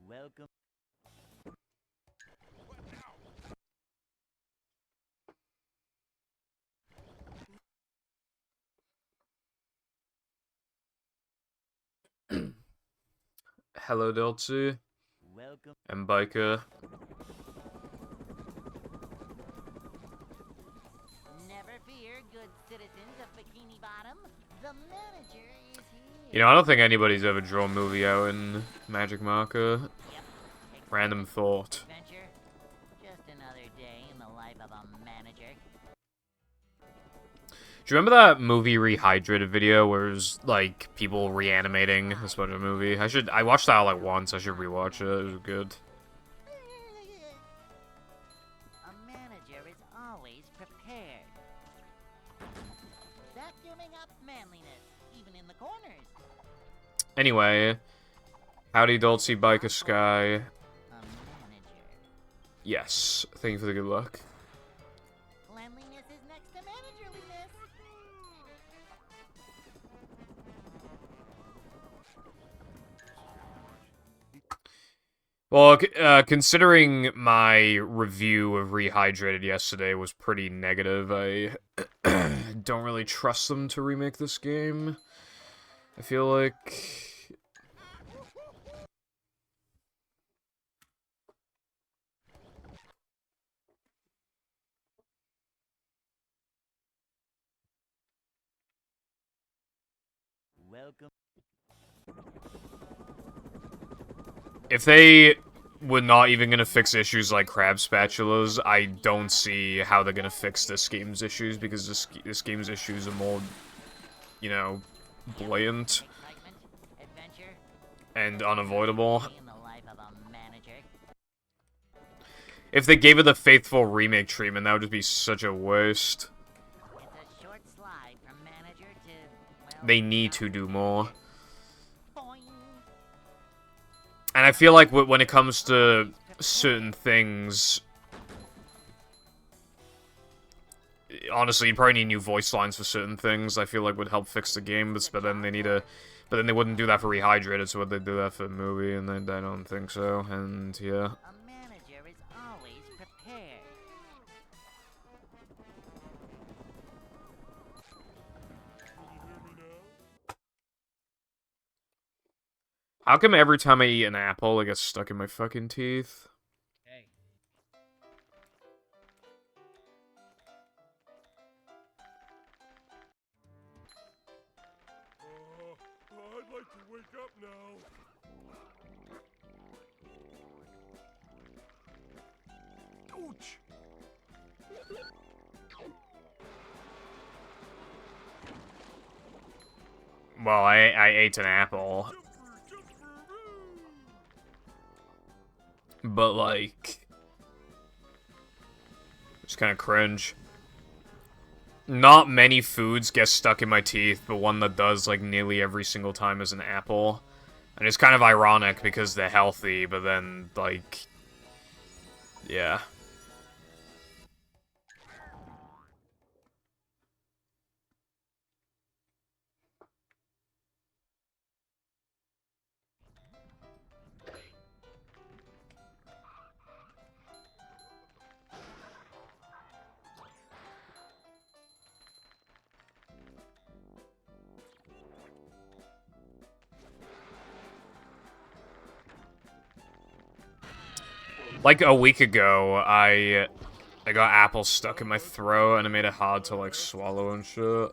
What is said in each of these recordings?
Welcome. Hello, Delta. Welcome. And Biker. Never fear, good citizens of Bikini Bottom. The manager is here. You know, I don't think anybody's ever drawn a movie out in Magic Marker. Yep. Random thought. Adventure. Just another day in the life of a manager. Do you remember that movie Rehydrated video where it was, like, people reanimating a bunch of movie? I watched that, like, once. I should rewatch it. It was good. A manager is always prepared. Vacuuming up manliness, even in the corners. Anyway. Howdy, Dulce, Biker Sky. A manager. Yes. Thank you for the good luck. Cleanliness is next to managerliness. Well, considering my review of Rehydrated yesterday was pretty negative, I don't really trust them to remake this game. I feel like... Welcome. If they were not even gonna fix issues like crab spatulas, I don't see how they're gonna fix this game's issues, because this game's issues are more, you know, blatant Excitement, adventure. and unavoidable. In the life of a manager. If they gave it the faithful remake treatment, that would just be such a waste. It's a short slide from manager to, well, They need to do more. boing. And I feel like when it comes to certain things, honestly, you probably need new voice lines for certain things. I feel like would help fix the game, but then they need a, but then they wouldn't do that for Rehydrated, so would they do that for the movie? And I don't think so. And yeah, A manager is always prepared. how come every time I eat an apple, it gets stuck in my fucking teeth? Hey. I'd like to wake up now. Ouch! Well, I ate an apple, but like, it's kind of cringe. Not many foods get stuck in my teeth, but one that does, like, nearly every single time is an apple. And it's kind of ironic because they're healthy, but then, like, yeah. Like, a week ago, I got apples stuck in my throat, and it made it hard to, like, swallow and shit.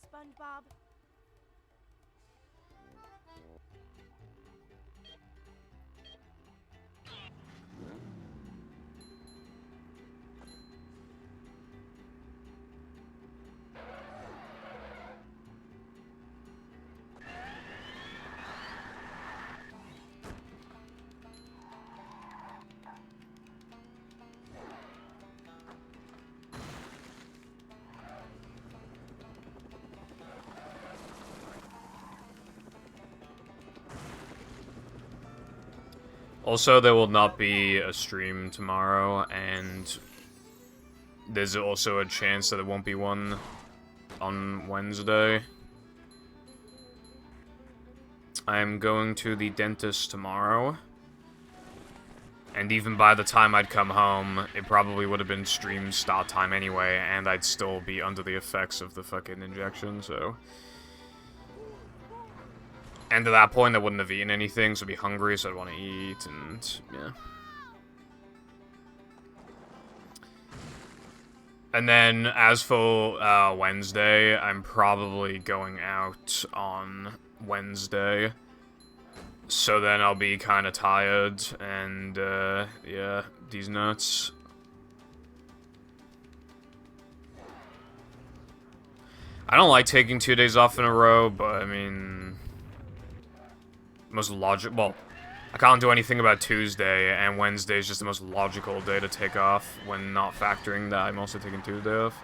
SpongeBob. Also, there will not be a stream tomorrow, and there's also a chance that there won't be one on Wednesday. I'm going to the dentist tomorrow, and even by the time I'd come home, it probably would have been stream start time anyway, and I'd still be under the effects of the fucking injection, so... And at that point, I wouldn't have eaten anything, so I'd be hungry, so I'd want to eat, and yeah. And then, as for Wednesday, I'm probably going out on Wednesday. So then I'll be kind of tired, and yeah, these nuts. I don't like taking 2 days off in a row, but I mean... most logical. Well, I can't do anything about Tuesday, and Wednesday is just the most logical day to take off when not factoring that I'm also taking Tuesday off.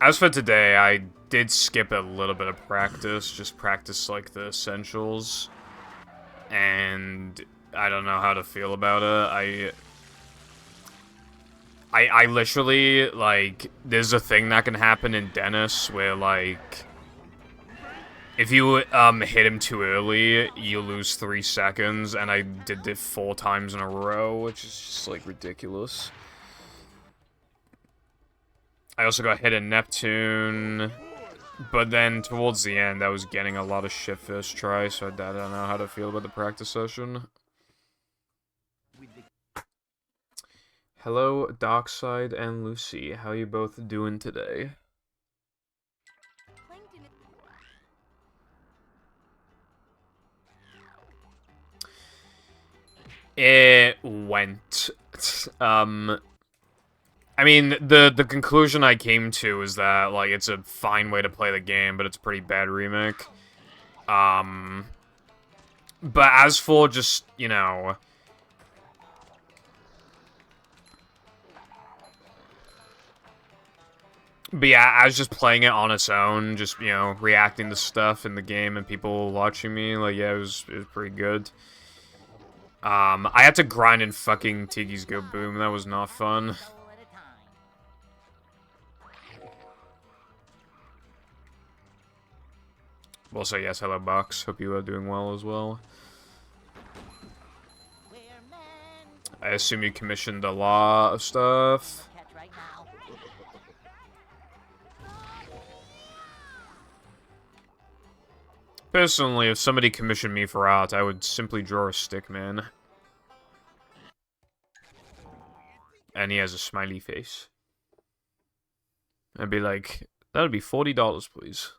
As for today, I did skip a little bit of practice, just practice like the essentials. And I don't know how to feel about it. I literally, like, there's a thing that can happen in Dennis where, like, if you hit him too early, you lose 3 seconds, and I did it 4 times in a row, which is just, like, ridiculous. I also got hit in Neptune, but then towards the end, I was getting a lot of shit first try, so I don't know how to feel about the practice session. Hello, Darkside and Lucy. How you both doing today? It went. I mean, the conclusion I came to is that, like, it's a fine way to play the game, but it's a pretty bad remake. But as for just, you know... But yeah, I was just playing it on its own, just, you know, reacting to stuff in the game and people watching me, like, yeah, it was pretty good. I had to grind in fucking Tiki's Go Boom, that was not fun. Also, yes, hello, Box. Hope you are doing well as well. I assume you commissioned a lot of stuff. Personally, if somebody commissioned me for art, I would simply draw a stick man. And he has a smiley face. I'd be like, that would be $40, please.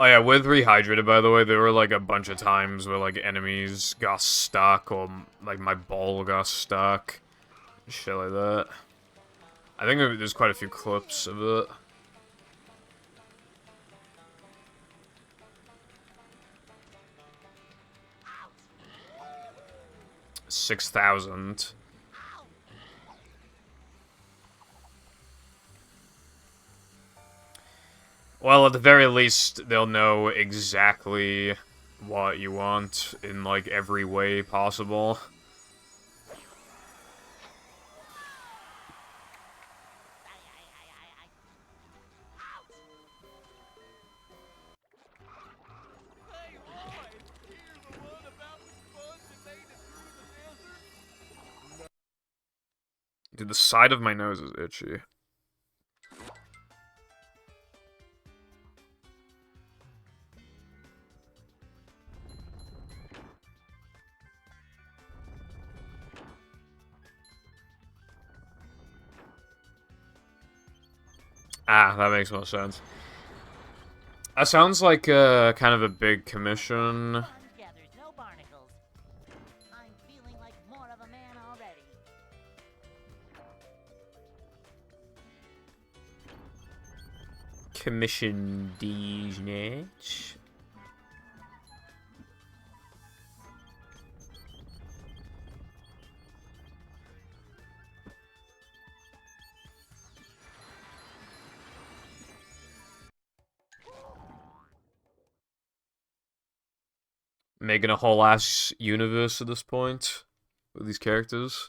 Oh yeah, with Rehydrated, by the way, there were like a bunch of times where like enemies got stuck, or like my ball got stuck. Shit like that. I think there's quite a few clips of it. 6,000. Well, at the very least, they'll know exactly what you want in, like, every way possible. Dude, the side of my nose is itchy. Ah, that makes more sense. That sounds like kind of a big commission. Sponge gathers no barnacles. I'm feeling like more of a man already. Commission Disney. Making a whole ass universe at this point with these characters.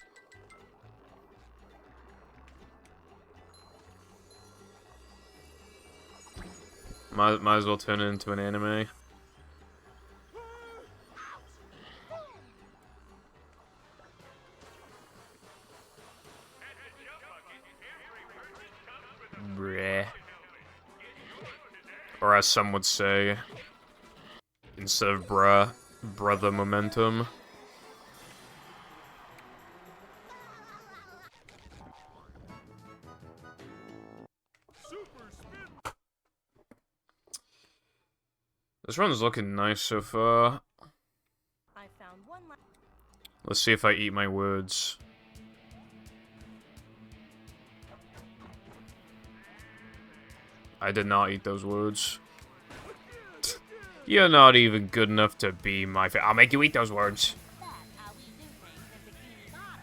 Might as well turn it into an anime. Bruh. Or as some would say, instead of bruh, brother momentum. This run's looking nice so far. I found one. Let's see if I eat my words. I did not eat those words. You're not even good enough to be my I'll make you eat those words. That's how we do things in Bikini Bottom.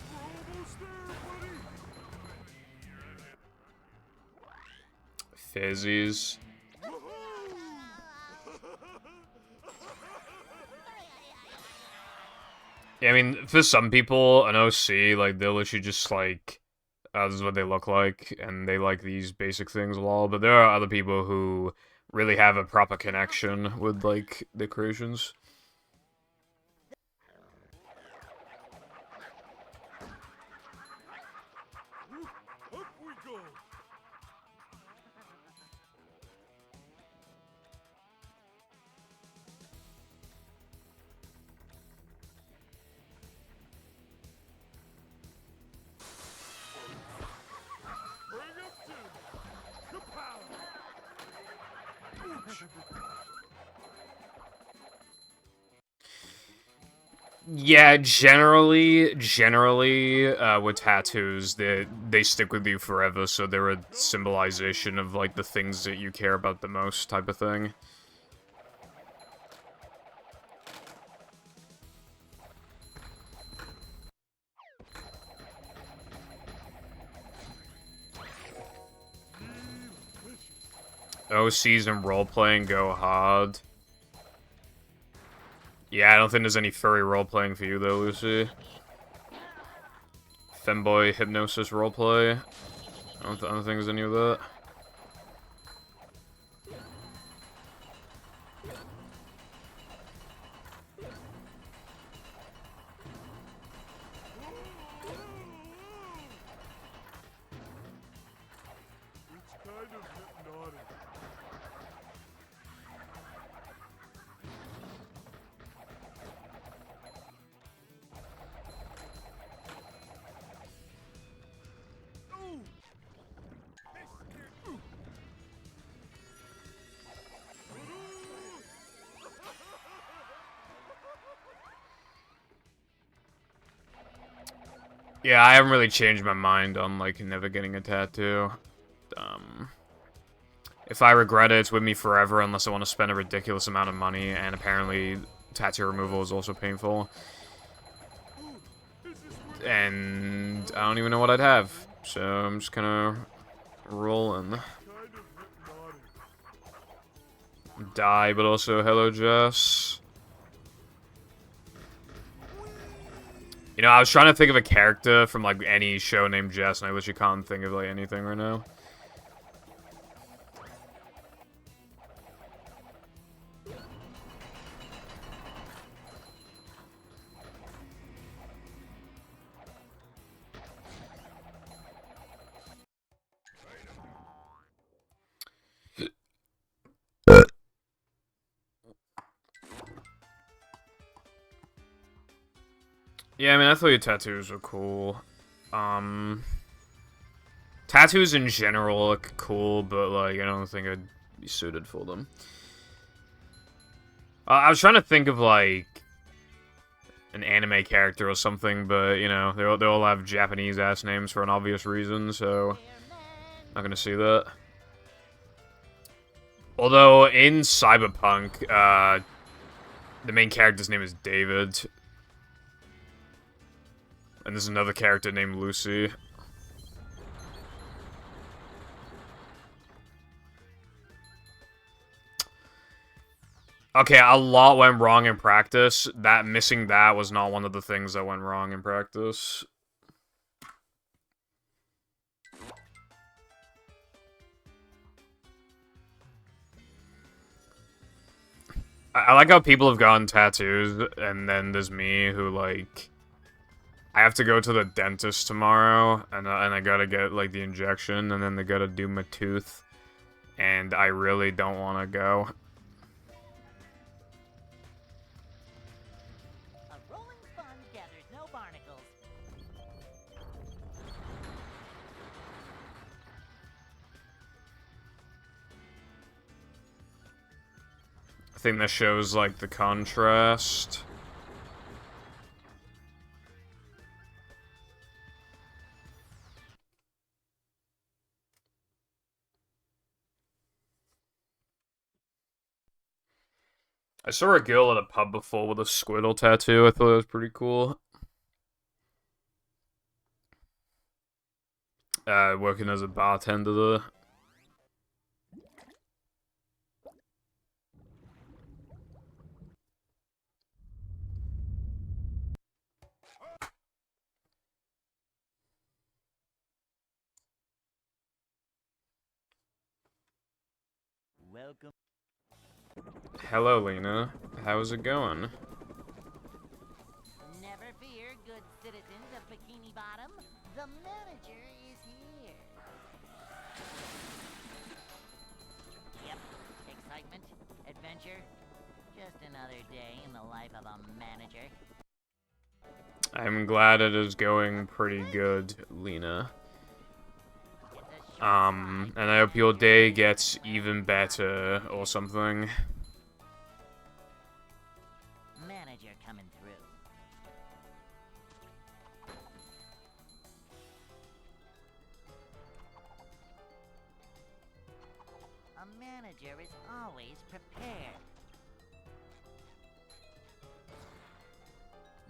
We're almost there, buddy. Fizzies. Yeah, I mean, for some people, an OC, like, they'll literally just, like, this is what they look like, and they like these basic things a lot, but there are other people who really have a proper connection with, like, the creations. Up we go. Bring up two. Kapow. Ouch. Yeah, generally, with tattoos, they stick with you forever, so they're a symbolization of, like, the things that you care about the most type of thing. OCs and role-playing go hard. Yeah, I don't think there's any furry role-playing for you, though, Lucy. Femboy hypnosis roleplay. I don't think there's any of that. It's kind of hypnotic. Ooh. Yeah, I haven't really changed my mind on, like, never getting a tattoo. If I regret it, it's with me forever unless I want to spend a ridiculous amount of money, and apparently tattoo removal is also painful. And I don't even know what I'd have, so I'm just gonna roll in. Kind of hypnotic. Die, but also hello, Jess. You know, I was trying to think of a character from, like, any show named Jess, and I literally can't think of, like, anything right now. Yeah, I mean, I thought your tattoos were cool. Tattoos in general look cool, but, like, I don't think I'd be suited for them. I was trying to think of, like, an anime character or something, but, you know, they all have Japanese-ass names for an obvious reason, so not gonna see that. Although, in Cyberpunk, the main character's name is David. And there's another character named Lucy. Okay, a lot went wrong in practice. Missing that was not one of the things that went wrong in practice. I like how people have gotten tattoos, and then there's me who, like, I have to go to the dentist tomorrow, and I gotta get, like, the injection, and then they gotta do my tooth, and I really don't want to go. A rolling sponge gathers no barnacles. I think that shows, like, the contrast. I saw a girl at a pub before with a squirtle tattoo. I thought it was pretty cool. Working as a bartender there. Welcome. Hello, Lena. How's it going? Never fear, good citizens of Bikini Bottom. The manager is here. Yep, excitement, adventure. Just another day in the life of a manager. I'm glad it is going pretty good, Lena. It's a short And I hope your day gets even better or something. manager coming through. A manager is always prepared.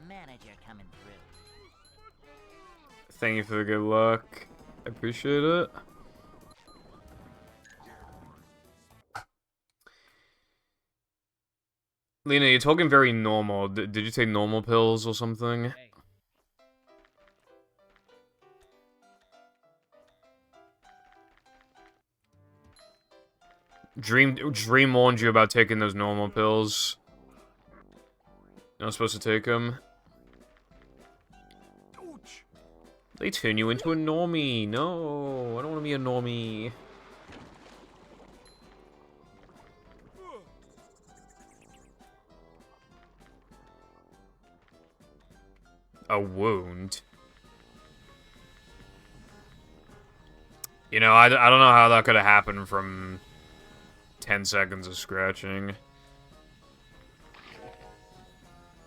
Manager coming through. Thank you for the good luck. I appreciate it. Lena, you're talking very normal. Did you take normal pills or something? Dream warned you about taking those normal pills. You're not supposed to take them. Ouch! They turn you into a normie. No, I don't want to be a normie. A wound. You know, I don't know how that could have happened from 10 seconds of scratching.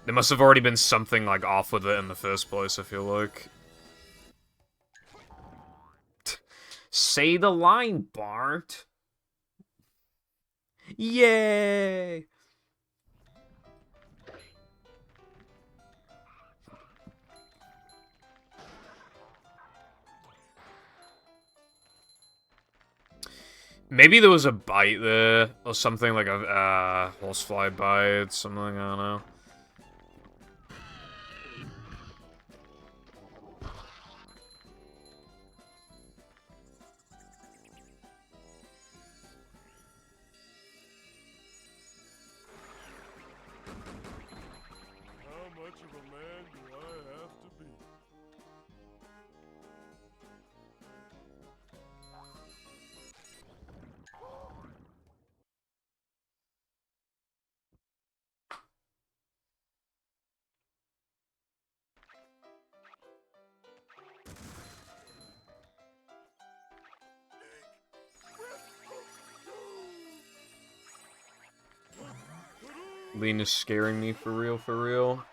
There must have already been something, like, off with it in the first place, I feel like. Say the line, Bart! Yay! Maybe there was a bite there, or something, like a, horsefly bite, something, I don't know. How much of a man do I have to be? Lena's scaring me for real, for real.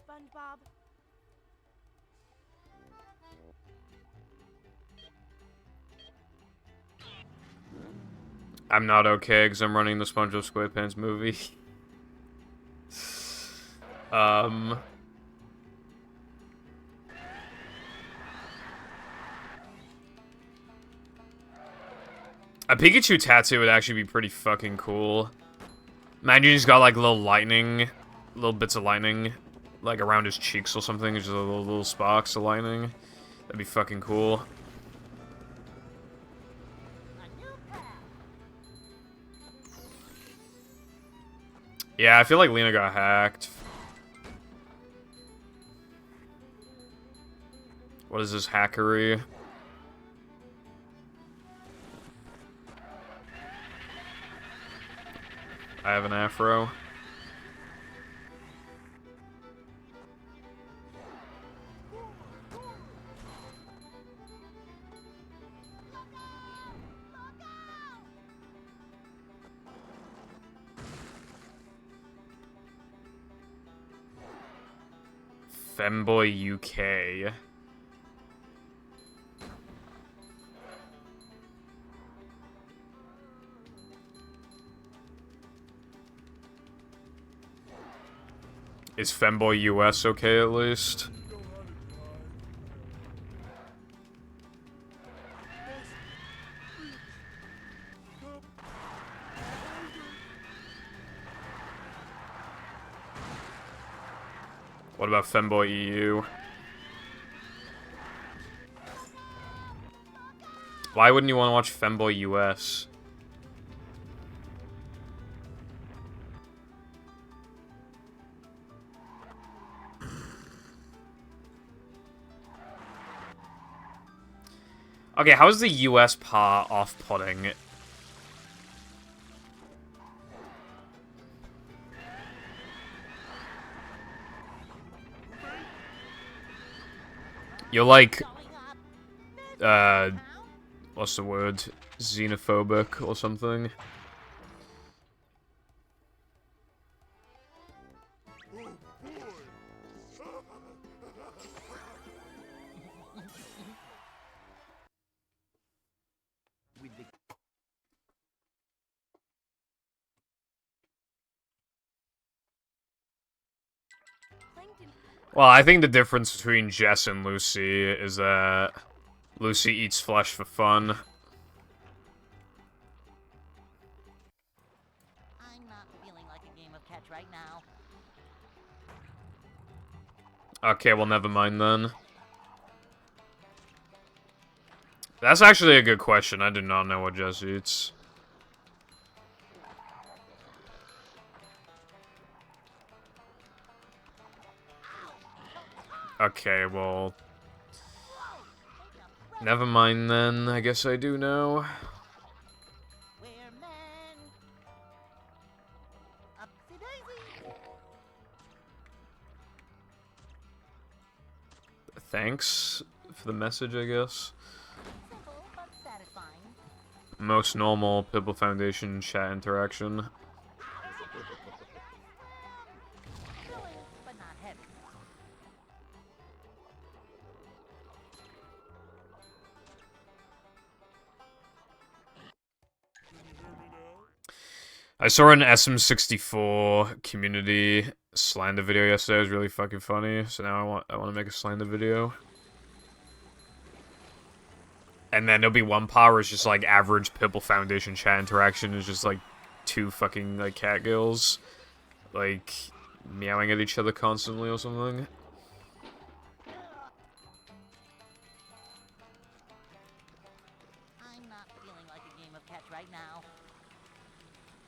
SpongeBob. I'm not okay because I'm running the SpongeBob SquarePants movie. A Pikachu tattoo would actually be pretty fucking cool. Imagine he's got like little bits of lightning, like around his cheeks or something, just little sparks of lightning. That'd be fucking cool. Yeah, I feel like Lena got hacked. What is this hackery? I have an afro. Femboy UK. Is Femboy US okay at least? What about Femboy EU? Why wouldn't you want to watch Femboy US? Okay, how is the US part off-putting? You're like, what's the word? Xenophobic or something? Well, I think the difference between Jess and Lucy is that Lucy eats flesh for fun. I'm not feeling like a game of catch right now. Okay, well, never mind then. That's actually a good question. I do not know what Jess eats. Okay, well... Never mind then. I guess I do know. We're men. Upsy daisy. Thanks for the message, I guess. Simple but satisfying. Most normal Pibble Foundation chat interaction. Filling, but not heavy. I saw an SM64 community slander video yesterday. It was really fucking funny. So now I want to make a slander video. And then there'll be one part where it's just like average Pibble Foundation chat interaction. It's just like two fucking like cat girls like meowing at each other constantly or something. I'm not feeling like a game of catch right now.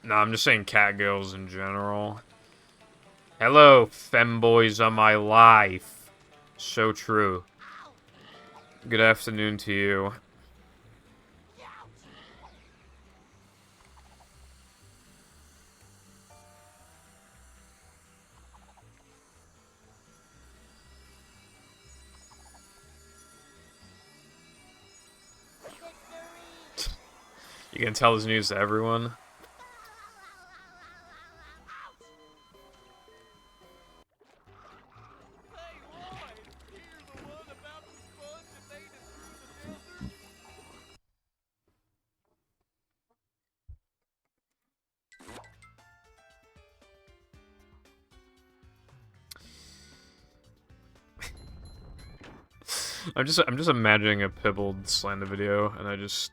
No, I'm just saying cat girls in general. Hello, femboys on my life. So true. Good afternoon to you. You can tell this news to everyone. I'm just imagining a Pibbled slander video, and I think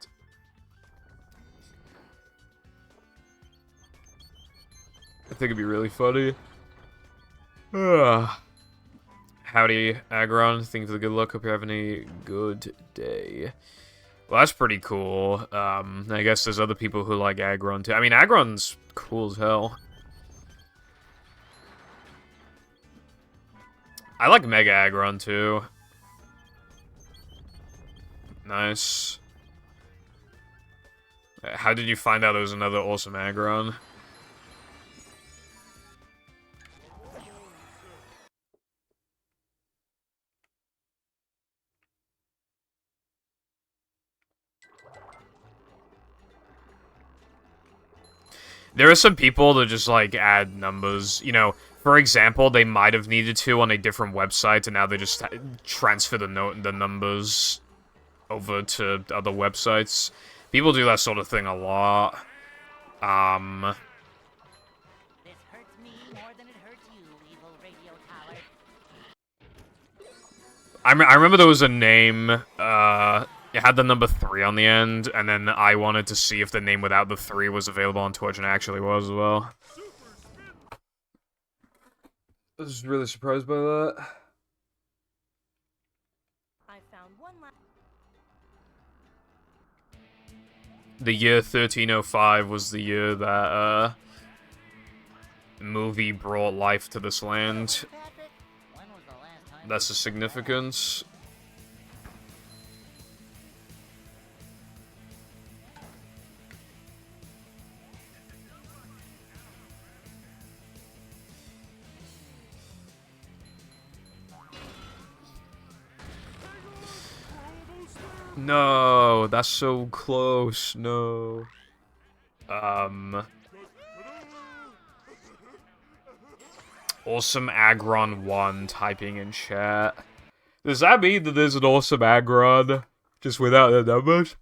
it'd be really funny. Howdy, Agron. Thank you for the good luck. Hope you're having a good day. Well, that's pretty cool. I guess there's other people who like Agron too. I mean, Agron's cool as hell. I like Mega Agron too. Nice. How did you find out there was another awesome Agron? There are some people that just, like, add numbers. You know, for example, they might have needed to on a different website, and now they just transfer the numbers over to other websites. People do that sort of thing a lot. This hurts me more than it hurts you, evil radio tower. I remember there was a name, it had the number 3 on the end, and then I wanted to see if the name without the 3 was available on Twitch, and it actually was as well. I was really surprised by that. I found one last. The year 1305 was the year that, movie brought life to this land. Patrick, when was the last time That's the significance. No, that's so close. No. Awesome Agron 1 typing in chat. Does that mean that there's an awesome Agron just without the numbers?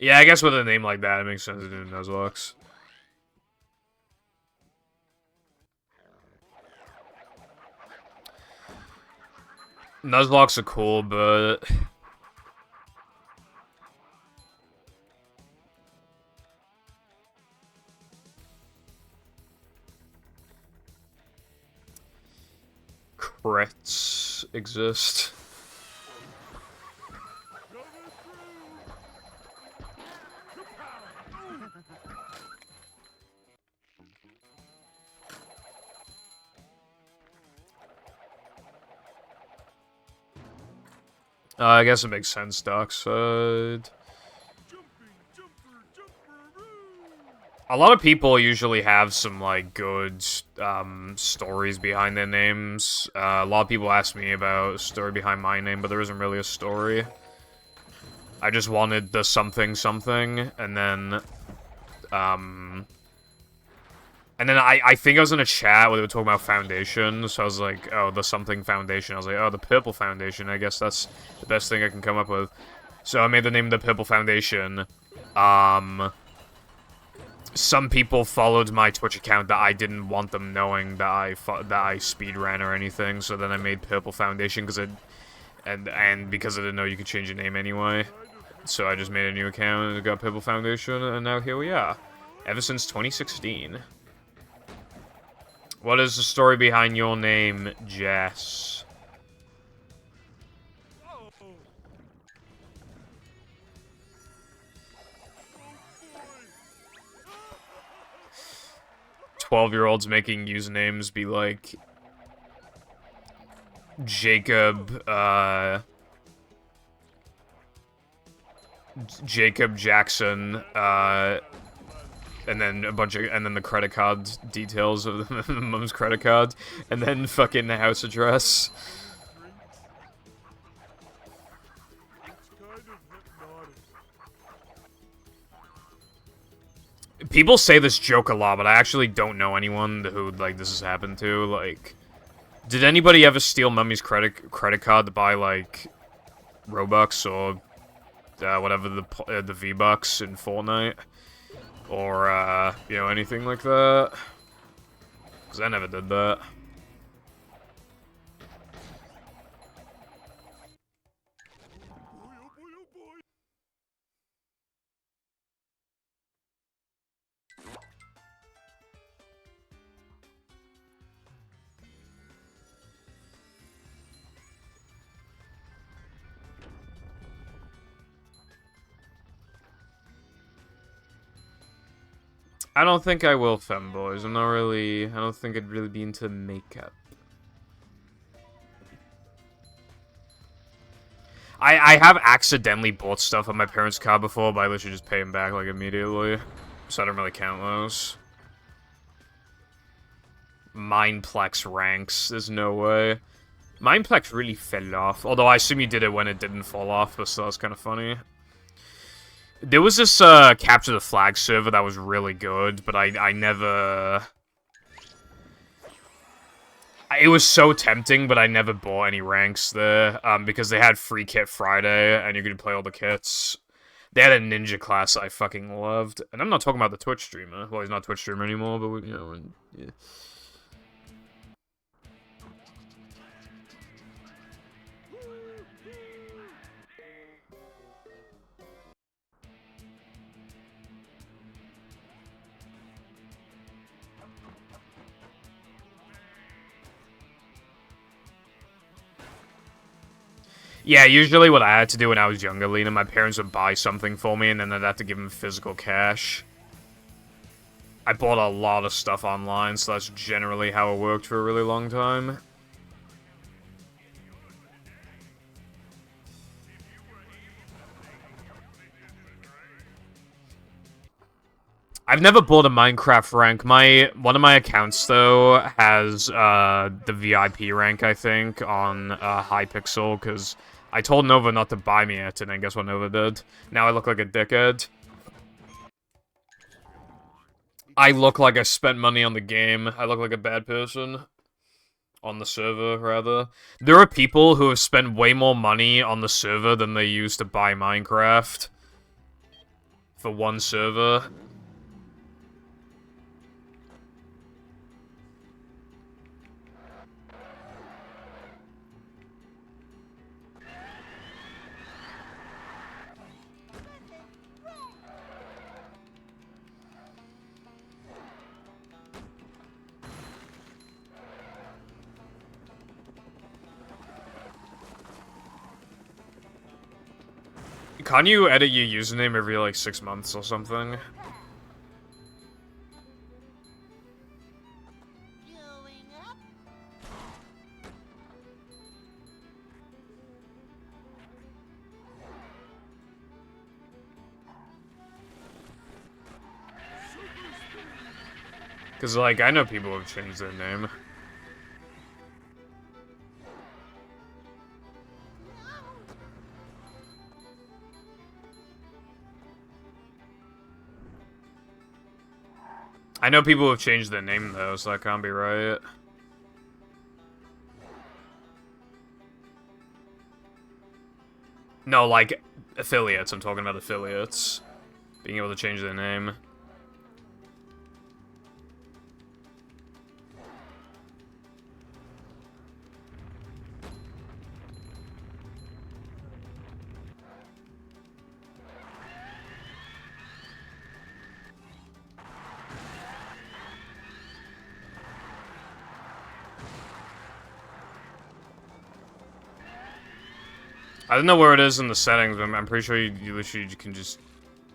Yeah, I guess with a name like that, it makes sense to do Nuzlocke. Nuzlocke are cool, but crits exist. I guess it makes sense, Dockside. A lot of people usually have some, like, good, stories behind their names. A lot of people ask me about a story behind my name, but there isn't really a story. I just wanted the something something, and then, I think I was in a chat where they were talking about foundation, so I was like, oh, the something foundation. I was like, oh, the purple foundation. I guess that's the best thing I can come up with. So I made the name the purple foundation. Some people followed my Twitch account that I didn't want them knowing that I speedran or anything, so then I made purple foundation because because I didn't know you could change your name anyway. So I just made a new account and it got purple foundation, and now here we are. Ever since 2016. What is the story behind your name, Jess? 12-year-olds making usernames be like Jacob, Jacob Jackson, and then the credit card details of the mom's credit card, and then fucking the house address. It's kind of hypnotic. People say this joke a lot, but I actually don't know anyone who, like, this has happened to. Like, did anybody ever steal Mummy's credit card to buy, like, Robux or whatever the V-Bucks in Fortnite? Or, you know, anything like that? Because I never did that. I don't think I will, femboys. I'm not really... I don't think I'd really be into makeup. I have accidentally bought stuff on my parents' car before, but I literally just pay them back, like, immediately. So I don't really count those. Mindplex ranks. There's no way. Mindplex really fell off. Although I assume you did it when it didn't fall off, but still, that's kind of funny. There was this, Capture the Flag server that was really good, but I never... It was so tempting, but I never bought any ranks there, because they had Free Kit Friday, and you could play all the kits. They had a ninja class I fucking loved. And I'm not talking about the Twitch streamer. Well, he's not a Twitch streamer anymore, but, you know, yeah. Yeah, usually what I had to do when I was younger, Lena, my parents would buy something for me, and then I'd have to give them physical cash. I bought a lot of stuff online, so that's generally how it worked for a really long time. I've never bought a Minecraft rank. One of my accounts, though, has the VIP rank, I think, on Hypixel, because I told Nova not to buy me it, and then guess what Nova did? Now I look like a dickhead. I look like I spent money on the game. I look like a bad person. On the server, rather. There are people who have spent way more money on the server than they used to buy Minecraft. For one server. Can't you edit your username every, like, 6 months or something? Because, like, I know people have changed their name. I know people have changed their name, though, so that can't be right. No, like, affiliates. I'm talking about affiliates. Being able to change their name. I don't know where it is in the settings, but I'm pretty sure you literally can just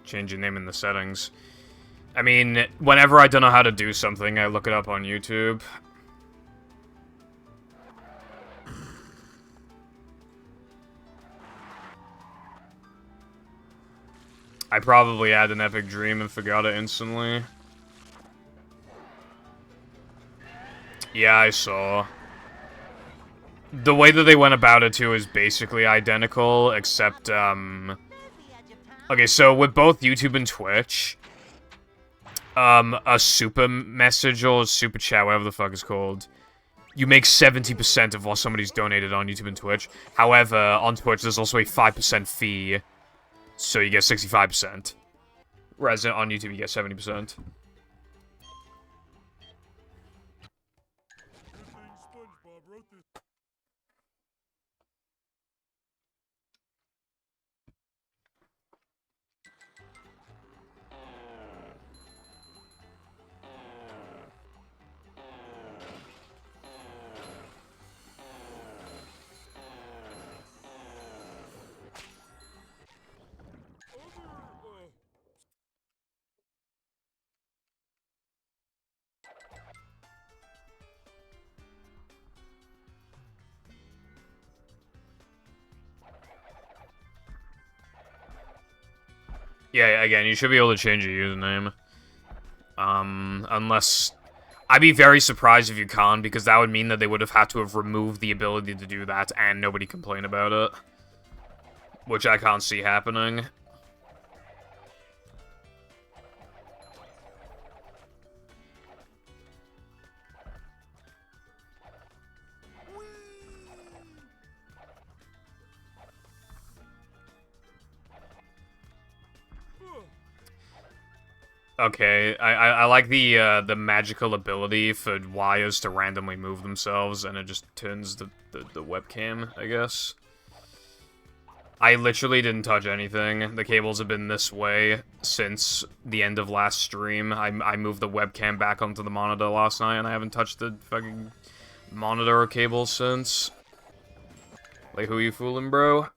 change your name in the settings. I mean, whenever I don't know how to do something, I look it up on YouTube. I probably had an epic dream and forgot it instantly. Yeah, I saw. The way that they went about it, too, is basically identical, except, Okay, so with both YouTube and Twitch, a super message or super chat, whatever the fuck it's called, you make 70% of what somebody's donated on YouTube and Twitch. However, on Twitch, there's also a 5% fee, so you get 65%. Whereas on YouTube, you get 70%. Good thing SpongeBob wrote this. Yeah, again, you should be able to change your username. Unless... I'd be very surprised if you can't, because that would mean that they would have had to have removed the ability to do that and nobody complain about it. Which I can't see happening. Okay, I like the magical ability for wires to randomly move themselves, and it just turns the webcam, I guess. I literally didn't touch anything. The cables have been this way since the end of last stream. I moved the webcam back onto the monitor last night, and I haven't touched the fucking monitor or cable since. Like, who you fooling, bro?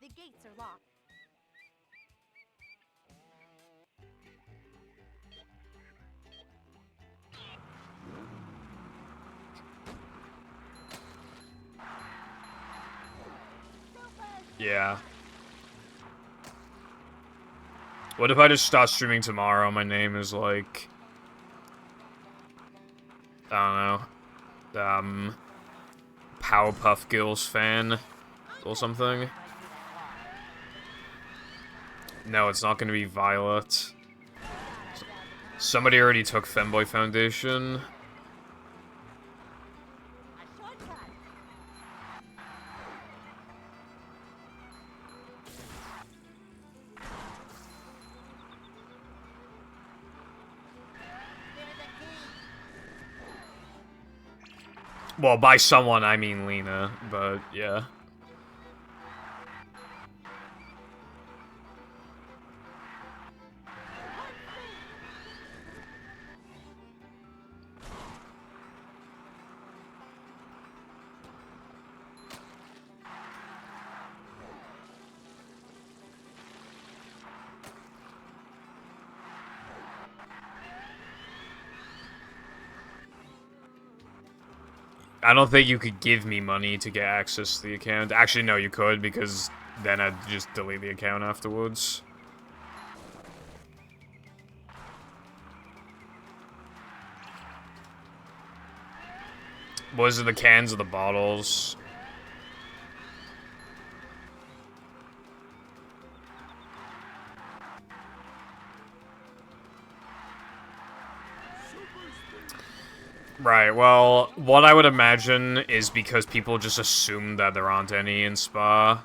The gates are locked. Yeah. What if I just start streaming tomorrow? My name is like... I don't know. Powerpuff Girls fan or something. No, it's not gonna be Violet. Somebody already took Femboy Foundation. Well, by someone, I mean Lena, but yeah. I don't think you could give me money to get access to the account. Actually, no, you could, because then I'd just delete the account afterwards. Was it the cans or the bottles? Right, well, what I would imagine is because people just assume that there aren't any in Spa.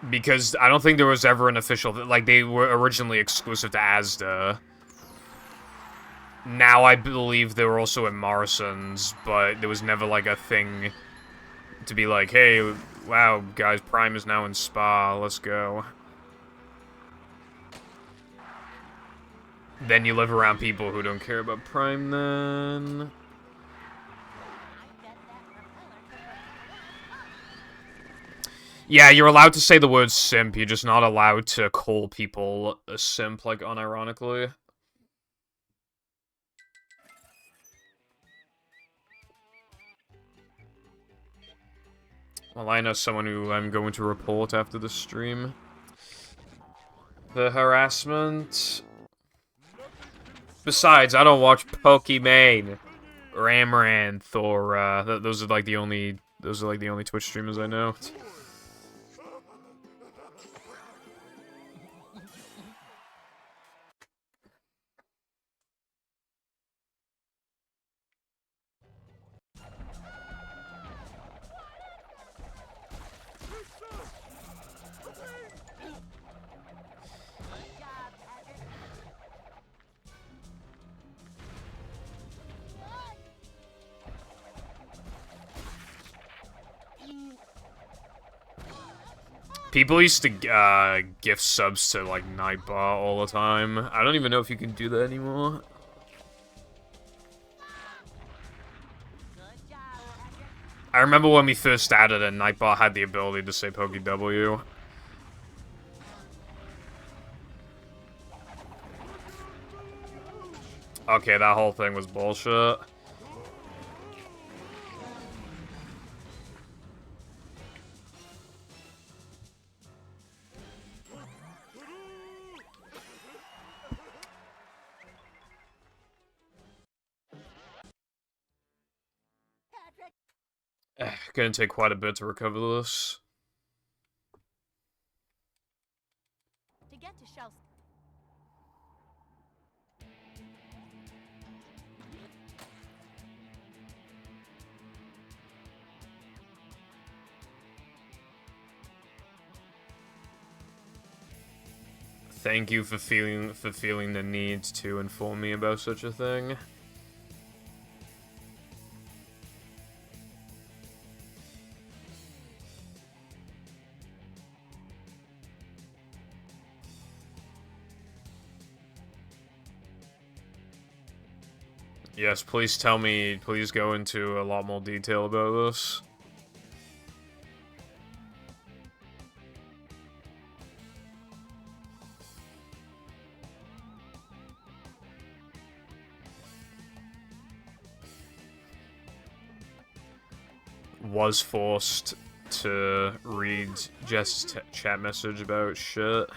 Because I don't think there was ever an official... Like, they were originally exclusive to Asda. Now I believe they were also in Morrison's, but there was never, like, a thing to be like, hey, wow, guys, Prime is now in Spa, let's go. Then you live around people who don't care about Prime, then... Yeah, you're allowed to say the word simp, you're just not allowed to call people a simp, like, unironically. Well, I know someone who I'm going to report after the stream. The harassment. Besides, I don't watch Pokimane or Amaranth or those are like the only Twitch streamers I know. People used to gift subs to like Nightbot all the time. I don't even know if you can do that anymore. I remember when we first added it, Nightbot had the ability to say PokeW. Okay, that whole thing was bullshit. Gonna take quite a bit to recover this. To get to Shell's. Thank you for feeling the need to inform me about such a thing. Yes, please tell me, please go into a lot more detail about this. Was forced to read Jess's chat message about shit.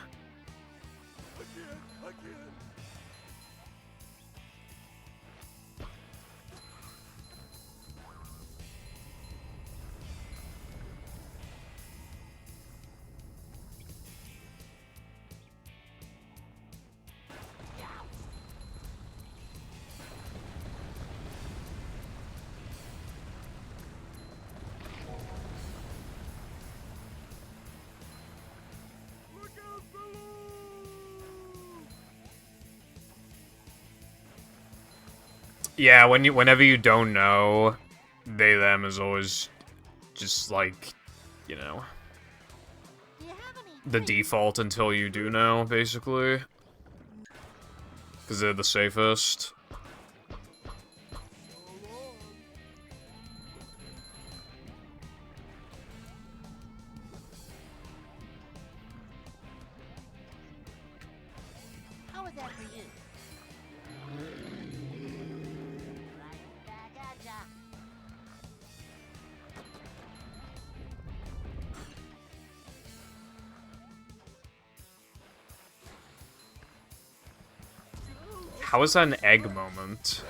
Yeah, whenever you don't know, they them is always just like, you know, the default until you do know, basically. Because they're the safest. How was that for you? Right back at ya. How is that an egg moment?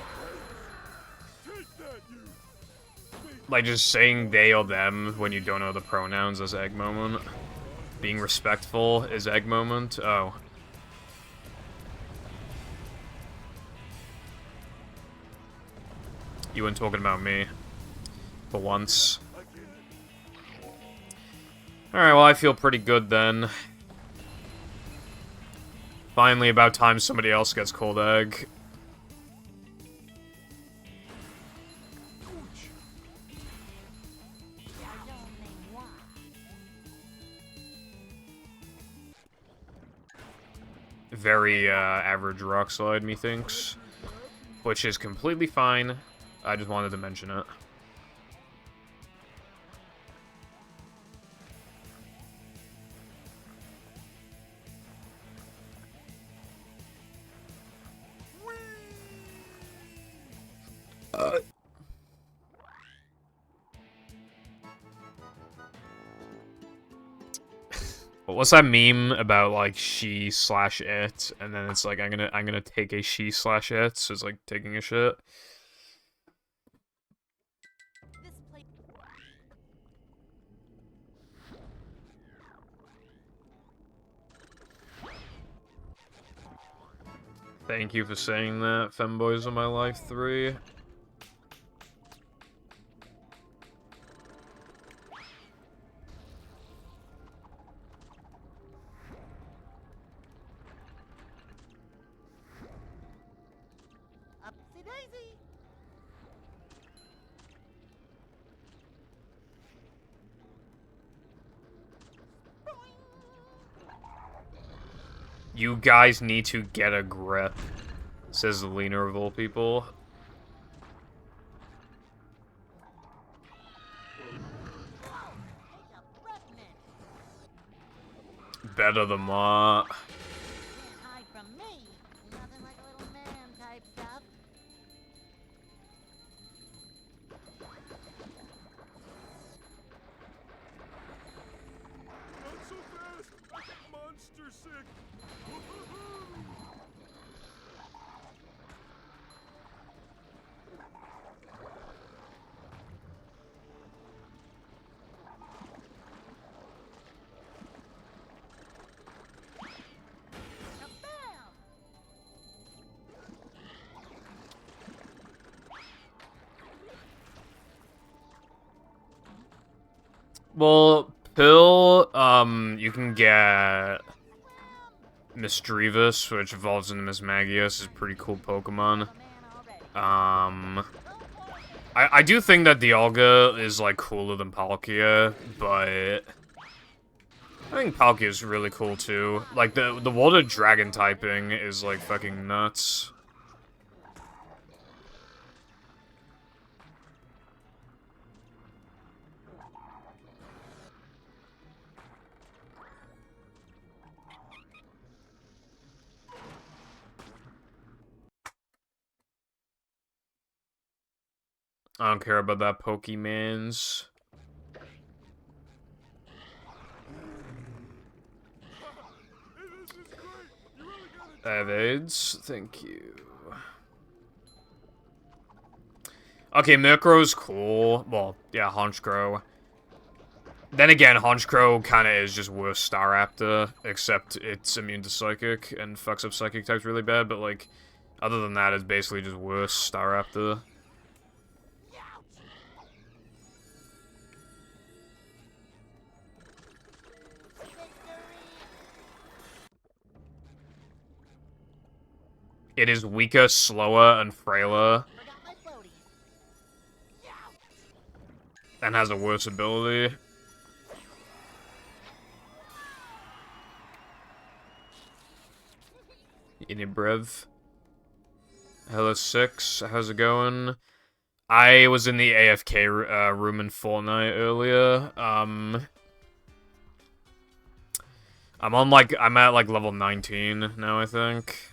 Like, just saying they or them when you don't know the pronouns is egg moment. Being respectful is egg moment. Oh. You weren't talking about me. For once. Alright, well, I feel pretty good then. Finally, about time somebody else gets cold egg. Very, average rock slide, methinks. Which is completely fine. I just wanted to mention it. What's that meme about like she/it, and then it's like I'm gonna take a she/it, so it's like taking a shit. This place. Thank you for saying that, Femboys of My Life 3. Upsy daisy. You guys need to get a grip, says the leaner of all people. Take a breath mint. Better than that. Can't hide from me. Nothing like a little man type stuff. Not so fast! I get monster sick! Woo-hoo-hoo! Kabam! Well, Pill, you can get Misdreavus, which evolves into Miss Magius, is a pretty cool Pokemon. A man already. I do think that Dialga is, like, cooler than Palkia, but I think Palkia is really cool, too. Like, the water dragon typing is, like, fucking nuts. I don't care about that Pokemans. This is great! You really gotta I have AIDS. Thank you. Okay, Murkrow's cool. Well, yeah, Honchkrow. Then again, Honchkrow kind of is just worse Staraptor, except it's immune to Psychic and fucks up Psychic types really bad, but, like, other than that, it's basically just worse Staraptor. It is weaker, slower, and frailer, Forgot my floaties. and has a worse ability. Inibrev. Hello, 6. How's it going? I was in the AFK room in Fortnite earlier. I'm at, like, level 19 now, I think.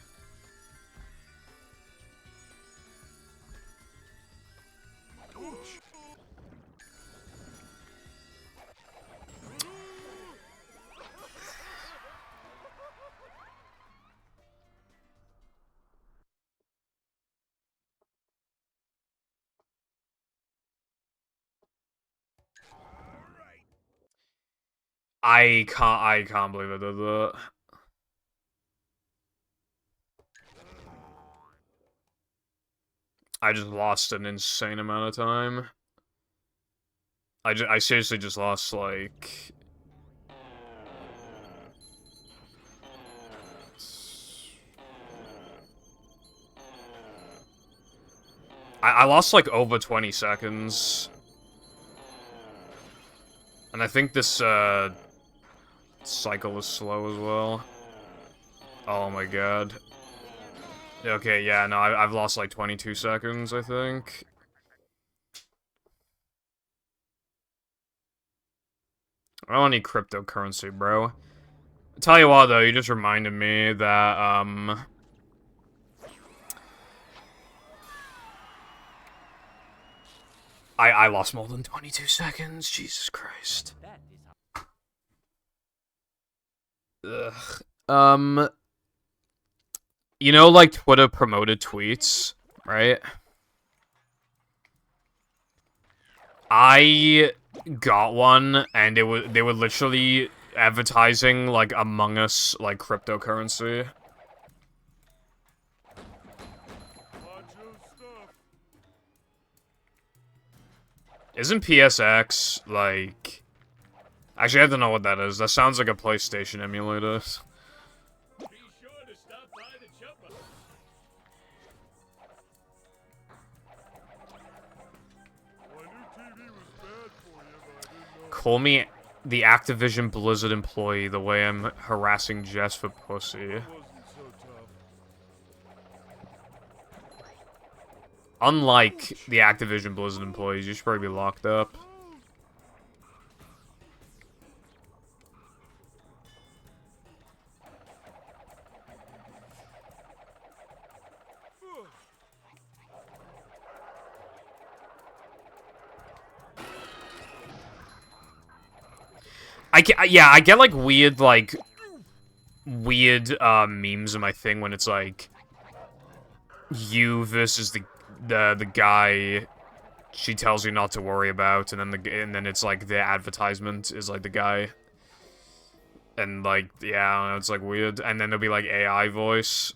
I can't believe I did that. I just lost an insane amount of time. I seriously just lost, like... I lost, like, over 20 seconds. And I think this, cycle is slow as well. Oh my god. Okay, yeah, no, I've lost, like, 22 seconds, I think. I don't need cryptocurrency, bro. Tell you what, though, you just reminded me that, I lost more than 22 seconds, Jesus Christ. Ugh. You know, like Twitter promoted tweets, right? I got one, and they were literally advertising like Among Us like cryptocurrency. Macho stuff. Isn't PSX like? Actually, I don't know what that is. That sounds like a PlayStation emulator. Be sure to stop by the chopper. Well, I knew TV was bad for you, but I didn't know. Call me the Activision Blizzard employee the way I'm harassing Jess for pussy. It wasn't so tough. Unlike the Activision Blizzard employees, you should probably be locked up. I get like weird memes in my thing when it's like you versus the guy she tells you not to worry about, and then it's like the advertisement is like the guy, and like yeah, I don't know, it's like weird, and then there'll be like AI voice.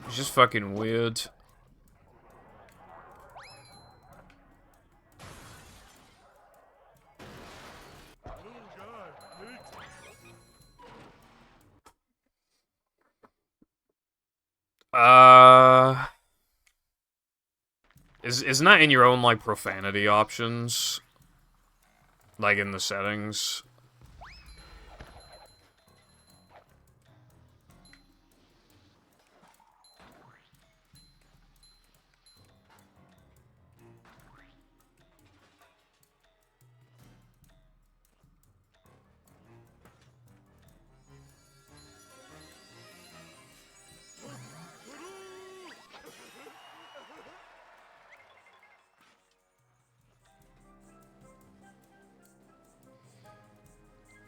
It's just fucking weird. Isn't that in your own, like, profanity options? Like, in the settings?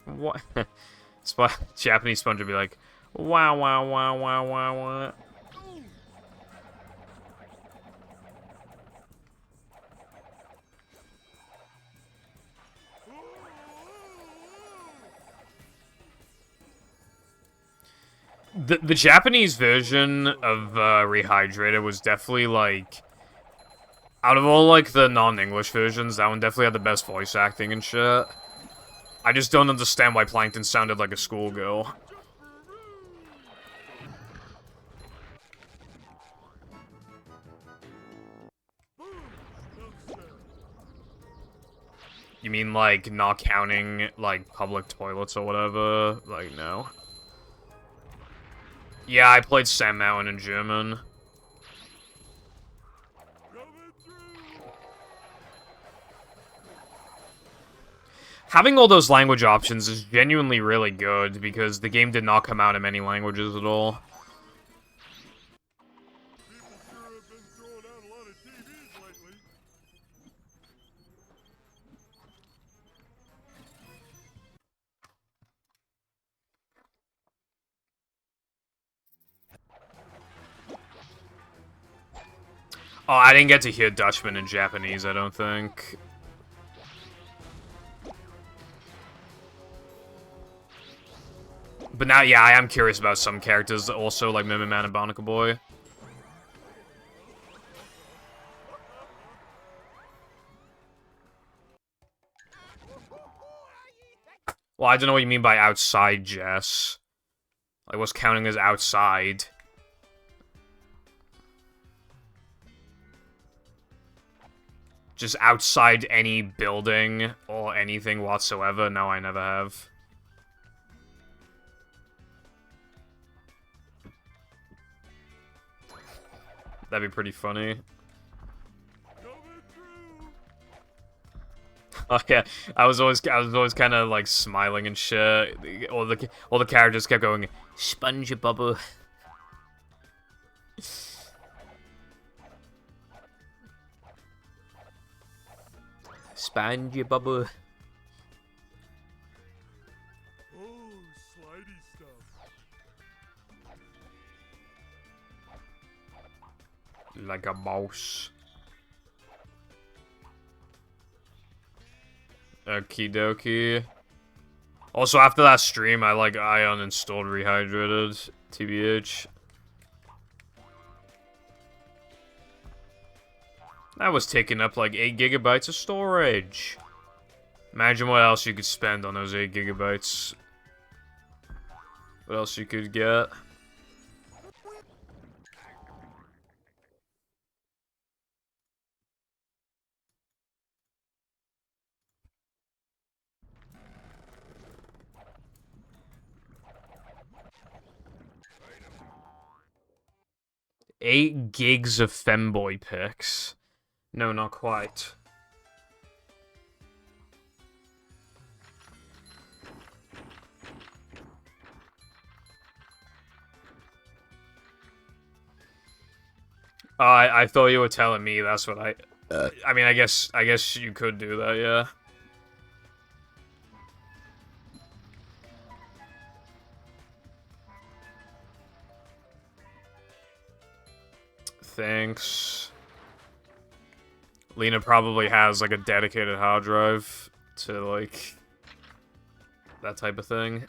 What? Japanese sponge would be like, wow, wow, wow, wow, wow, wow. The Japanese version of Rehydrator was definitely, like, out of all, like, the non-English versions, that one definitely had the best voice acting and shit. I just don't understand why Plankton sounded like a schoolgirl. You mean, like, not counting, like, public toilets or whatever? Like, no. Yeah, I played Sam Mountain in German. Having all those language options is genuinely really good, because the game did not come out in many languages at all. People sure have been throwing out a lot of TVs lately. Oh, I didn't get to hear Dutchman in Japanese, I don't think. But now, yeah, I am curious about some characters also, like Mimic Man and Barnacle Boy. Well, I don't know what you mean by outside, Jess. Like, what's counting as outside? Just outside any building or anything whatsoever? No, I never have. That'd be pretty funny. Oh yeah, I was always kind of like smiling and shit. All the characters kept going, SpongeBob. SpongeBob. like a mouse. Okie dokie. Also, after that stream, I uninstalled Rehydrated, TBH. That was taking up like 8 gigabytes of storage. Imagine what else you could spend on those 8 gigabytes. What else you could get? Eight gigs of femboy pics. No, not quite. I thought you were telling me. That's what I mean, I guess you could do that, yeah. Thanks. Lena probably has like a dedicated hard drive to like that type of thing.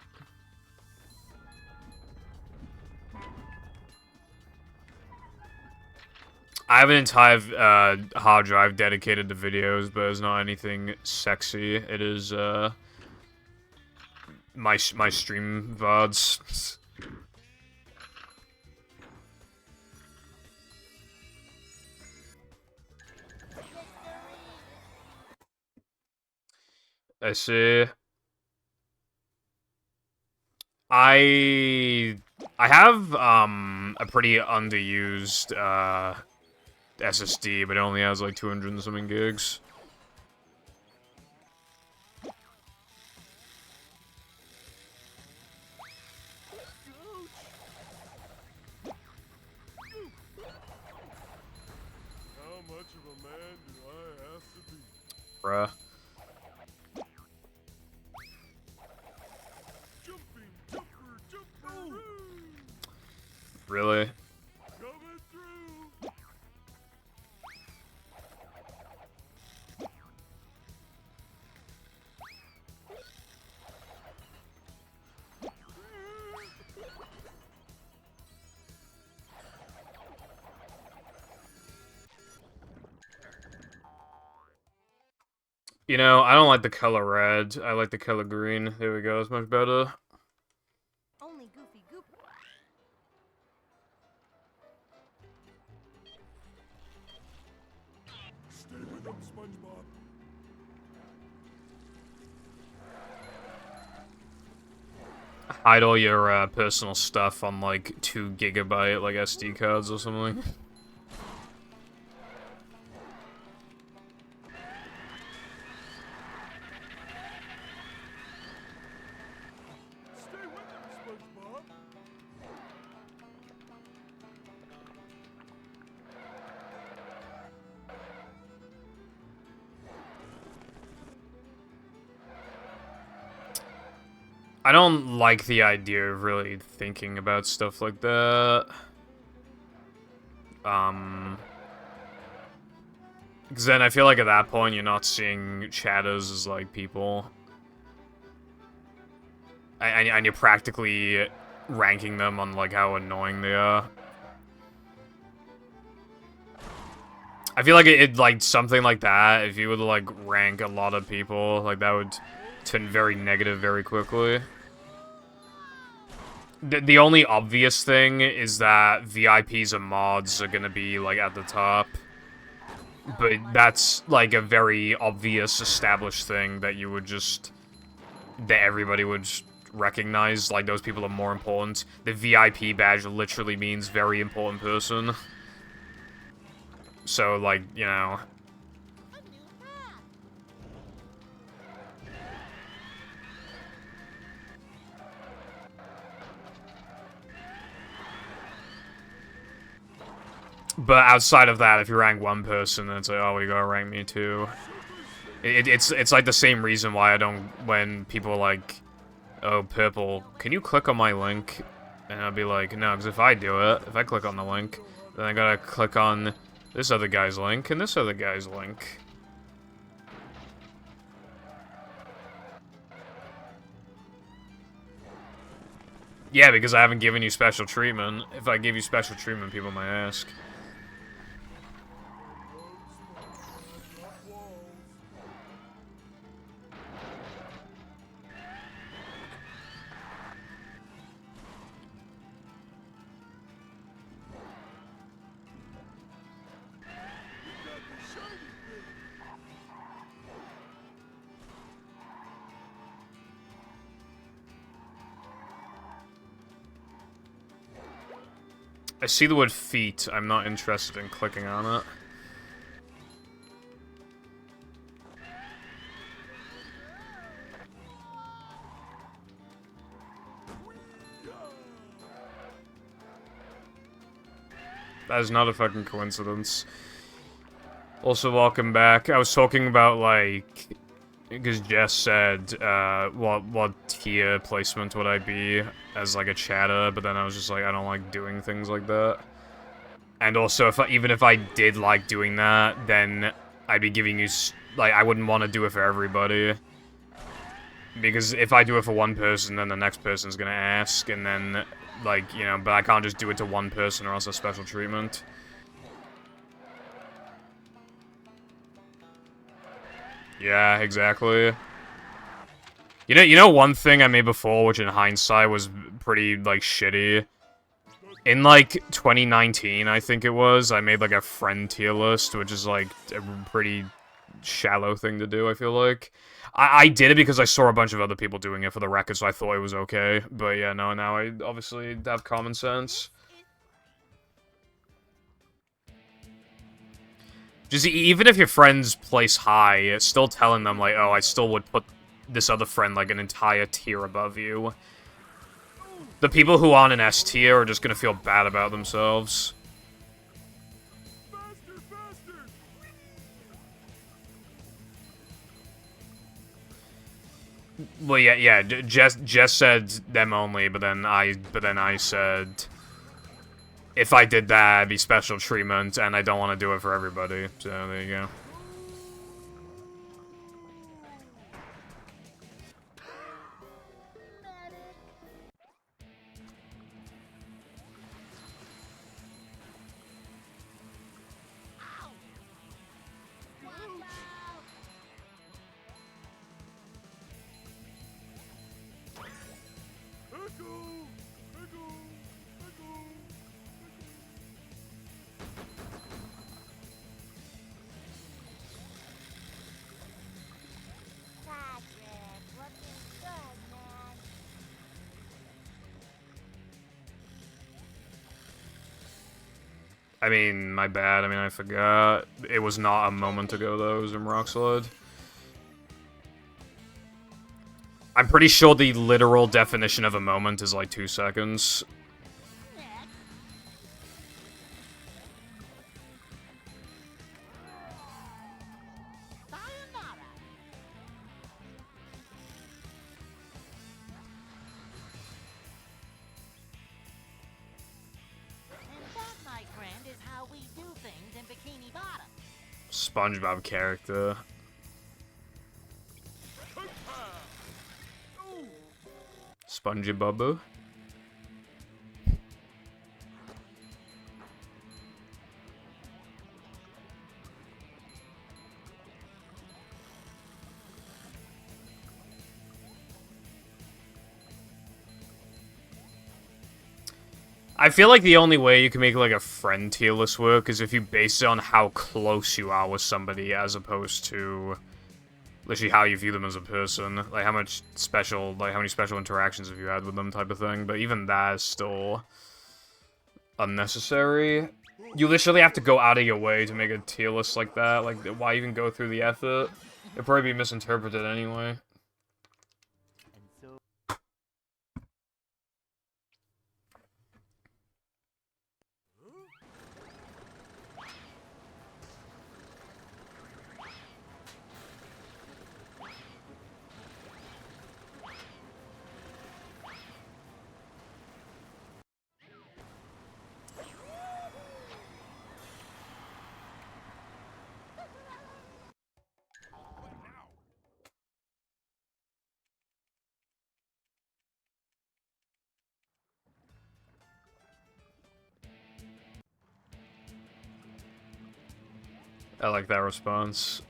I have an entire hard drive dedicated to videos, but it's not anything sexy. It is my stream VODs. I see. I have a pretty underused SSD, but it only has like 200 and something gigs. How much of a man do I have to be? Bruh. Jumping, jumper, jumper, Really? coming through. You know, I don't like the color red. I like the color green. There we go. It's much better. Only Goofy Goop. Stay with him, SpongeBob. Hide all your personal stuff on like 2 gigabyte like SD cards or something. Stay with him, SpongeBob. I don't like the idea of really thinking about stuff like that. Because then I feel like at that point you're not seeing chatters as like people. And you're practically ranking them on like how annoying they are. I feel like it like something like that, if you would like rank a lot of people, like that would turn very negative very quickly. The only obvious thing is that VIPs and mods are gonna be like at the top. But that's like a very obvious established thing that you would just, that everybody would recognize, like those people are more important. The VIP badge literally means very important person. So like, you know. A new hat. But outside of that, if you rank one person, then it's like, oh, you gotta rank me too. It's like the same reason why I don't, when people are like, oh, Purple, can you click on my link? And I'll be like, no, because if I do it, if I click on the link, then I gotta click on This other guy's link, and this other guy's link. Yeah, because I haven't given you special treatment. If I give you special treatment, people might ask. I see the word feet. I'm not interested in clicking on it. That is not a fucking coincidence. Also, welcome back. I was talking about, like... Because Jess said, what tier placement would I be as, like, a chatter, but then I was just like, I don't like doing things like that. And also, even if I did like doing that, then I'd be giving you, like, I wouldn't want to do it for everybody. Because if I do it for one person, then the next person's gonna ask, and then, like, you know, but I can't just do it to one person or else a special treatment. Yeah, exactly. You know one thing I made before, which in hindsight was pretty, like, shitty? In, like, 2019, I think it was, I made, like, a friend tier list, which is, like, a pretty shallow thing to do, I feel like. I did it because I saw a bunch of other people doing it for the record, so I thought it was okay. But yeah, no, now I obviously have common sense. Just even if your friends place high, it's still telling them, like, oh, I still would put this other friend, like, an entire tier above you. The people who aren't an S tier are just gonna feel bad about themselves. Faster, faster! Well, yeah, Jess said them only, but then I said... If I did that, it'd be special treatment, and I don't want to do it for everybody. So, there you go. Patrick, looking good, man. I mean, my bad. I mean, I forgot. It was not a moment ago, though. It was in Rock Slide. I'm pretty sure the literal definition of a moment is like 2 seconds. Sayonara. And that, my friend, is how we do things in Bikini Bottom. SpongeBob character. SpongeBob. I feel like the only way you can make, like, a friend tier list work is if you base it on how close you are with somebody as opposed to literally how you view them as a person. Like, how many special interactions have you had with them type of thing. But even that is still unnecessary. You literally have to go out of your way to make a tier list like that. Like, why even go through the effort? It'd probably be misinterpreted anyway. I like that response.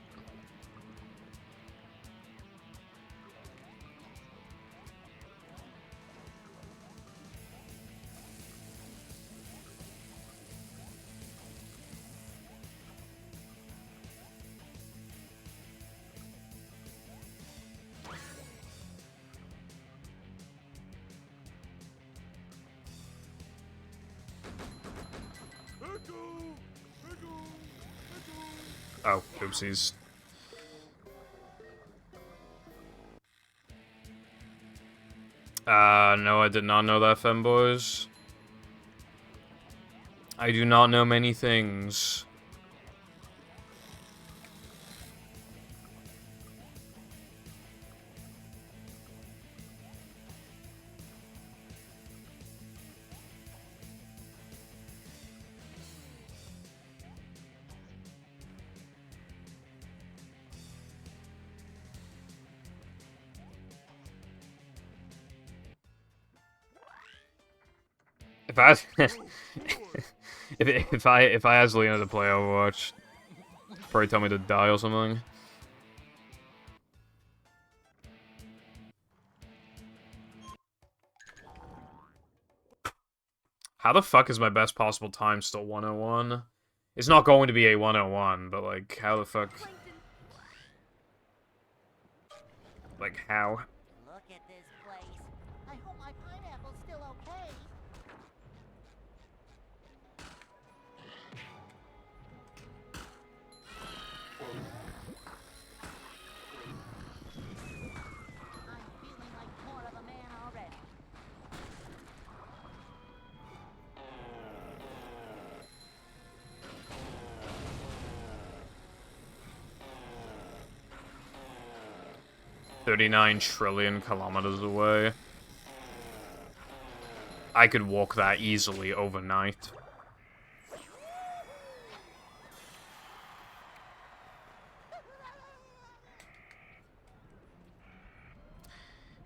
Oh, oopsies. No, I did not know that, femboys. I do not know many things. If I if I asked Lena to play Overwatch, probably tell me to die or something. How the fuck is my best possible time still 101? It's not going to be a 101, but like, how the fuck? Like, how? Look at this place. I hope my pineapple's still okay. I'm feeling like more of a man already. $39 trillion kilometers away. I could walk that easily overnight.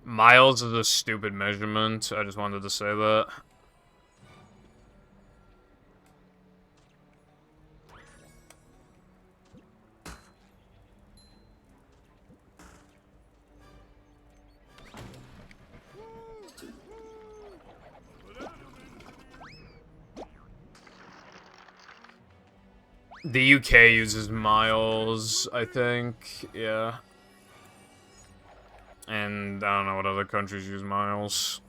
Miles is a stupid measurement. I just wanted to say that. The UK uses miles, I think, yeah. And I don't know what other countries use miles.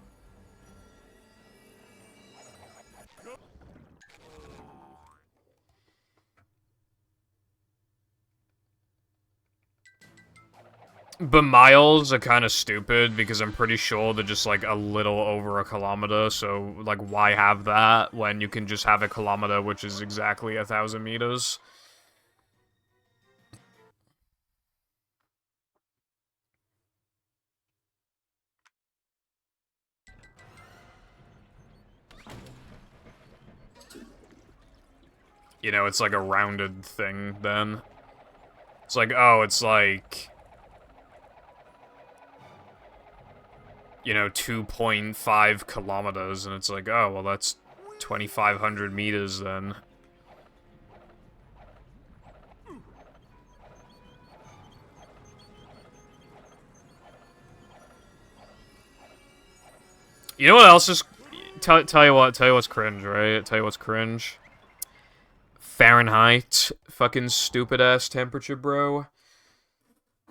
But miles are kind of stupid because I'm pretty sure they're just like a little over a kilometer, so like why have that when you can just have a kilometer, which is exactly 1,000 meters? You know, it's like a rounded thing then. It's like, oh, it's like, you know, 2.5 kilometers, and it's like, oh, well, that's 2,500 meters then. You know what else is... Tell you what's cringe, right? Tell you what's cringe. Fahrenheit. Fucking stupid-ass temperature, bro.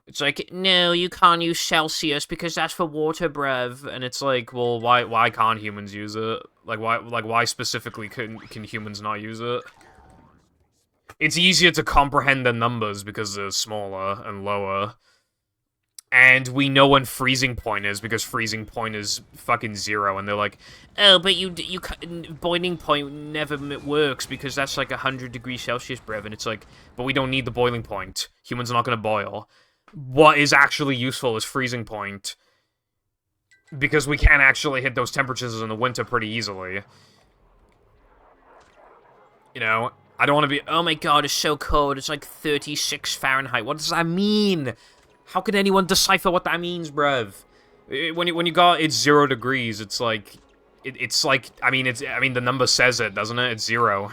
It's like, no, you can't use Celsius because that's for water, bruv. And it's like, well, why can't humans use it? Like, why specifically can humans not use it? It's easier to comprehend the numbers because they're smaller and lower. And we know when freezing point is because freezing point is fucking 0. And they're like, oh, but boiling point never works because that's like 100 degrees Celsius, bruv. And it's like, but we don't need the boiling point. Humans are not going to boil. What is actually useful is freezing point. Because we can actually hit those temperatures in the winter pretty easily. You know, I don't want to be, oh my god, it's so cold, it's like 36 Fahrenheit. What does that mean? How can anyone decipher what that means, bruv? When you got, it's 0 degrees, it's like, it's like, I mean, the number says it, doesn't it? It's 0.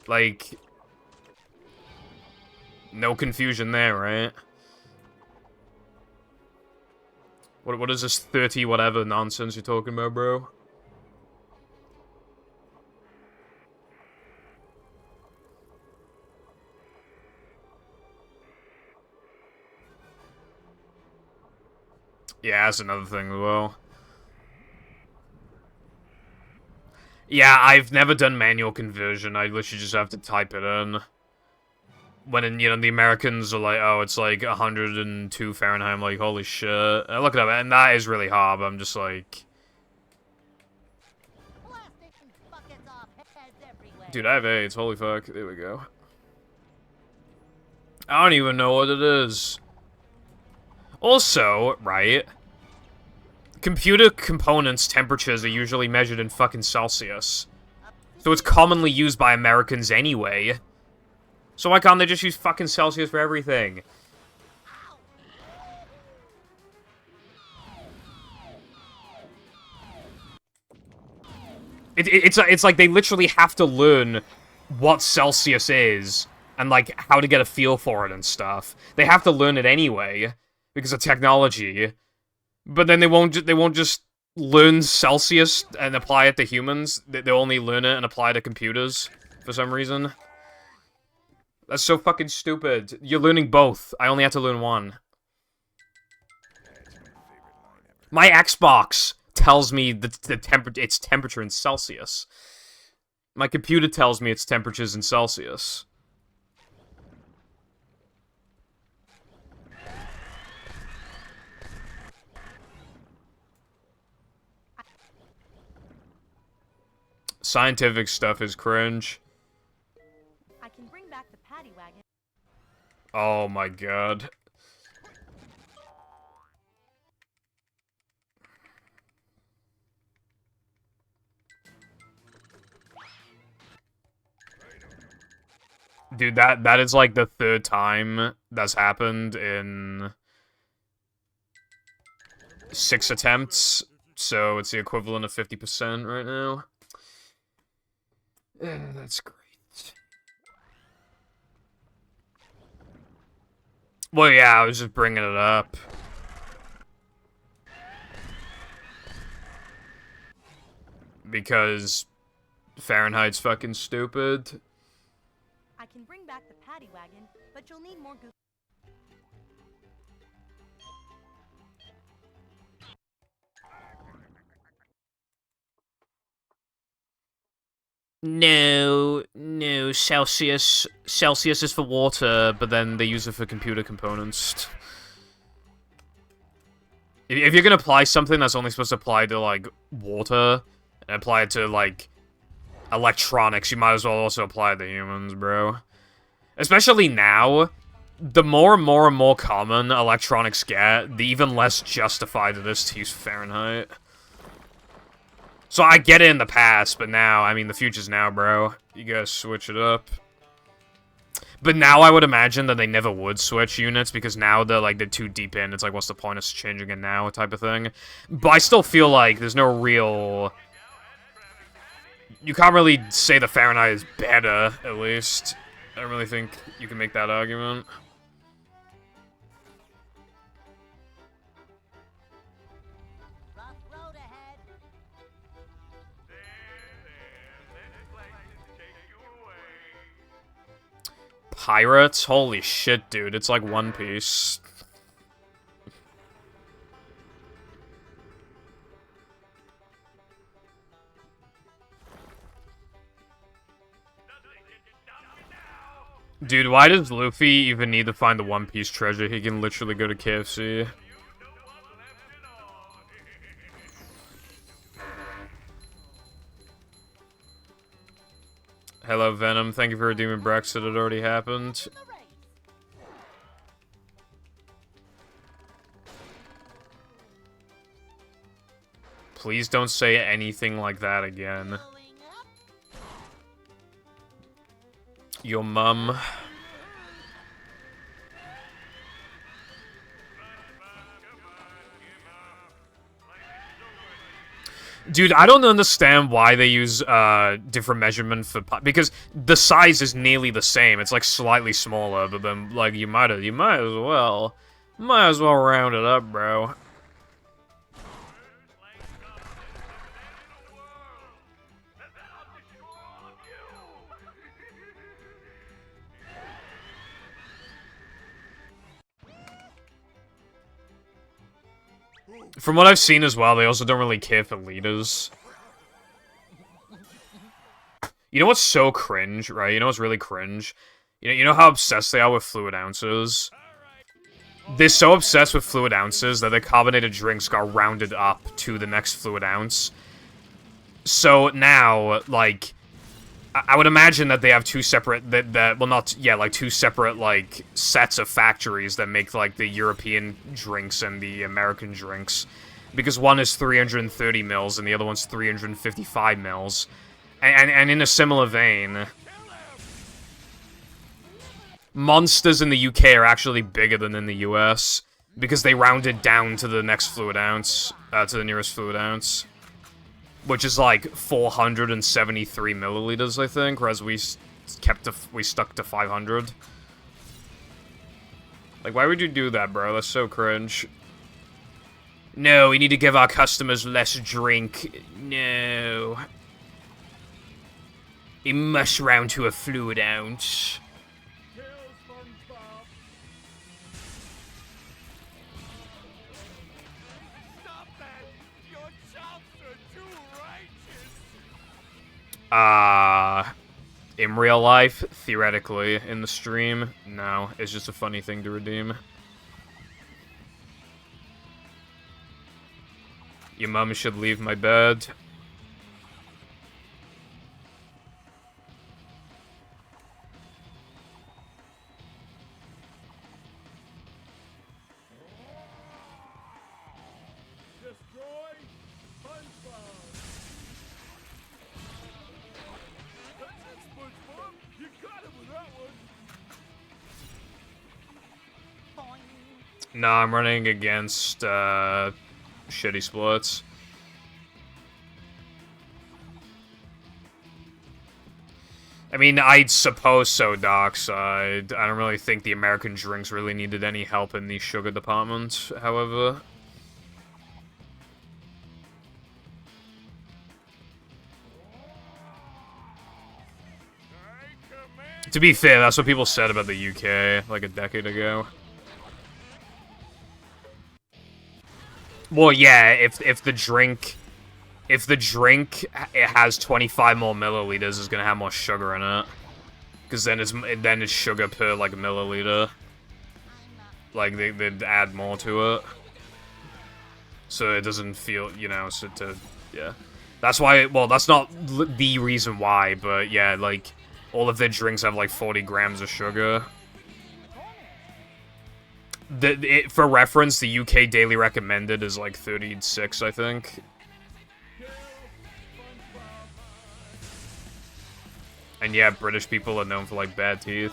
Like... No confusion there, right? What is this 30 whatever nonsense you're talking about, bro? Yeah, that's another thing as well. Yeah, I've never done manual conversion. I literally just have to type it in. When, you know, the Americans are like, oh, it's like 102 Fahrenheit. I'm like, holy shit. I look it up, and that is really hard, but I'm just like... Plastic buckets off heads everywhere. Dude, I have AIDS. Holy fuck. There we go. I don't even know what it is. Also, right... Computer components' temperatures are usually measured in fucking Celsius. So it's commonly used by Americans anyway. So why can't they just use fucking Celsius for everything? It's like they literally have to learn what Celsius is and like how to get a feel for it and stuff. They have to learn it anyway because of technology. But then they won't just learn Celsius and apply it to humans. They'll only learn it and apply it to computers for some reason. That's so fucking stupid. You're learning both. I only have to learn one. My Xbox tells me its temperature in Celsius. My computer tells me its temperatures in Celsius. Scientific stuff is cringe. I can bring back the paddy wagon. Oh my god. Dude, that is like the third time that's happened in 6 attempts, so it's the equivalent of 50% right now. Yeah, that's great. Well, yeah, I was just bringing it up. Because Fahrenheit's fucking stupid. I can bring back the paddy wagon, but you'll need more goo. No, Celsius is for water, but then they use it for computer components. If you're gonna apply something that's only supposed to apply to, like, water, and apply it to, like, electronics, you might as well also apply it to humans, bro. Especially now, the more and more common electronics get, the even less justified it is to use Fahrenheit. So I get it in the past, but now, I mean, the future's now, bro. You gotta switch it up. But now I would imagine that they never would switch units, because now they're too deep in. It's like, what's the point of changing it now, type of thing. But I still feel like there's no real... You can't really say the Fahrenheit is better, at least. I don't really think you can make that argument. Rough road ahead. Pirates? Holy shit, dude. It's like One Piece. Dude, why does Luffy even need to find the One Piece treasure? He can literally go to KFC. Hello, Venom. Thank you for redeeming Brexit. It already happened. Please don't say anything like that again. Your mum. Dude, I don't understand why they use different measurement for because the size is nearly the same. It's like slightly smaller, but then like you might as well round it up, bro. From what I've seen as well, they also don't really care for leaders. You know what's so cringe, right? You know what's really cringe? You know how obsessed they are with fluid ounces? They're so obsessed with fluid ounces that their carbonated drinks got rounded up to the next fluid ounce. So now, like, I would imagine that they have two separate, two separate, like, sets of factories that make, like, the European drinks and the American drinks. Because one is 330 mils and the other one's 355 mils. And in a similar vein, Monsters in the UK are actually bigger than in the US. Because they rounded down to the next fluid ounce, to the nearest fluid ounce. Which is like 473 milliliters, I think, whereas we stuck to 500. Like, why would you do that, bro? That's so cringe. No, we need to give our customers less drink. No. It must round to a fluid ounce. Kill SpongeBob. Stop that! Your chops are too righteous. In real life, theoretically, in the stream, no, it's just a funny thing to redeem. Your mum should leave my bed. Destroy SpongeBob. That's it, SpongeBob. You got it with that one. No, I'm running against, shitty splits. I mean, I'd suppose so, Darkside. I don't really think the American drinks really needed any help in the sugar department, however. To be fair, that's what people said about the UK, like, a decade ago. Well, yeah, if the drink it has 25 more milliliters, it's gonna have more sugar in it, because then it's sugar per like milliliter. Like they'd add more to it, so it doesn't feel, you know. Yeah, that's why. Well, that's not the reason why, but yeah, like all of their drinks have like 40 grams of sugar. For reference, the UK daily recommended is like 36, I think. And yeah, British people are known for like bad teeth.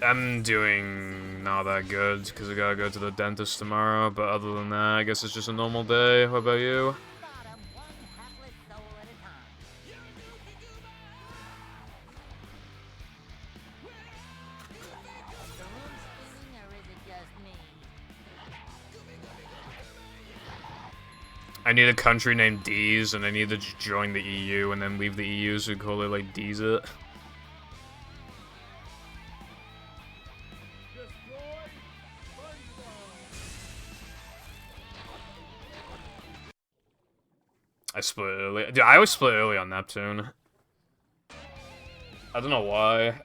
I'm doing not that good because I gotta go to the dentist tomorrow, but other than that, I guess it's just a normal day. What about you? Bottom one hapless soul at a time. The room spinning, or is it just me? I need a country named D's, and I need to join the EU and then leave the EU so we call it like D's it. I split early. Dude, I always split early on Neptune. I don't know why.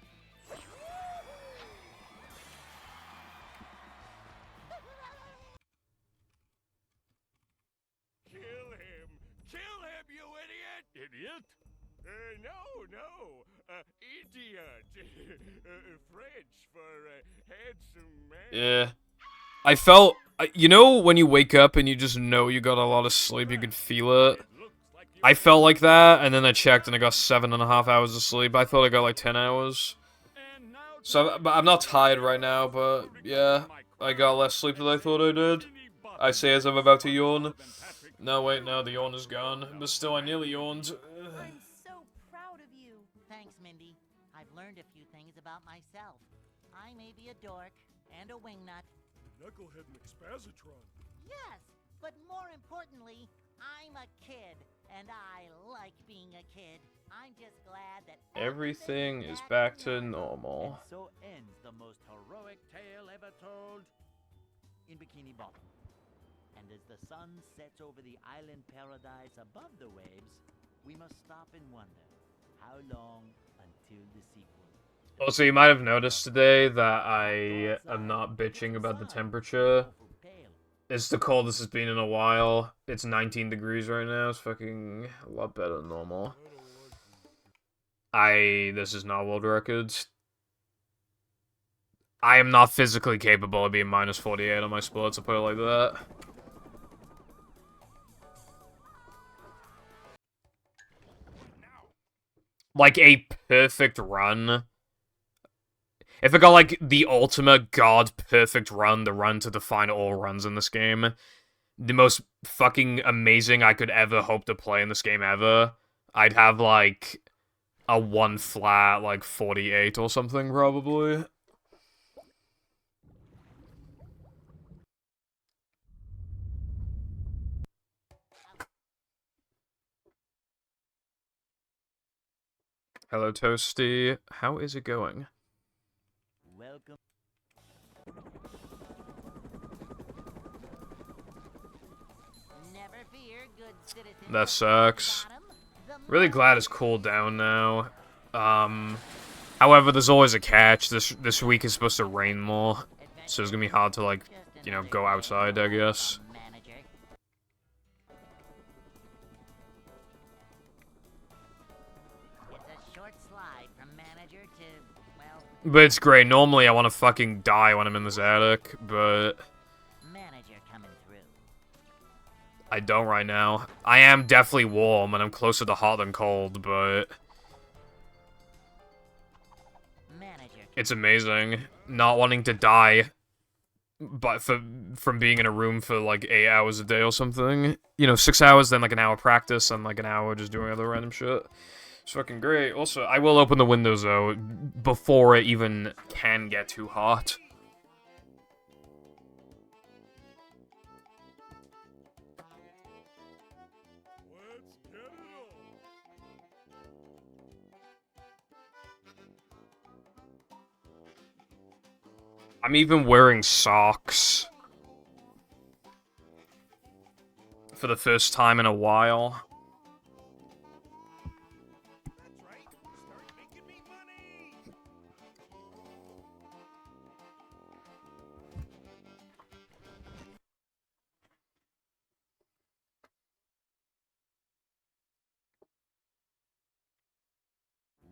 Kill him, you idiot! Idiot? No. Idiot. French for handsome man. Yeah. I felt... You know when you wake up and you just know you got a lot of sleep, you can feel it? I felt like that, and then I checked and I got 7.5 hours of sleep. I thought I got like 10 hours. So I'm not tired right now, but yeah, I got less sleep than I thought I did. I say as I'm about to yawn. No, wait, no, the yawn is gone. But still, I nearly yawned. I'm so proud of you. Thanks, Mindy. I've learned a few things about myself. I may be a dork and a wingnut. Knucklehead and Expazitron. Yes, but more importantly, I'm a kid, and I like being a kid. I'm just glad that Everything is back to normal. And so ends the most heroic tale ever told in Bikini Bottom. And as the sun sets over the island paradise above the waves, we must stop and wonder, how long until the sequel? Also, you might have noticed today that I am not bitching about the temperature. It's the coldest it's been in a while. It's 19 degrees right now. It's fucking a lot better than normal. This is not world records. I am not physically capable of being minus 48 on my sports, I'll put it like that. Like a perfect run. If I got like the ultimate god perfect run, the run to define all runs in this game, the most fucking amazing I could ever hope to play in this game ever, I'd have like a 1 flat, like 48 or something probably. Hello, Toasty. How is it going? Welcome. Never fear, good citizen. That sucks. Really glad it's cooled down now. However, there's always a catch. This week is supposed to rain more, so it's gonna be hard to, like, you know, go outside, I guess. But it's great. Normally, I want to fucking die when I'm in this attic, but Manager coming through. I don't right now. I am definitely warm, and I'm closer to hot than cold, but it's amazing not wanting to die, but from being in a room for like 8 hours a day or something. You know, 6 hours, then like an hour practice, and like an hour just doing other random shit. It's fucking great. Also, I will open the windows, though, before it even can get too hot. Let's get it on. I'm even wearing socks. For the first time in a while.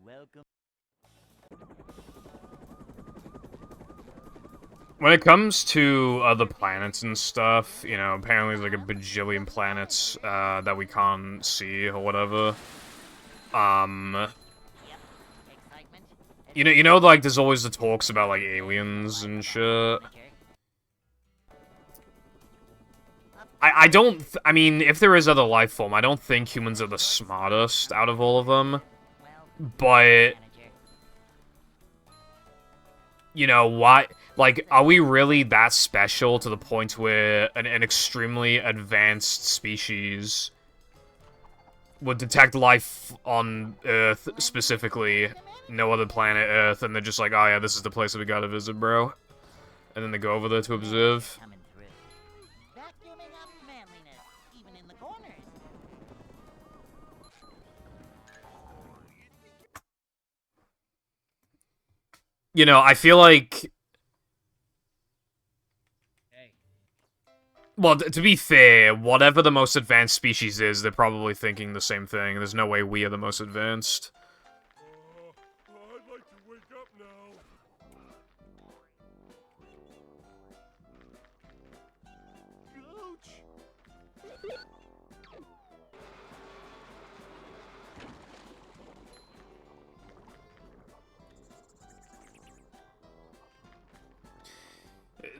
Welcome. When it comes to other planets and stuff, you know, apparently there's like a bajillion planets that we can't see or whatever. You know, like there's always the talks about like aliens and shit. I mean, if there is other life form, I don't think humans are the smartest out of all of them. But you know, why? Like, are we really that special to the point where an extremely advanced species would detect life on Earth, specifically, no other planet Earth, and they're just like, oh yeah, this is the place that we gotta visit, bro. And then they go over there to observe. You know, I feel like... Well, to be fair, whatever the most advanced species is, they're probably thinking the same thing. There's no way we are the most advanced. I'd like to wake up now.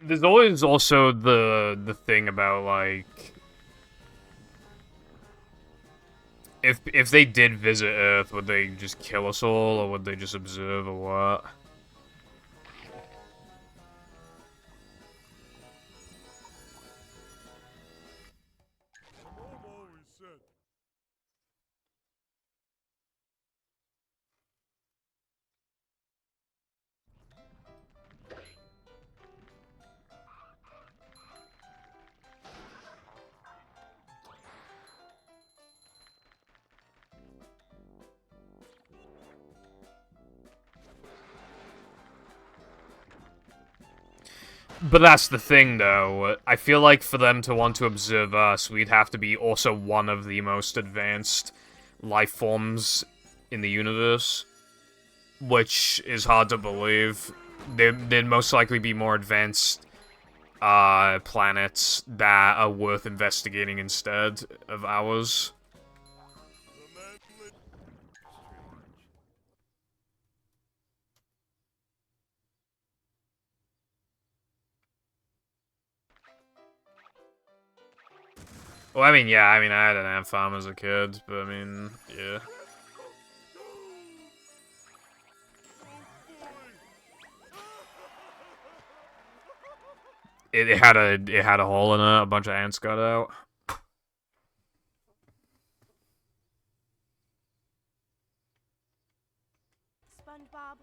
there's always also the thing about, like, if they did visit Earth, would they just kill us all, or would they just observe, or what? The mom always said, But that's the thing, though. I feel like for them to want to observe us, we'd have to be also one of the most advanced life forms in the universe. Which is hard to believe. There'd most likely be more advanced planets that are worth investigating instead of ours. the man lit. Well, I mean, yeah, I had an ant farm as a kid, but I mean, yeah. It had a hole in it, a bunch of ants got out. SpongeBob.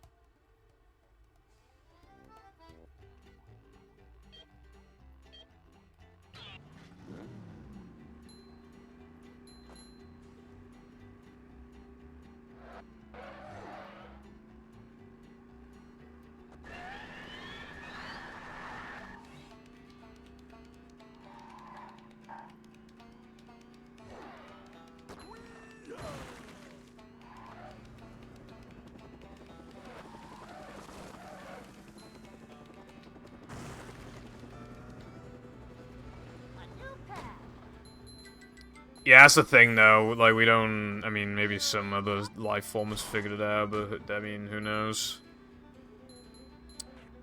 Yeah, that's the thing, though. Like, we don't... I mean, maybe some other life forms figured it out, but, I mean, who knows?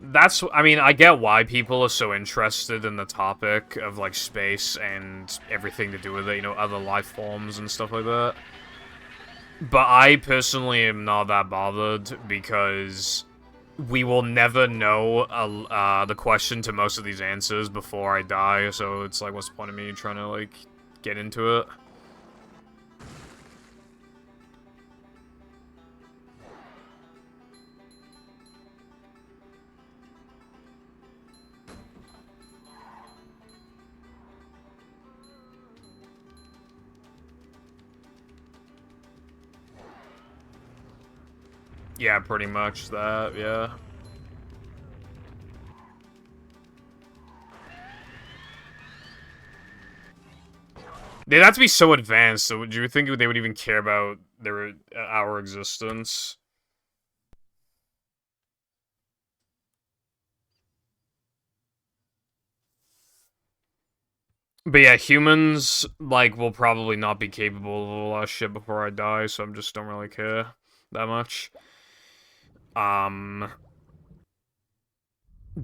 That's... I mean, I get why people are so interested in the topic of, like, space and everything to do with it, you know, other life forms and stuff like that. But I personally am not that bothered, because we will never know the question to most of these answers before I die, so it's like, what's the point of me trying to, like, get into it? Yeah, pretty much that, yeah. They'd have to be so advanced, so do you think they would even care about our existence? But yeah, humans, like, will probably not be capable of a lot of shit before I die, so I just don't really care that much.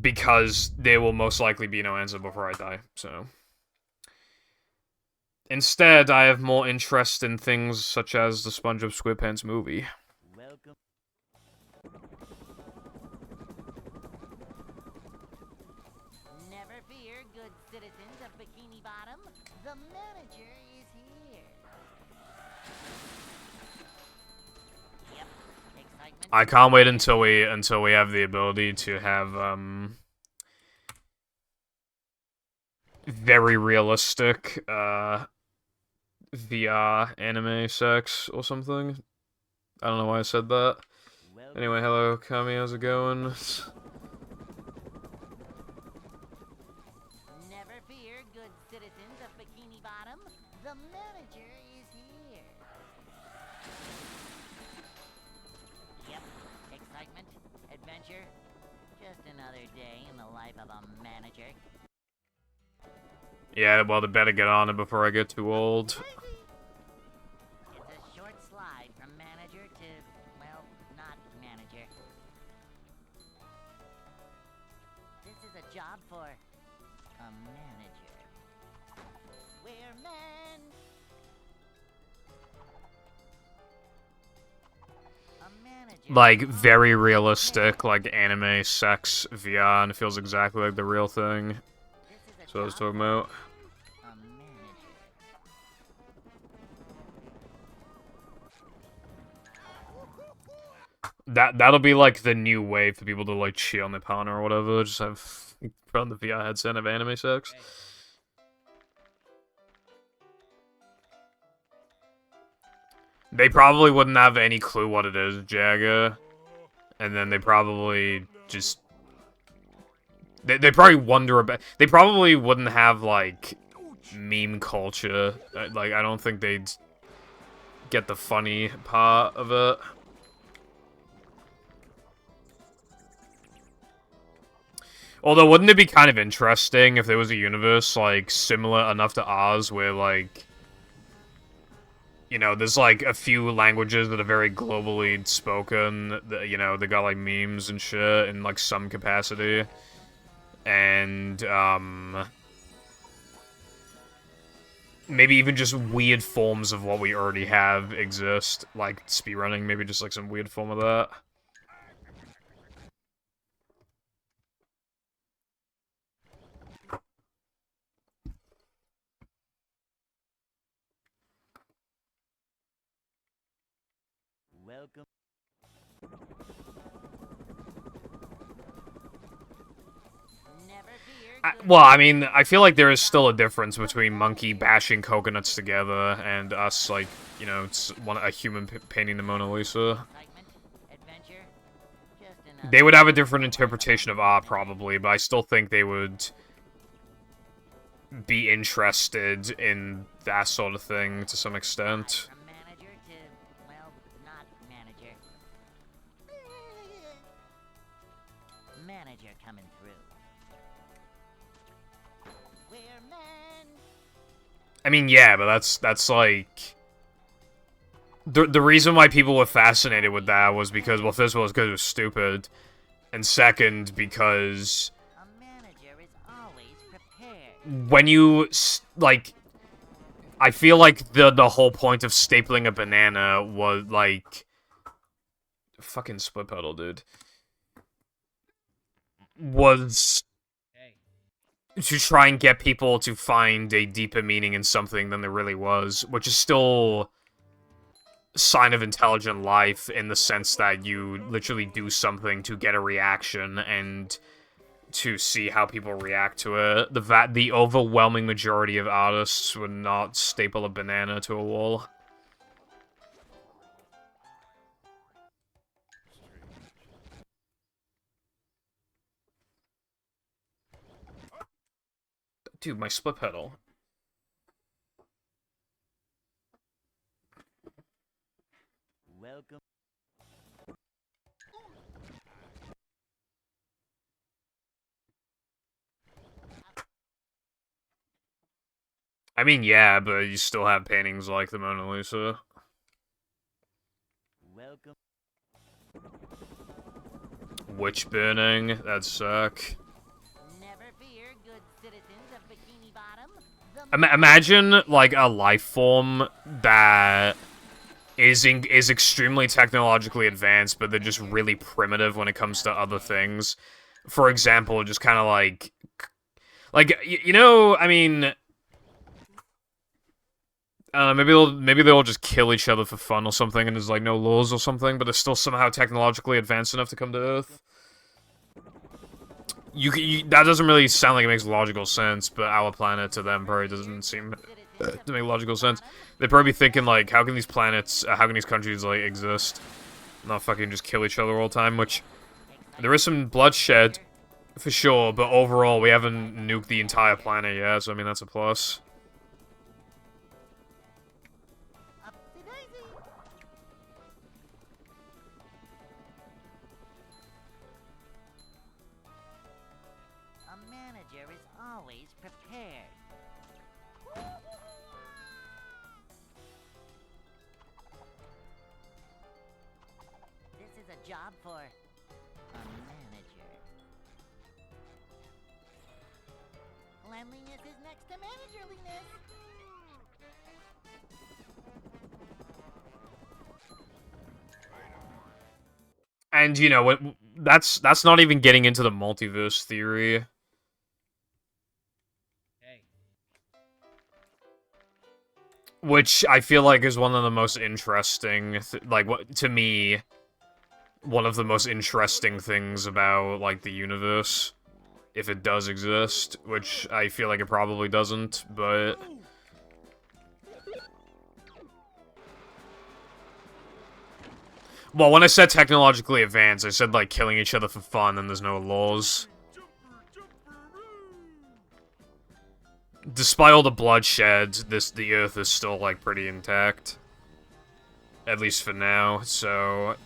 Because there will most likely be no answer before I die, so... Instead, I have more interest in things such as the SpongeBob SquarePants movie. Welcome. Never fear, good citizens of Bikini Bottom. The manager is here. Yep, excitement. I can't wait until we have the ability to have very realistic VR anime sex or something. I don't know why I said that. Welcome. Anyway, hello Kami, how's it going? Never fear, good citizens of Bikini Bottom. The manager is here. Yep, excitement, adventure. Just another day in the life of a manager. Yeah, well, they better get on it before I get too old. It's a short slide from manager to, well, not manager. This is a a job for a manager. We're men. A manager. Like, very realistic, like, anime sex VR, and it feels exactly like the real thing. This is a That's what I was job talking about. for a manager. That'll be like the new way for people to like cheat on their partner or whatever. Just have put on the VR headset and have anime sex. They probably wouldn't have any clue what it is, Jagger. And then they probably just... They probably wonder about... They probably wouldn't have, like, meme culture. Like, I don't think they'd get the funny part of it. Although, wouldn't it be kind of interesting if there was a universe, like, similar enough to ours where, like... You know, there's, like, a few languages that are very globally spoken, that, you know, they got, like, memes and shit in, like, some capacity. And, maybe even just weird forms of what we already have exist, like speedrunning, maybe just, like, some weird form of that. Welcome. Never fear. Well, I mean, I feel like there is still a difference between monkey bashing coconuts together and us, like, you know, a human painting the Mona Lisa. Excitement, adventure, just another They would have a different interpretation of art, probably, but I still think they would be interested in that sort of thing to some extent. from manager to, well, not manager. Manager coming through. We're men. I mean, yeah, but that's like... The reason why people were fascinated with that was because, well, first of all, it's because it was stupid, and second, because A manager is always prepared. when you, like... I feel like the whole point of stapling a banana was, like... Fucking split pedal, dude. Was to try and get people to find a deeper meaning in something than there really was, which is still a sign of intelligent life in the sense that you literally do something to get a reaction and to see how people react to it. The overwhelming majority of artists would not staple a banana to a wall. Dude, my split pedal. Welcome. I mean, yeah, but you still have paintings like the Mona Lisa. Welcome. Witch burning, that'd suck. Never fear, good citizens of Bikini Bottom. Imagine, like, a life form that is extremely technologically advanced, but they're just really primitive when it comes to other things. For example, just kind of like, you know, I mean, maybe they'll just kill each other for fun or something, and there's like no laws or something, but they're still somehow technologically advanced enough to come to Earth. That doesn't really sound like it makes logical sense, but our planet to them probably doesn't seem to make logical sense. They'd probably be thinking like, how can these planets, how can these countries like exist, not fucking just kill each other all the time? Which there is some bloodshed for sure, but overall we haven't nuked the entire planet yet, so I mean that's a plus. A manager is always prepared. This is a job for a manager. manliness is next to managerliness. And, you know, that's not even getting into the multiverse theory. Hey. Which I feel like is one of the most interesting, to me, one of the most interesting things about, like, the universe. If it does exist, which I feel like it probably doesn't, but... Well, when I said technologically advanced, I said, like, killing each other for fun and there's no laws. Despite all the bloodshed, the Earth is still, like, pretty intact. At least for now, so...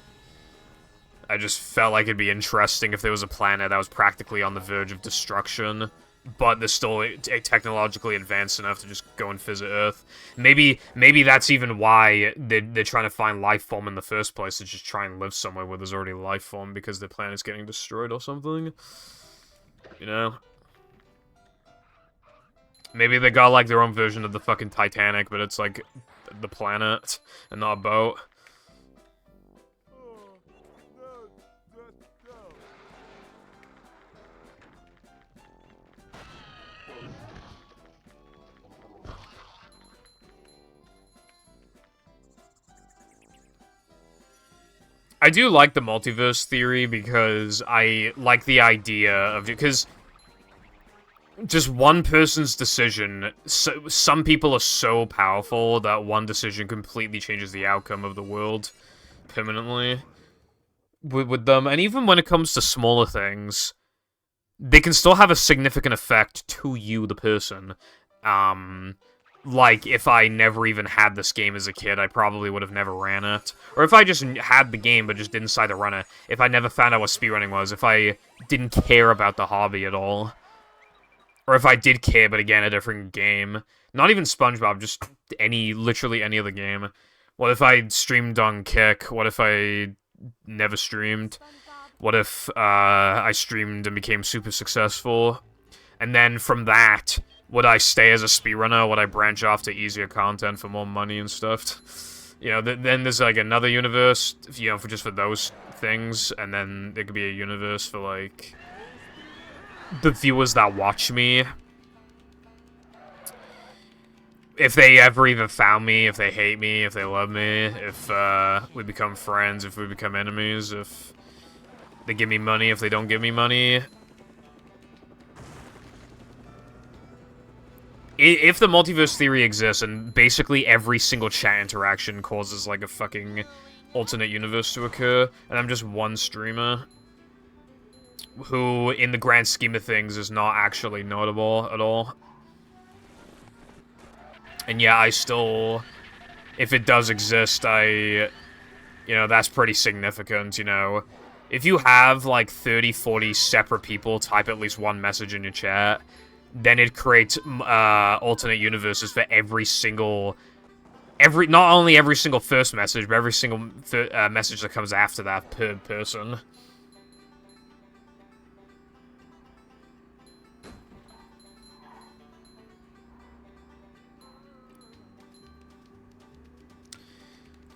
I just felt like it'd be interesting if there was a planet that was practically on the verge of destruction, but they're still technologically advanced enough to just go and visit Earth. Maybe that's even why they're trying to find life form in the first place, to just try and live somewhere where there's already life form because their planet's getting destroyed or something. You know? Maybe they got, like, their own version of the fucking Titanic, but it's, like, the planet and not a boat. I do like the multiverse theory because I like the idea of it, because just one person's decision, some people are so powerful that one decision completely changes the outcome of the world permanently with them. And even when it comes to smaller things, they can still have a significant effect to you, the person. Like, if I never even had this game as a kid, I probably would have never ran it. Or if I just had the game but just didn't decide to run it. If I never found out what speedrunning was. If I didn't care about the hobby at all. Or if I did care, but again, a different game. Not even SpongeBob, just literally any other game. What if I streamed on Kick? What if I never streamed? What if I streamed and became super successful? And then from that... would I stay as a speedrunner? Would I branch off to easier content for more money and stuff? You know, then there's, like, another universe, you know, for those things, and then there could be a universe for, like, the viewers that watch me. If they ever even found me, if they hate me, if they love me, if we become friends, if we become enemies, if they give me money, if they don't give me money... If the multiverse theory exists, and basically every single chat interaction causes, like, a fucking alternate universe to occur, and I'm just one streamer, who, in the grand scheme of things, is not actually notable at all. And yeah, I still... if it does exist, you know, that's pretty significant, you know. If you have, like, 30, 40 separate people type at least one message in your chat... then it creates alternate universes for not only every single first message, but every single message that comes after that per person.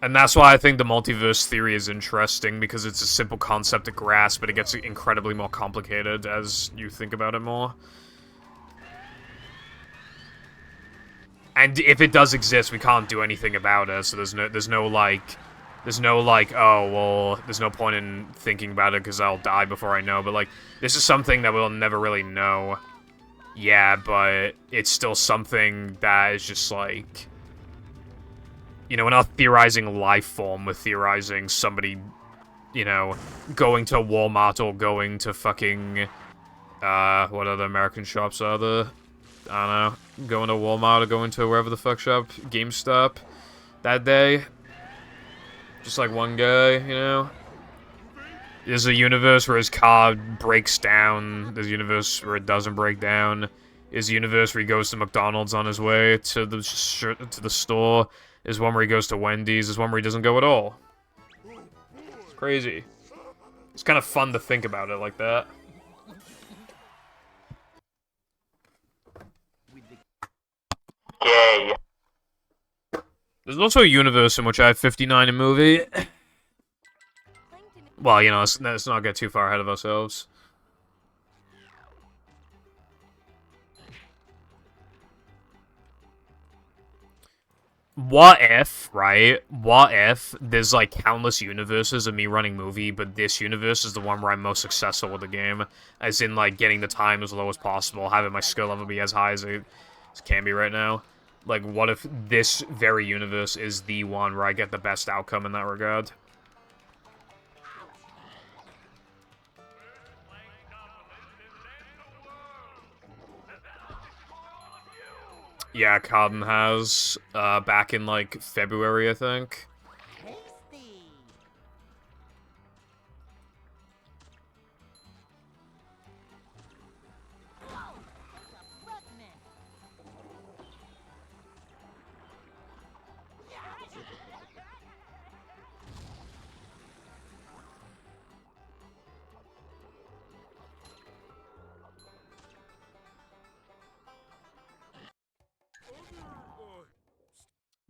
And that's why I think the multiverse theory is interesting, because it's a simple concept to grasp, but it gets incredibly more complicated as you think about it more. And if it does exist, we can't do anything about it, so there's no like, oh, well, there's no point in thinking about it because I'll die before I know, but, like, this is something that we'll never really know. Yeah, but it's still something that is just, like, you know, we're not theorizing life form, we're theorizing somebody, you know, going to Walmart or going to fucking, what other American shops are there? I don't know, going to Walmart or going to wherever the fuck shop, GameStop, that day. Just like one guy, you know? There's a universe where his car breaks down, there's a universe where it doesn't break down, there's a universe where he goes to McDonald's on his way to the store, there's one where he goes to Wendy's, there's one where he doesn't go at all. It's crazy. It's kind of fun to think about it like that. Yay. There's also a universe in which I have 59 in movie. Well, you know, let's not get too far ahead of ourselves. What if, right? What if there's like countless universes of me running movie, but this universe is the one where I'm most successful with the game? As in, like, getting the time as low as possible, having my skill level be as high as it can be right now. Like, what if this very universe is the one where I get the best outcome in that regard? Yeah, Cotton has, back in, like, February, I think. Tasty. Whoa, that's a breath mint.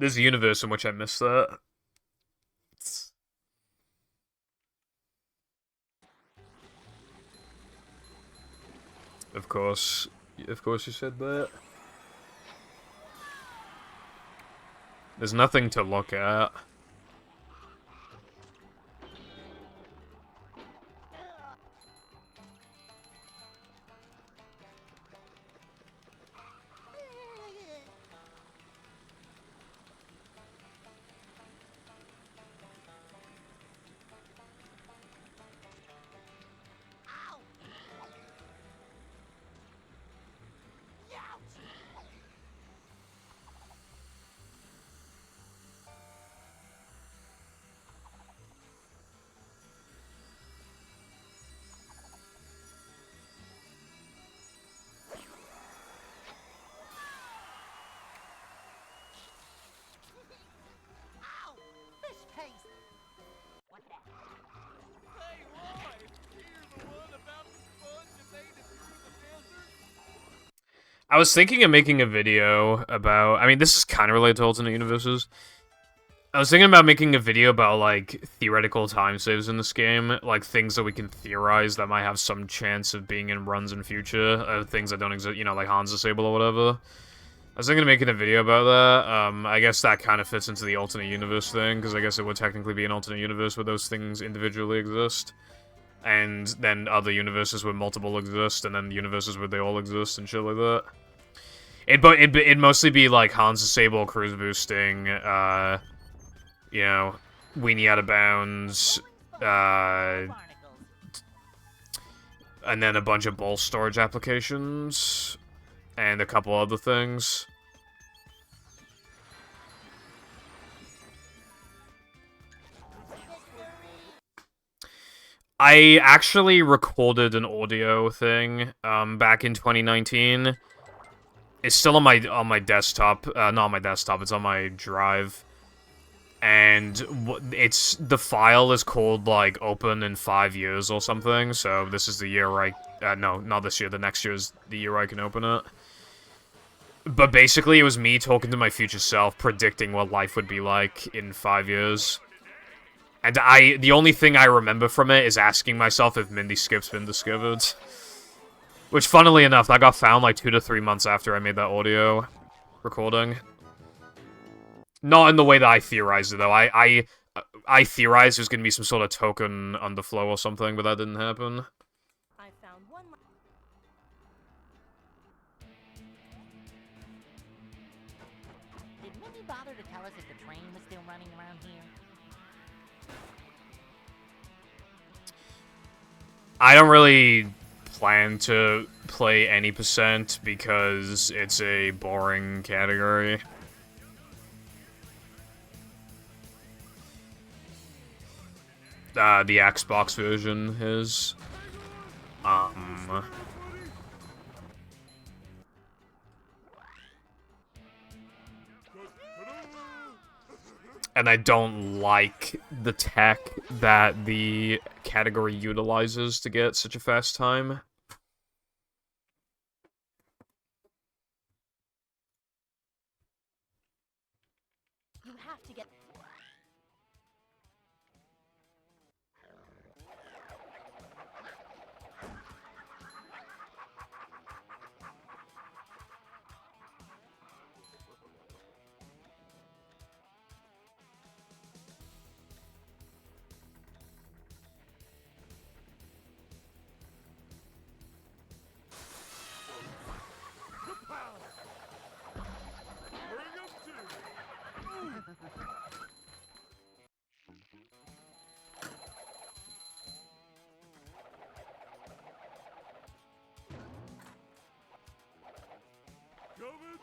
There's a universe in which I missed that. Of course you said that. There's nothing to look at. Ow! Fish taste. What the? Hey, Roy! You're the one about the sponge that made it through the desert? I was thinking of making a video about... I mean, this is kind of related to alternate universes. I was thinking about making a video about, like, theoretical time saves in this game. Like, things that we can theorize that might have some chance of being in runs in future. Things that don't exist, you know, like Han's Disable or whatever. I was thinking of making a video about that. I guess that kind of fits into the alternate universe thing, because I guess it would technically be an alternate universe where those things individually exist. And then other universes where multiple exist, and then universes where they all exist, and shit like that. It'd mostly be, like, Han's Disable, cruise boosting, you know, Weenie Out of Bounds, Barnacles. and then a bunch of bowl storage applications, and a couple other things. I actually recorded an audio thing, back in 2019. It's still on my desktop. Not on my desktop, it's on my drive. And the file is called, like, open in 5 years or something, so this is the year no, not this year, the next year is the year I can open it. But basically, it was me talking to my future self, predicting what life would be like in 5 years. And the only thing I remember from it is asking myself if Mindy Skip's been discovered. Which, funnily enough, that got found like 2 to 3 months after I made that audio recording. Not in the way that I theorized it, though. I theorized there's gonna be some sort of token underflow or something, but that didn't happen. I found one. Did Minnie bother to tell us if the train was still running around here? I don't really plan to play any percent because it's a boring category. The Xbox version is. And I don't like the tech that the category utilizes to get such a fast time.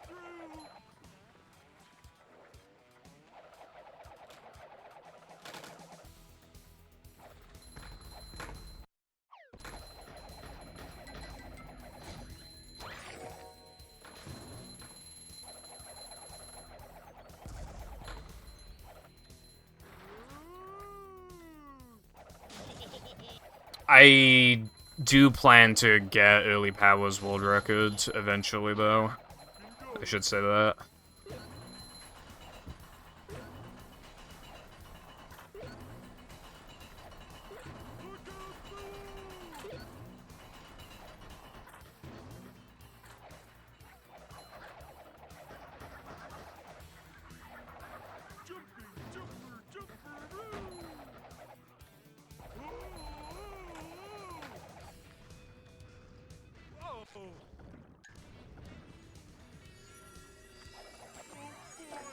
through. I do plan to get early powers world records eventually, though. I should say that.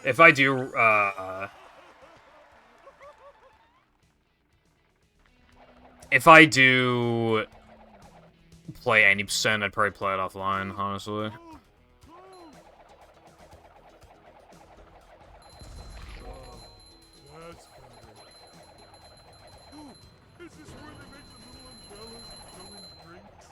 If I do, if I do play any percent, I'd probably play it offline, honestly. That's better. Ooh, is this where they make the little umbrellas and throw in drinks?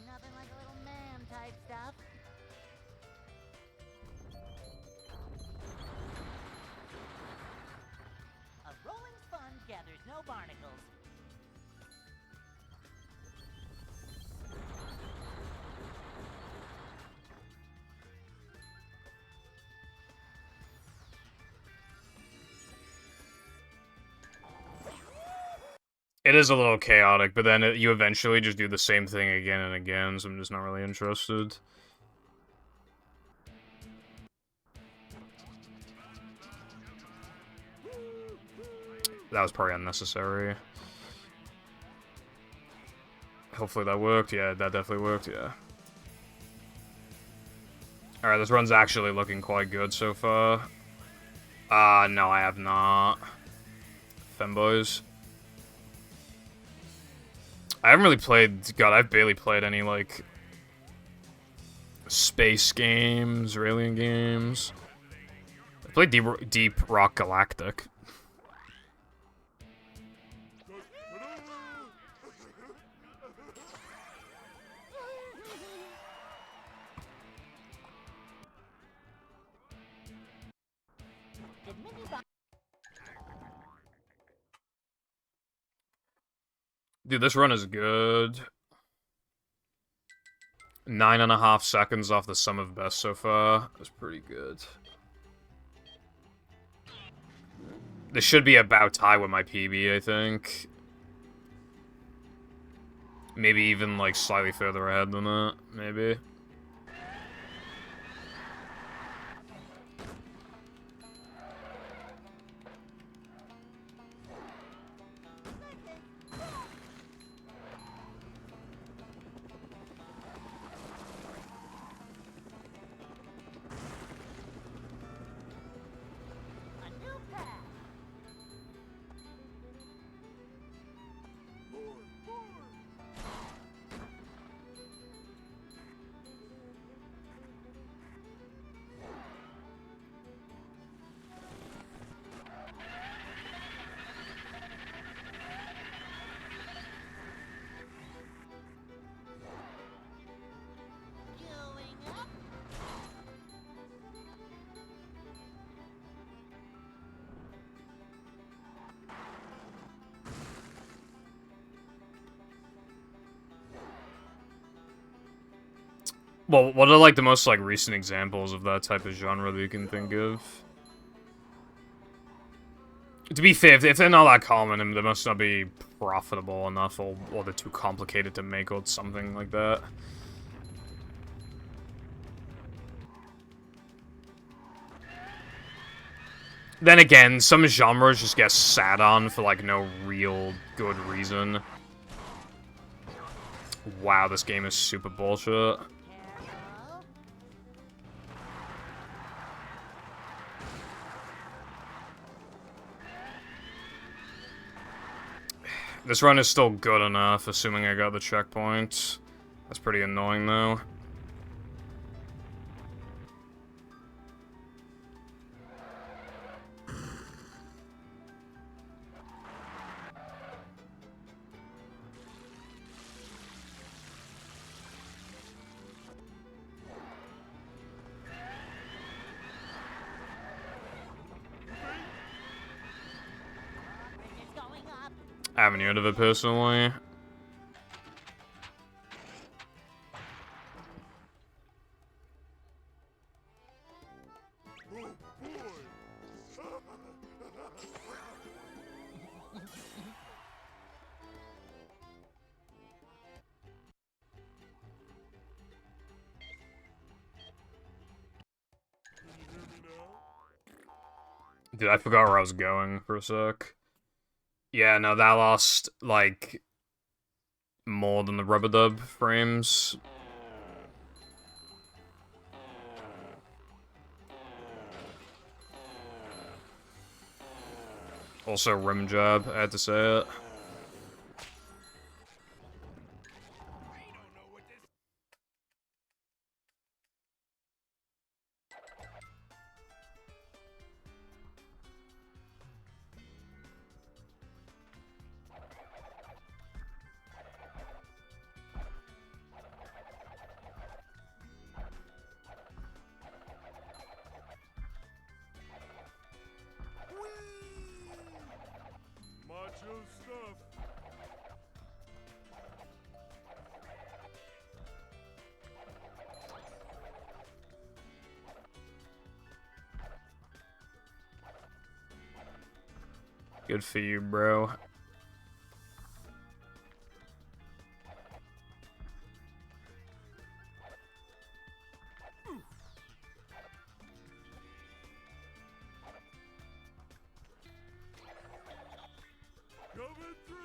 Nothing like a little man type stuff. A rolling sponge gathers no barnacles. It is a little chaotic, but then you eventually just do the same thing again and again, so I'm just not really interested. That was probably unnecessary. Hopefully that worked. Yeah, that definitely worked, yeah. Alright, this run's actually looking quite good so far. No, I have not. Femboys. I haven't really played... God, I've barely played any, like... space games, or alien games. I played Deep Rock Galactic. Did Minnie buy Dude, this run is good. 9.5 seconds off the sum of best so far. That's pretty good. This should be about tie with my PB, I think. Maybe even, like, slightly further ahead than that. Maybe. a new path? Well, what are, like, the most, like, recent examples of that type of genre that you can think of? To be fair, if they're not that common, they must not be profitable enough, or they're too complicated to make, or something like that. Then again, some genres just get sat on for, like, no real good reason. Wow, this game is super bullshit. Careful. This run is still good enough, assuming I got the checkpoint. That's pretty annoying, though. Bridge is going up. I haven't heard of it personally. Dude, I forgot where I was going for a sec. Yeah, no, that lost, like, more than the rubber dub frames. Also, rim job, I had to say it. Macho stuff. Good for you, bro. Coming through.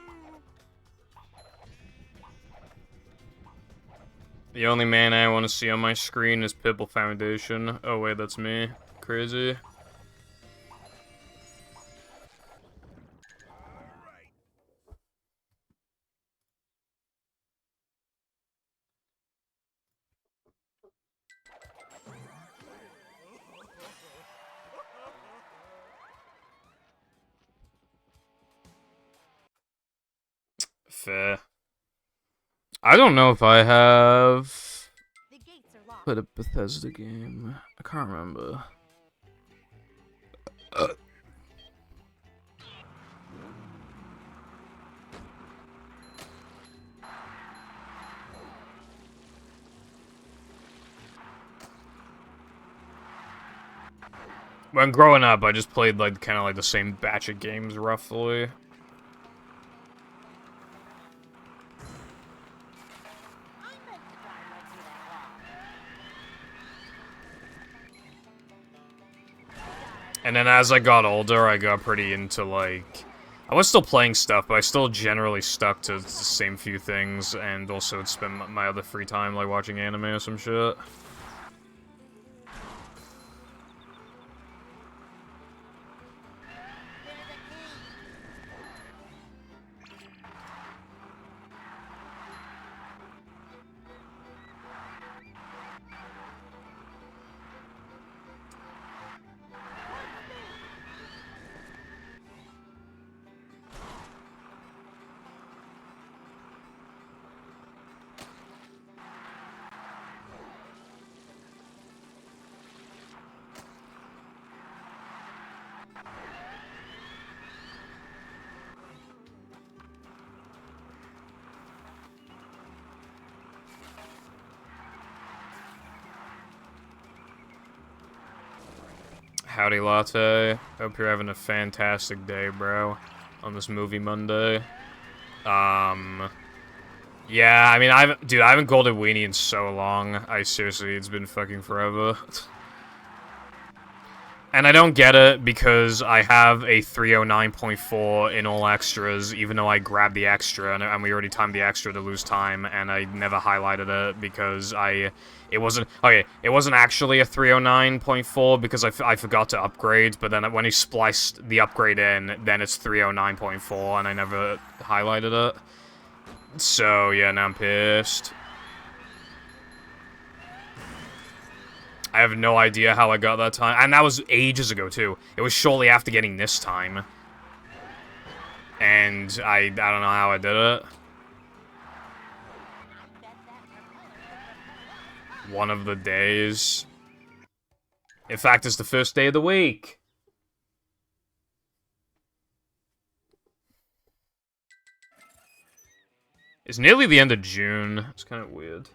The only man I want to see on my screen is Pibble Foundation. Oh wait, that's me. Crazy. Fair. I don't know if I have The gates are locked. played a Bethesda game. I can't remember. When growing up, I just played like kind of like the same batch of games roughly. I meant to drive right through that wall. And then as I got older, I got pretty into like... I was still playing stuff, but I still generally stuck to the same few things, and also would spend my other free time like watching anime or some shit. There's a key. Howdy, Latte. Hope you're having a fantastic day, bro. On this movie Monday. Yeah, I mean, I haven't called it weenie in so long. Seriously, it's been fucking forever. And I don't get it, because I have a 309.4 in all extras, even though I grabbed the extra, and we already timed the extra to lose time, and I never highlighted it, because it wasn't actually a 309.4, because I forgot to upgrade, but then when he spliced the upgrade in, then it's 309.4, and I never highlighted it. So, yeah, now I'm pissed. I have no idea how I got that time. And that was ages ago, too. It was shortly after getting this time. And I don't know how I did it. One of the days. In fact, it's the first day of the week. It's nearly the end of June. It's kind of weird.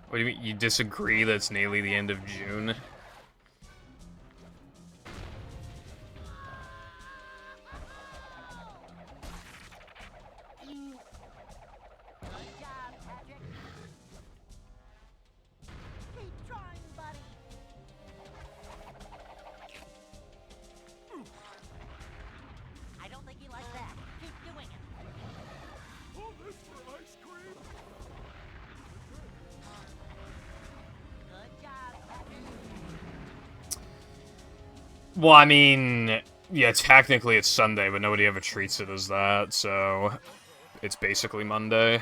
What do you mean? You disagree that it's nearly the end of June? I don't think you like that. Keep doing it. All this for ice cream? Good job, Patrick. Well, I mean, yeah, technically it's Sunday, but nobody ever treats it as that, so it's basically Monday.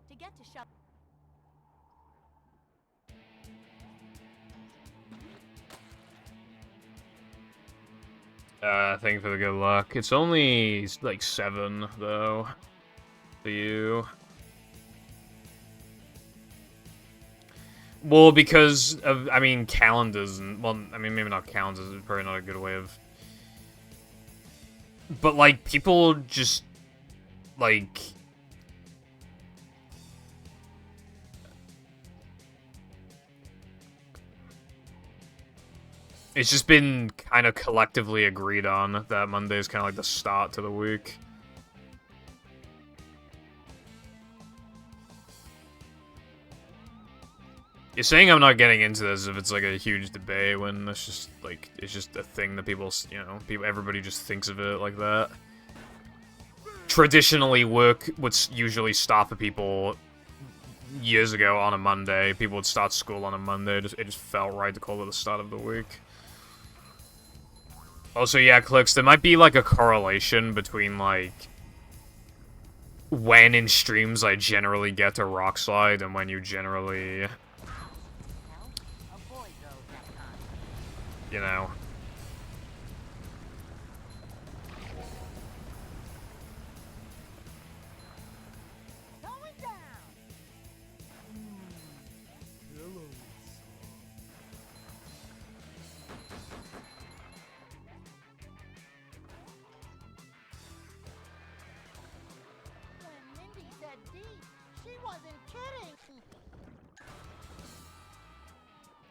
To get to shop. Thank you for the good luck. It's only, like, 7, though, for you. Well, because of, I mean, calendars, and, well, I mean, maybe not calendars, it's probably not a good way of... But, like, people just, like... It's just been kind of collectively agreed on that Monday is kind of like the start to the week. You're saying I'm not getting into this if it's like a huge debate when it's just like, it's just a thing that people, you know, everybody just thinks of it like that. Traditionally, work would usually stop for people years ago on a Monday. People would start school on a Monday. It just felt right to call it the start of the week. Also, yeah, Clicks, there might be, like, a correlation between, like, when in streams I generally get to Rock Slide and when you generally, Well, a boy goes that time. you know. Going down. When Mindy said deep, she wasn't kidding.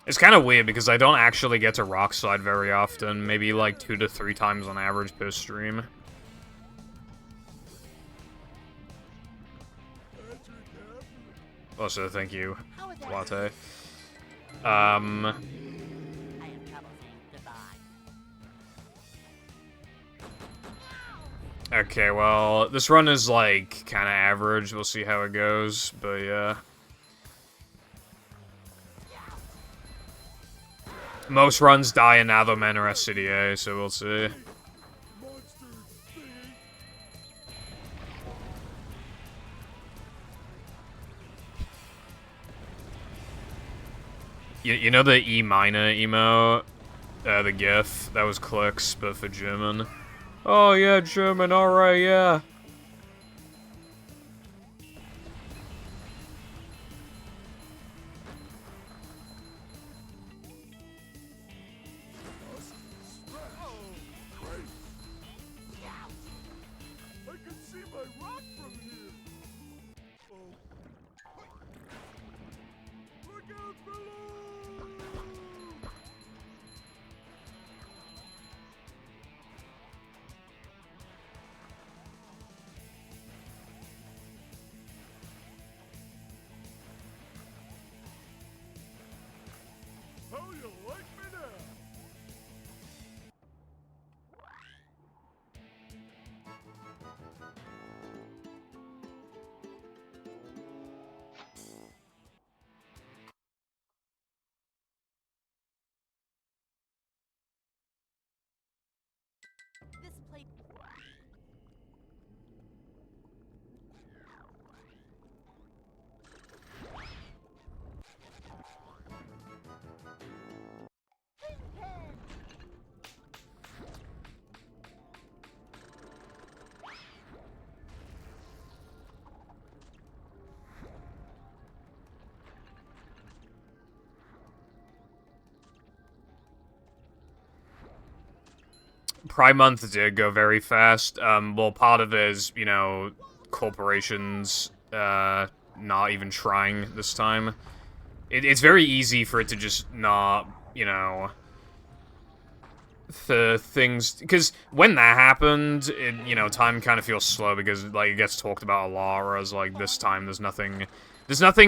It's kind of weird because I don't actually get to Rock Slide very often. Maybe, like, 2 to 3 times on average per stream. Also, thank you, How is that? Latte. I have trouble saying goodbye. Okay, well, this run is, like, kind of average. We'll see how it goes, but yeah. Most runs die in Avomen or SCDA, so we'll see. You know the E minor emo, the GIF that was clicks, but for German. Oh yeah, German. All right, yeah. I can see my rock from here. Oh. Look out below! How you like me now? This plate. Prime Month did go very fast. Well, part of it is, you know, corporations, not even trying this time. It's very easy for it to just not, you know, for things, because when that happened, you know, time kind of feels slow because, like, it gets talked about a lot, whereas, like, this time there's nothing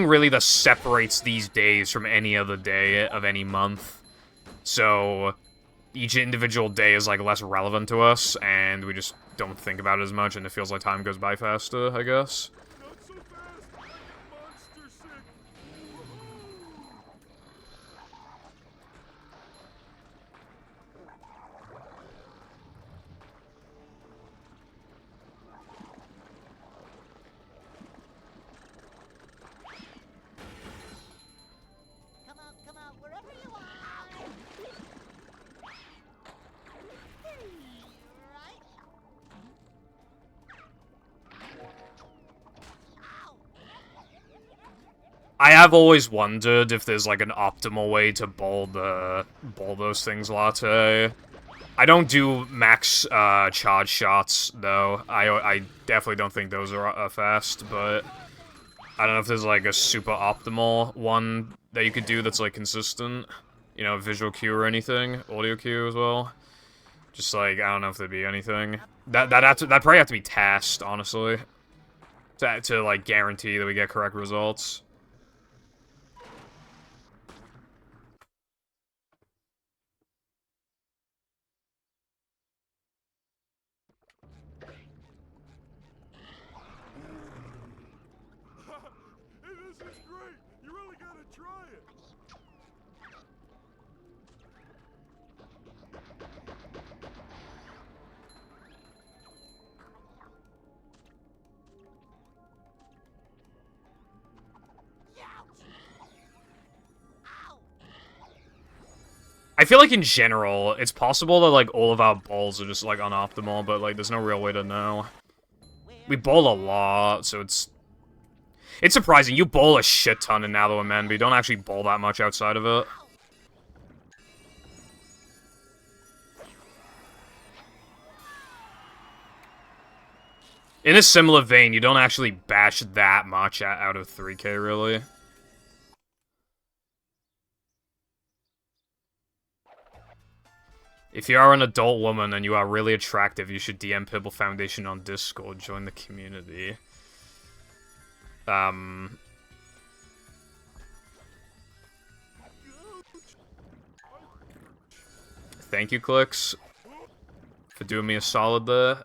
really that separates these days from any other day of any month. So each individual day is, like, less relevant to us, and we just don't think about it as much, and it feels like time goes by faster, I guess. Not so fast! I'm monster sick! Come out, wherever you are. Right? I have always wondered if there's, like, an optimal way to bowl those things, Latte. I don't do max, charge shots, though. I definitely don't think those are fast, but I don't know if there's, like, a super optimal one that you could do that's, like, consistent. You know, visual cue or anything. Audio cue as well. Just, like, I don't know if there'd be anything. That'd probably have to be tasked, honestly. To, like, guarantee that we get correct results. Hey, this is great! You really gotta try it! I feel like in general, it's possible that, like, all of our bowls are just, like, unoptimal, but, like, there's no real way to know. We bowl a lot, so it's surprising. You bowl a shit ton in Nalo and Men, but you don't actually bowl that much outside of it. In a similar vein, you don't actually bash that much out of 3K, really. If you are an adult woman and you are really attractive, you should DM Pibble Foundation on Discord, join the community. Thank you, Clicks, for doing me a solid there.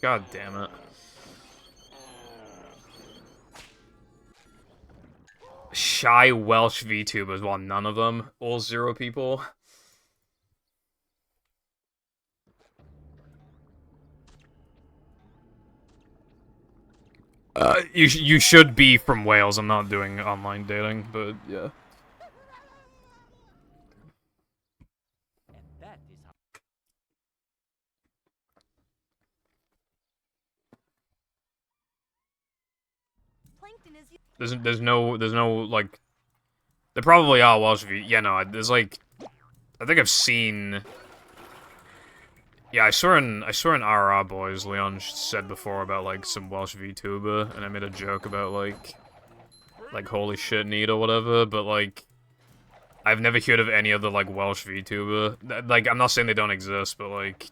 God damn it. Shy Welsh VTubers, well, none of them. All 0 people. You should be from Wales. I'm not doing online dating, but yeah. And that is how. Plankton is. There's no like. There probably are Welsh yeah, no. There's like, I think I've seen. Yeah, I saw in RR Boys, Leon said before about, like, some Welsh VTuber, and I made a joke about, like, holy shit, need or whatever, but, like, I've never heard of any other, like, Welsh VTuber. Like, I'm not saying they don't exist, but, like,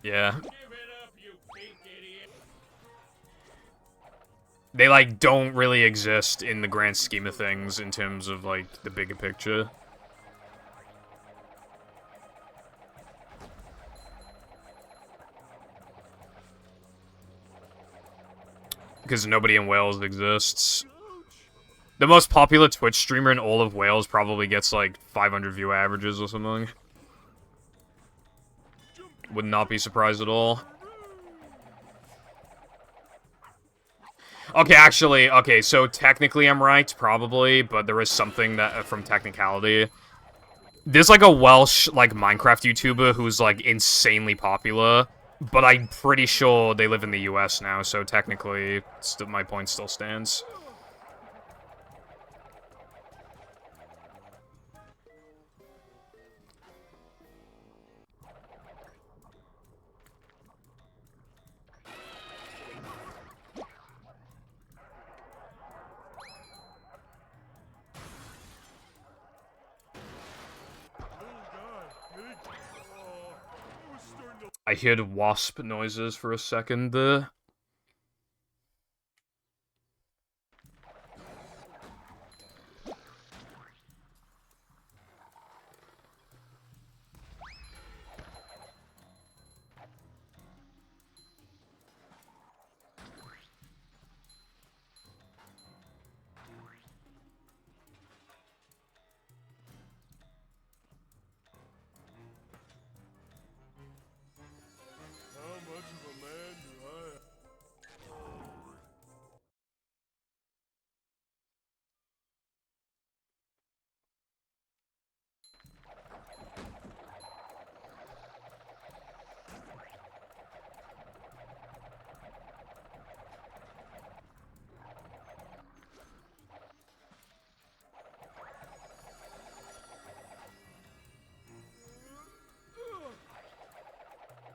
yeah. They, like, don't really exist in the grand scheme of things in terms of, like, the bigger picture. Because nobody in Wales exists. The most popular Twitch streamer in all of Wales probably gets like 500 view averages or something. Would not be surprised at all. Okay, actually, okay, so technically I'm right, probably, but there is something that, from technicality. There's like a Welsh, like, Minecraft YouTuber who's like insanely popular. But I'm pretty sure they live in the US now, so technically, my point still stands. I heard wasp noises for a second there.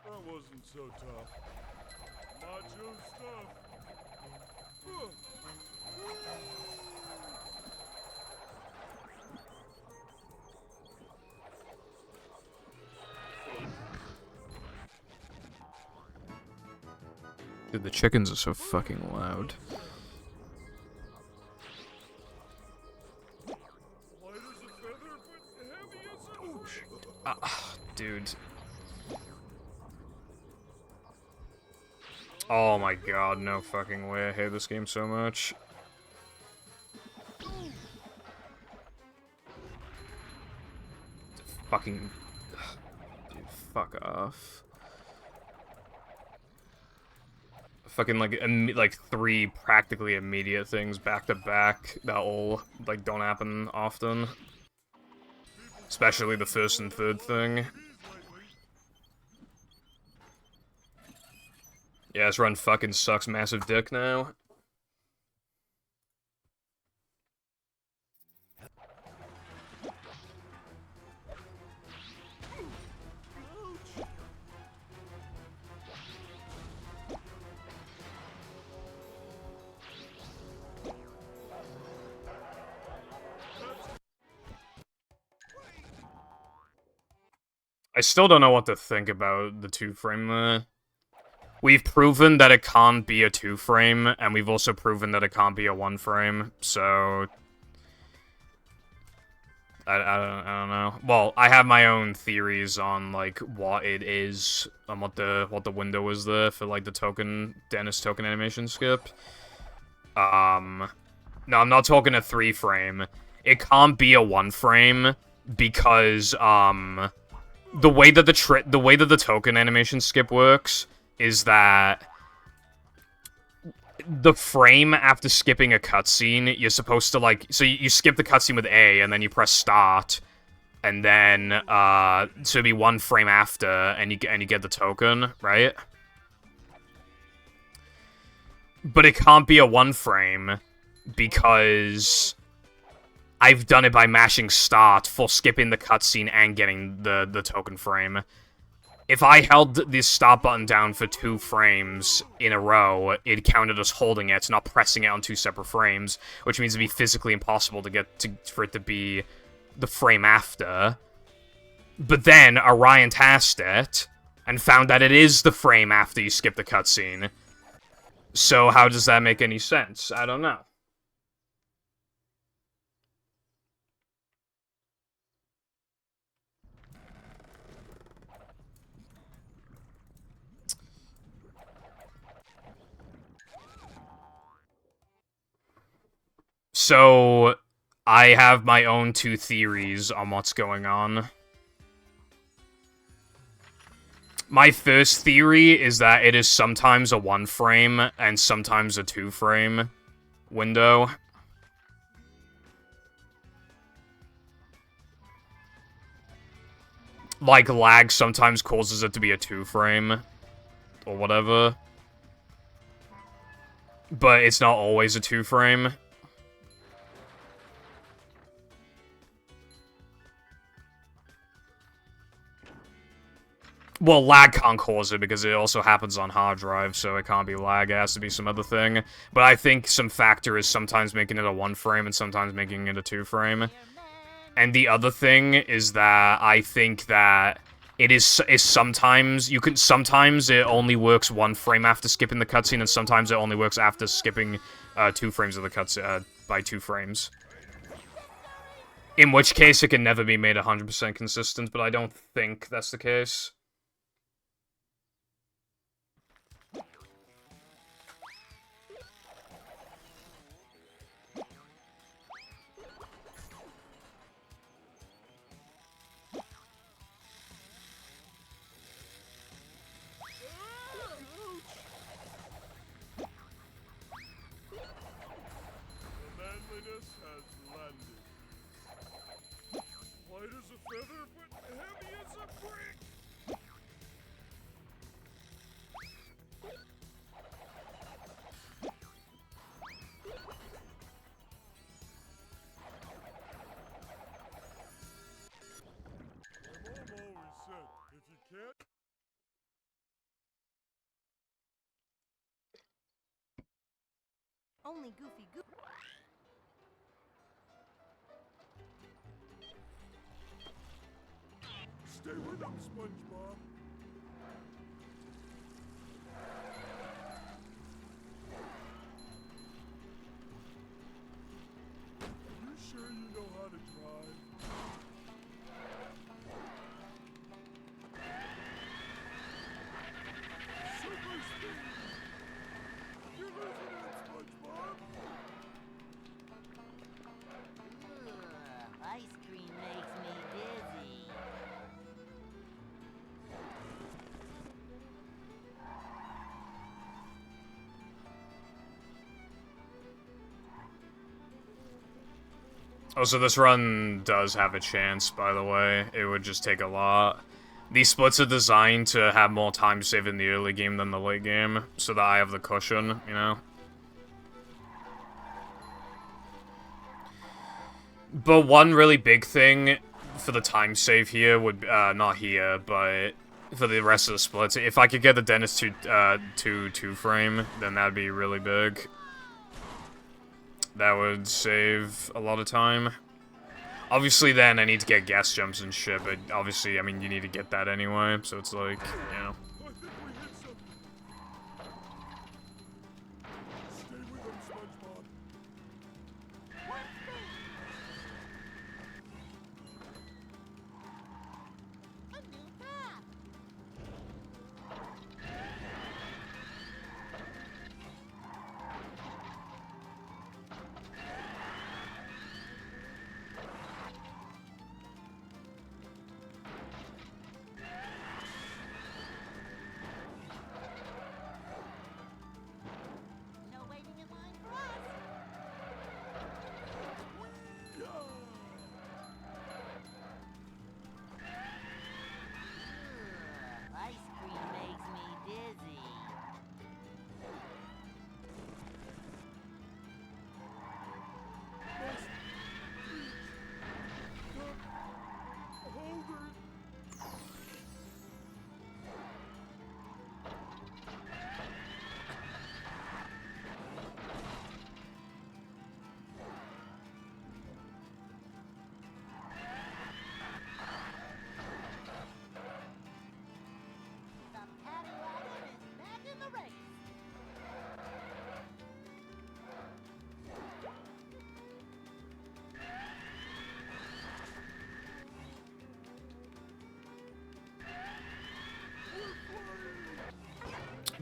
That wasn't so tough. Macho stuff. Dude, the chickens are so fucking loud. Light as a feather, but heavy as an ocean. Dude. Oh my god, no fucking way. I hate this game so much. Fucking... Dude, fuck off. Fucking, like 3 practically immediate things back to back that all, like, don't happen often. Especially the first and third thing. Yeah, this run fucking sucks massive dick now. I still don't know what to think about the 2-frame there. We've proven that it can't be a 2-frame, and we've also proven that it can't be a 1-frame, so... I don't know. Well, I have my own theories on, like, what it is, and what the window is there for, like, the Dennis token animation skip. No, I'm not talking a 3-frame. It can't be a 1-frame, because, the way that the token animation skip works is that the frame after skipping a cutscene, you're supposed to, like, so you skip the cutscene with A, and then you press start, and then, so it'd be 1 frame after, and you get the token, right? But it can't be a 1-frame, because I've done it by mashing start for skipping the cutscene and getting the token frame. If I held the start button down for 2 frames in a row, it counted as holding it, not pressing it on 2 separate frames, which means it'd be physically impossible for it to be the frame after. But then Orion tasked it and found that it is the frame after you skip the cutscene. So how does that make any sense? I don't know. So, I have my own 2 theories on what's going on. My first theory is that it is sometimes a 1-frame and sometimes a 2-frame window. Like, lag sometimes causes it to be a 2-frame, or whatever. But it's not always a 2-frame. Well, lag can't cause it, because it also happens on hard drive, so it can't be lag, it has to be some other thing. But I think some factor is sometimes making it a 1-frame and sometimes making it a 2-frame. And the other thing is that I think that it is sometimes, sometimes it only works 1 frame after skipping the cutscene, and sometimes it only works after skipping 2 frames of the cutscene, by 2 frames. In which case, it can never be made 100% consistent, but I don't think that's the case. The manliness has landed. Light as a feather, but heavy as a brick. My mom always said, if you can't... Only Goofy Goo. Stay with him, SpongeBob. You sure you know how to drive? Super speed! You're losing it, SpongeBob! Ugh, ice cream makes me dizzy. Oh, so this run does have a chance, by the way. It would just take a lot. These splits are designed to have more time save in the early game than the late game, so that I have the cushion, you know? But one really big thing for the time save here would, not here, but for the rest of the splits, if I could get the Dennis to 2-frame, then that'd be really big. That would save a lot of time. Obviously, then I need to get gas jumps and shit, but obviously, I mean, you need to get that anyway, so it's like, you know. I think we hit something. Stay with him, SpongeBob.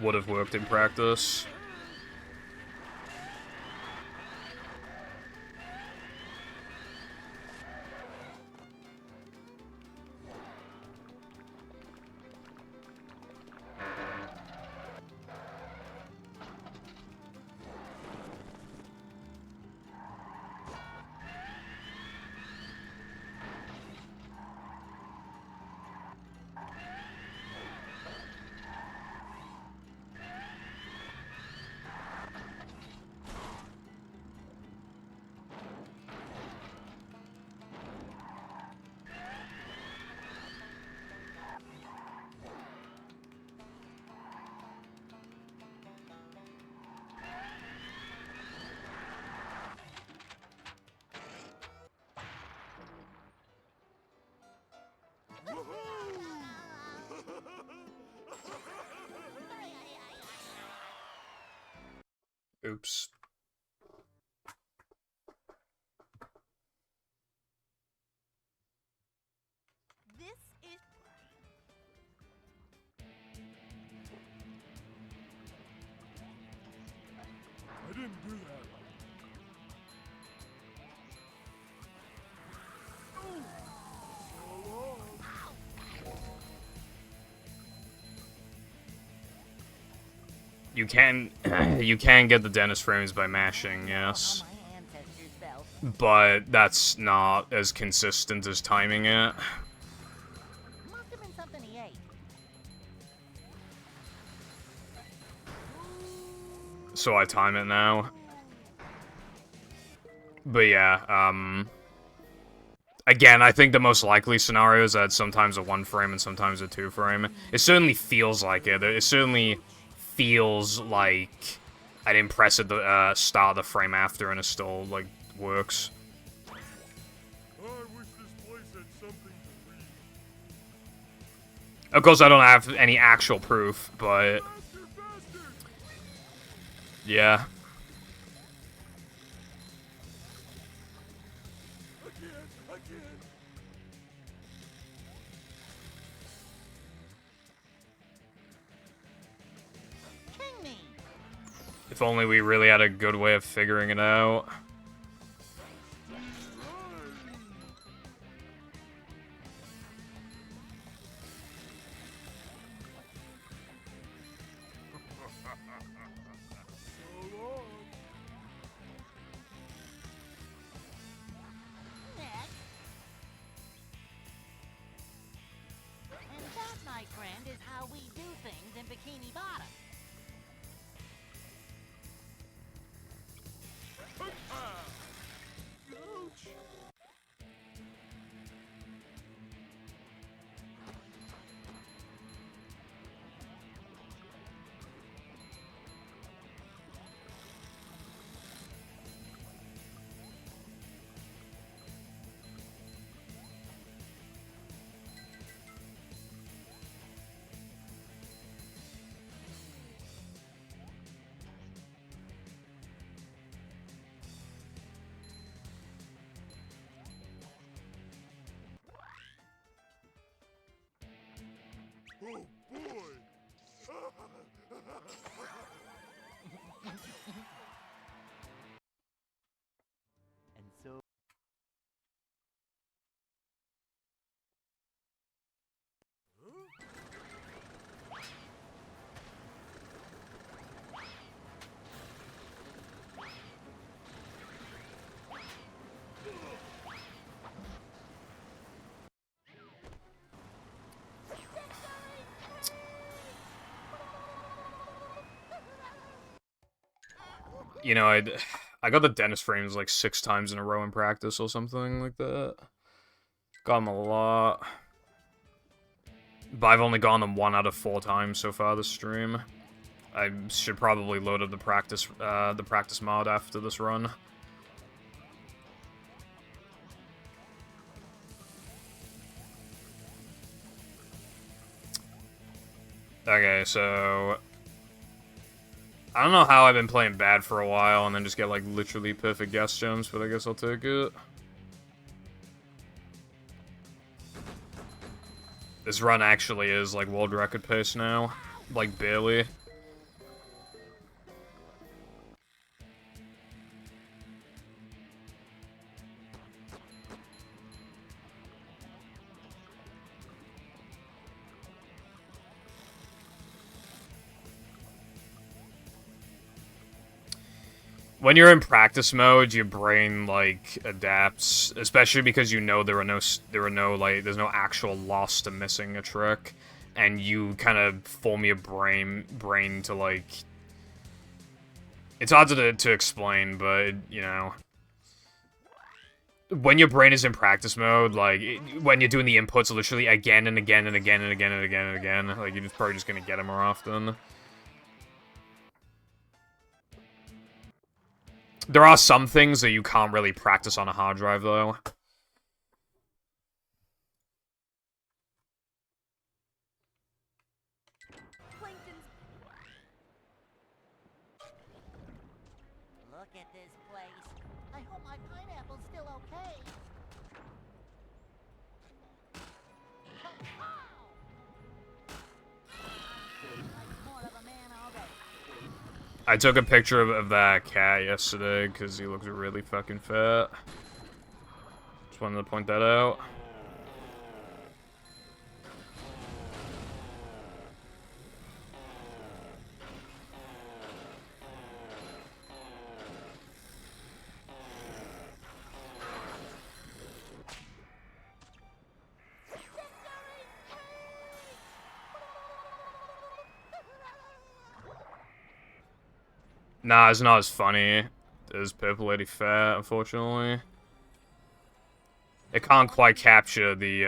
would have worked in practice. Oops. This is I didn't do that. You can you can get the dentist frames by mashing, yes. All my ancestors fell. But that's not as consistent as timing it. Must have been something he ate. So I time it now. But yeah, again, I think the most likely scenario is that it's sometimes a 1 frame and sometimes a 2 frame. It certainly feels like it. It certainly feels like I didn't press at the start of the frame after and it still, like, works. I wish this place had something to read. Of course, I don't have any actual proof, but... Faster! yeah. I can't. King me. If only we really had a good way of figuring it out. Next. And that, my friend, is how we do things in Bikini Bottom. Oh boy! And so You know, I got the dentist frames like 6 times in a row in practice or something like that. Got them a lot. But I've only gotten them 1 out of 4 times so far this stream. I should probably load up the practice mod after this run. Okay, so... I don't know how I've been playing bad for a while and then just get, like, literally perfect guess jumps, but I guess I'll take it. This run actually is, like, world record pace now. Like, barely. when you're in practice mode, your brain, like, adapts, especially because you know there's no actual loss to missing a trick, and you kind of form your brain to, like, it's hard to explain, but, you know, when your brain is in practice mode, like, when you're doing the inputs literally again and again and again and again and again and again, like, you're probably just gonna get them more often. There are some things that you can't really practice on a hard drive, though. Plankton's Look at this place. I hope my pineapple's still okay. Like more of a man already. I took a picture of that cat yesterday, because he looks really fucking fat. Just wanted to point that out. Nah, it's not as funny as Purple Lady Fat, unfortunately. It can't quite capture the, you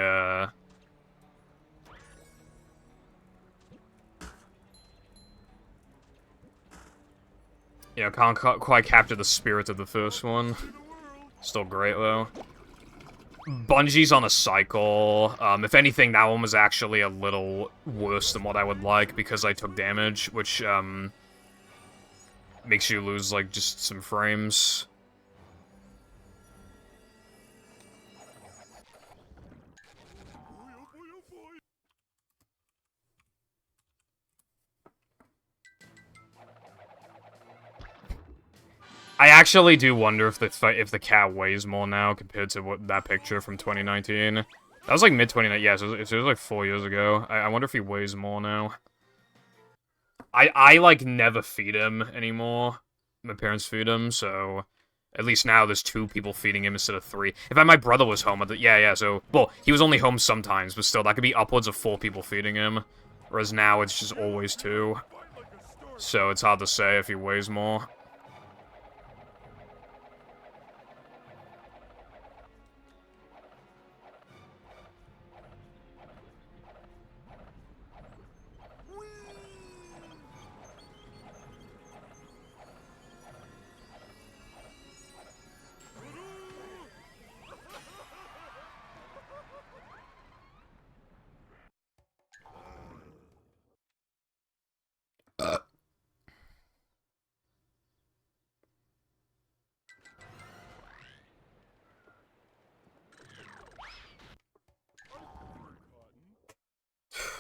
know, can't quite capture the spirit of the first one. Still great, though. Bungie's on a cycle. If anything, that one was actually a little worse than what I would like, because I took damage, which, makes you lose, like, just some frames. I actually do wonder if the cat weighs more now compared to that picture from 2019. That was like mid-2019. Yeah, so it was like 4 years ago. I wonder if he weighs more now. I like never feed him anymore. My parents feed him, so at least now there's 2 people feeding him instead of 3. In fact, my brother was home. Yeah, so well, he was only home sometimes, but still, that could be upwards of 4 people feeding him. Whereas now it's just always 2. So it's hard to say if he weighs more.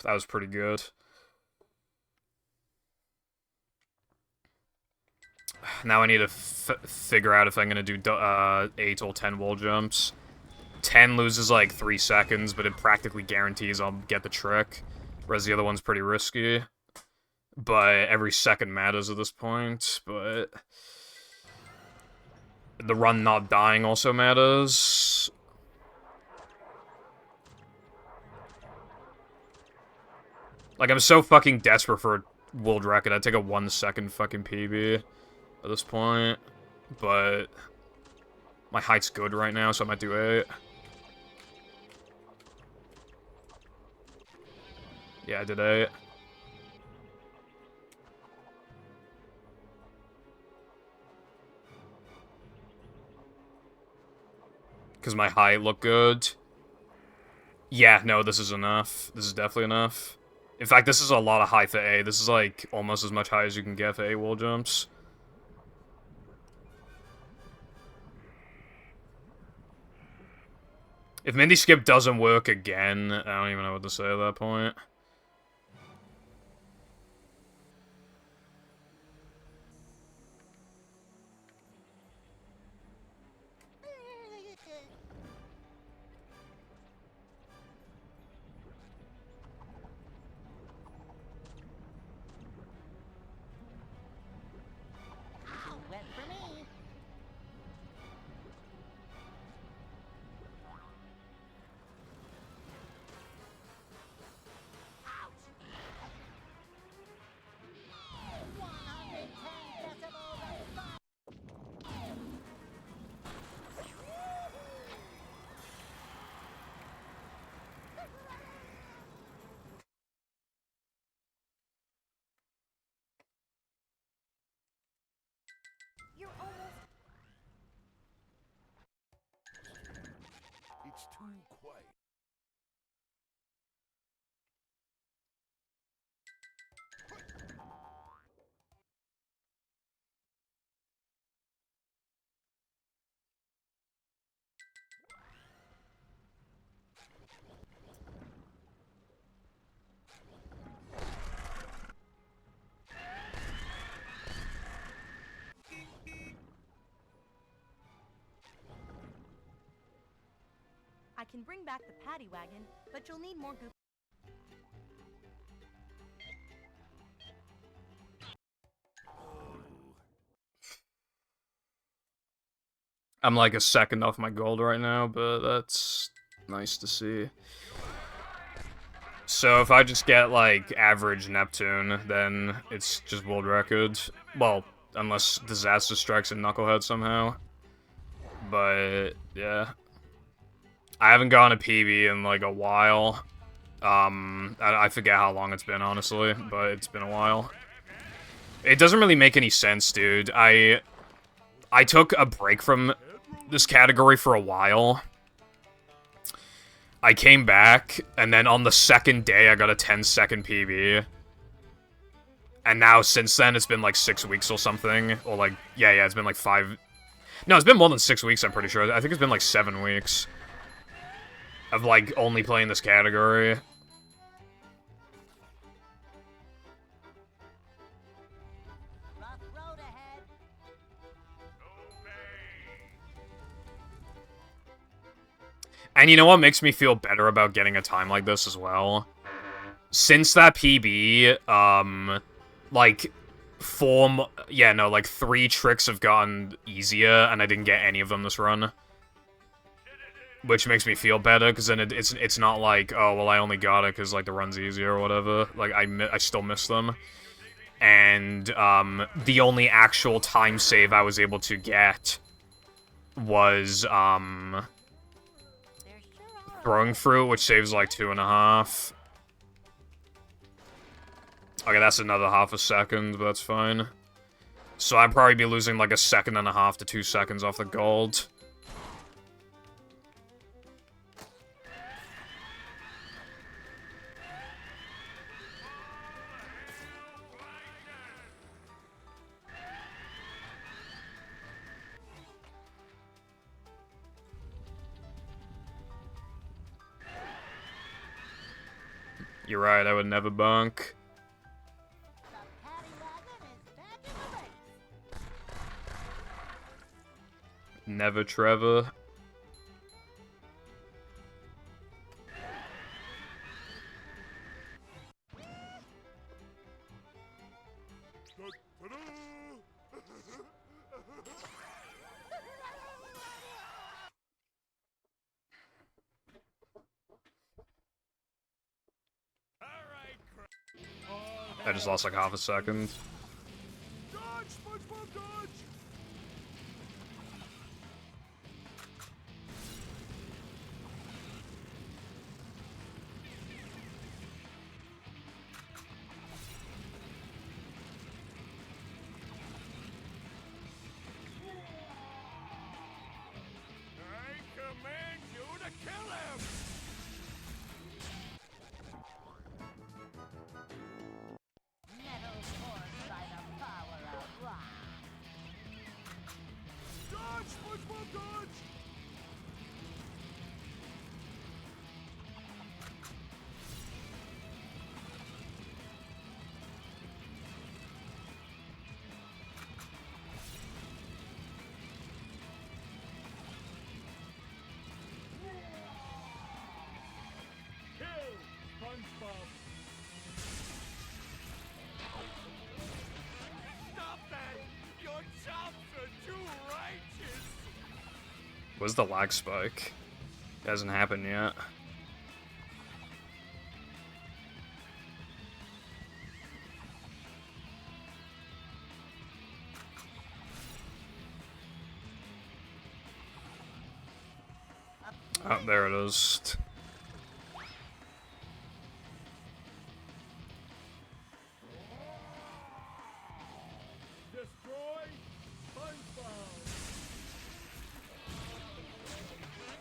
That was pretty good. Now I need to figure out if I'm gonna do 8 or 10 wall jumps. 10 loses like 3 seconds, but it practically guarantees I'll get the trick. Whereas the other one's pretty risky. But every second matters at this point, but the run not dying also matters. Like, I'm so fucking desperate for a world record, I'd take a 1 second fucking PB at this point. But my height's good right now, so I might do 8. Yeah, I did 8. Because my height looked good. Yeah, no, this is enough. This is definitely enough. In fact, this is a lot of height for A. This is like almost as much height as you can get for A wall jumps. If Mindy Skip doesn't work again, I don't even know what to say at that point. Wet for me. quite. I can bring back the paddy wagon, but you'll need more goop. I'm like a second off my gold right now, but that's nice to see. So if I just get, like, average Neptune, then it's just world record. Well, unless Disaster strikes a Knucklehead somehow. But, yeah. I haven't gone a PB in, like, a while. I forget how long it's been, honestly, but it's been a while. It doesn't really make any sense, dude. I took a break from this category for a while. I came back, and then on the second day, I got a 10-second PB. And now, since then, it's been like 6 weeks or something. Or like, yeah, it's been like 5... No, it's been more than 6 weeks, I'm pretty sure. I think it's been like 7 weeks of like only playing this category. Rough road ahead. And you know what makes me feel better about getting a time like this as well? Since that PB, like, like 3 tricks have gotten easier, and I didn't get any of them this run. Which makes me feel better, because then it's not like, oh, well, I only got it because, like, the run's easier or whatever. Like, I still miss them. And, the only actual time save I was able to get was, Throwing Fruit, which saves, like, 2.5. Okay, that's another half a second, but that's fine. So I'd probably be losing, like, 1.5 seconds to 2 seconds off the gold. You're right, I would never bunk. The paddy wagon is back in the race. Never Trevor. I just lost like half a second. Dodge, SpongeBob, dodge! I command you to kill him! Metal forged by the power of rock. Dodge, SpongeBob, dodge! Kill SpongeBob! Stop that! Your chops are too righteous! Where's the lag spike? It hasn't happened yet. Oh, there it is. Destroy SpongeBob!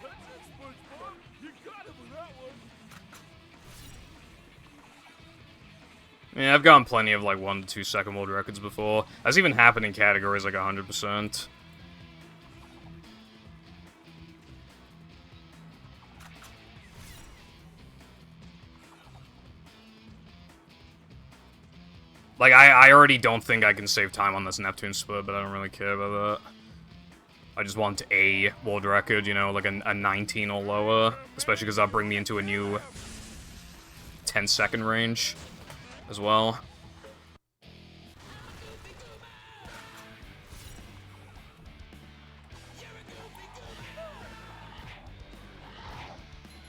That's it, SpongeBob! Yeah, I've gotten plenty of like 1 to 2 second world records before. That's even happened in categories like 100%. Like, I already don't think I can save time on this Neptune split, but I don't really care about that. I just want a world record, you know, like a 19 or lower. Especially because that'll bring me into a new 10-second range as well.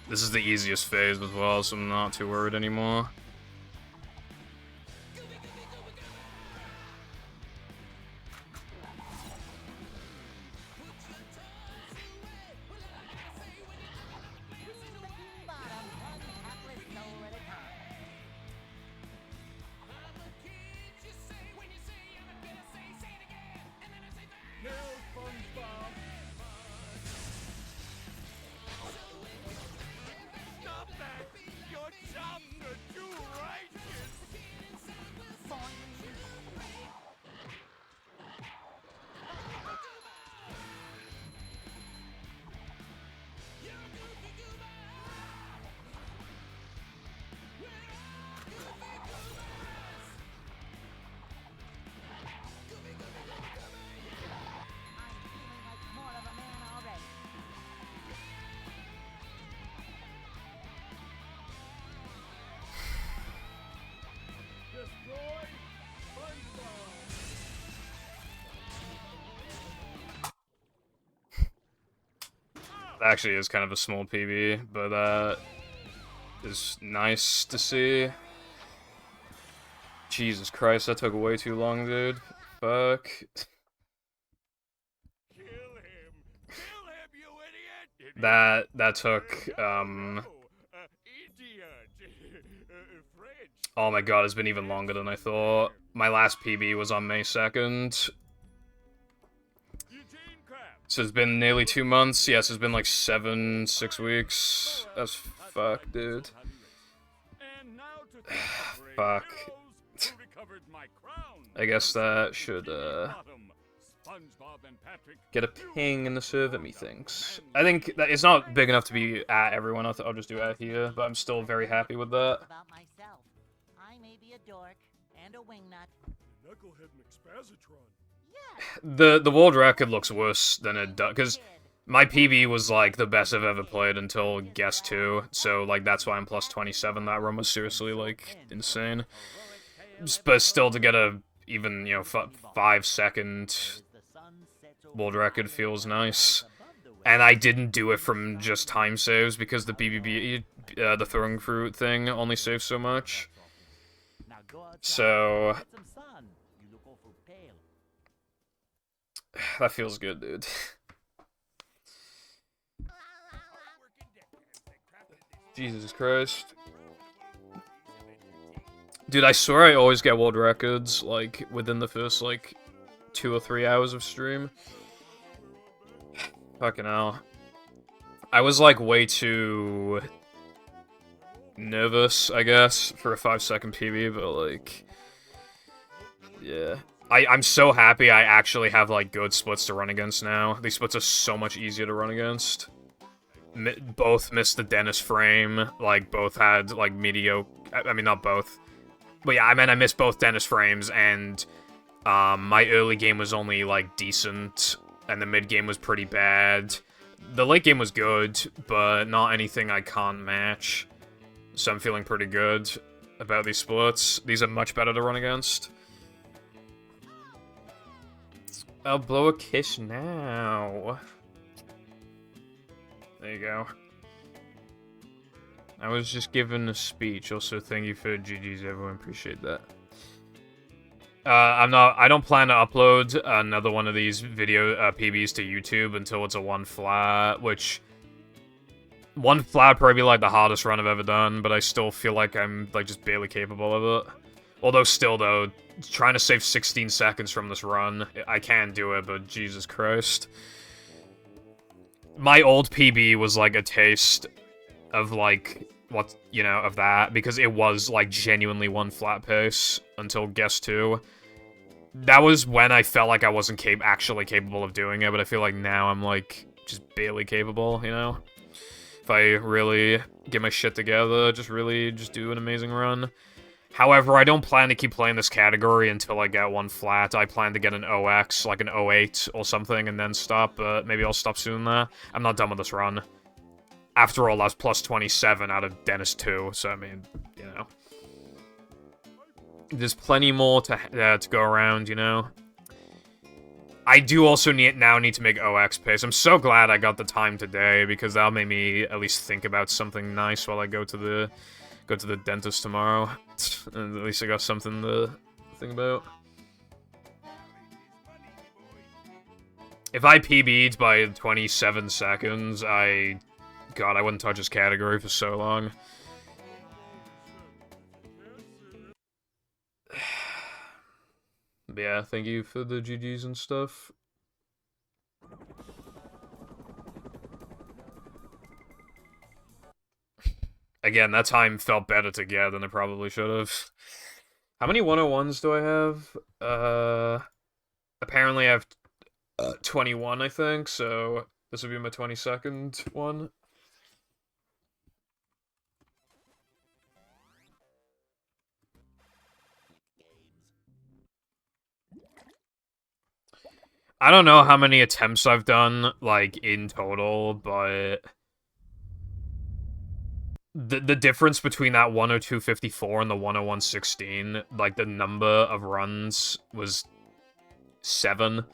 This is the easiest phase as well, so I'm not too worried anymore. Kill SpongeBob. Stop that! Your chops are too righteous. Destroy SpongeBob. That actually is kind of a small PB, but that is nice to see. Jesus Christ, that took way too long, dude. Fuck. Kill him! Kill him, you idiot! That took, Idiot! French. oh my god, it's been even longer than I thought. My last PB was on May 2nd. Eugene Crab. So it's been nearly 2 months. Yes, it's been like 6 weeks. That's fuck, dude. And now to thank the brave Fuck. heroes who recovered my crown. I guess that should, Bottom, SpongeBob and Patrick, get a ping in the server, methinks. I think that it's not big enough to be at everyone. I'll just do at here, but I'm still very happy with that. About myself. I may be a dork and a wingnut. Knucklehead McSpazatron. Yes, The world record looks worse than it does, because my PB was like the best I've ever played until Guess 2, so like that's why I'm plus 27. That run was seriously like insane. But still, to get a even, you know, 5-second world record feels nice. And I didn't do it from just time saves because the BBB, the throwing fruit thing only saves so much. So that feels good, dude. Jesus Christ. Dude, I swear I always get world records, like, within the first, like, 2 or 3 hours of stream. Fucking hell. I was, like, way too nervous, I guess, for a 5-second PB, but, like, yeah. I'm so happy I actually have, like, good splits to run against now. These splits are so much easier to run against. Both missed the Dennis frame, like, both had, like, mediocre... I mean, not both. But yeah, I mean, I missed both Dennis frames, and my early game was only, like, decent, and the mid game was pretty bad. The late game was good, but not anything I can't match. So I'm feeling pretty good about these splits. These are much better to run against. I'll blow a kiss now. There you go. I was just given a speech. Also, thank you for GG's, everyone. Appreciate that. I don't plan to upload another one of these video PBs to YouTube until it's a 1 flat, which 1 flat would probably be like the hardest run I've ever done, but I still feel like I'm like just barely capable of it. Although still though, trying to save 16 seconds from this run, I can do it, but Jesus Christ. My old PB was like a taste of like of that, because it was, like, genuinely one flat pace until Guess 2. That was when I felt like I wasn't actually capable of doing it, but I feel like now I'm, like, just barely capable, you know? If I really get my shit together, just do an amazing run. However, I don't plan to keep playing this category until I get one flat. I plan to get an OX, like an 08 or something, and then stop, but maybe I'll stop soon there. I'm not done with this run. After all, I was plus 27 out of Dennis 2, so I mean, you know. There's plenty more to go around, you know. I do also now need to make OX pace. I'm so glad I got the time today, because that'll make me at least think about something nice while I go to the dentist tomorrow. And at least I got something to think about. If I PB'd by 27 seconds, God, I wouldn't touch this category for so long. But yeah, thank you for the GGs and stuff. Again, that time felt better to get than it probably should have. How many 101s do I have? Apparently I have 21, I think, so this will be my 22nd one. I don't know how many attempts I've done, like, in total, but the difference between that 102.54 and the 101.16, like, the number of runs was 7.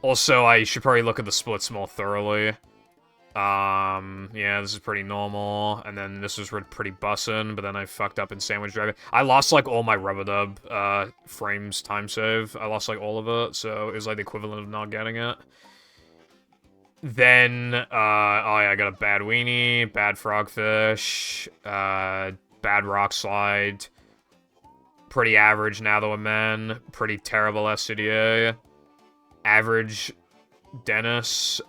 Also, I should probably look at the splits more thoroughly. Yeah, this is pretty normal, and then this was pretty bussin', but then I fucked up in Sandwich Driver. I lost, like, all my rubber dub, frames time save. I lost, like, all of it, so it was, like, the equivalent of not getting it. Then, oh yeah, I got a bad weenie, bad frogfish, bad rock slide, pretty average now though, man, pretty terrible SCDA, average Dennis,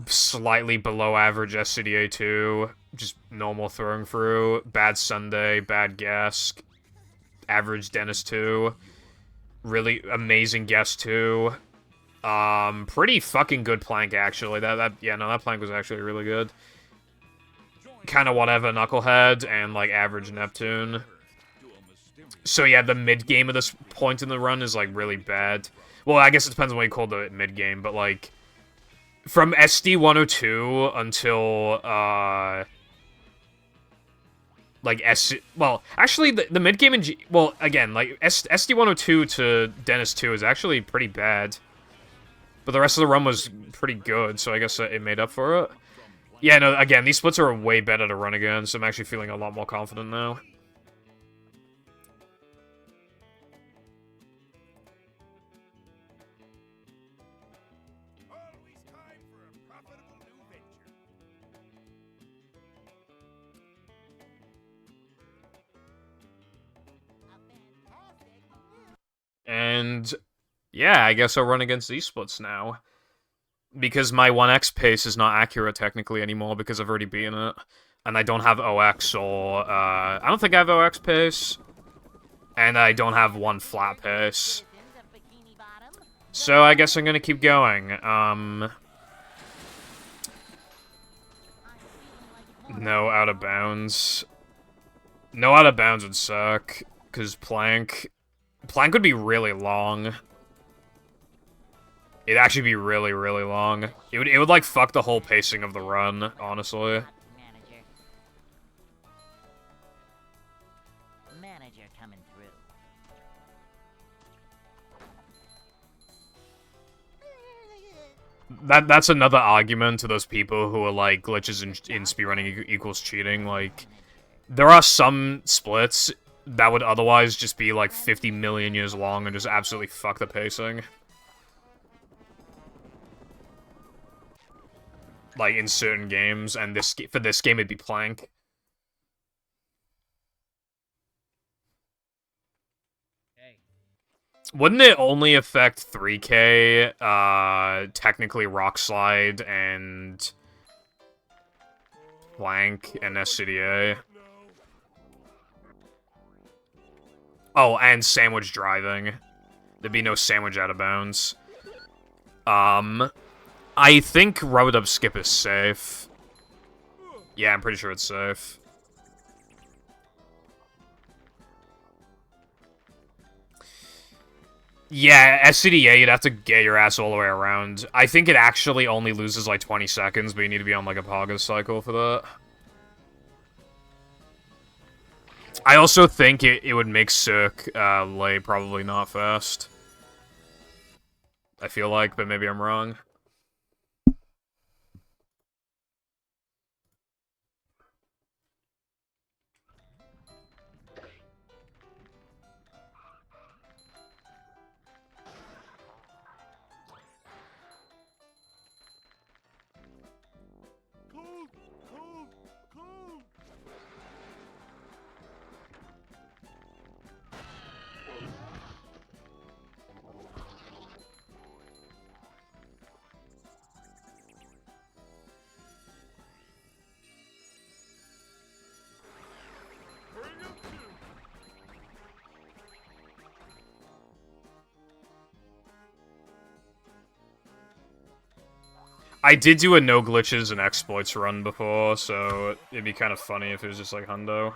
slightly below average SCDA 2, just normal throwing through, bad Sunday, bad Guess, average Dennis 2, really amazing Guess 2, pretty fucking good plank, actually, that plank was actually really good, kind of whatever Knucklehead, and, like, average Neptune. So yeah, the mid-game of this point in the run is, like, really bad. Well, I guess it depends on what you call the mid-game, but, like, from SD 102 until, like, well, actually, the mid-game in well, again, like, SD 102 to Dennis 2 is actually pretty bad. But the rest of the run was pretty good, so I guess it made up for it. Yeah, no, again, these splits are way better to run again, so I'm actually feeling a lot more confident now. And yeah, I guess I'll run against these splits now. Because my 1x pace is not accurate technically anymore because I've already beaten it. And I don't have OX or, I don't think I have OX pace. And I don't have one flat pace. So I guess I'm gonna keep going. No out of bounds. No out of bounds would suck. Because Plank would be really long. It'd actually be really, really long. It would like, fuck the whole pacing of the run, honestly. Manager coming through. That's another argument to those people who are like, glitches in speedrunning equals cheating. Like, there are some splits that would otherwise just be like 50 million years long and just absolutely fuck the pacing. Like, in certain games, and for this game it'd be Plank. Wouldn't it only affect 3K, technically Rock Slide and Blank and SCDA? Oh, and Sandwich Driving. There'd be no Sandwich out of bounds. I think Rub-a-Dub Skip is safe. Yeah, I'm pretty sure it's safe. Yeah, SCDA, you'd have to get your ass all the way around. I think it actually only loses like 20 seconds, but you need to be on like a Pogo cycle for that. I also think it would make Cirque lay probably not fast. I feel like, but maybe I'm wrong. Cold, cold, cold. Bring him to. I did do a no glitches and exploits run before, so it'd be kind of funny if it was just like hundo.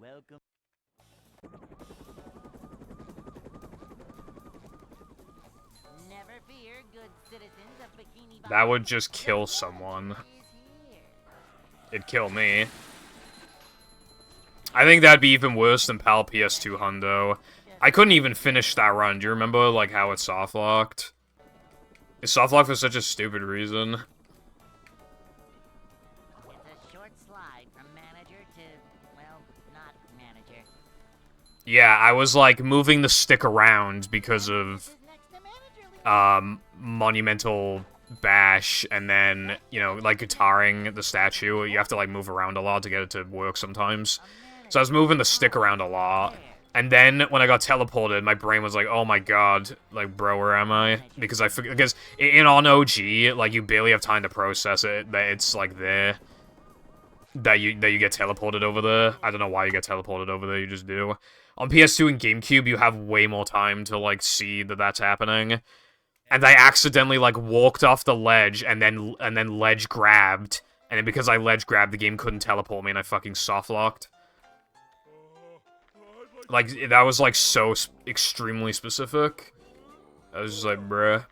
Welcome. Never fear, good citizens of Bikini Bottom. That would just kill The someone. manager is here. It'd kill me. I think that'd be even worse than PAL PS2 hundo. I couldn't even finish that run. Do you remember, like, how it soft-locked? It soft-locked for such a stupid reason. It's a short slide from manager to, well, not manager. Yeah, I was, like, moving the stick around because of, This is next to manager league. Monumental Bash, and then, you know, like, guitaring the statue. You have to, like, move around a lot to get it to work sometimes. So I was moving the stick around a lot. And then, when I got teleported, my brain was like, oh my god, like, bro, where am I? Because because in on OG, like, you barely have time to process it, that it's, like, there. That you get teleported over there. I don't know why you get teleported over there, you just do. On PS2 and GameCube, you have way more time to, like, see that that's happening. And I accidentally, like, walked off the ledge, and then ledge grabbed. And then because I ledge grabbed, the game couldn't teleport me, and I fucking soft-locked. Like, that was, like, so extremely specific. I was just like, bruh.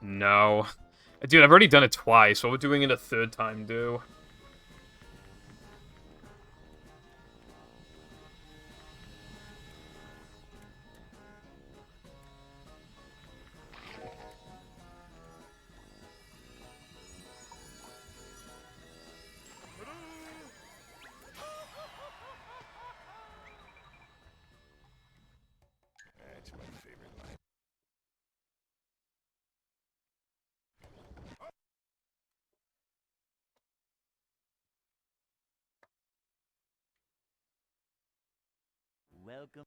No. Dude, I've already done it twice. What would doing it a third time do? That's my favorite line. Welcome.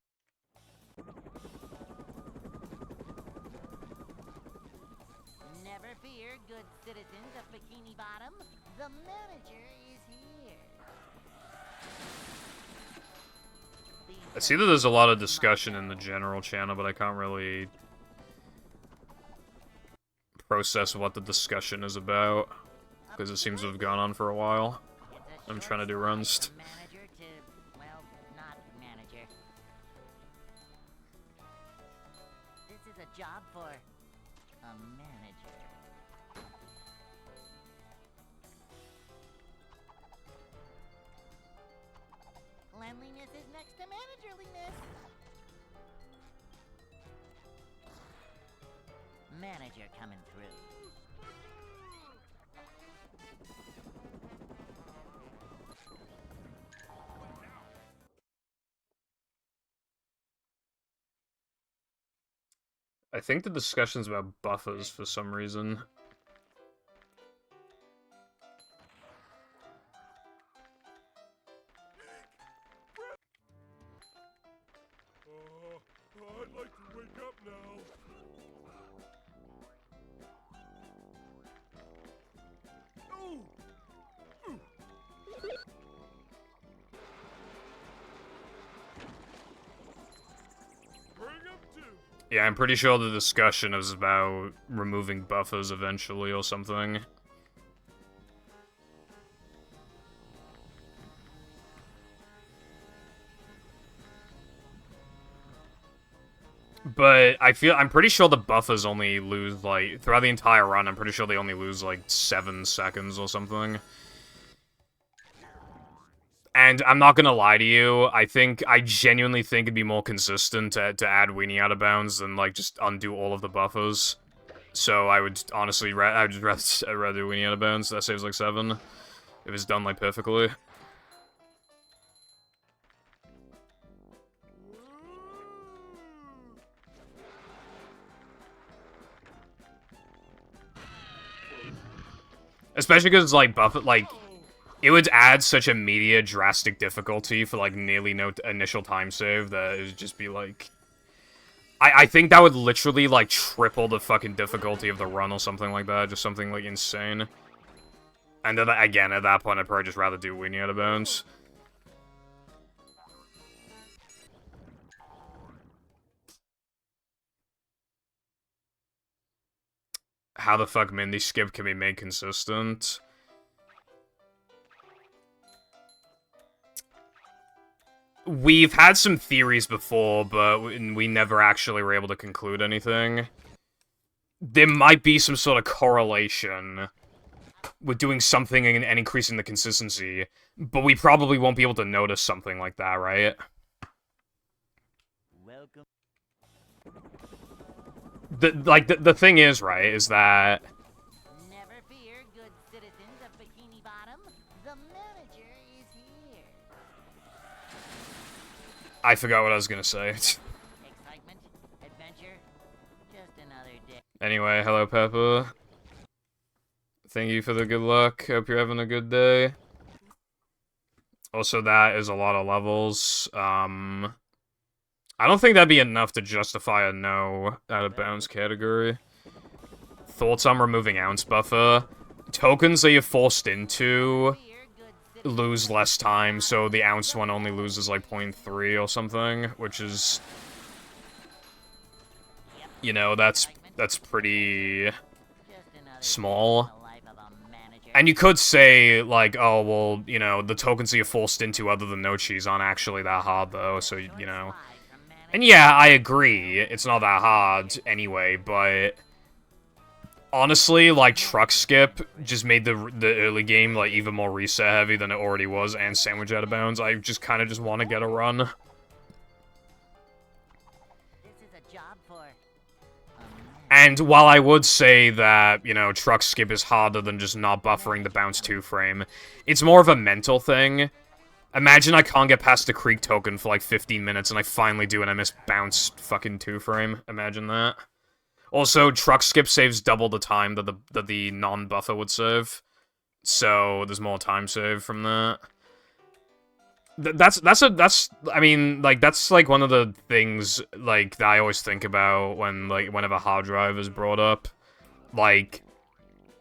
Never fear, good citizens of Bikini Bottom. The manager is here. I see that there's a lot of discussion in the general channel, but I can't really process what the discussion is about, because it seems to have gone on for a while. I'm trying to do runs. Manager to, well, not manager. This is a job for a manager. Cleanliness is next to managerliness. manager coming through. I think the discussion's about buffers for some reason. I'd like to wake up now. Ooh! Bring him to. Yeah, I'm pretty sure the discussion is about removing buffers eventually or something. But I'm pretty sure the buffers only lose, like, throughout the entire run, I'm pretty sure they only lose, like, 7 seconds or something. And I'm not gonna lie to you, I genuinely think it'd be more consistent to add Weenie out of bounds than, like, just undo all of the buffers. So I would honestly, I'd just rather do Weenie out of bounds, that saves, like, 7. If it's done, like, perfectly. Especially because, like, it would add such immediate, drastic difficulty for, like, nearly no initial time save that it would just be, like... I think that would literally, like, triple the fucking difficulty of the run or something like that. Just something, like, insane. And then, again, at that point, I'd probably just rather do Weenie out of bounds. How the fuck Mindy skip can be made consistent? We've had some theories before, but we never actually were able to conclude anything. There might be some sort of correlation with doing something and increasing the consistency, but we probably won't be able to notice something like that, right? Welcome. Never thing is, right, is that... fear, good citizens of Bikini Bottom. The manager is here. I forgot what I was gonna say. Excitement, adventure, just another day. Anyway, hello, Peppa. Thank you for the good luck. Hope you're having a good day. Also, that is a lot of levels. I don't think that'd be enough to justify a no out of bounds category. Thoughts on removing ounce buffer? Tokens that you're forced into lose less time, so the ounce one only loses like 0.3 or something, which is... You know, that's pretty small. And you could say, like, oh, well, you know, the tokens that you're forced into other than no cheese aren't actually that hard, though, so, you know. And yeah, I agree, it's not that hard anyway, but... Honestly, like, truck skip just made the early game, like, even more reset heavy than it already was, and sandwich out of bounds. I just kind of just want to get a run. This is a job for And while I would say that, you know, truck skip is harder than just not buffering the bounce 2 frame, it's more of a mental thing. Imagine I can't get past the creek token for like 15 minutes and I finally do and I miss bounce fucking 2 frame. Imagine that. Also, truck skip saves double the time that the non-buffer would save. So, there's more time save from that. That's I mean, like, that's, like, one of the things, like, that I always think about when, like, whenever hard drive is brought up. Like,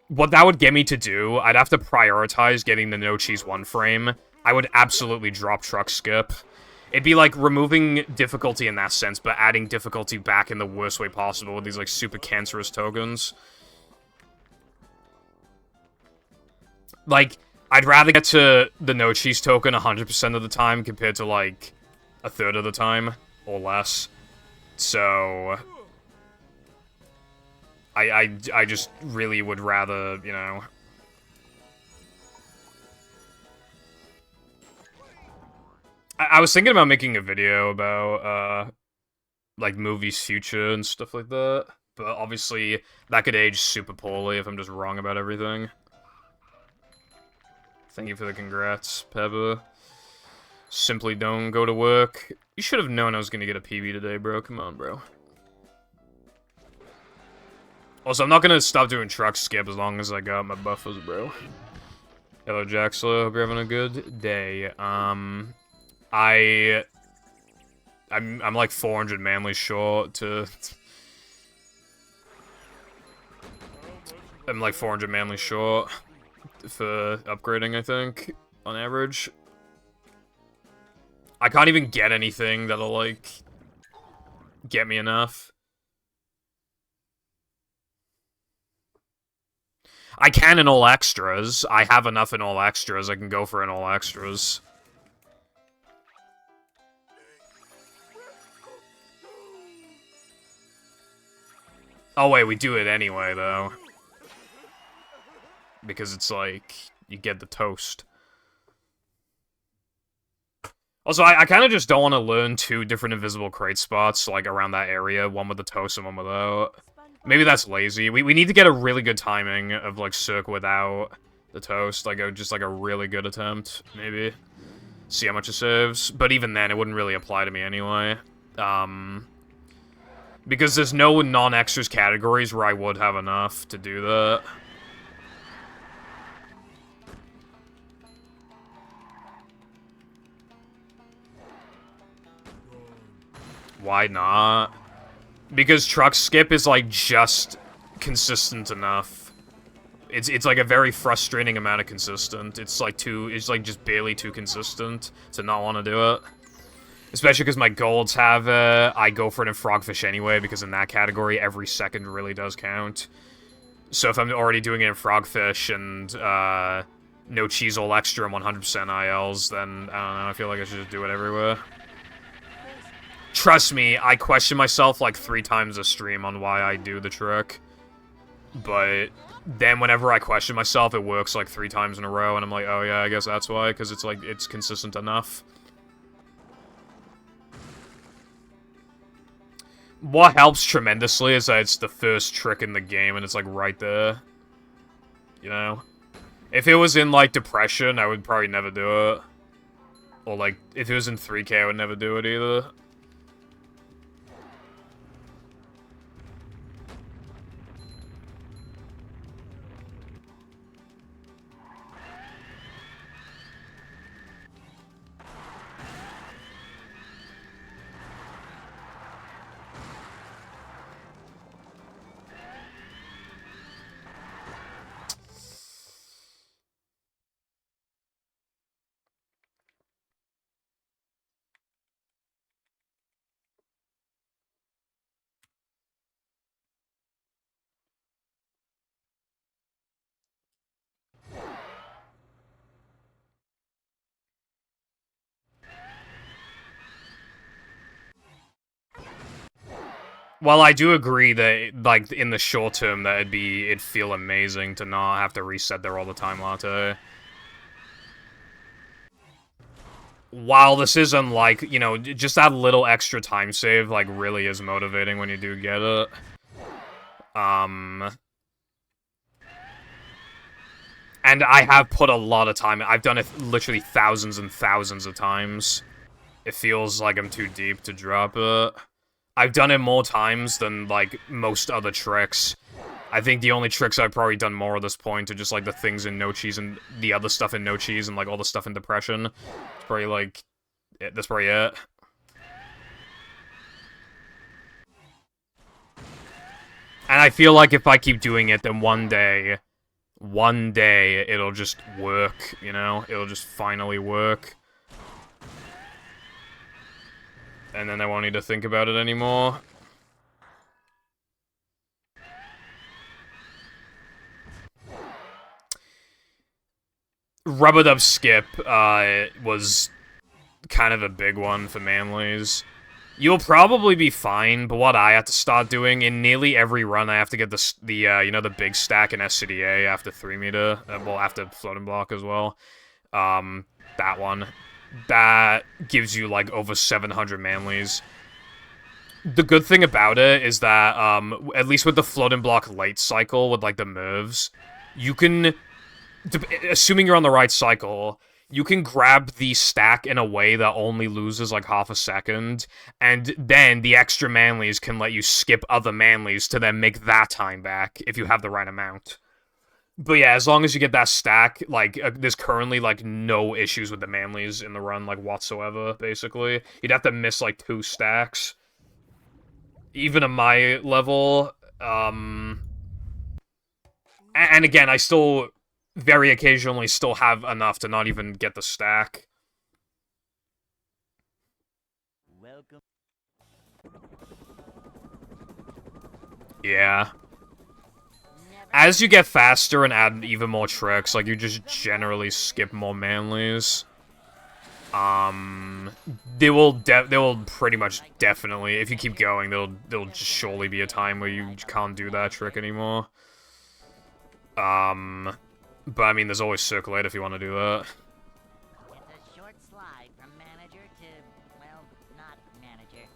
what that would get me to do, I'd have to prioritize getting the no cheese 1 frame. I would absolutely drop truck skip. It'd be like removing difficulty in that sense, but adding difficulty back in the worst way possible with these, like, super cancerous tokens. Like, I'd rather get to the no cheese token 100% of the time compared to, like, a third of the time, or less. So... I just really would rather, you know... I was thinking about making a video about, like, movies' future and stuff like that. But obviously, that could age super poorly if I'm just wrong about everything. Thank you for the congrats, Peppa. Simply don't go to work. You should have known I was gonna get a PB today, bro. Come on, bro. Also, I'm not gonna stop doing truck skip as long as I got my buffers, bro. Hello, Jaxla. Hope you're having a good day. I'm like 400 manly short to... I'm like 400 manly short for upgrading, I think, on average. I can't even get anything that'll, like, get me enough. I can in all extras. I have enough in all extras. I can go for in all extras. Oh wait, we do it anyway, though. Because it's like, you get the toast. Also, I kind of just don't want to learn 2 different invisible crate spots, like, around that area. One with the toast and one without. Maybe that's lazy. We need to get a really good timing of, like, Cirque without the toast. Like, just, like, a really good attempt, maybe. See how much it saves. But even then, it wouldn't really apply to me anyway. Because there's no non-extras categories where I would have enough to do that. Why not? Because truck skip is, like, just consistent enough. It's like a very frustrating amount of consistent. It's like just barely too consistent to not want to do it. Especially because my golds have I go for it in frogfish anyway, because in that category, every second really does count. So if I'm already doing it in frogfish and no cheese all extra and 100% ILs, then I don't know, I feel like I should just do it everywhere. Trust me, I question myself like 3 times a stream on why I do the trick. But then whenever I question myself, it works like 3 times in a row, and I'm like, oh yeah, I guess that's why, because it's like, it's consistent enough. What helps tremendously is that it's the first trick in the game, and it's like right there. You know? If it was in like Depression, I would probably never do it. Or like, if it was in 3K, I would never do it either. Well, I do agree that, like, in the short term, that it'd feel amazing to not have to reset there all the time, Latte. While this is unlike, you know, just that little extra time save, like, really is motivating when you do get it. And I have put a lot of time, I've done it literally thousands and thousands of times. It feels like I'm too deep to drop it. I've done it more times than, like, most other tricks. I think the only tricks I've probably done more at this point are just, like, the things in No Cheese and the other stuff in No Cheese and, like, all the stuff in Depression. It's probably, like, that's probably it. And I feel like if I keep doing it, then one day, it'll just work, you know? It'll just finally work. And then I won't need to think about it anymore. Rubber Dub Skip was kind of a big one for Manleys. You'll probably be fine, but what I have to start doing, in nearly every run, I have to get the you know, the big stack in SCDA after 3 meter, well, after floating block as well. That one. That gives you, like, over 700 Manleys. The good thing about it is that, at least with the floating block late cycle, with, like, the moves, you can, assuming you're on the right cycle, you can grab the stack in a way that only loses, like, half a second, and then the extra manlies can let you skip other manlies to then make that time back, if you have the right amount. But yeah, as long as you get that stack, like, there's currently, like, no issues with the manlies in the run, like, whatsoever, basically. You'd have to miss, like, 2 stacks. Even at my level, and again, I still very occasionally still have enough to not even get the stack. Welcome. Yeah. Never As you get faster and add even more tricks, like, you just generally skip more manlies. They will pretty much definitely, if you keep going, there'll just surely be a time where you can't do that trick anymore. But I mean, there's always Circulate if you want to do that. It's a short slide from manager to, well, not manager.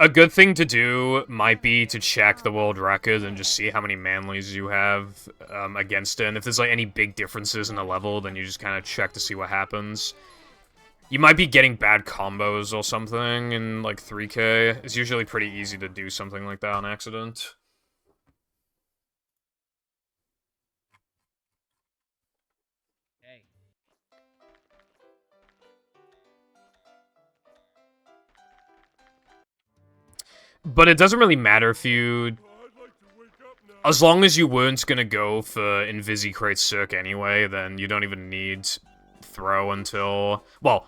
A good thing to do might be to check the world record and just see how many manlies you have against it. And if there's like any big differences in the level, then you just kind of check to see what happens. You might be getting bad combos or something in like 3K. It's usually pretty easy to do something like that on accident. Hey. But it doesn't really matter if you... As long as you weren't gonna go for Invisicrate Circ anyway, then you don't even need throw until... Well,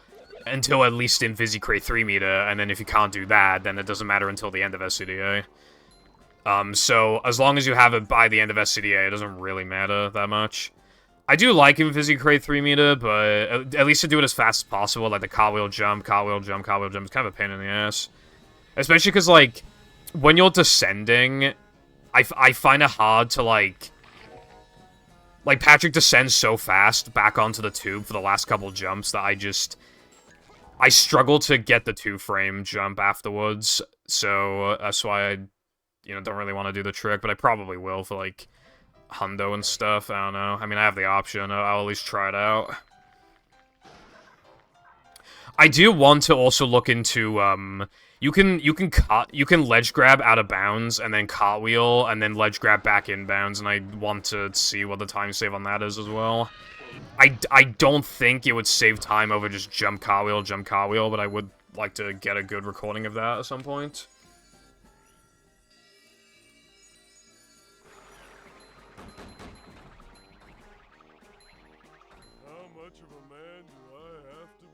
until at least Invisicrate 3 meter, and then if you can't do that, then it doesn't matter until the end of SCDA. So, as long as you have it by the end of SCDA, it doesn't really matter that much. I do like Invisicrate 3 meter, but at least to do it as fast as possible, like the cartwheel jump, cartwheel jump, cartwheel jump, it's kind of a pain in the ass. Especially because, like, when you're descending, I find it hard to, like, Patrick descends so fast back onto the tube for the last couple jumps that I struggle to get the 2-frame jump afterwards, so that's why I, don't really want to do the trick, but I probably will for, like, hundo and stuff, I don't know. I mean, I have the option, I'll at least try it out. I do want to also look into, you can ledge grab out of bounds, and then cartwheel, and then ledge grab back in bounds, and I want to see what the time save on that is as well. I don't think it would save time over just jump cartwheel, but I would like to get a good recording of that at some point. How much of a man do I have to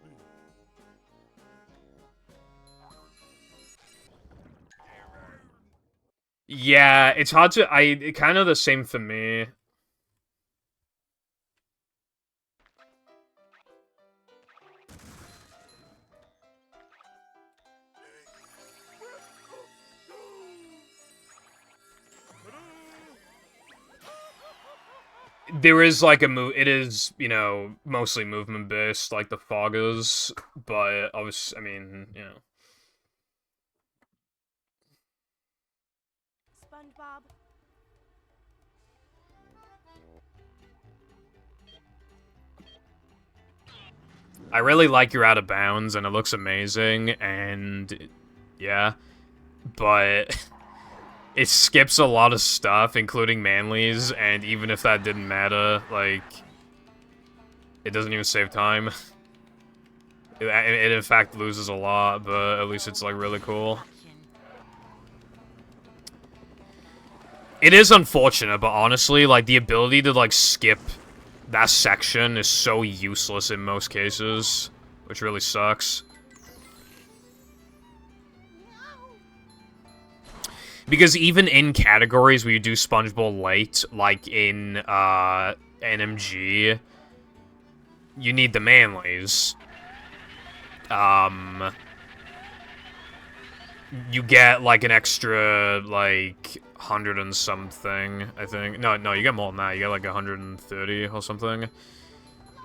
be? Yeah, it's hard to... It kind of the same for me. There is, like, it is, mostly movement-based, like the foggers, but, obviously, I mean, SpongeBob. I really like your out of bounds, and it looks amazing, and, yeah, but... It skips a lot of stuff, including manlies, and even if that didn't matter, like, it doesn't even save time. It in fact loses a lot, but at least it's, like, really cool. It is unfortunate, but honestly, like, the ability to, like, skip that section is so useless in most cases, which really sucks. Because even in categories where you do SpongeBob late, like in, NMG, you need the manlies. you get like an extra like 100 and something, I think. No, you get more than that. You get like 130 or something.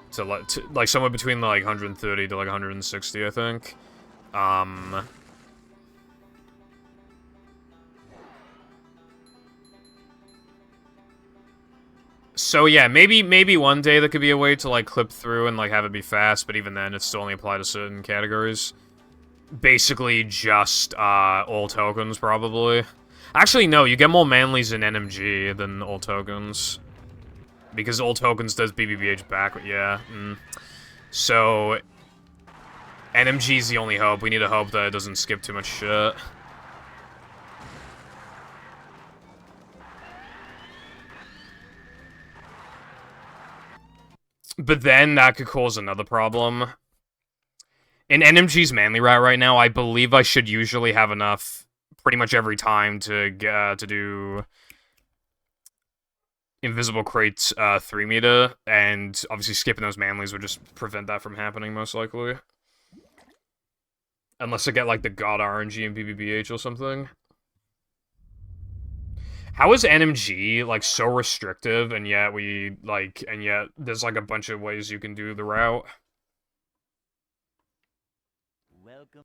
So like somewhere between like 130 to like 160, I think. So yeah, maybe one day there could be a way to like clip through and like have it be fast, but even then, it's still only apply to certain categories. Basically, just all tokens probably. Actually, no, you get more manlies in NMG than all tokens, because all tokens does BBBH back. Yeah. So NMG's the only hope. We need to hope that it doesn't skip too much shit. But then that could cause another problem. In NMG's manly route right now, I believe I should usually have enough pretty much every time to do invisible crates 3 meter, and obviously skipping those manlies would just prevent that from happening most likely. Unless I get like the God RNG and BBBH or something. How is NMG like so restrictive, and yet there's like a bunch of ways you can do the route? Welcome.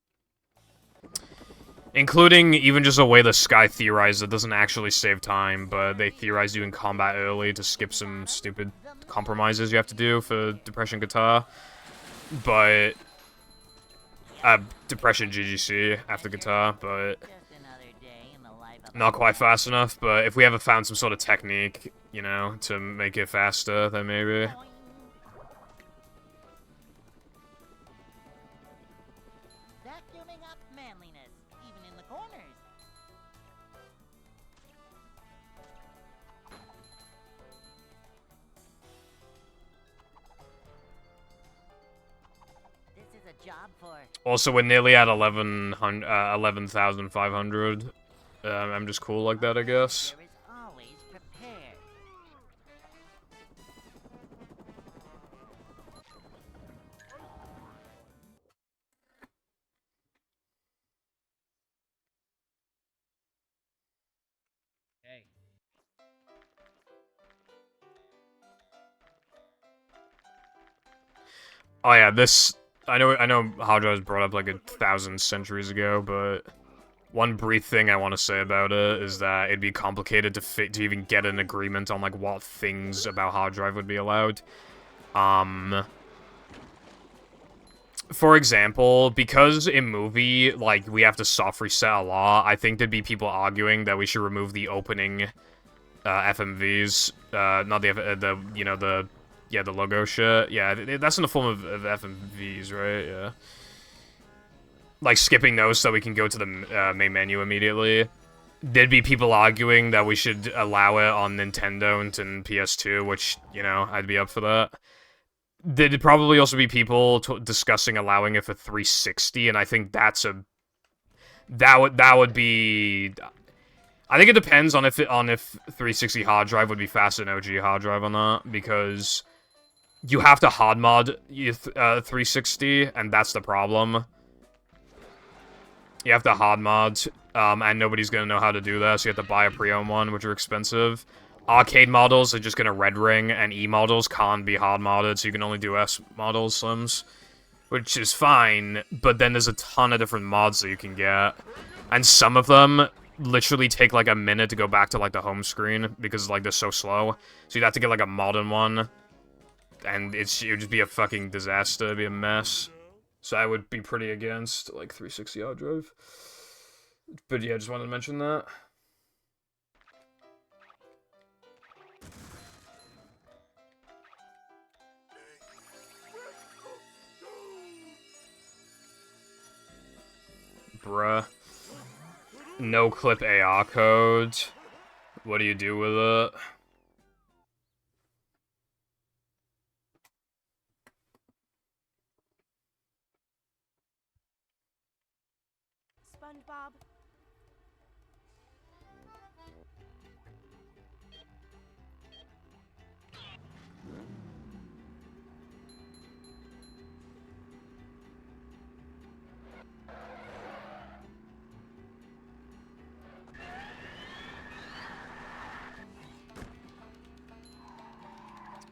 Including even just a way the Sky theorized that doesn't actually save time, but they theorize doing combat early to skip some stupid compromises you have to do for Depression Guitar. But Depression GGC after Guitar, but not quite fast enough. But if we ever found some sort of technique, you know, to make it faster, then maybe. Vacuuming up manliness, even in the corners. This is a job for... Also, we're nearly at 11,500. I'm just cool like that, I guess. There is always prepared. Hey. Oh yeah, this... I know hard drive was brought up like 1,000 centuries ago, but one brief thing I want to say about it is that it'd be complicated to even get an agreement on like what things about hard drive would be allowed. For example, because in movie, like, we have to soft reset a lot, I think there'd be people arguing that we should remove the opening FMVs, not the logo shit. Yeah, that's in the form of FMVs, right? Yeah. Like, skipping those so we can go to the main menu immediately. There'd be people arguing that we should allow it on Nintendo and PS2, which, you know, I'd be up for that. There'd probably also be people discussing allowing it for 360, and I think that would be... I think it depends on if 360 hard drive would be faster than OG hard drive or not, because you have to hard mod 360, and that's the problem. You have to hard mod, and nobody's gonna know how to do that, so you have to buy a pre-owned one, which are expensive. Arcade models are just gonna red ring, and E models can't be hard modded, so you can only do S models, slims. Which is fine, but then there's a ton of different mods that you can get. And some of them literally take like a minute to go back to like the home screen, because like they're so slow. So you'd have to get like a modern one. And it would just be a fucking disaster, it'd be a mess. So I would be pretty against like 360 hard drive. But yeah, just wanted to mention that. Bruh. No clip AR code. What do you do with it? SpongeBob.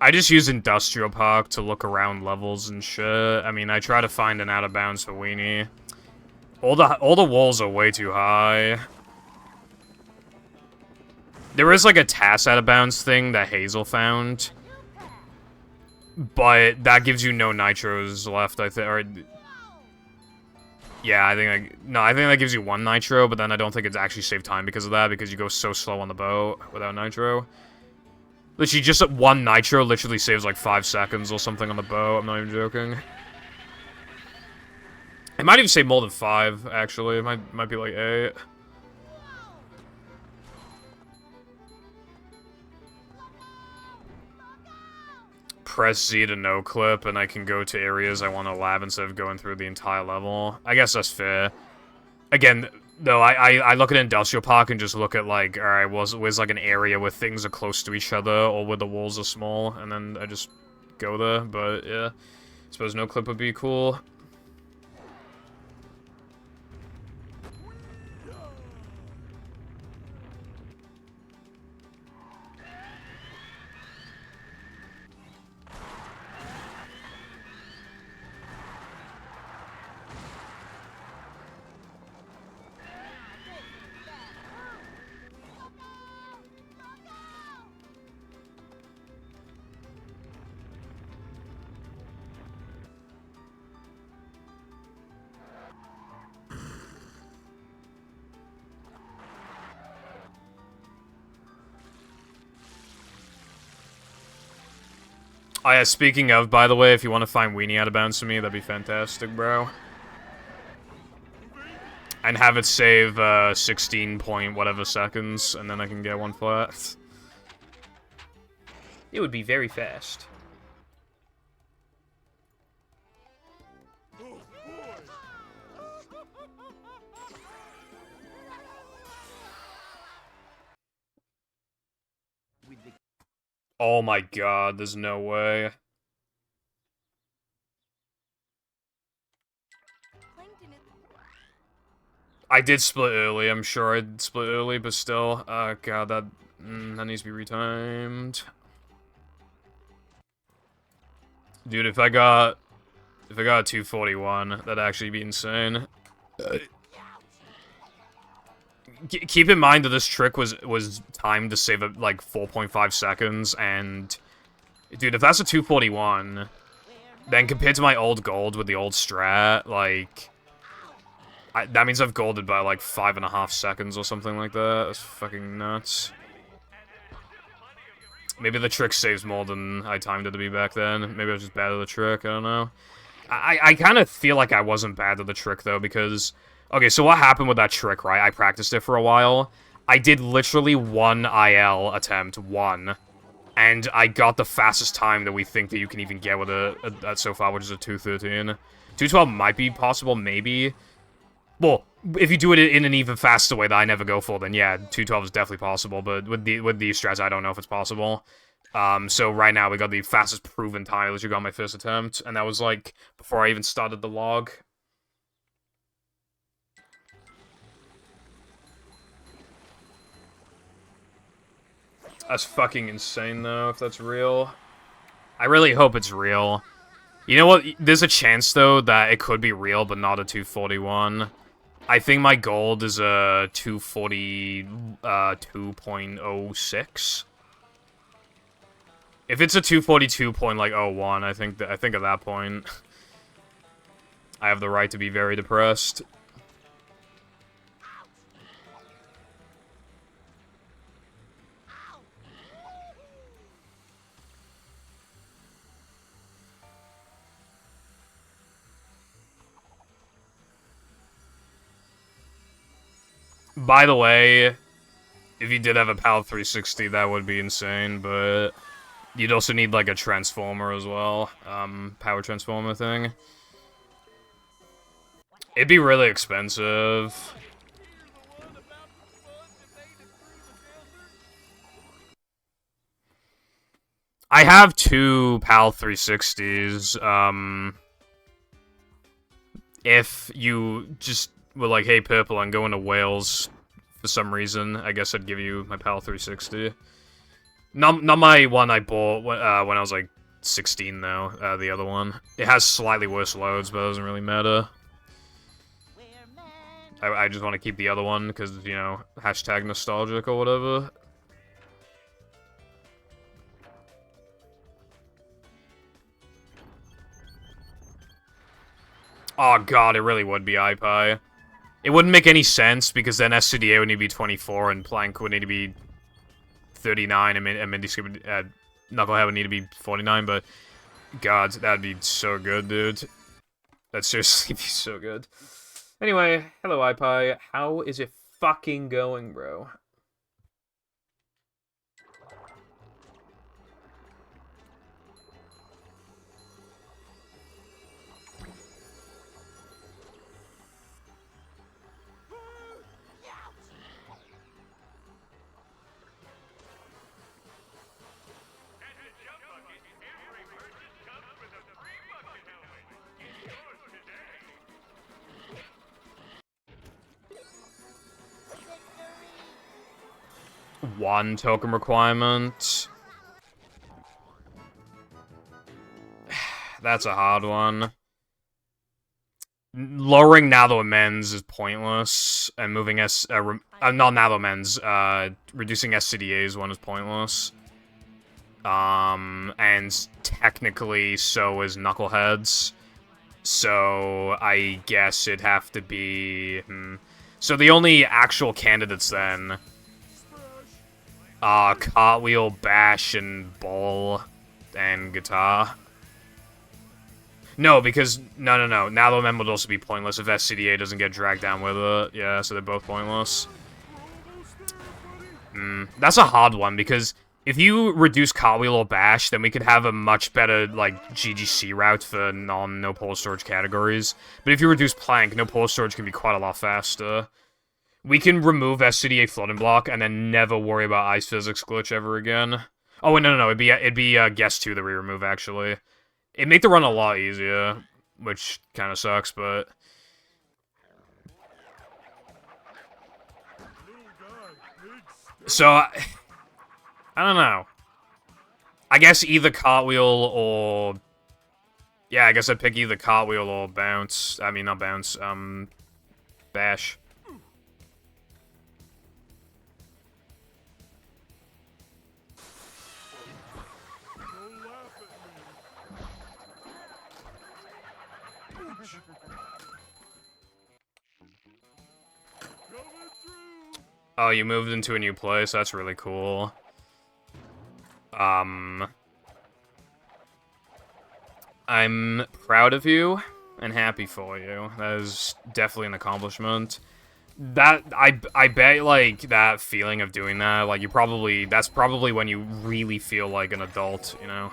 I just use Industrial Park to look around levels and shit. I mean, I try to find an out of bounds for Weenie. All the walls are way too high. There is like a TAS out of bounds thing that Hazel found, but that gives you no nitros left. I think, or yeah, I think that gives you 1 nitro, but then I don't think it's actually saved time because of that, because you go so slow on the boat without nitro. Literally, just 1 nitro literally saves like 5 seconds or something on the boat. I'm not even joking. It might even save more than 5, actually. It might be like 8. Press Z to no clip, and I can go to areas I want to lab instead of going through the entire level. I guess that's fair. Again, though, I look at Industrial Park and just look at, like, alright, where's like an area where things are close to each other, or where the walls are small, and then I just go there, but yeah. I suppose no clip would be cool. Oh yeah, speaking of, by the way, if you want to find Weenie out of bounds for me, that'd be fantastic, bro. And have it save 16 point whatever seconds, and then I can get 1 flat. It would be very fast. Oh my god, there's no way. I did split early, I'm sure I split early, but still. God, that needs to be retimed. Dude, if I got a 241, that'd actually be insane. Keep in mind that this trick was timed to save like 4.5 seconds, and dude, if that's a 241, then compared to my old gold with the old strat, like that means I've golded by like 5.5 seconds or something like that. That's fucking nuts. Maybe the trick saves more than I timed it to be back then. Maybe I was just bad at the trick. I don't know. I kind of feel like I wasn't bad at the trick though, because okay, so what happened with that trick, right? I practiced it for a while. I did literally 1 IL attempt, 1. And I got the fastest time that we think that you can even get with it so far, which is a 213. 212 might be possible, maybe. Well, if you do it in an even faster way that I never go for, then yeah, 212 is definitely possible. But with these strats, I don't know if it's possible. So right now, we got the fastest proven time I literally got my first attempt. And that was, like, before I even started the log. That's fucking insane, though, if that's real. I really hope it's real. You know what? There's a chance, though, that it could be real, but not a 241. I think my gold is a 242.06. If it's a 242.01, I think at that point, I have the right to be very depressed. By the way, if you did have a PAL 360, that would be insane, but you'd also need, like, a transformer as well. Power transformer thing. It'd be really expensive. I have 2 PAL 360s, if you just were like, hey, Purple, I'm going to Wales for some reason, I guess I'd give you my PAL 360. Not my one I bought when I was like 16 though. The other one. It has slightly worse loads, but it doesn't really matter. I just want to keep the other one because, you know, hashtag nostalgic or whatever. Oh god, it really would be iPie. It wouldn't make any sense because then SCDA would need to be 24 and Plank would need to be 39 and Knucklehead would need to be 49, but god, that'd be so good, dude. That'd seriously be so good. Anyway, hello iPie. How is it fucking going, bro? One token requirement. That's a hard one. Lowering Natho Amends is pointless, and moving not Natho Amends, reducing SCDA's one is pointless. And technically so is Knuckleheads. So I guess it'd have to be... So the only actual candidates then... Cartwheel, Bash, and Ball, and Guitar. No, because... No. Natho Amend would also be pointless if SCDA doesn't get dragged down with it. Yeah, so they're both pointless. That's a hard one, because if you reduce Cartwheel or Bash, then we could have a much better, like, GGC route for no polar storage categories. But if you reduce Plank, no polar storage can be quite a lot faster. We can remove SCDA flooding block and then never worry about ice physics glitch ever again. Oh, wait, no. It'd be Guess 2 that we remove, actually. It'd make the run a lot easier, which kind of sucks, but... So, I don't know. I guess either Cartwheel or... Yeah, I guess I'd pick either Cartwheel or Bounce. I mean, not Bounce, Bash. Oh, you moved into a new place? That's really cool. I'm proud of you and happy for you. That is definitely an accomplishment. That, I bet, like, that feeling of doing that, like, that's probably when you really feel like an adult, you know?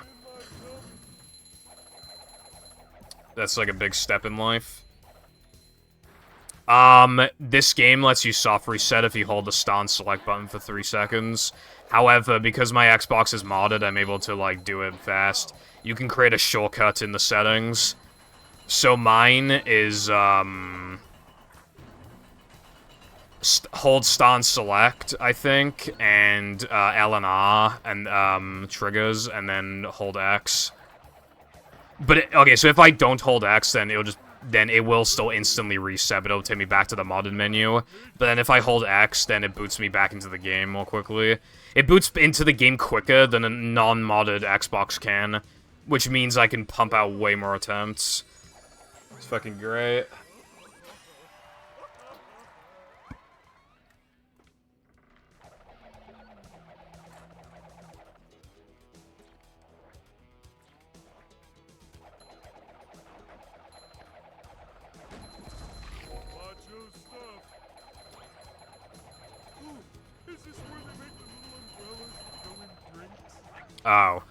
That's, like, a big step in life. This game lets you soft reset if you hold the stun select button for 3 seconds. However, because my Xbox is modded, I'm able to, like, do it fast. You can create a shortcut in the settings. So mine is, hold stun select, I think, and, L and R, and, triggers, and then hold X. But, okay, so if I don't hold X, then it will still instantly reset, but it'll take me back to the modded menu. But then if I hold X, then it boots me back into the game more quickly. It boots into the game quicker than a non-modded Xbox can, which means I can pump out way more attempts. It's fucking great. Oh.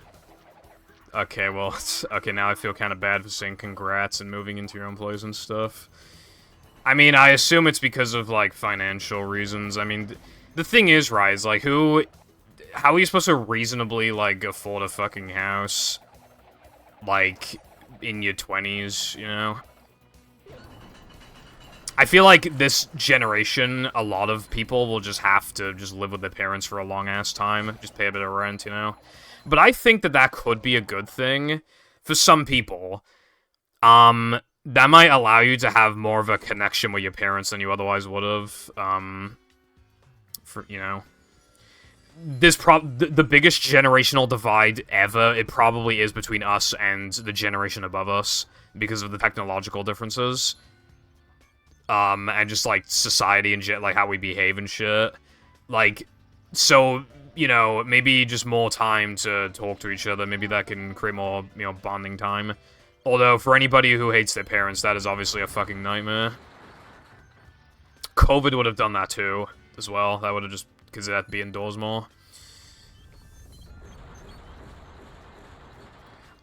Okay, well, okay, now I feel kind of bad for saying congrats and moving into your own place and stuff. I mean, I assume it's because of, like, financial reasons. I mean, the thing is, right, like, how are you supposed to reasonably, like, afford a fucking house, like, in your 20s, you know? I feel like this generation, a lot of people will just have to just live with their parents for a long-ass time, just pay a bit of rent, you know? But I think that that could be a good thing for some people. That might allow you to have more of a connection with your parents than you otherwise would have, for, you know... the biggest generational divide ever, it probably is between us and the generation above us, because of the technological differences. And just, like, society and shit, like, how we behave and shit. Like, so, you know, maybe just more time to talk to each other, maybe that can create more, you know, bonding time. Although, for anybody who hates their parents, that is obviously a fucking nightmare. COVID would have done that too, as well. That would have just, because they had to be indoors more.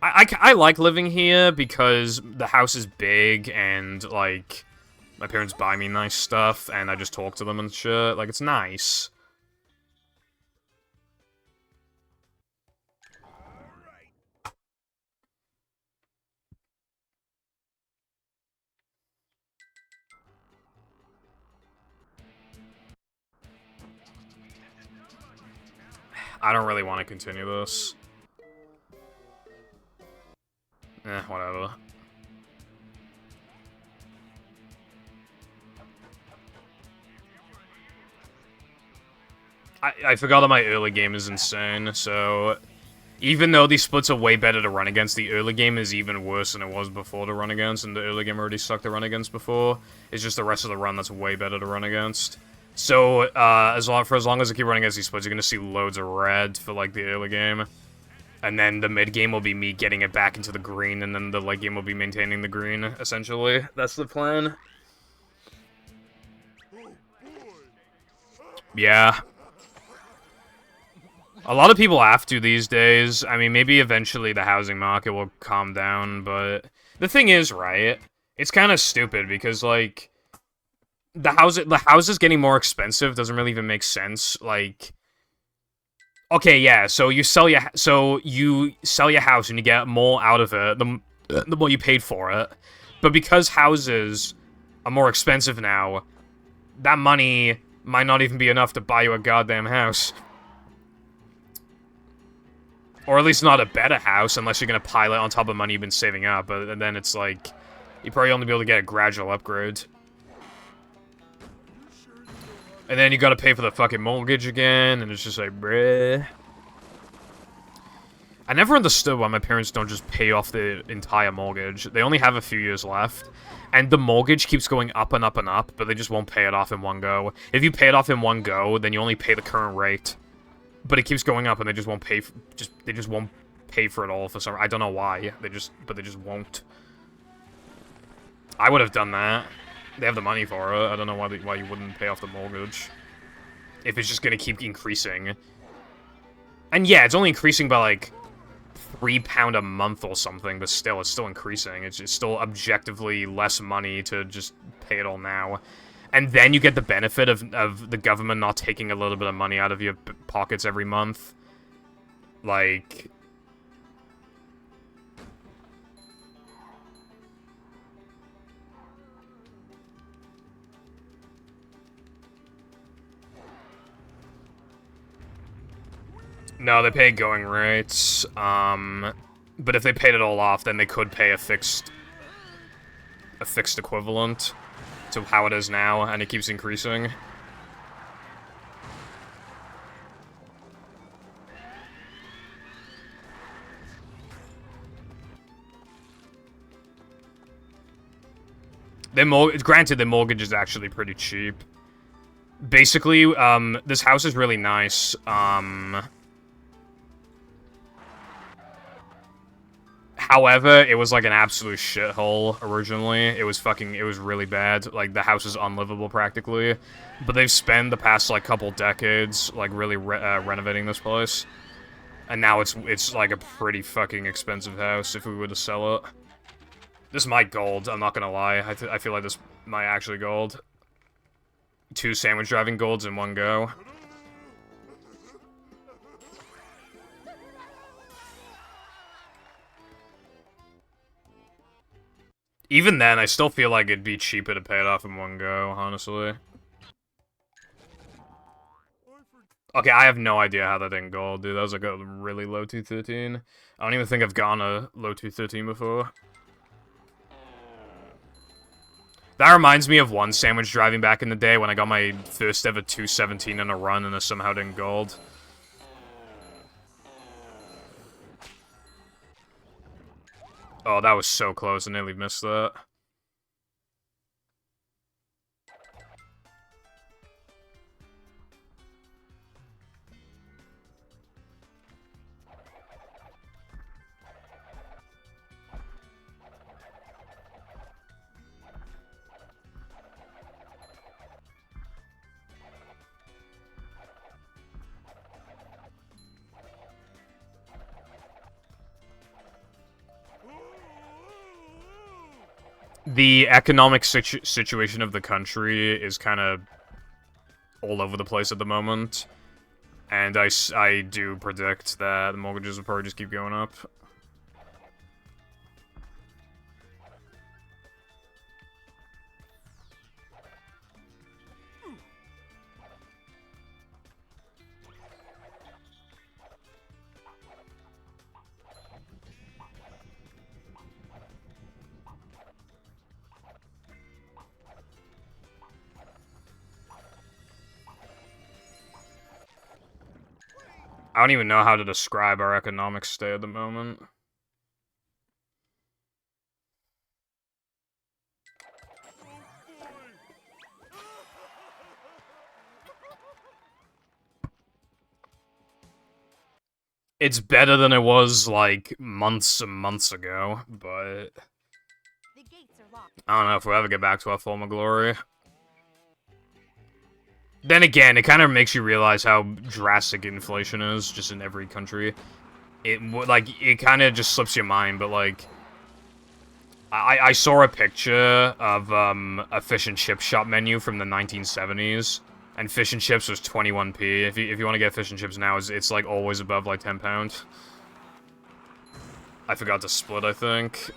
I like living here because the house is big and, like, my parents buy me nice stuff and I just talk to them and shit. Like, it's nice. I don't really want to continue this. Whatever. I forgot that my early game is insane, so... Even though these splits are way better to run against, the early game is even worse than it was before to run against, and the early game already sucked to run against before. It's just the rest of the run that's way better to run against. So, for as long as I keep running against these splits, you're gonna see loads of red for, like, the early game. And then the mid game will be me getting it back into the green, and then the late game will be maintaining the green, essentially. That's the plan. Yeah. A lot of people have to these days. I mean, maybe eventually the housing market will calm down, but... The thing is, right, it's kind of stupid, because, like... The houses getting more expensive doesn't really even make sense, like... Okay, yeah, so you sell your house and you get more out of it the more you paid for it. But because houses are more expensive now, that money might not even be enough to buy you a goddamn house. Or at least not a better house, unless you're gonna pile it on top of money you've been saving up. But then it's like, you probably only be able to get a gradual upgrade. And then you gotta pay for the fucking mortgage again, and it's just like, bruh. I never understood why my parents don't just pay off the entire mortgage. They only have a few years left. And the mortgage keeps going up and up and up, but they just won't pay it off in one go. If you pay it off in one go, then you only pay the current rate. But it keeps going up, and they just won't pay. They just won't pay for it all for some. I don't know why. They just won't. I would have done that. They have the money for it. I don't know why you wouldn't pay off the mortgage if it's just gonna keep increasing. And yeah, it's only increasing by like £3 a month or something, but still, it's still increasing. It's still objectively less money to just pay it all now. And then you get the benefit of the government not taking a little bit of money out of your pockets every month. Like... No, they pay going rates. But if they paid it all off, then they could pay a fixed equivalent to how it is now, and it keeps increasing. Granted, the mortgage is actually pretty cheap. Basically, this house is really nice. However, it was like an absolute shithole originally. It was really bad. Like, the house is unlivable practically. But they've spent the past, like, couple decades, like, really renovating this place. And now it's like a pretty fucking expensive house if we were to sell it. This might gold, I'm not gonna lie. I feel like this might actually gold. 2 sandwich driving golds in one go. Even then, I still feel like it'd be cheaper to pay it off in one go, honestly. Okay, I have no idea how that didn't gold, dude. That was like a really low 213. I don't even think I've gone a low 213 before. That reminds me of one sandwich driving back in the day when I got my first ever 217 in a run and I somehow didn't gold. Oh, that was so close. I nearly missed that. The economic situation of the country is kind of all over the place at the moment. And I do predict that the mortgages will probably just keep going up. I don't even know how to describe our economic state at the moment. It's better than it was, like, months and months ago, but The gates are locked. I don't know if we'll ever get back to our former glory. Then again, it kind of makes you realize how drastic inflation is, just in every country. It kind of just slips your mind, but, like, I saw a picture of, a fish and chip shop menu from the 1970s, and fish and chips was 21p. If you want to get fish and chips now, it's like, always above, like, £10. I forgot to split, I think.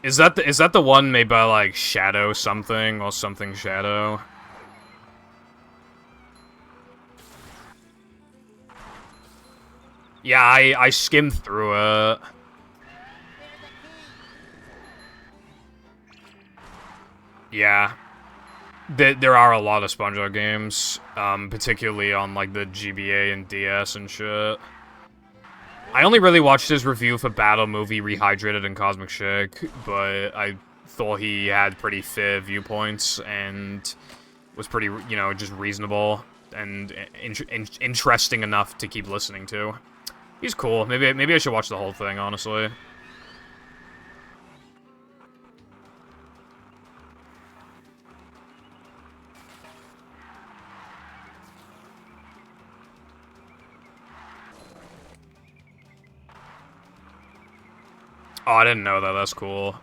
Is that the one made by, like, Shadow something, or something Shadow? Yeah, I skimmed through it. Yeah. There are a lot of SpongeBob games, particularly on, like, the GBA and DS and shit. I only really watched his review for Battle Movie Rehydrated and Cosmic Shake, but I thought he had pretty fair viewpoints and was pretty, you know, just reasonable and interesting enough to keep listening to. He's cool. Maybe I should watch the whole thing, honestly. Oh, I didn't know that. That's cool.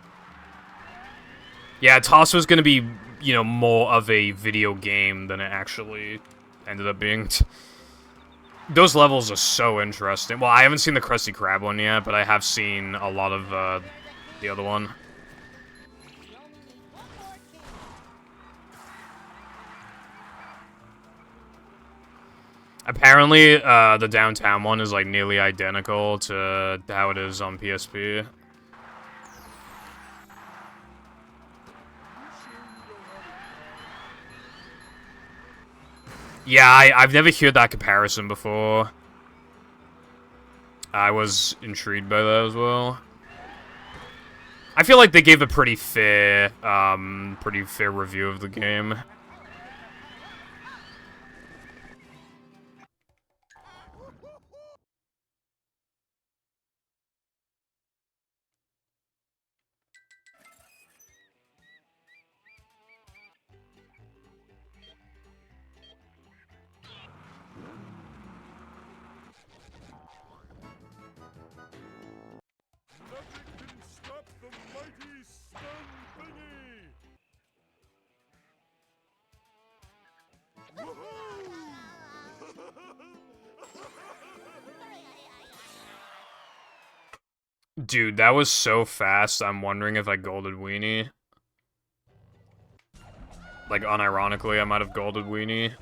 Yeah, Toss was gonna be, you know, more of a video game than it actually ended up being. Those levels are so interesting. Well, I haven't seen the Krusty Krab one yet, but I have seen a lot of, the other one. Apparently, the downtown one is, like, nearly identical to how it is on PSP. Yeah, I've never heard that comparison before. I was intrigued by that as well. I feel like they gave a pretty fair review of the game. Nothing can stop the mighty stun thingy! Dude, that was so fast, I'm wondering if I golded Weenie. Like, unironically, I might have golded Weenie.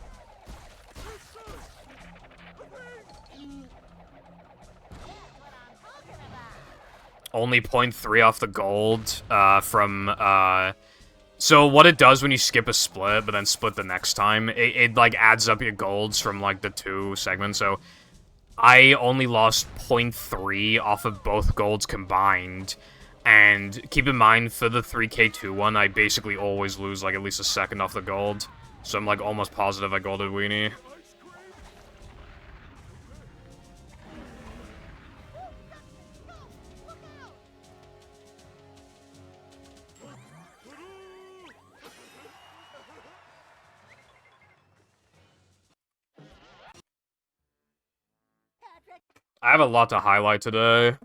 Only 0.3 off the gold, So what it does when you skip a split, but then split the next time, it like, adds up your golds from, like, the 2 segments, so... I only lost 0.3 off of both golds combined, and keep in mind, for the 3K2 one, I basically always lose, like, at least a second off the gold, so I'm, like, almost positive I golded Weenie. I have a lot to highlight today.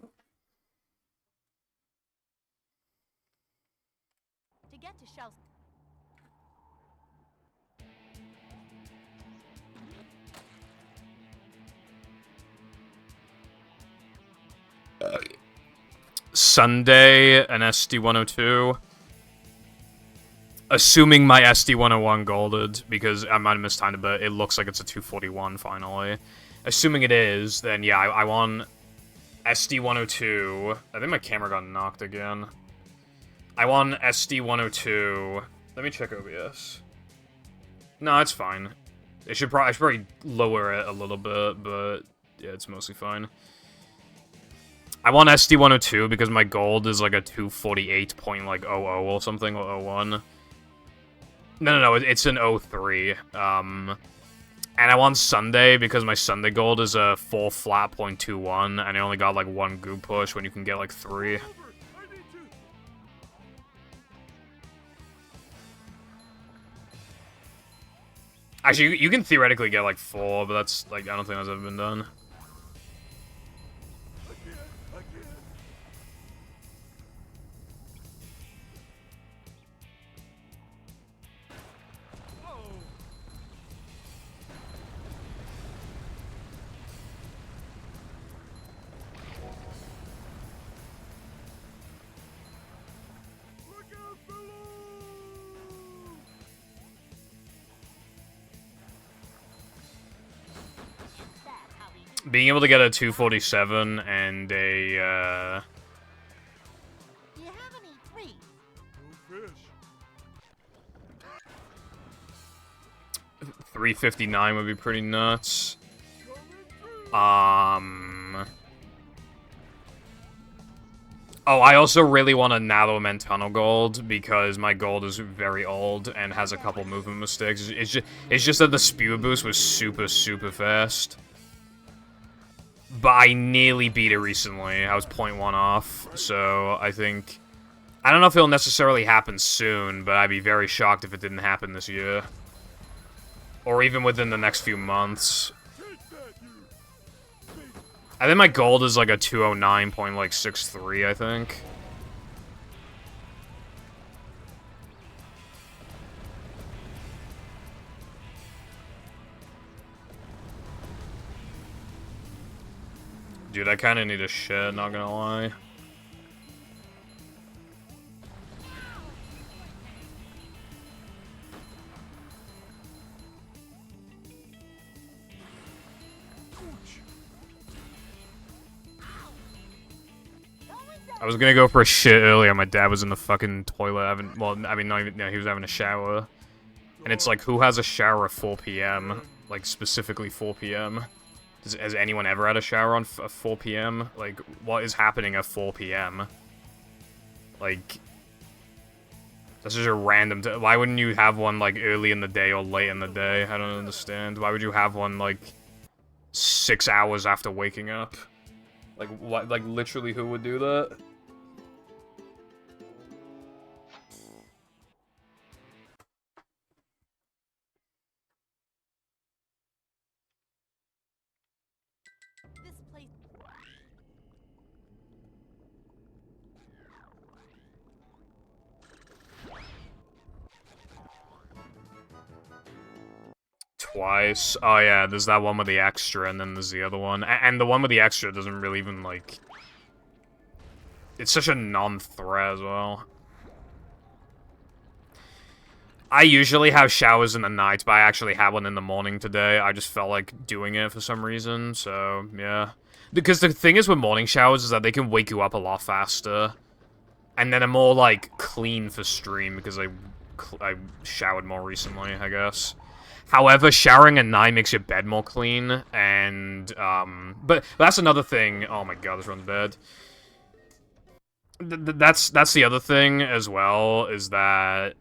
To get to Shell's Sunday, an SD102. Assuming my SD101 golded, because I might have mistimed it, but it looks like it's a 241 finally. Assuming it is, then yeah, I won SD102. I think my camera got knocked again. I won SD102. Let me check OBS. No, it's fine. I should probably lower it a little bit, but yeah, it's mostly fine. I won SD102 because my gold is like a 248.00 or something, or 01. No, it's an 03. And I won Sunday because my Sunday gold is a 4 flat .21, and I only got like 1 goop push when you can get like 3. Actually, you can theoretically get like 4, but that's like, I don't think that's ever been done. Being able to get a 247 and a, Do you have any treats? No fish. 359 would be pretty nuts. Oh, I also really want a Naloman Tunnel Gold, because my gold is very old and has a couple movement mistakes. It's just that the spew boost was super, super fast. But I nearly beat it recently. I was 0.1 off, so I think... I don't know if it'll necessarily happen soon, but I'd be very shocked if it didn't happen this year. Or even within the next few months. I think my gold is like a 209.63, I think. Dude, I kind of need a shit, not gonna lie. I was gonna go for a shit earlier. My dad was in the fucking toilet having, well, I mean, not even, no, he was having a shower. And it's like, who has a shower at 4 p.m.? Like, specifically 4 p.m.? Has anyone ever had a shower on 4 p.m.? Like, what is happening at 4 p.m.? Like, this is a random... Why wouldn't you have one, like, early in the day or late in the day? I don't understand. Why would you have one, like, 6 hours after waking up? Like, what? Like, literally, who would do that? this place. Twice. Oh yeah, there's that one with the extra, and then there's the other one. And the one with the extra doesn't really even, like... It's such a non-threat as well. I usually have showers in the night, but I actually had one in the morning today. I just felt like doing it for some reason, so, yeah. Because the thing is with morning showers is that they can wake you up a lot faster. And then I'm more, like, clean for stream because I showered more recently, I guess. However, showering at night makes your bed more clean, and, but that's another thing. Oh my god, this runs bed. That's the other thing as well, is that...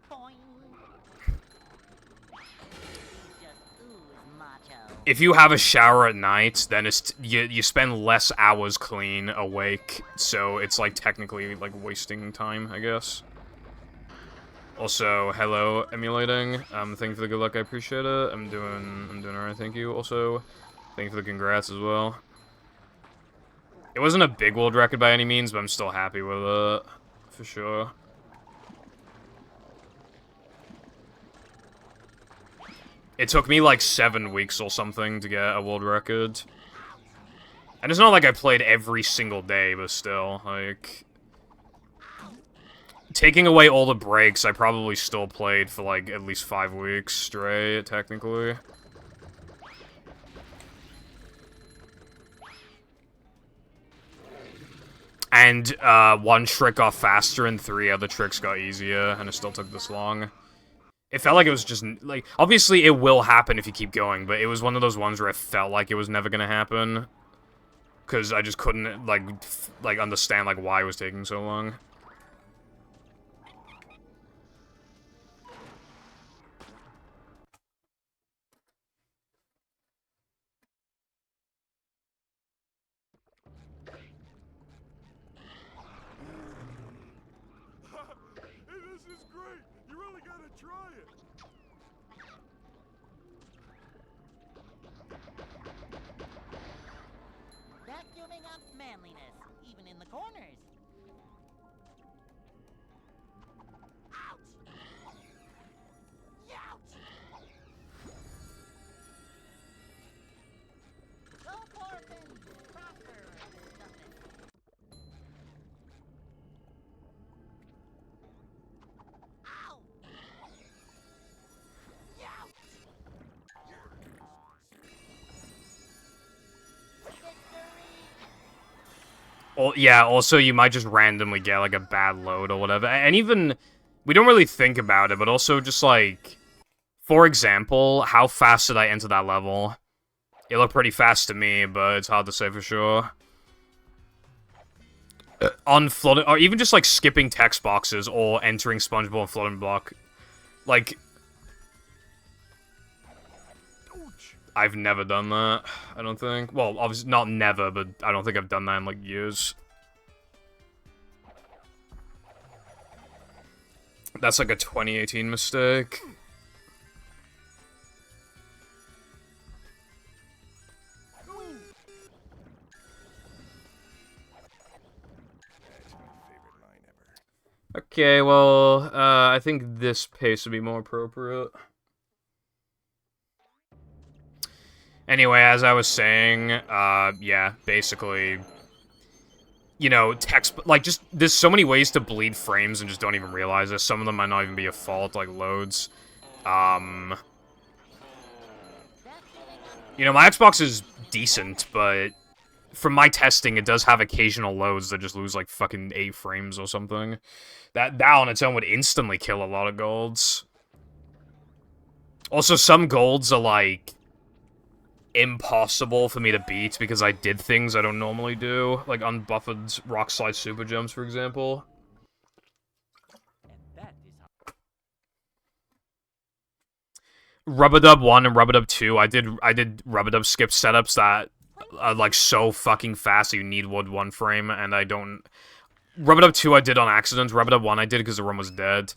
Boing. Just ooze macho. If you have a shower at night, then it's you spend less hours clean awake, so it's like technically like wasting time, I guess. Also, hello, emulating. Thank you for the good luck, I appreciate it. I'm doing alright, thank you. Also, thank you for the congrats as well. It wasn't a big world record by any means, but I'm still happy with it, for sure. It took me like 7 weeks or something to get a world record. And it's not like I played every single day, but still, like... Taking away all the breaks, I probably still played for like at least 5 weeks straight, technically. And one trick got faster and 3 other tricks got easier, and it still took this long. It felt like it was just, like, obviously it will happen if you keep going, but it was one of those ones where it felt like it was never gonna happen. Because I just couldn't, like, understand, like, why it was taking so long. Hey, this is great! You really gotta try it! Vacuuming up manliness, even in the corners. Ouch! Youch! Go forth and prosper, something. Ow! Youch! Yeah, also you might just randomly get, like, a bad load or whatever. And even, we don't really think about it, but also just, like, for example, how fast did I enter that level? It looked pretty fast to me, but it's hard to say for sure. On floating, or even just, like, skipping text boxes or entering SpongeBob and floating block. Like, I've never done that, I don't think. Well, obviously, not never, but I don't think I've done that in, like, years. That's, like, a 2018 mistake. Okay, well, I think this pace would be more appropriate. Anyway, as I was saying, yeah, basically, you know, just, there's so many ways to bleed frames and just don't even realize it. Some of them might not even be a fault, like loads. You know, my Xbox is decent, but from my testing, it does have occasional loads that just lose, like, fucking 8 frames or something. That on its own would instantly kill a lot of golds. Also, some golds are, like, impossible for me to beat because I did things I don't normally do, like unbuffered rock slide super jumps, for example. And that is how... Rub-a-dub 1 and Rub-a-dub 2, I did Rub-a-dub skip setups that are, like, so fucking fast that you need wood 1 frame, and I don't... Rub-a-dub 2 I did on accident, Rub-a-dub 1 I did because the room was dead.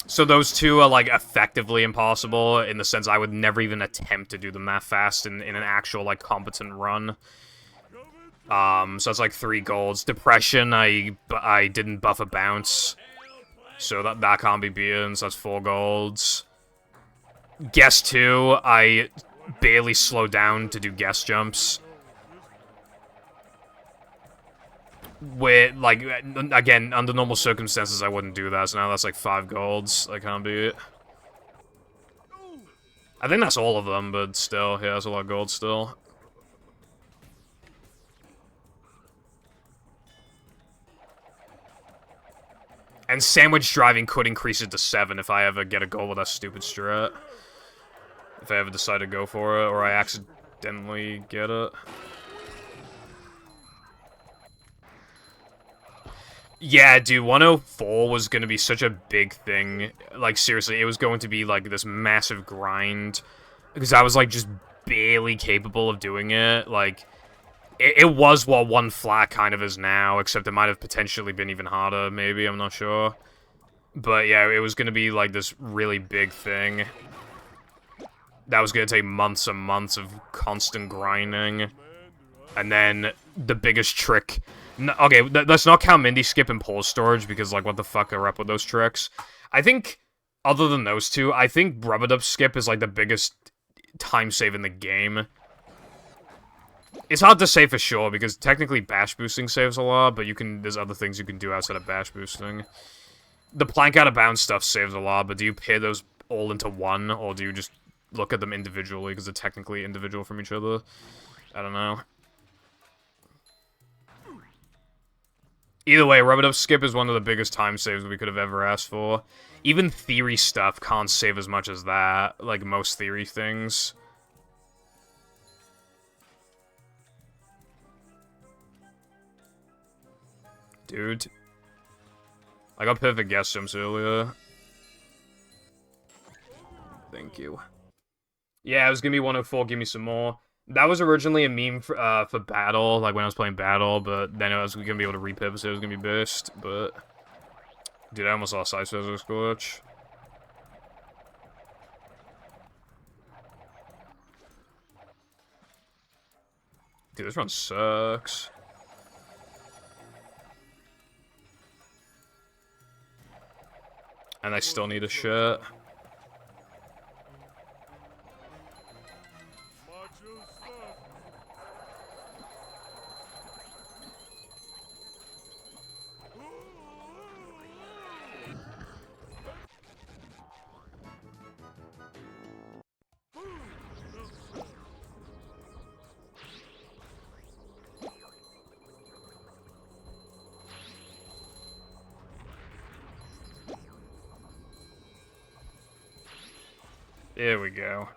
So those two are, like, effectively impossible, in the sense I would never even attempt to do them that fast in an actual, like, competent run. So that's, like, 3 golds. Depression, I didn't buff a bounce. So that can't be beaten, so that's 4 golds. Guess 2, I barely slow down to do guess jumps. Where, like, again, under normal circumstances, I wouldn't do that, so now that's like 5 golds. I can't beat it. I think that's all of them, but still, yeah, that's a lot of gold still. And sandwich driving could increase it to 7 if I ever get a goal with that stupid strat. If I ever decide to go for it, or I accidentally get it. Yeah, dude, 104 was gonna be such a big thing. Like, seriously, it was going to be, like, this massive grind. Because I was, like, just barely capable of doing it. Like, it was what 1 flat kind of is now, except it might have potentially been even harder, maybe, I'm not sure. But, yeah, it was gonna be, like, this really big thing. That was gonna take months and months of constant grinding. And then, the biggest trick... No, okay, let's not count Mindy Skip and Pole Storage, because, like, what the fuck are up with those tricks? I think, other than those two, I think Rub-a-Dub Skip is, like, the biggest time save in the game. It's hard to say for sure, because technically bash boosting saves a lot, but there's other things you can do outside of bash boosting. The plank out of bounds stuff saves a lot, but do you pair those all into one, or do you just look at them individually, because they're technically individual from each other? I don't know. Either way, Rub-a-Dub Skip is one of the biggest time saves we could have ever asked for. Even theory stuff can't save as much as that, like most theory things. Dude. I got perfect guess jumps earlier. Thank you. Yeah, it was gonna be 104, give me some more. That was originally a meme for Battle, like when I was playing Battle, but then I was gonna be able to repurpose it, it was gonna be Burst, but... Dude, I almost lost Ice Physics Glitch. Dude, this run sucks. And I still need a shirt. There we go.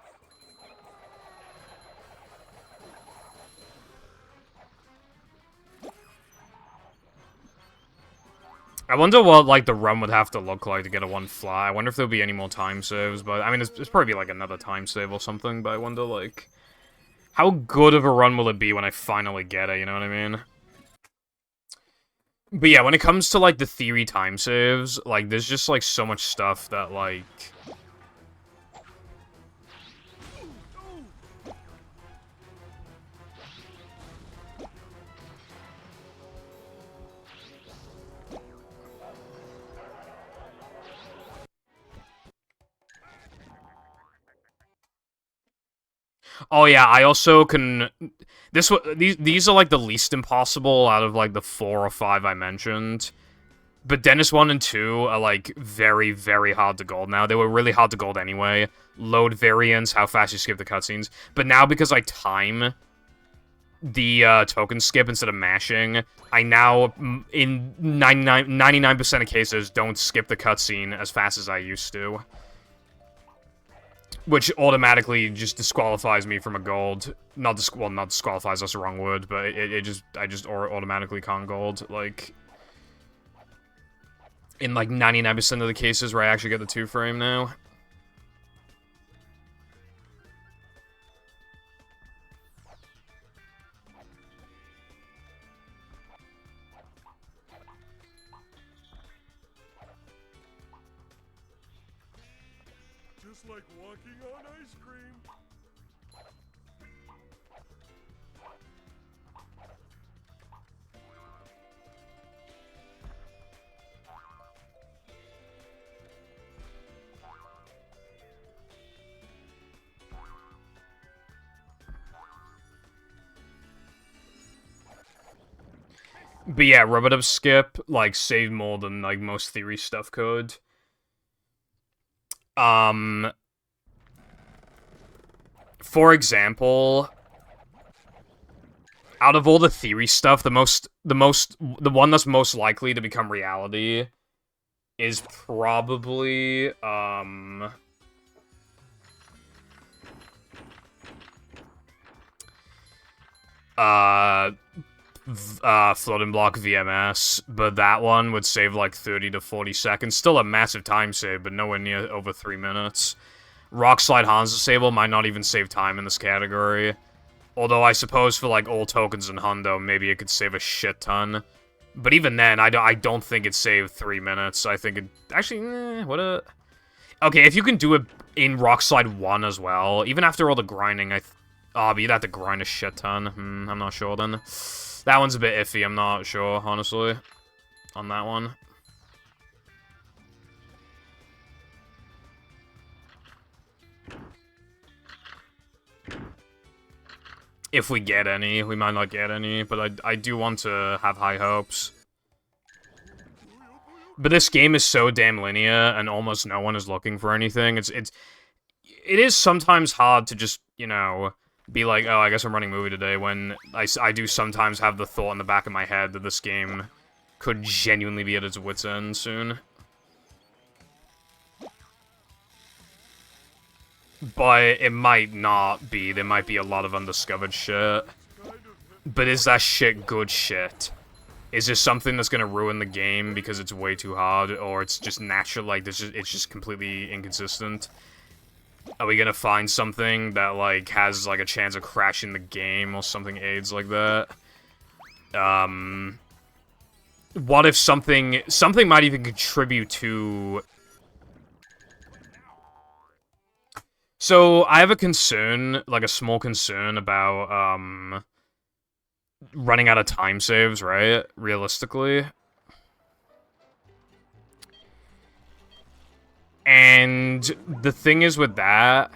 I wonder what, like, the run would have to look like to get a 1 fly. I wonder if there'll be any more time saves, but, I mean, it's probably like another time save or something, but I wonder, like, how good of a run will it be when I finally get it, you know what I mean? But yeah, when it comes to, like, the theory time saves, like, there's just, like, so much stuff that, like... Oh yeah, I also can... These are like the least impossible out of like the 4 or 5 I mentioned. But Dennis 1 and 2 are like very, very hard to gold now. They were really hard to gold anyway. Load variants, how fast you skip the cutscenes. But now because I time the token skip instead of mashing, I now, in 99% of cases, don't skip the cutscene as fast as I used to. Which automatically just disqualifies me from a gold. Not disqualifies, that's the wrong word, but I just automatically can't gold, like... In, like, 99% of the cases where I actually get the 2-frame now. Just like walking on ice cream. But yeah, rub-a-dub skip, like, saved more than, like, most theory stuff could. For example, out of all the theory stuff, the one that's most likely to become reality is probably, floating block VMS, but that one would save like 30 to 40 seconds. Still a massive time save, but nowhere near over 3 minutes. Rock Slide Hans Disable might not even save time in this category. Although I suppose for like all tokens and Hundo, maybe it could save a shit ton. But even then, I don't think it saved 3 minutes. I think it... Actually, what a... Okay, if you can do it in Rock Slide 1 as well, even after all the grinding, but you'd have to grind a shit ton. I'm not sure then. That one's a bit iffy, I'm not sure, honestly, on that one. If we get any, we might not get any, but I do want to have high hopes. But this game is so damn linear, and almost no one is looking for anything. It is sometimes hard to just, you know, be like, oh, I guess I'm running movie today, when I do sometimes have the thought in the back of my head that this game could genuinely be at its wit's end soon. But it might not be. There might be a lot of undiscovered shit. But is that shit good shit? Is this something that's gonna ruin the game because it's way too hard, or it's just natural, like, it's just completely inconsistent? Are we gonna find something that, like, has, like, a chance of crashing the game or something AIDS like that? What if something might even contribute to... So, I have a concern, like a small concern about, running out of time saves, right? Realistically. And the thing is with that,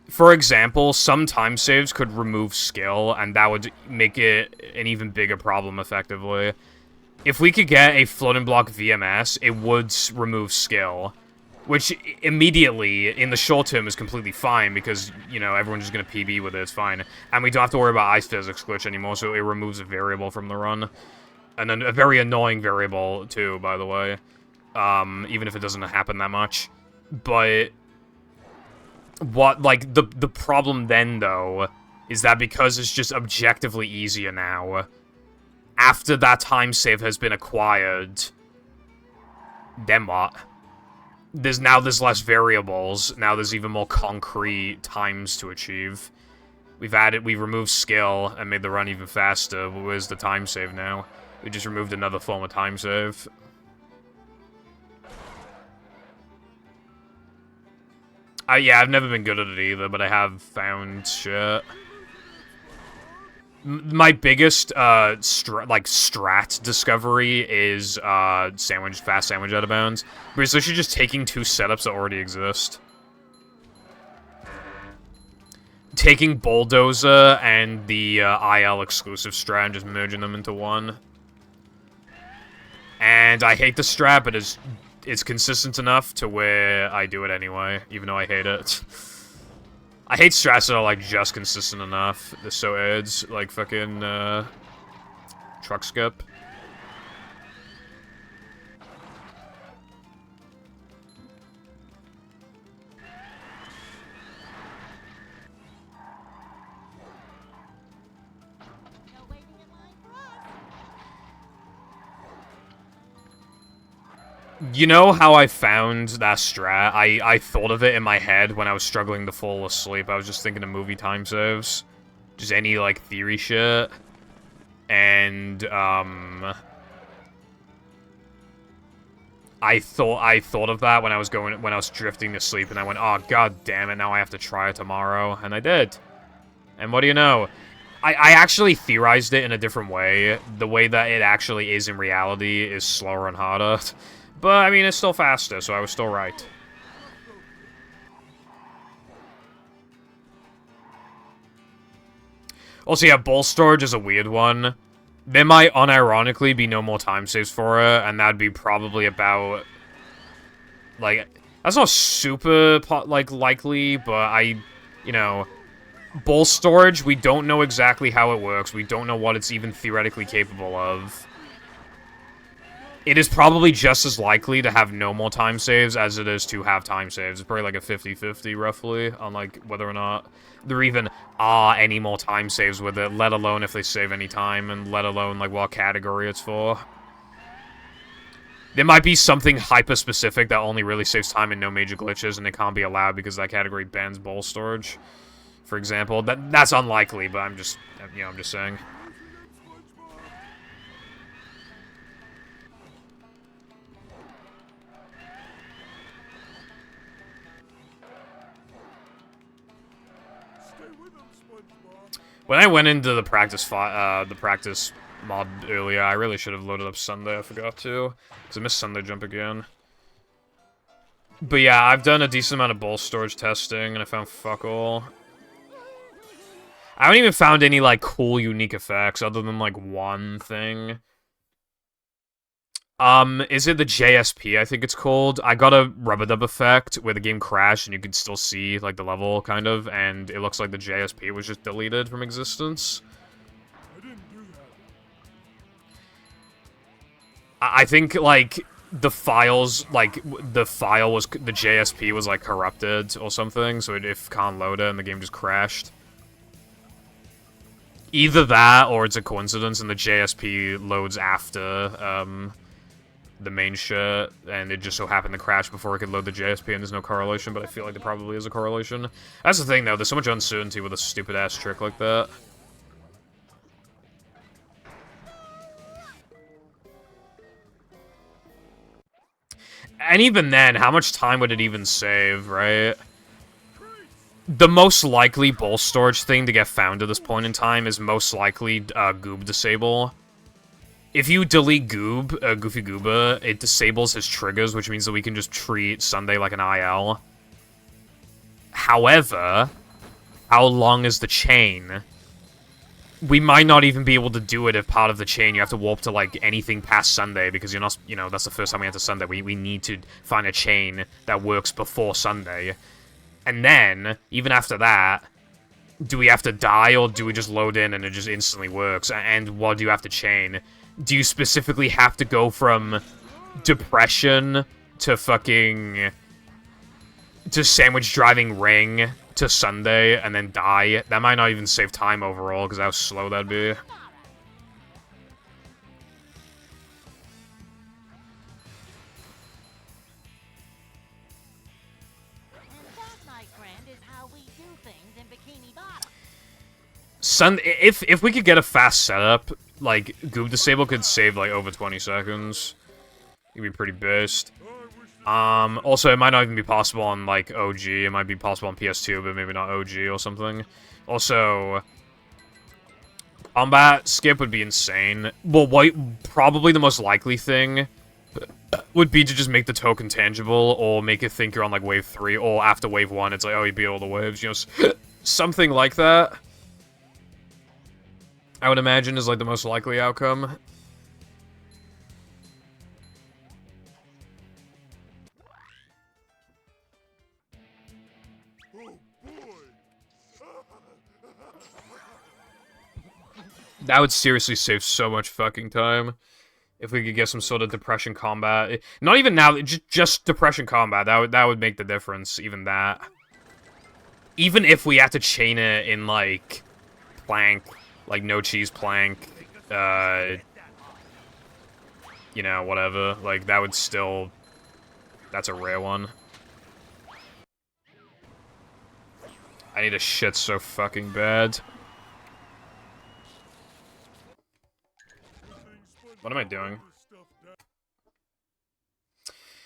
for example, some time saves could remove skill, and that would make it an even bigger problem, effectively. If we could get a floating block VMS, it would remove skill. Which, immediately, in the short term, is completely fine, because, you know, everyone's just gonna PB with it, it's fine. And we don't have to worry about ice physics glitch anymore, so it removes a variable from the run. And then a very annoying variable, too, by the way. Even if it doesn't happen that much. But... what, like, the problem then, though, is that because it's just objectively easier now, after that time save has been acquired, then what? There's less variables, now there's even more concrete times to achieve. We've removed skill and made the run even faster. Where's the time save now? We just removed another form of time save. Yeah, I've never been good at it either, but I have found shit. My biggest, strat discovery is, fast sandwich out of bounds. But it's literally just taking 2 setups that already exist. Taking Bulldozer and the, IL exclusive strat and just merging them into one. And I hate the strat, but it's consistent enough to where I do it anyway, even though I hate it. I hate strats that are, like, just consistent enough. They're so aids, like fucking, truck skip. You know how I found that strat? I thought of it in my head when I was struggling to fall asleep. I was just thinking of movie time saves. Just any, like, theory shit. And, I thought of that when I was drifting to sleep, and I went, oh, god damn it, now I have to try it tomorrow. And I did. And what do you know? I actually theorized it in a different way. The way that it actually is in reality is slower and harder. But, I mean, it's still faster, so I was still right. Also, yeah, Bull Storage is a weird one. There might unironically be no more time saves for it, and that'd be probably about, like, that's not super, like, likely, but you know, bowl storage, we don't know exactly how it works. We don't know what it's even theoretically capable of. It is probably just as likely to have no more time saves as it is to have time saves. It's probably like a 50-50, roughly, on, like, whether or not there even are any more time saves with it, let alone if they save any time, and let alone, like, what category it's for. There might be something hyper-specific that only really saves time and no major glitches, and it can't be allowed because that category bans bowl storage, for example. That's unlikely, but I'm just, you know, I'm just saying. When I went into the practice mod earlier, I really should have loaded up Sunday. I forgot to, because I missed Sunday jump again. But yeah, I've done a decent amount of bowl storage testing, and I found fuck all. I haven't even found any, like, cool, unique effects, other than, like, one thing. Is it the JSP, I think it's called? I got a rub-a-dub effect where the game crashed and you could still see, like, the level, kind of, and it looks like the JSP was just deleted from existence. I didn't do that. I think, like, the files, like, the JSP was, like, corrupted or something, so it can't load it and the game just crashed. Either that, or it's a coincidence and the JSP loads after, the main shit, and it just so happened to crash before it could load the JSP, and there's no correlation, but I feel like there probably is a correlation. That's the thing, though, there's so much uncertainty with a stupid-ass trick like that. And even then, how much time would it even save, right? The most likely bowl storage thing to get found at this point in time is most likely Goob Disable. If you delete Goob, Goofy Gooba, it disables his triggers, which means that we can just treat Sunday like an IL. However, how long is the chain? We might not even be able to do it if part of the chain you have to warp to, like, anything past Sunday, because you're not, you know, that's the first time we enter Sunday. We need to find a chain that works before Sunday. And then, even after that, do we have to die, or do we just load in and it just instantly works? And what do you have to chain? Do you specifically have to go from depression to fucking... to sandwich driving ring to Sunday and then die? That might not even save time overall, because how slow that'd be. And that, my friend, is how we do things in Bikini Bottom. If we could get a fast setup, like, Goob Disable could save, like, over 20 seconds. It'd be pretty based. Also, it might not even be possible on, like, OG. It might be possible on PS2, but maybe not OG or something. Also, combat skip would be insane. Well, probably the most likely thing would be to just make the token tangible, or make it think you're on, like, wave 3, or after wave 1, it's like, oh, you beat all the waves, you know, something like that. I would imagine is, like, the most likely outcome. That would seriously save so much fucking time. If we could get some sort of depression combat. Not even now, just depression combat. That would make the difference, even that. Even if we had to chain it in, like, plank, like, no cheese plank, you know, whatever. Like, that would still... That's a rare one. I need a shit so fucking bad. What am I doing?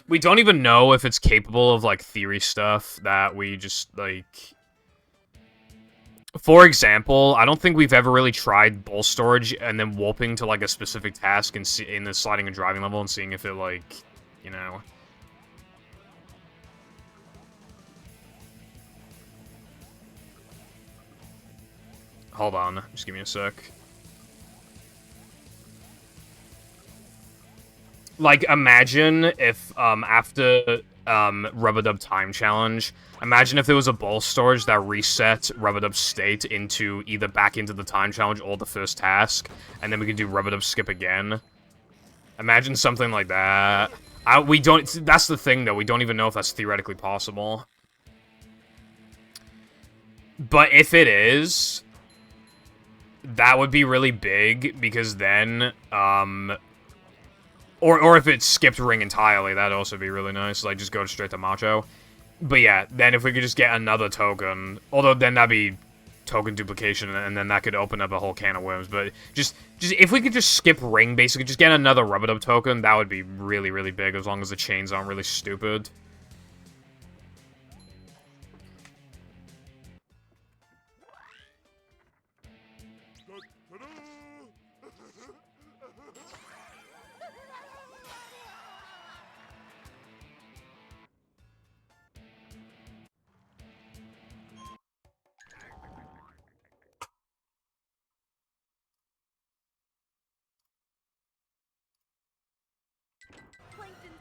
We don't even know if it's capable of, like, theory stuff that we just, like... For example, I don't think we've ever really tried bowl storage and then warping to, like, a specific task and in the sliding and driving level and seeing if it, like, you know... Hold on, just give me a sec. Like, imagine if, after, Rub-a-Dub Time Challenge, imagine if there was a ball storage that reset Rub-a-Dub's state into either back into the Time Challenge or the first task, and then we could do Rub-a-Dub Skip again. Imagine something like that. We don't... That's the thing, though. We don't even know if that's theoretically possible. But if it is, that would be really big, because then, Or if it skipped Ring entirely, that'd also be really nice. Like, just go straight to Macho. But yeah, then if we could just get another token... Although then that'd be token duplication, and then that could open up a whole can of worms. But just if we could just skip Ring, basically, just get another Rub-a-Dub token, that would be really, really big, as long as the chains aren't really stupid. Plankton.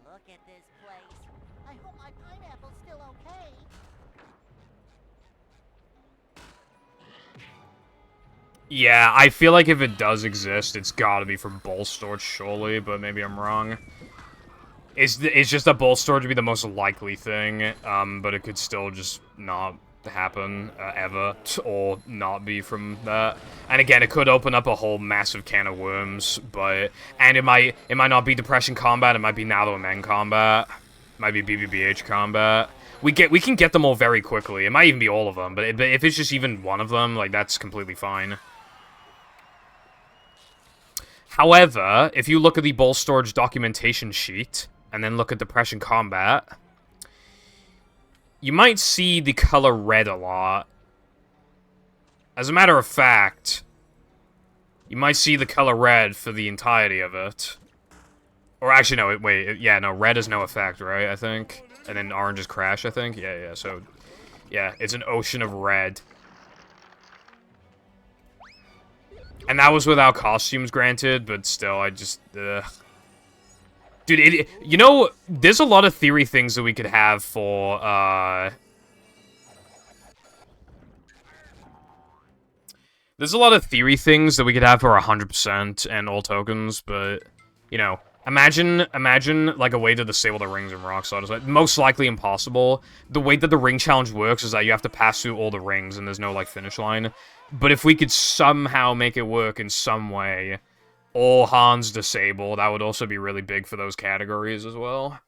Look at this place. I hope my pineapple's still okay. Yeah, I feel like if it does exist, it's gotta be from bowl storage, surely, but maybe I'm wrong. It's just that bowl storage would be the most likely thing, but it could still just not happen, ever, or not be from that. And again, it could open up a whole massive can of worms, but... And it might not be Depression Combat, it might be Now Men Combat, it might be BBBH Combat. We can get them all very quickly, it might even be all of them, but if it's just even one of them, like, that's completely fine. However, if you look at the bowl storage documentation sheet, and then look at Depression Combat, you might see the color red a lot. As a matter of fact, you might see the color red for the entirety of it. Or actually, no, wait, yeah, no, red is no effect, right, I think? And then orange is crash, I think? Yeah, so... Yeah, it's an ocean of red. And that was without costumes, granted, but still, I just... Dude, you know, there's a lot of theory things that we could have for, There's a lot of theory things that we could have for 100% and all tokens, but, you know, imagine, like, a way to disable the rings in Rockstar. Like, most likely impossible. The way that the ring challenge works is that you have to pass through all the rings, and there's no, like, finish line. But if we could somehow make it work in some way... All Hans disable, that would also be really big for those categories as well.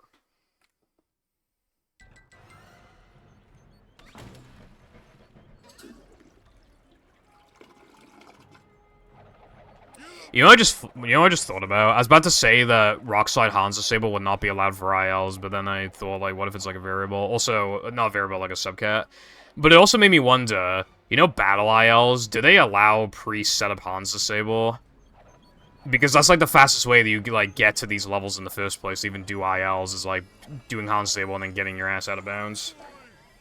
You know what I just thought about? I was about to say that Rockslide Hans disable would not be allowed for ILs, but then I thought, like, what if it's like a variable? Also, not variable, like a subcat. But it also made me wonder, you know battle ILs, do they allow pre-setup Hans disable? Because that's, like, the fastest way that you, like, get to these levels in the first place, even do ILs, is, like, doing Hans stable and then getting your ass out of bounds.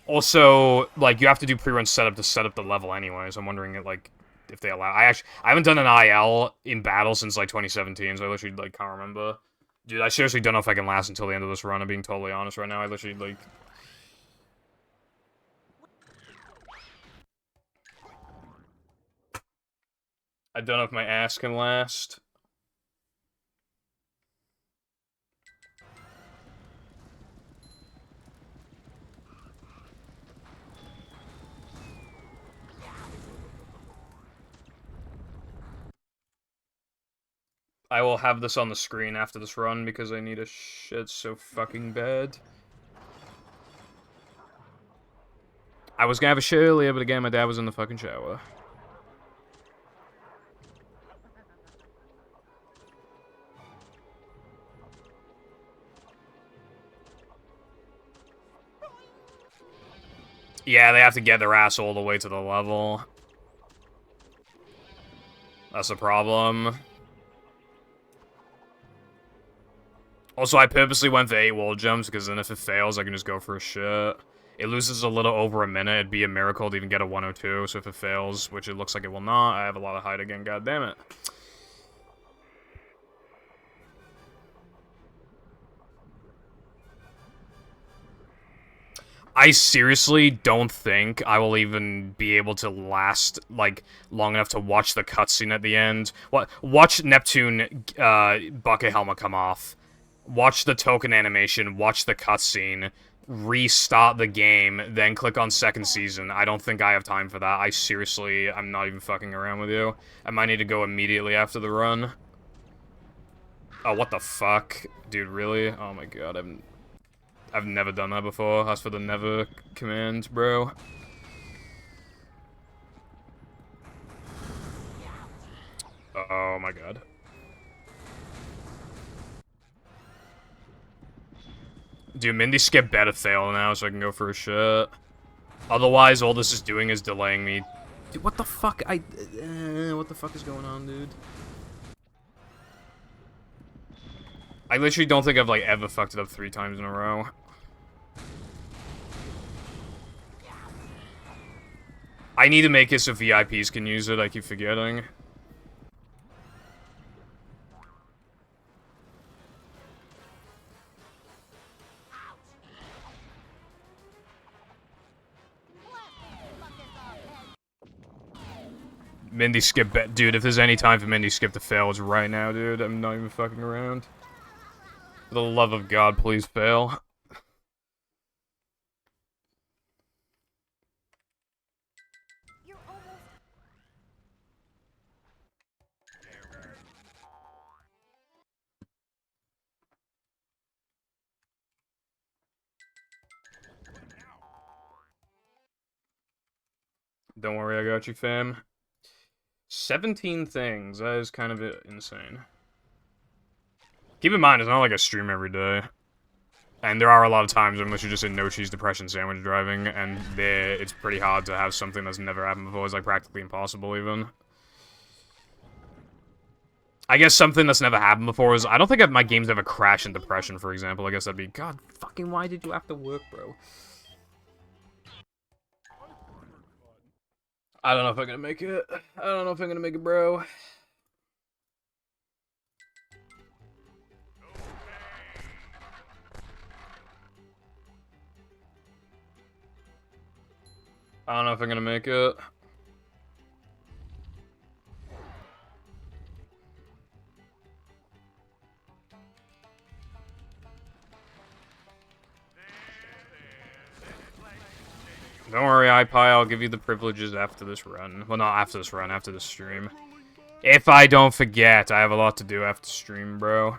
Also, like, you have to do pre-run setup to set up the level anyway, so I'm wondering, like, if they allow... I haven't done an IL in battle since, like, 2017, so I literally, like, can't remember. Dude, I seriously don't know if I can last until the end of this run, I'm being totally honest right now. I literally, like... I don't know if my ass can last. I will have this on the screen after this run because I need a shit so fucking bad. I was gonna have a shit earlier, but again, my dad was in the fucking shower. Yeah, they have to get their ass all the way to the level. That's a problem. Also, I purposely went for 8 wall jumps, because then if it fails, I can just go for a shit. It loses a little over a minute. It'd be a miracle to even get a 102, so if it fails, which it looks like it will not, I have a lot of height again, god damn it. I seriously don't think I will even be able to last, like, long enough to watch the cutscene at the end. Watch Neptune, bucket helmet come off. Watch the token animation, watch the cutscene, restart the game, then click on second season. I don't think I have time for that. I'm not even fucking around with you. I might need to go immediately after the run. Oh, what the fuck? Dude, really? Oh my god, I've never done that before. That's for the never command, bro. Oh my god. Dude, Mindy skip better fail now so I can go for a shot. Otherwise, all this is doing is delaying me. Dude, what the fuck? What the fuck is going on, dude? I literally don't think I've, like, ever fucked it up 3 times in a row. I need to make it so VIPs can use it, I keep forgetting. Mindy skip bet. Dude, if there's any time for Mindy skip to fail, it's right now, dude. I'm not even fucking around. For the love of God, please fail. You're almost... Don't worry, I got you, fam. 17 things. That is kind of insane. Keep in mind, it's not like I stream every day. And there are a lot of times unless you're just in no-cheese depression sandwich driving, and it's pretty hard to have something that's never happened before. It's like practically impossible, even. I guess something that's never happened before is, I don't think my games ever crash in depression, for example. I guess that'd be, God fucking, why did you have to work, bro? I don't know if I'm gonna make it. I don't know if I'm gonna make it, bro. I don't know if I'm gonna make it. Don't worry, iPie, I'll give you the privileges after this run. Well, not after this run, after the stream. If I don't forget, I have a lot to do after stream, bro.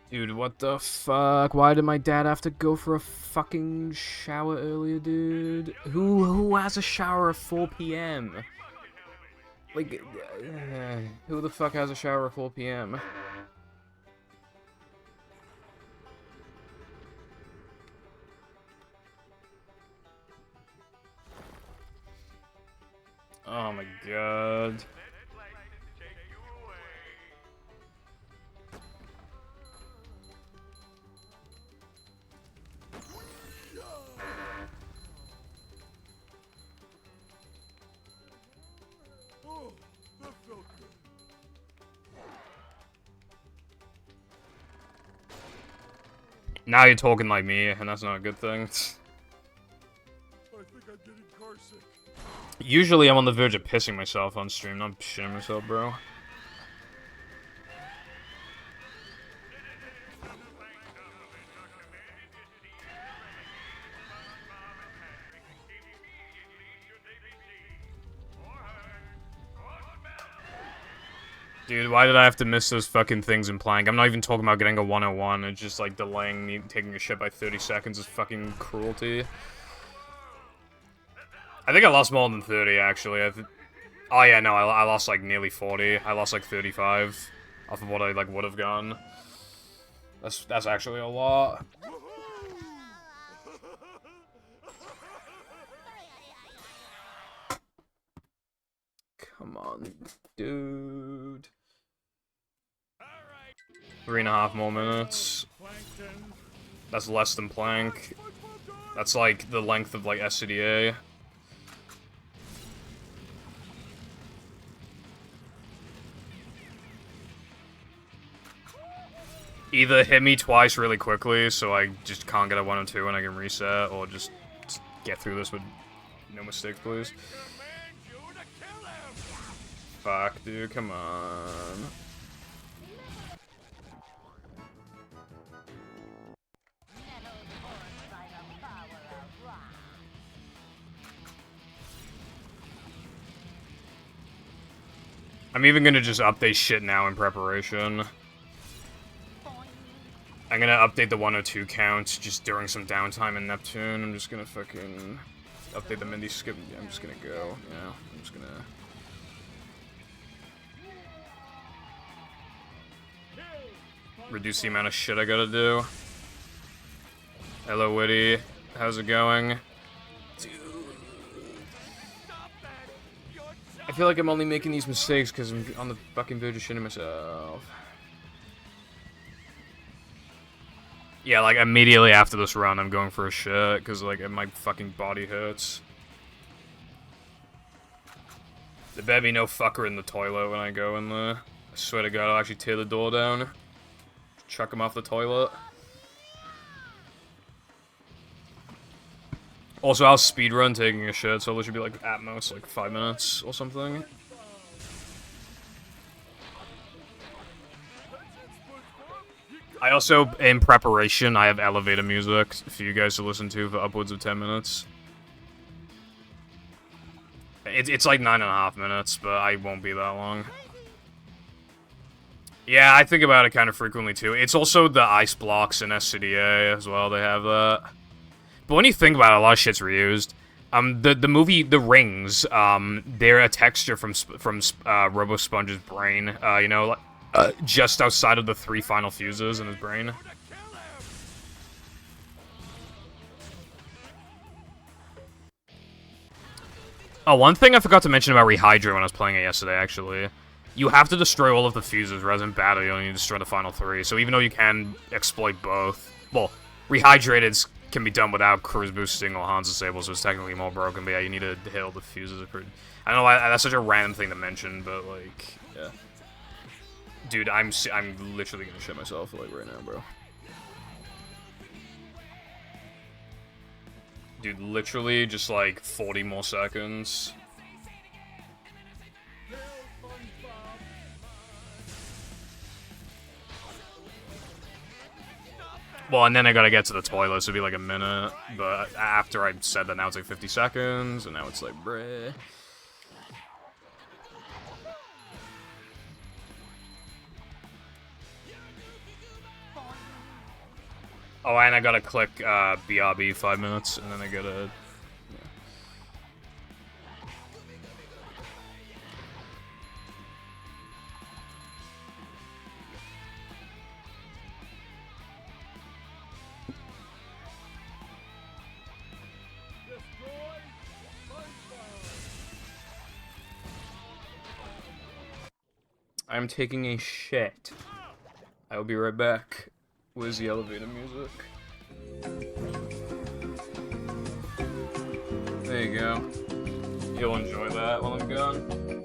Dude, what the fuck? Why did my dad have to go for a fucking shower earlier, dude? Who has a shower at 4 p.m.? Like, who the fuck has a shower at 4 p.m.? Oh my god. Oh, that felt good. Now you're talking like me, and that's not a good thing. I think I'm getting car sick. Usually I'm on the verge of pissing myself on stream, not shitting myself, bro. Dude, why did I have to miss those fucking things in Plank? I'm not even talking about getting a 101, it's just like delaying me taking a shit by 30 seconds is fucking cruelty. I think I lost more than 30, actually. Oh yeah, no, I lost like nearly 40. I lost like 35 off of what I like would have gone. That's actually a lot. Come on, dude. 3.5 more minutes. That's less than Plank. That's like the length of like SCDA. Either hit me twice really quickly so I just can't get a 102 and I can reset, or just get through this with no mistakes, please. Fuck, dude, come on. I'm even gonna just update shit now in preparation. I'm gonna update the 102 count just during some downtime in Neptune. I'm just gonna fucking update the Mindy skip. I'm just gonna go. Yeah, I'm just gonna. Reduce the amount of shit I gotta do. Hello, Witty. How's it going? Dude. I feel like I'm only making these mistakes because I'm on the fucking verge of shitting myself. Yeah, like, immediately after this run, I'm going for a shit, because, like, my fucking body hurts. There better be no fucker in the toilet when I go in there. I swear to God, I'll actually tear the door down. Chuck him off the toilet. Also, I'll speedrun taking a shit, so it should be, like, at most, like, 5 minutes or something. I also, in preparation, I have elevator music for you guys to listen to for upwards of 10 minutes. It's like 9.5 minutes, but I won't be that long. Yeah, I think about it kind of frequently, too. It's also the ice blocks in SCDA as well, they have that. But when you think about it, a lot of shit's reused. The movie The Rings, they're a texture from Robo Sponge's brain, you know, like, just outside of the 3 final fuses in his brain. Oh, one thing I forgot to mention about Rehydrate when I was playing it yesterday, actually. You have to destroy all of the fuses, rather than battle, you only destroy the final 3. So even though you can exploit both, well, Rehydrated can be done without cruise boosting or Hans disable, so it's technically more broken, but yeah, you need to hit all the fuses. I don't know why that's such a random thing to mention, but, like, yeah. Dude, I'm literally gonna shit myself, like, right now, bro. Dude, literally just, like, 40 more seconds. Well, and then I gotta get to the toilet, so it'll be, like, a minute. But after I said that, now it's, like, 50 seconds, and now it's, like, bruh. Oh, and I gotta click BRB 5 minutes, and then I gotta... Yeah. I'm taking a shit. I will be right back. Where's the elevator music? There you go. You'll enjoy that while I'm gone.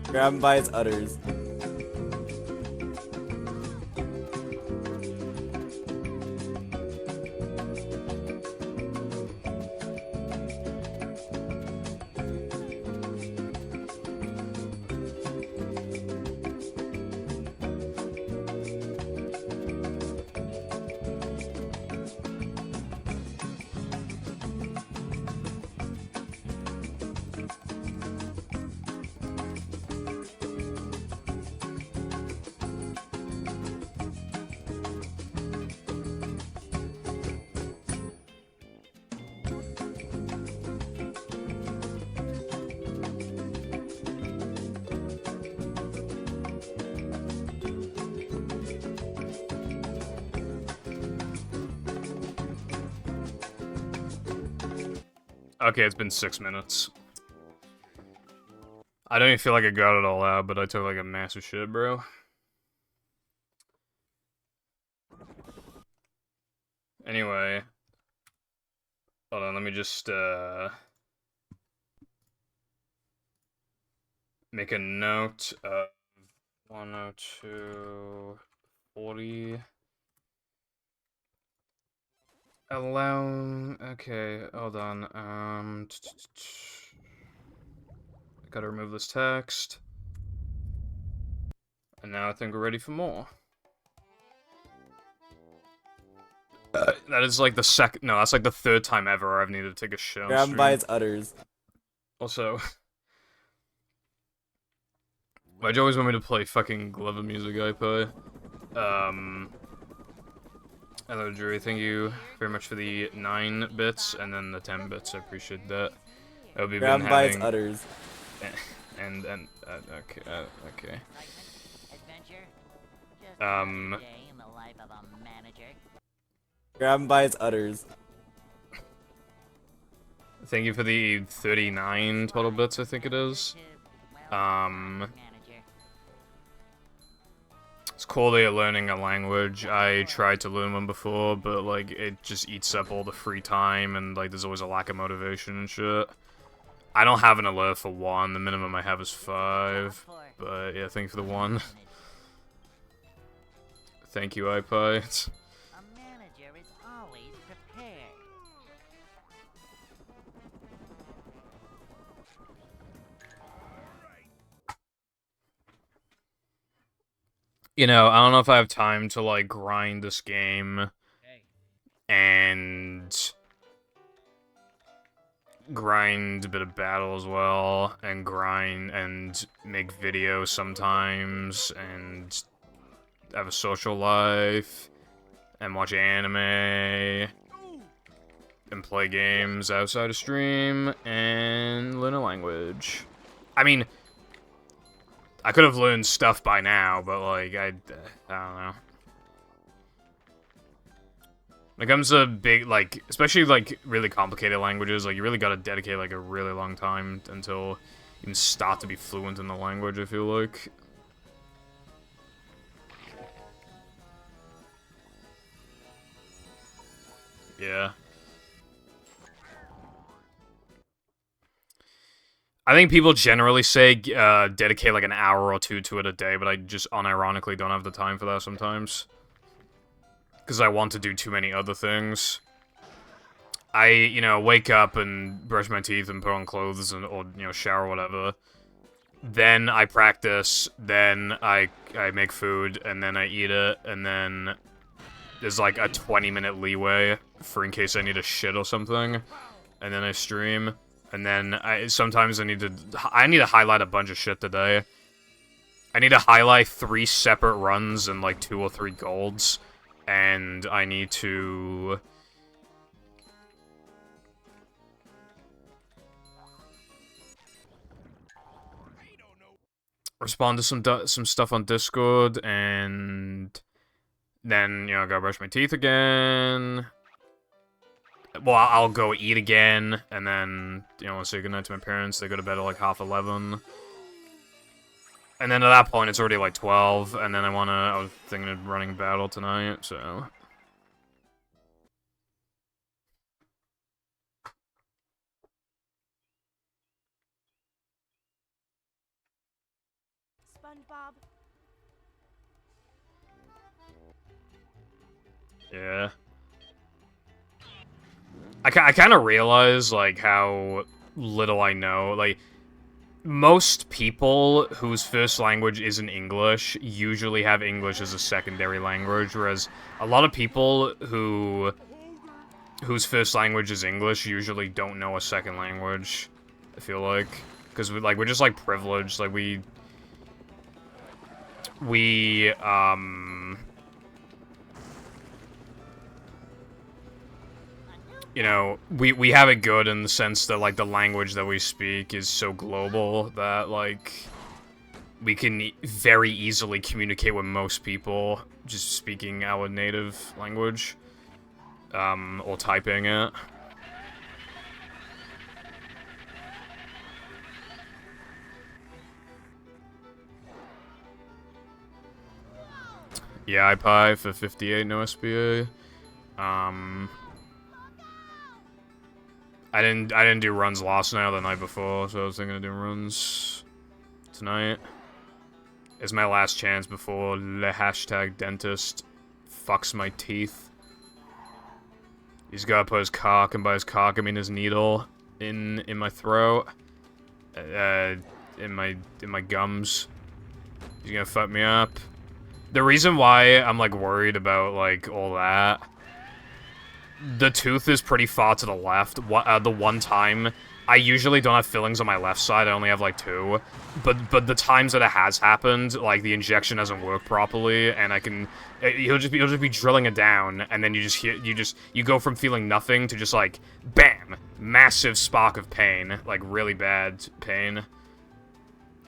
Grab him by his udders. Okay, it's been 6 minutes. I don't even feel like I got it all out, but I took like a massive shit, bro. Anyway. Hold on, let me just, make a note of 102, 40. Okay, hold on, gotta remove this text. And now I think we're ready for more. That is like the that's like the third time ever I've needed to take a shit on Grab him by stream. his udders. Also, why'd you always want me to play fucking Glover music, iPod? Hello, Drew. Thank you very much for the 9 bits and then the 10 bits. I appreciate that. I hope you've Grab been him by his having... udders. Okay. Adventure, just another day in the life of a manager. Grab him by his udders. Thank you for the 39 total bits, I think it is. It's cool that you're learning a language. I tried to learn one before, but, like, it just eats up all the free time, and, like, there's always a lack of motivation and shit. I don't have an alert for 1, the minimum I have is 5. But, yeah, thank you for the 1. Thank you, iPod. A manager is always prepared. You know, I don't know if I have time to, like, grind this game and grind a bit of battle as well, and grind and make videos sometimes, and have a social life, and watch anime, and play games outside of stream, and learn a language. I mean, I could have learned stuff by now, but, like, I don't know. When it comes to big, like, especially, like, really complicated languages, like, you really gotta dedicate, like, a really long time until you can start to be fluent in the language, I feel like. Yeah. I think people generally say dedicate like an hour or two to it a day, but I just unironically don't have the time for that sometimes. Because I want to do too many other things. I, you know, wake up and brush my teeth and put on clothes and, or, you know, shower or whatever. Then I practice, then I make food, and then I eat it, and then there's like a 20-minute leeway for in case I need a shit or something. And then I stream. And then sometimes I need to highlight a bunch of shit today. I need to highlight 3 separate runs and like 2 or 3 golds. And I need to respond to some stuff on Discord, and then, you know, go brush my teeth again. Well, I'll go eat again, and then, you know, say goodnight to my parents. They go to bed at, like, 11:30. And then at that point, it's already, like, 12, and then I was thinking of running battle tonight, so... SpongeBob. Yeah. I kind of realize, like, how little I know. Like, most people whose first language isn't English usually have English as a secondary language, whereas a lot of people whose first language is English usually don't know a second language, I feel like. Because, we're just, like, privileged. Like, you know, we have it good in the sense that, like, the language that we speak is so global that, like, we can very easily communicate with most people just speaking our native language, or typing it. Yeah, iPie for 58, no SBA. I didn't do runs last night or the night before, so I was thinking of doing runs tonight. It's my last chance before the hashtag dentist fucks my teeth. He's gotta put his cock, and by his cock I mean his needle, in my throat. In my gums. He's gonna fuck me up. The reason why I'm, like, worried about, like, all that, the tooth is pretty far to the left. The one time, I usually don't have fillings on my left side, I only have, like, 2. But the times that it has happened, like, the injection doesn't work properly, and he'll just be drilling it down, and then you go from feeling nothing to just, like, BAM! Massive spark of pain. Like, really bad pain.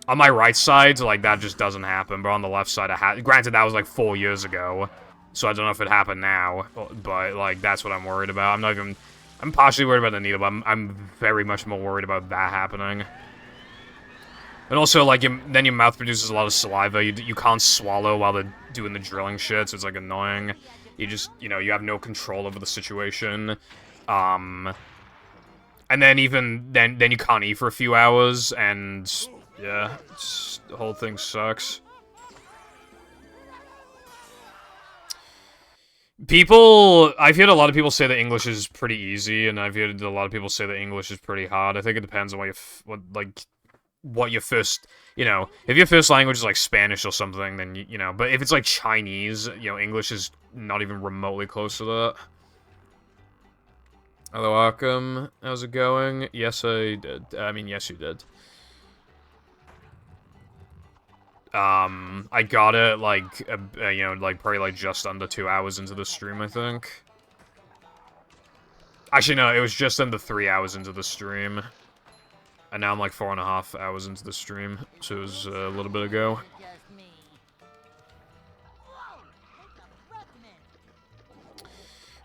On my right side, like, that just doesn't happen, but on the left side, granted, that was, like, 4 years ago, so I don't know if it happened now, but, like, that's what I'm worried about. I'm partially worried about the needle, but I'm very much more worried about that happening. And also, like, then your mouth produces a lot of saliva, you can't swallow while they're doing the drilling shit, so it's, like, annoying. You just, you know, you have no control over the situation. And then then you can't eat for a few hours, and yeah, the whole thing sucks. I've heard a lot of people say that English is pretty easy, and I've heard a lot of people say that English is pretty hard. I think it depends on what your first, you know, if your first language is, like, Spanish or something, then, you know, but if it's, like, Chinese, you know, English is not even remotely close to that. Hello, Arkham. How's it going? Yes, I did. I mean, yes, you did. I got it, like, you know, like, probably, like, just under 2 hours into the stream, I think. Actually, no, it was just under 3 hours into the stream. And now I'm, like, 4.5 hours into the stream, so it was a little bit ago. Just me. Whoa! Take a breath, man.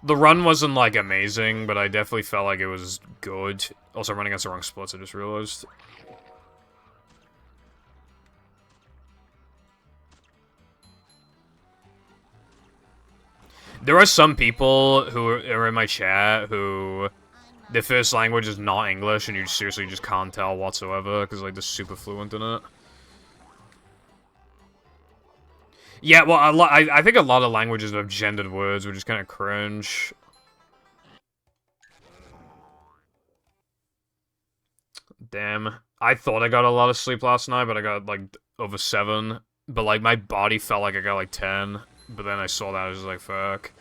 The run wasn't, like, amazing, but I definitely felt like it was good. Also, I'm running against the wrong splits, I just realized. There are some people who are in my chat who their first language is not English, and you seriously just can't tell whatsoever, because, like, they're super fluent in it. Yeah, well, I think a lot of languages have gendered words, which is kind of cringe. Damn. I thought I got a lot of sleep last night, but I got, like, over 7. But, like, my body felt like I got, like, 10. But then I saw that, I was just like, fuck.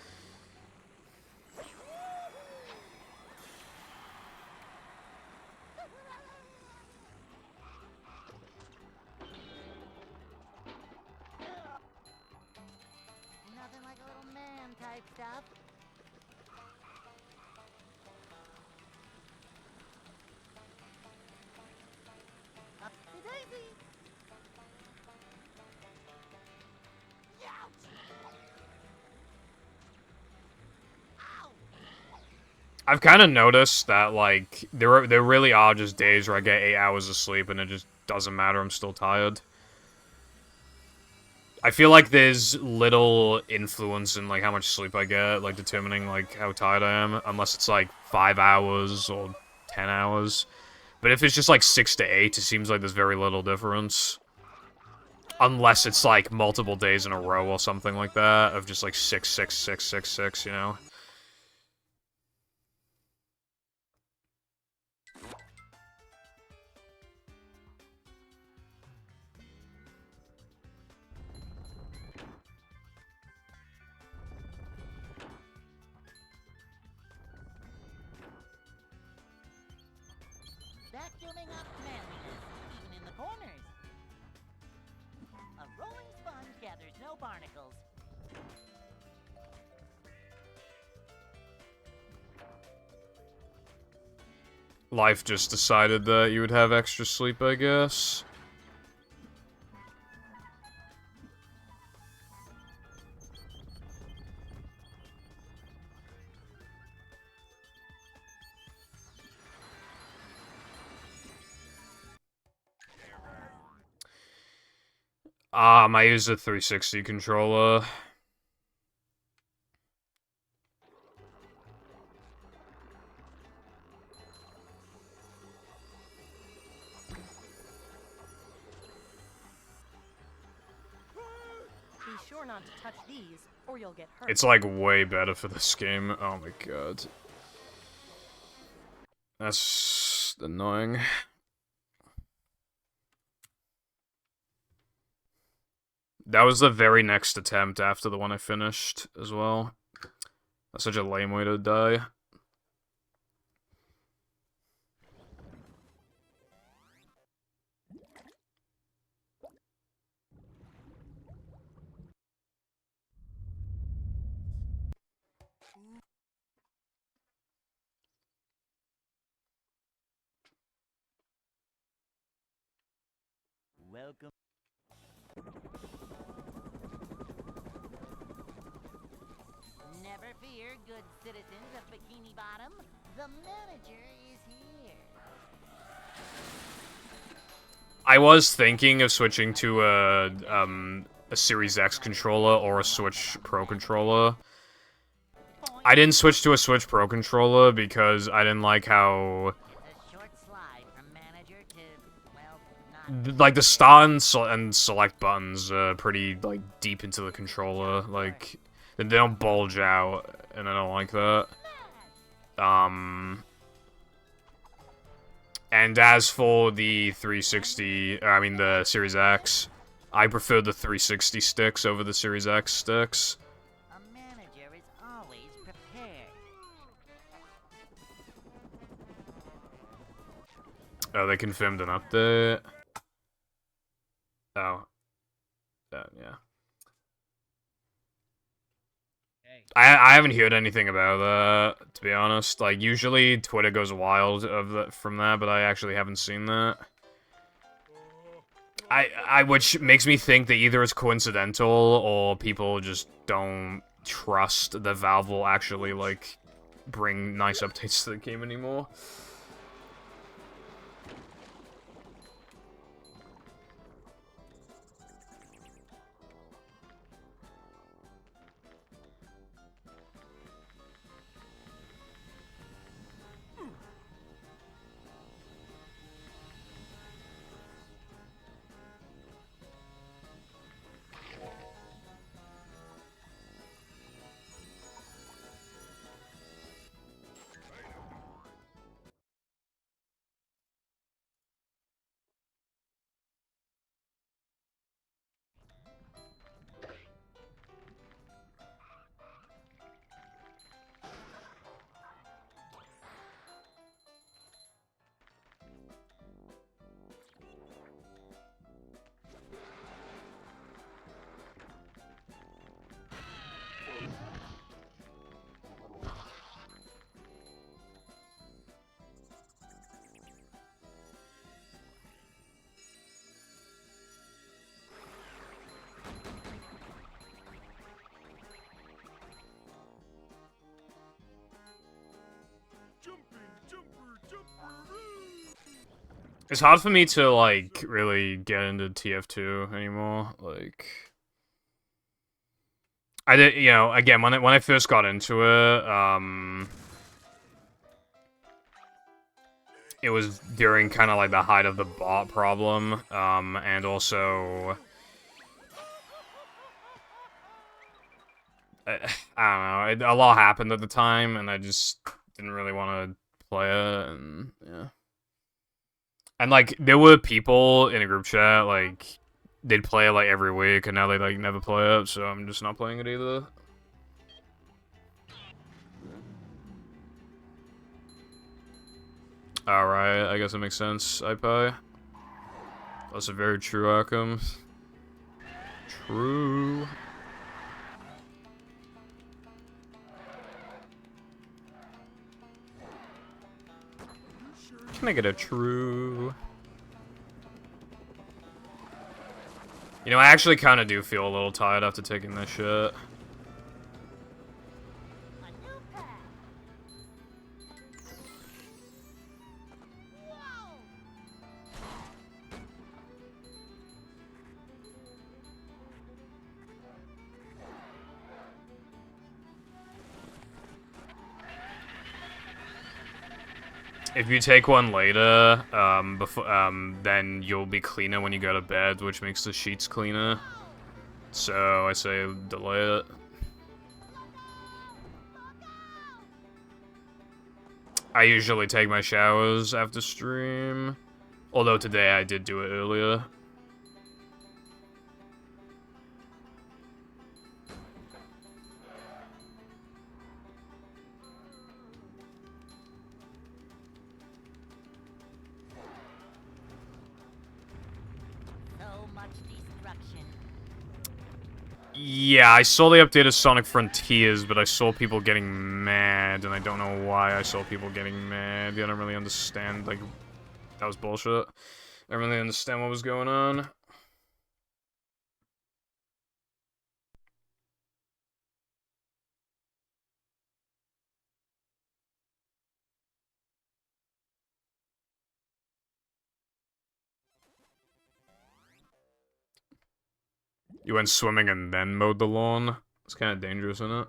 Nothing like a little man type stuff. Up to daisy. I've kind of noticed that, like, there really are just days where I get 8 hours of sleep and it just doesn't matter, I'm still tired. I feel like there's little influence in, like, how much sleep I get, like, determining, like, how tired I am, unless it's, like, 5 hours or 10 hours. But if it's just, like, 6 to 8, it seems like there's very little difference. Unless it's like multiple days in a row or something like that, of just like 6, 6, 6, 6, 6, you know? Vacuuming up manliness, even in the corners. A rolling sponge gathers no barnacles. Life just decided that you would have extra sleep, I guess. I use a 360 controller. Be sure not to touch these, or you'll get hurt. It's like way better for this game. Oh my god. That's annoying. That was the very next attempt after the one I finished as well. That's such a lame way to die. Welcome. Never fear, good citizens of Bikini Bottom. The manager is here. I was thinking of switching to a Series X controller or a Switch Pro controller. I didn't switch to a Switch Pro controller because I didn't like how, It's a short slide from manager to, well, not... like, the start and select buttons are pretty, like, deep into the controller. Like, they don't bulge out, and I don't like that. And as for the 360, I mean the Series X, I prefer the 360 sticks over the Series X sticks. A manager is always prepared. Oh, they confirmed an update. Oh. Yeah. I haven't heard anything about that, to be honest. Like, usually Twitter goes wild from that, but I actually haven't seen that. Which makes me think that either it's coincidental or people just don't trust that Valve will actually, like, bring nice updates to the game anymore. It's hard for me to, like, really get into TF2 anymore. Like, I did, you know, again, when I first got into it, it was during kind of like the height of the bot problem, and also I don't know. A lot happened at the time, and I just didn't really want to play it, and yeah. And like, there were people in a group chat like they'd play it like every week, and now they like never play it, so I'm just not playing it either. Alright, I guess it makes sense, iPie. That's a very true outcome. True. Can I get a true? You know, I actually kind of do feel a little tired after taking this shit. A new pet. Whoa! If you take one later, then you'll be cleaner when you go to bed, which makes the sheets cleaner. So I say delay it. I usually take my showers after stream, although today I did do it earlier. So much destruction. Yeah, I saw the updated Sonic Frontiers, but I saw people getting mad, and I don't know why I saw people getting mad. I don't really understand, like, that was bullshit. I don't really understand what was going on. You went swimming and then mowed the lawn? It's kind of dangerous, isn't it?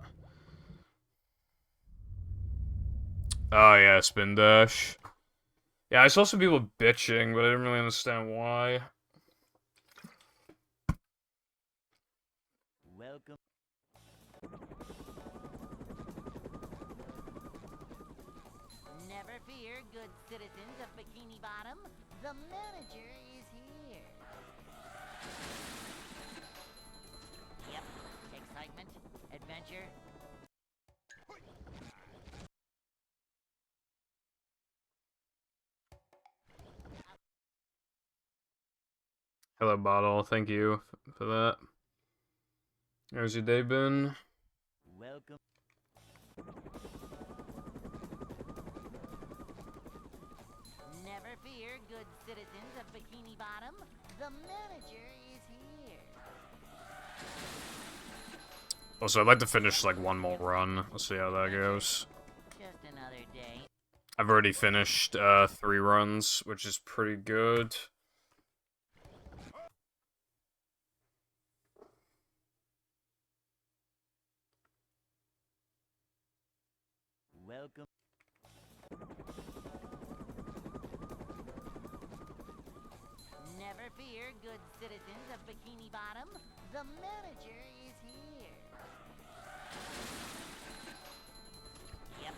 Oh yeah, spin dash. Yeah, I saw some people bitching, but I didn't really understand why. Welcome. Never fear, good citizens of Bikini Bottom. The manager is here. Yep, excitement, adventure. Hello, Bottle. Thank you for that. How's your day been? Welcome. Never fear, good citizens of Bikini Bottom. The manager is here. Also, I'd like to finish, like, one more run. Let's see how that goes. Just another day. I've already finished, 3 runs, which is pretty good. Welcome. Never fear, good citizens of Bikini Bottom. The manager is here. Yep,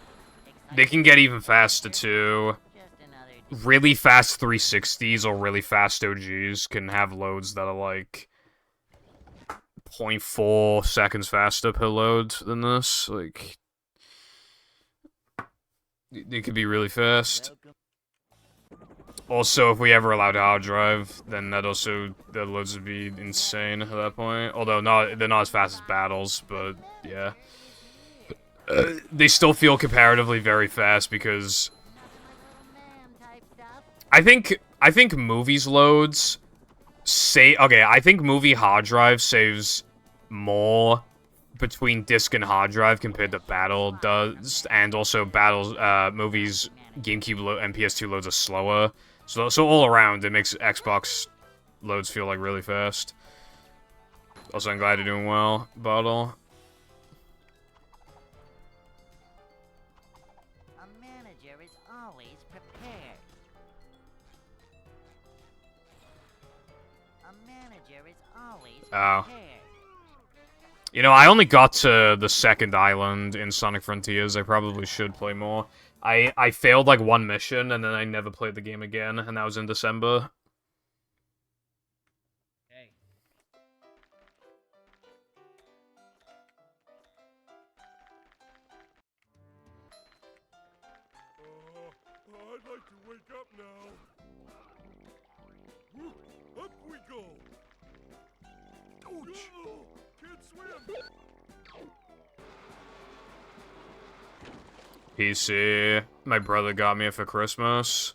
They can get even faster, too. just another day. Really fast 360s or really fast OGs can have loads that are, like, 0.4 seconds faster per load than this. Like, they could be really fast. Welcome. Also, if we ever allowed hard drive, then the loads would be insane at that point. Although they're not as fast as battles, but yeah, they still feel comparatively very fast because I think movies loads I think movie hard drive saves more between disc and hard drive compared to battle does, and also movies GameCube and PS2 loads are slower. So all around, it makes Xbox loads feel like really fast. Also, I'm glad you're doing well, Bottle. A manager is always prepared. A manager is always Oh. prepared. You know, I only got to the second island in Sonic Frontiers. I probably should play more. I failed like one mission, and then I never played the game again, and that was in December. Hey. I'd like to wake up now. Up we go. Ouch! Can't swim. PC. My brother got me it for Christmas.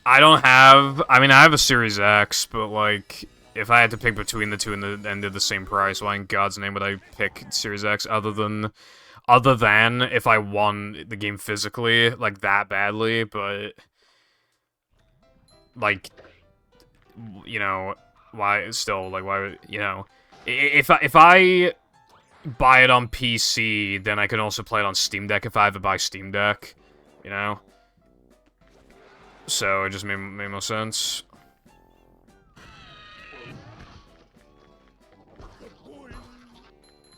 I don't have... I mean, I have a Series X, but, like, if I had to pick between the two and they're the same price, why in God's name would I pick Series X other than if I won the game physically, like, that badly, but... Like, you know, why... Still, like, why... You know... If I buy it on PC, then I can also play it on Steam Deck if I ever buy Steam Deck, you know? So it just made more sense.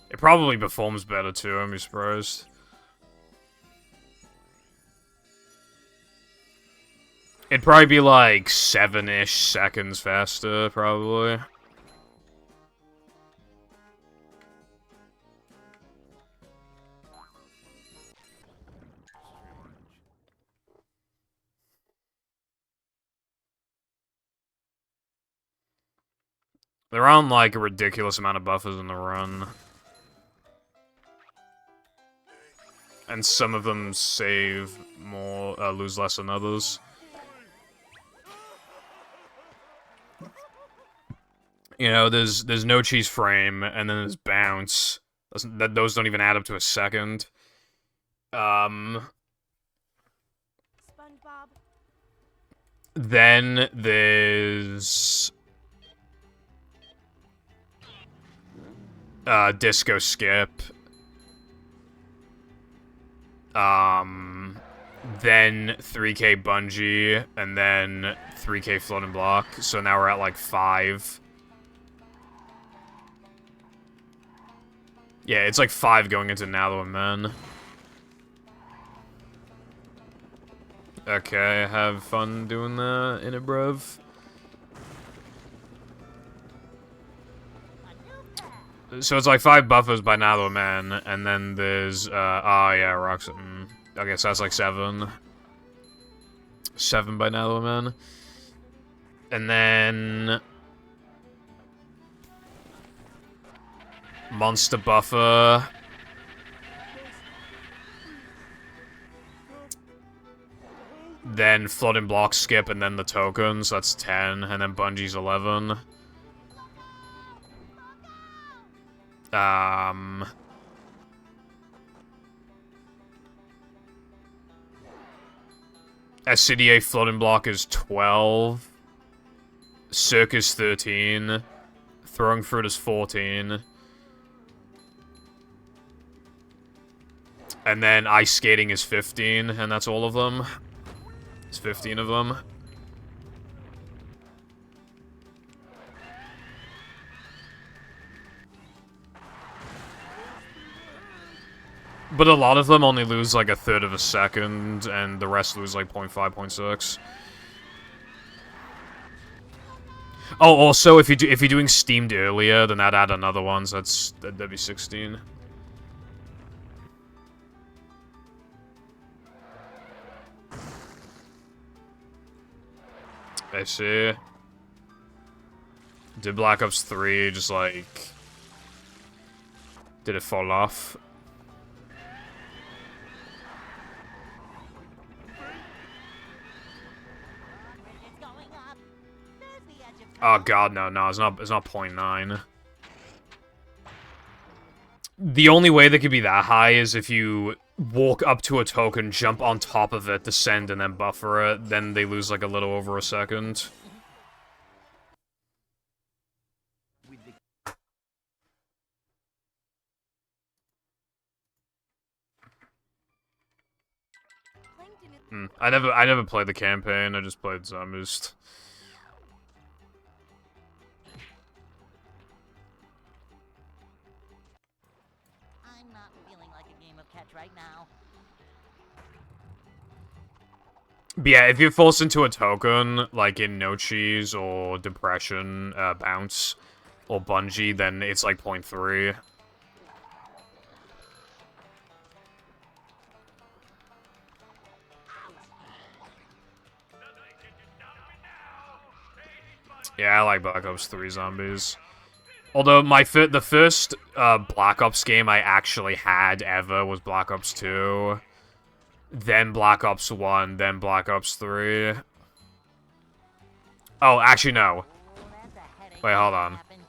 It probably performs better too, I'm surprised. It'd probably be like 7-ish seconds faster, probably. They're on, like, a ridiculous amount of buffers in the run. And some of them save more, lose less than others. You know, there's no cheese frame, and then there's bounce. Those don't even add up to a second. SpongeBob. Then there's... Disco Skip. Then 3K Bungee, and then 3K Float and Block. So now we're at like 5. Yeah, it's like 5 going into Now and Then. Okay, have fun doing that in it, bruv. So it's like 5 buffers by Now Man, and then there's, oh yeah, Roxanne. I guess that's like 7. 7 by Now Man. And then... Monster Buffer. Then Flood and Block Skip, and then the tokens, that's 10, and then Bungee's 11. SCDA Floating Block is 12. Circus 13. Throwing Fruit is 14. And then Ice Skating is 15, and that's all of them. It's 15 of them. But a lot of them only lose like 1/3 of a second, and the rest lose like 0.5, 0.6. Oh, also, if you're doing steamed earlier, then that'd add another one, so that'd be 16. I see. Did Black Ops 3 just like... Did it fall off? Oh god, no, it's not 0.9. The only way that could be that high is if you walk up to a token, jump on top of it, descend, and then buffer it, then they lose like a little over a second. I never played the campaign. I just played zombies. I'm not feeling like a game of catch right now. But yeah, if you're forced into a token, like in No Cheese or Depression, Bounce, or Bungee, then it's like 0.3. Yeah, I like Black Ops 3 zombies. Although the first Black Ops game I actually had ever was Black Ops 2, then Black Ops 1, then Black Ops 3. Oh, actually no. That's a headache. Wait, hold on. Happened.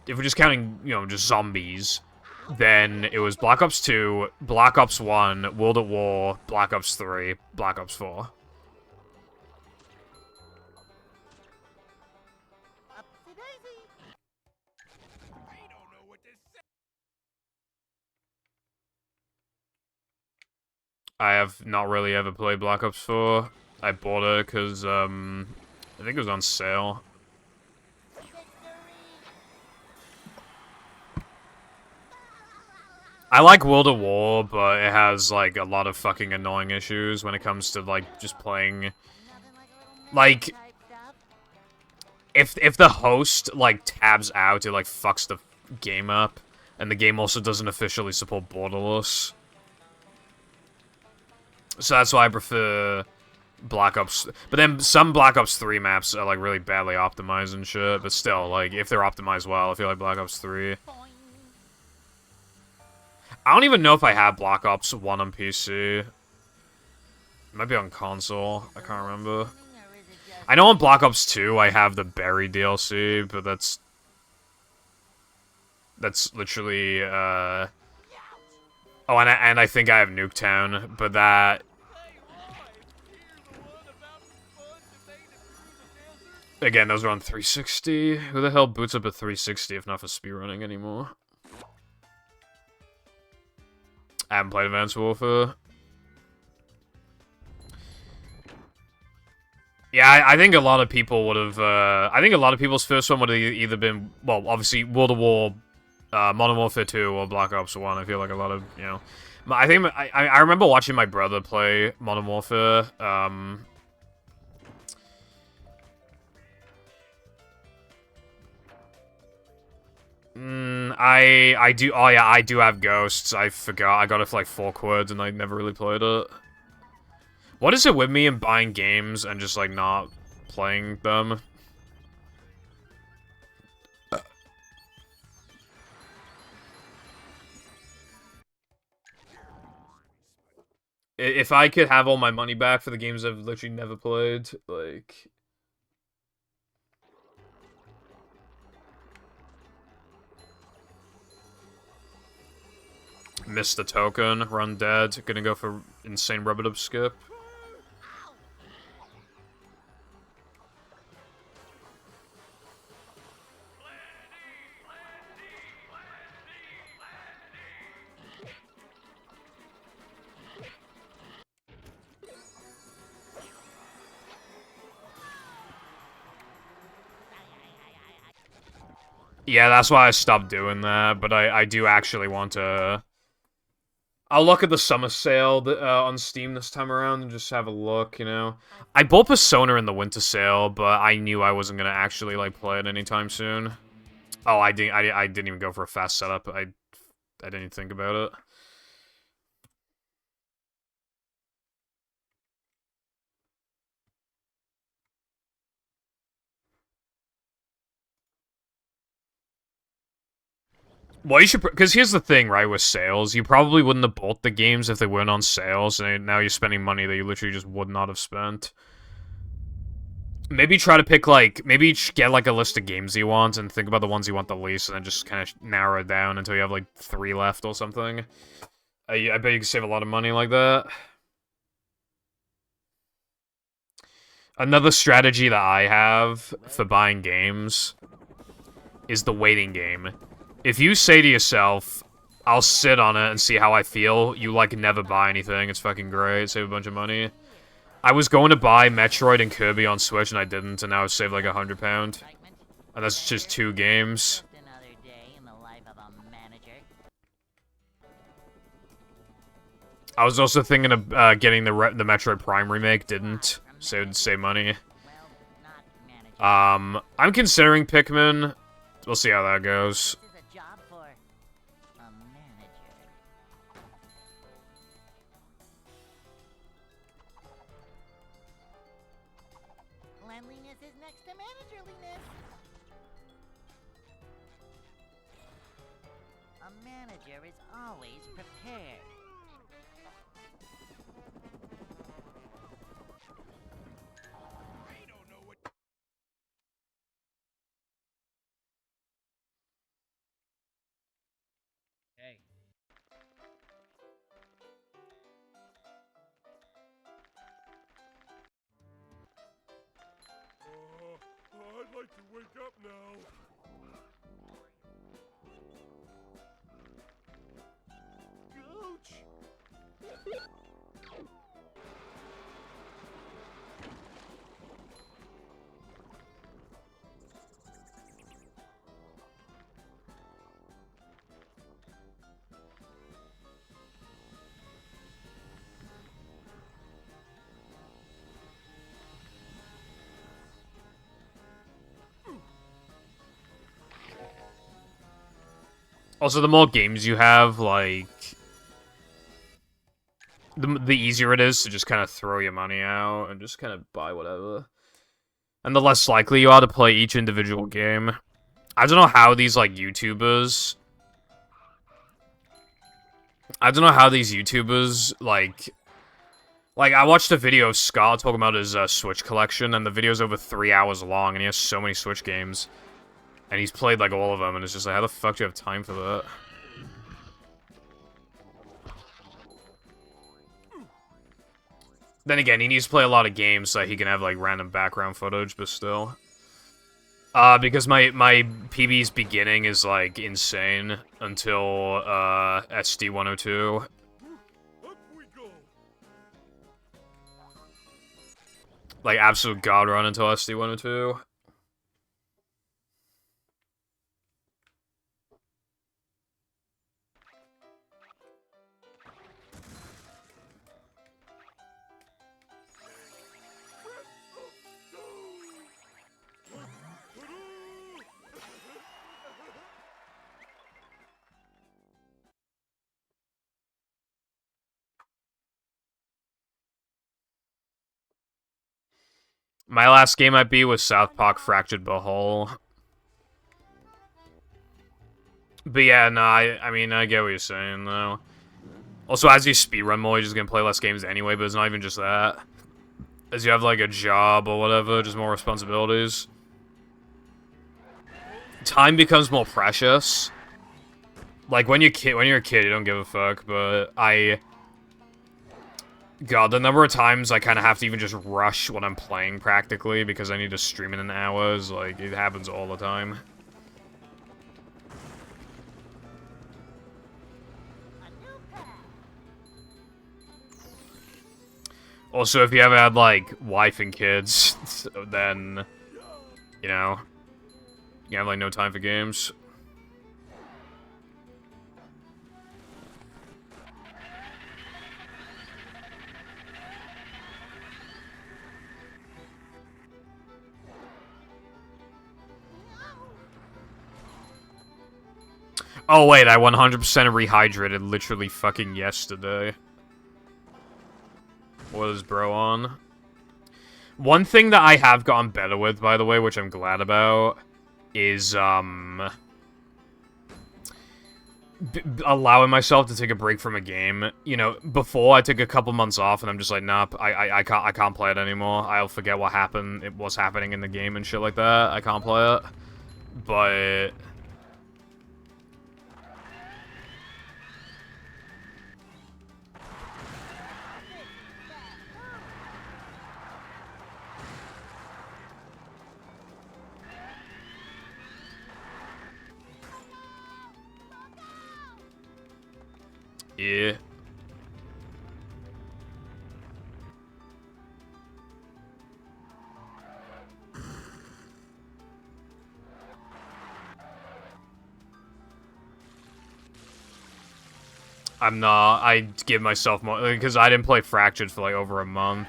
If we're just counting, you know, just zombies, then it was Black Ops 2, Black Ops 1, World at War, Black Ops 3, Black Ops 4. Upsy daisy. I don't know what to say. I have not really ever played Black Ops 4. I bought it because, I think it was on sale. I like World at War, but it has, like, a lot of fucking annoying issues when it comes to, like, just playing. Nothing like a little Like, type stuff. if the host, like, tabs out, it, like, fucks the game up. And the game also doesn't officially support borderless. So that's why I prefer Black Ops. But then some Black Ops 3 maps are, like, really badly optimized and shit. But still, like, if they're optimized well, I feel like Black Ops 3. Boing. I don't even know if I have Black Ops 1 on PC. It might be on console. I can't remember. Or is it just I know on Black Ops 2 I have the Berry DLC, but that's literally, Oh, and I think I have Nuketown, but that... Hey, Roy, you're the one about the sponge that made it through the desert? Again, those are on 360. Who the hell boots up a 360 if not for speedrunning anymore? I haven't played Advanced Warfare. Yeah, I think a lot of people would have, I think a lot of people's first one would have either been, well, obviously, World at War, Modern Warfare 2, or Black Ops 1. I feel like a lot of, you know... I think, I remember watching my brother play Modern Warfare, I do, oh yeah, I do have Ghosts. I forgot, I got it for like £4 and I never really played it. What is it with me and buying games and just like not playing them? If I could have all my money back for the games I've literally never played, like... Missed the token, run dead, gonna go for insane rub-it-up skip. Yeah, that's why I stopped doing that, but I do actually want to... I'll look at the summer sale on Steam this time around and just have a look, you know? I bought Persona in the winter sale, but I knew I wasn't gonna actually, like, play it anytime soon. Oh, I didn't even go for a fast setup. I didn't even think about it. Well, you should, because here's the thing, right, with sales, you probably wouldn't have bought the games if they weren't on sales, and now you're spending money that you literally just would not have spent. Maybe try to pick, like, maybe get, like, a list of games you want, and think about the ones you want the least, and then just kind of narrow it down until you have, like, 3 left or something. I bet you can save a lot of money like that. Another strategy that I have for buying games is the waiting game. If you say to yourself, I'll sit on it and see how I feel. You, like, never buy anything. It's fucking great. Save a bunch of money. I was going to buy Metroid and Kirby on Switch, and I didn't, and now I've saved, like, £100. Excitement, And that's just adventure, 2 games. just another day in the life of a manager. I was also thinking of getting the Metroid Prime remake. Didn't. Save money. Well, not manager. I'm considering Pikmin. We'll see how that goes. This is a job for a manager. Cleanliness is next to managerliness. A manager is always prepared. I don't know what. Hey. I'd like to wake up now. Gooch! Also, the more games you have, like... The easier it is to just kind of throw your money out and just kind of buy whatever. And the less likely you are to play each individual game. I don't know how these, like, YouTubers... I don't know how these YouTubers, like... Like, I watched a video of Scott talking about his Switch collection, and the video's over 3 hours long, and he has so many Switch games. And he's played, like, all of them, and it's just like, how the fuck do you have time for that? Then again, he needs to play a lot of games so that he can have, like, random background footage, but still. Because my PB's beginning is, like, insane until, SD102. Up we go. Like, absolute god run until SD102. My last game I beat was South Park Fractured But Whole. But yeah, no, I mean, I get what you're saying, though. Also, as you speedrun more, you're just gonna play less games anyway, but it's not even just that. As you have, like, a job or whatever, just more responsibilities. Time becomes more precious. Like, when you're a kid, you don't give a fuck, but God, the number of times I kind of have to even just rush when I'm playing, practically, because I need to stream it in hours, like, it happens all the time. Also, if you ever had, like, wife and kids, then, you know, you have, like, no time for games. Oh wait, I 100% rehydrated literally fucking yesterday. What is bro on? One thing that I have gotten better with, by the way, which I'm glad about, is, allowing myself to take a break from a game. You know, before I took a couple months off and I'm just like, nah, I can't play it anymore. I'll forget what happened, what's happening in the game and shit like that. I can't play it. But... Yeah. I'm not. I give myself more because I didn't play Fractured for like over a month.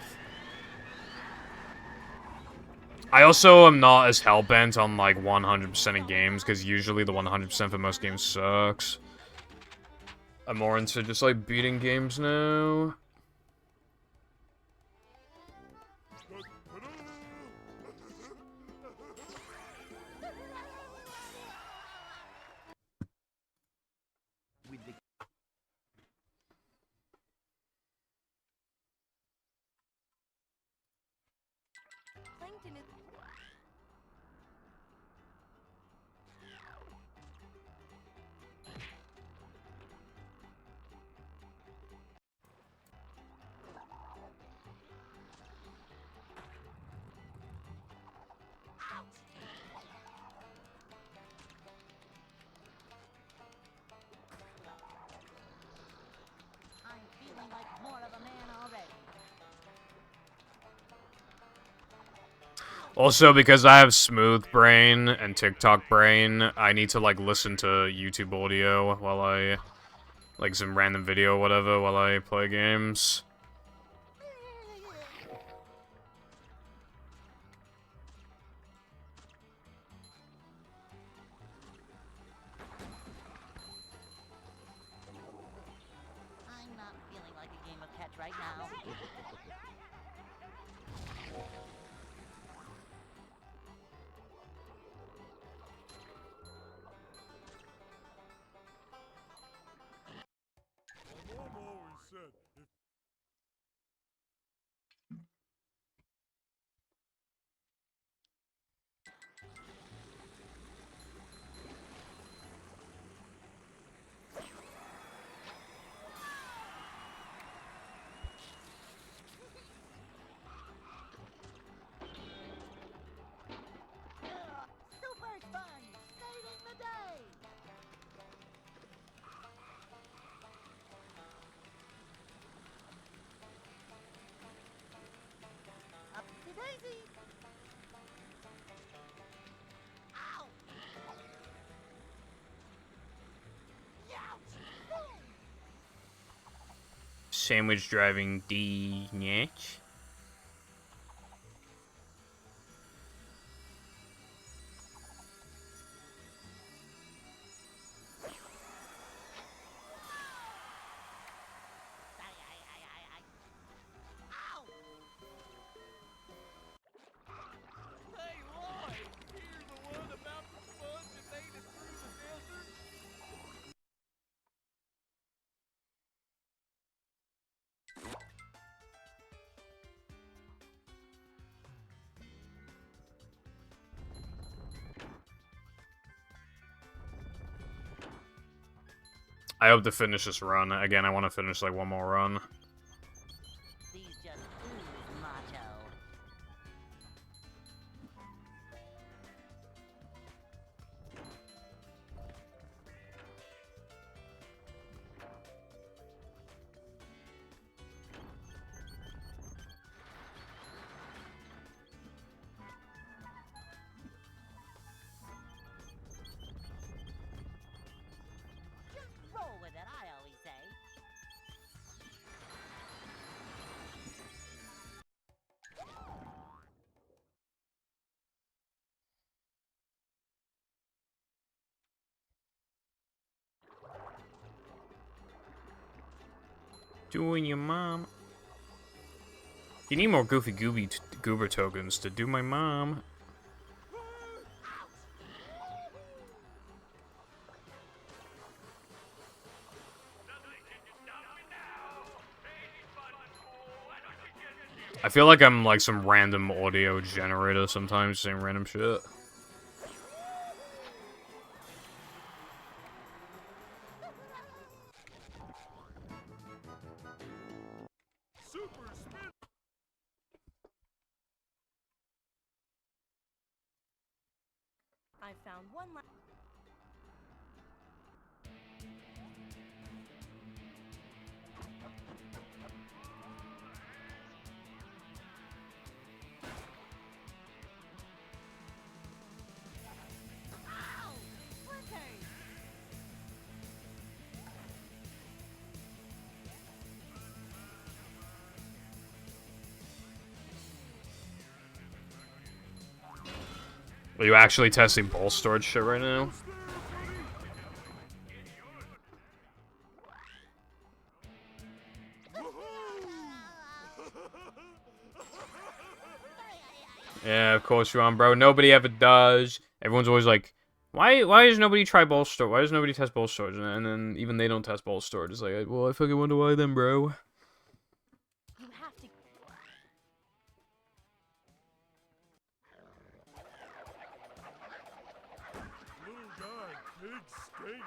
I also am not as hellbent on like 100% of games because usually the 100% for most games sucks. I'm more into just like beating games now. With the Plankton is... I'm feeling like more of a man already. Also, because I have smooth brain and TikTok brain, I need to like listen to YouTube audio while I like some random video or whatever while I play games. I'm not feeling like a game of catch right now. My mom always said, if Super Sponge, saving the day! Upsy daisy! Ow! Youch! Boom! Sandwich driving D Natch. Ow! Hey, Lloyd, hear the one about the sponge that made it through the desert? I hope to finish this run. Again, I want to finish like one more run. These just ooze macho. Just roll with it, I always say. Doing your mom. You need more Goofy Goober tokens to do my mom. I feel like I'm like some random audio generator sometimes saying random shit. super spin. I found one last... Are you actually testing ball storage shit right now? Yeah, of course you are, bro. Nobody ever does. Everyone's always like, why does nobody try ball storage? Why does nobody test ball storage? And then even they don't test ball storage. It's like, well, I fucking wonder why then, bro. You have to. Little guy, big skate.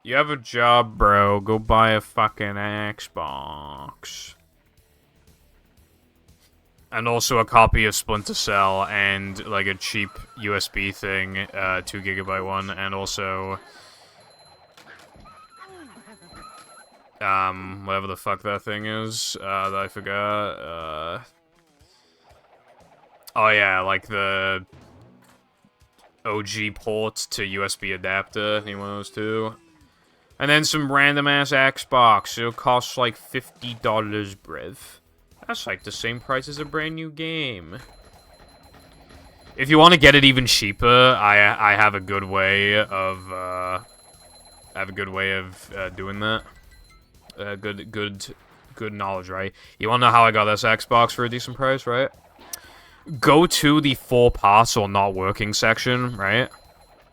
You have a job, bro. Go buy a fucking Xbox. And also a copy of Splinter Cell and like a cheap USB thing, 2GB one, and also whatever the fuck that thing is, that I forgot, oh yeah, like the OG port to USB adapter, need one of those too. And then some random ass Xbox, it'll cost like $50, brev. That's like the same price as a brand new game. If you want to get it even cheaper, I have a good way of doing that. Good knowledge, right? You want to know how I got this Xbox for a decent price, right? Go to the 4 parts or not working section, right?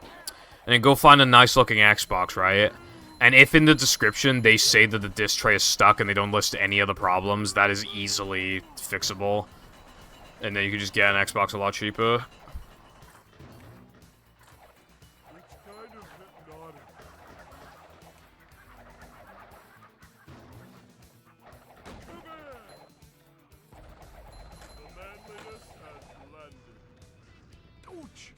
And then go find a nice looking Xbox, right? And if in the description they say that the disc tray is stuck and they don't list any other problems, that is easily fixable. And then you can just get an Xbox a lot cheaper. It's kind of hypnotic. Come in. The manliness has landed. Ouch!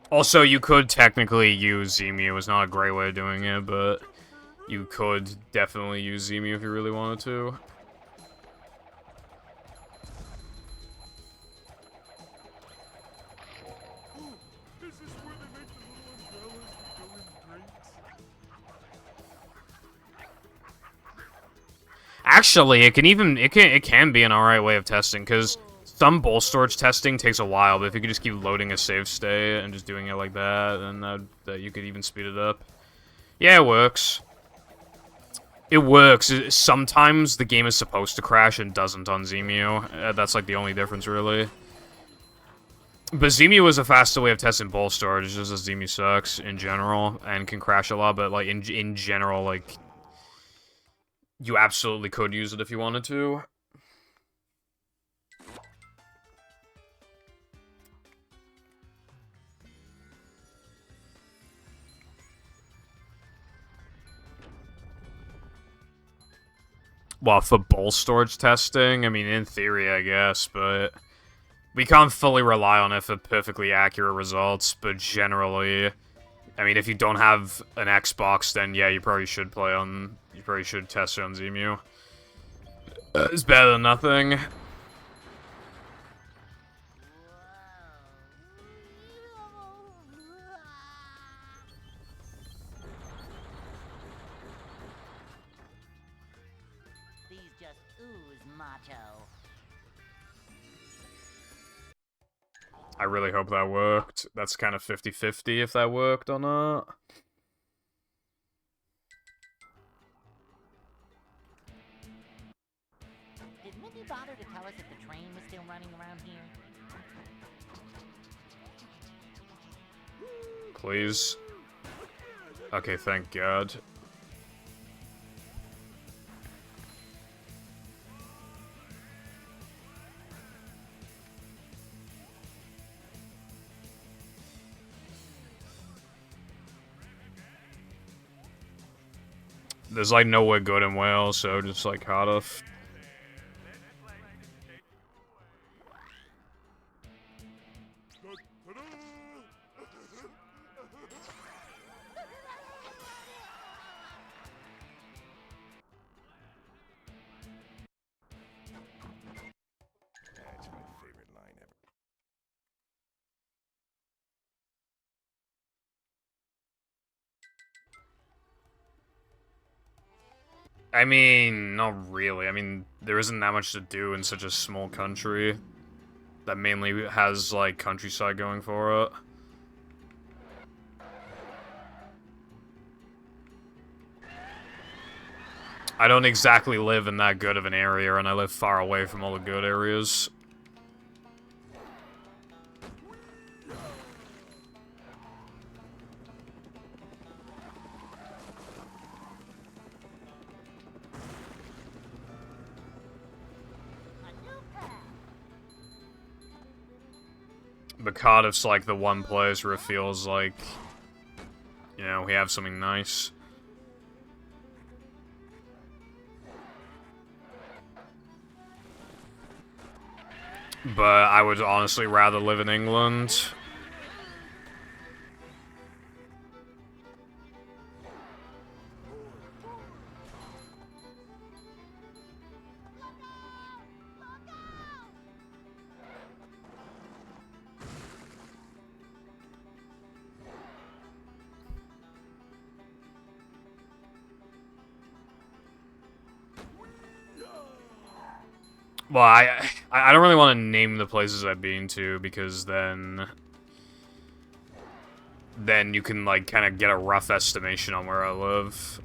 Also, you could technically use Zemu. It's not a great way of doing it, but you could definitely use Zemu if you really wanted to. Ooh, is this where they make the little umbrellas that go in drinks? Actually, it can be an alright way of testing, because some ball storage testing takes a while, but if you could just keep loading a save state and just doing it like that, then that you could even speed it up. Yeah, it works. It works. Sometimes the game is supposed to crash and doesn't on Zemu. That's like the only difference, really. But Zemu is a faster way of testing ball storage. It's just that Zemu sucks in general and can crash a lot, but like in general, like you absolutely could use it if you wanted to. Well, for ball storage testing, I mean, in theory, I guess, but we can't fully rely on it for perfectly accurate results, but generally, I mean, if you don't have an Xbox, then yeah, you probably should test it on Zemu. It's better than nothing. These just ooze macho. I really hope that worked. That's kind of 50-50 if that worked or not. Did Mindy bother to tell us if the train was still running around here? Please. Okay, thank God. There's like nowhere good in Wales, so just like Cardiff. I mean, not really. I mean, there isn't that much to do in such a small country that mainly has, like, countryside going for it. I don't exactly live in that good of an area, and I live far away from all the good areas. But Cardiff's like the one place where it feels like, you know, we have something nice. But I would honestly rather live in England. Well, I don't really want to name the places I've been to, because then you can, like, kind of get a rough estimation on where I live.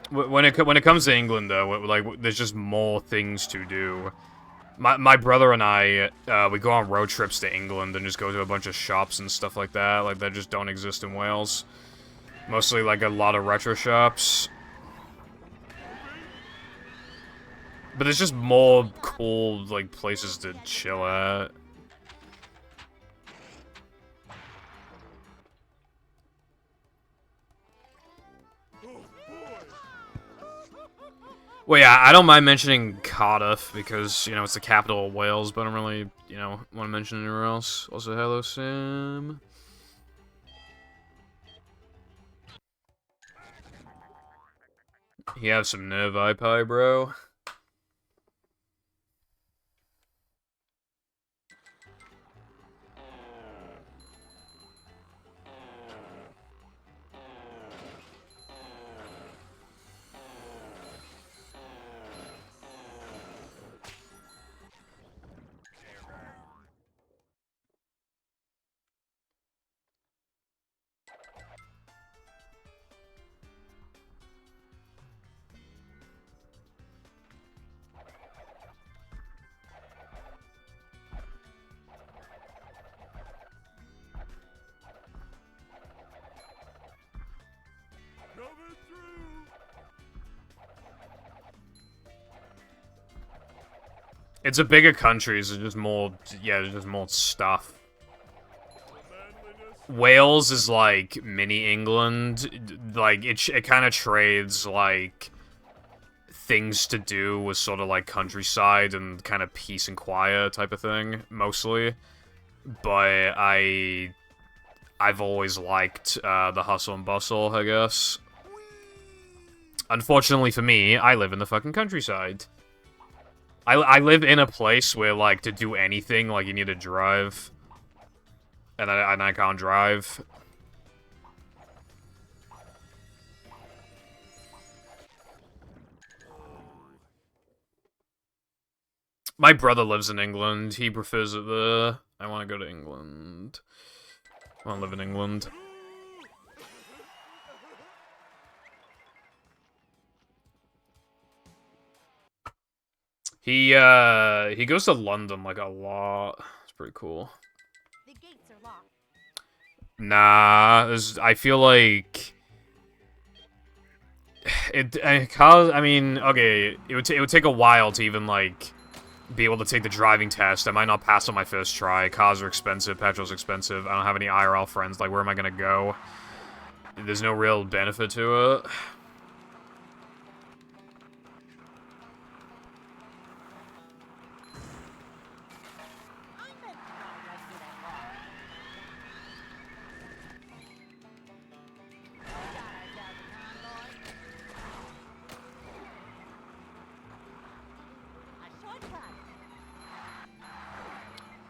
When it comes to England, though, like, there's just more things to do. My brother and I, we go on road trips to England and just go to a bunch of shops and stuff like that just don't exist in Wales. Mostly, like, a lot of retro shops. But there's just more cool, like, places to chill at. Well, yeah, I don't mind mentioning Cardiff, because, you know, it's the capital of Wales, but I don't really, you know, want to mention anywhere else. Also, hello, Sam. You have some nerve eye pie, bro. Coming through. It's a bigger country, so just more, yeah, there's just more stuff. Wales is like mini England. Like, it kind of trades, like, things to do with sort of like countryside and kind of peace and quiet type of thing, mostly. But I've always liked the hustle and bustle, I guess. Unfortunately for me, I live in the fucking countryside. I live in a place where, like, to do anything, like, you need to drive. And I can't drive. My brother lives in England. He prefers it there. I want to go to England. I want to live in England. He goes to London, like, a lot. It's pretty cool. The gates are locked. Nah, I feel like I mean, okay, it would take a while to even, like, be able to take the driving test. I might not pass on my first try. Cars are expensive, petrol's expensive. I don't have any IRL friends. Like, where am I gonna go? There's no real benefit to it.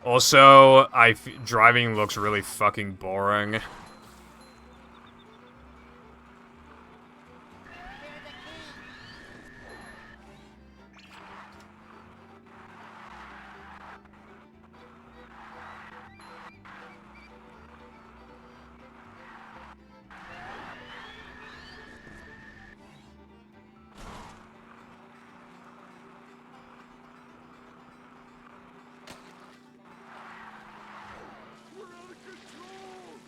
Also, driving looks really fucking boring. We're out of control!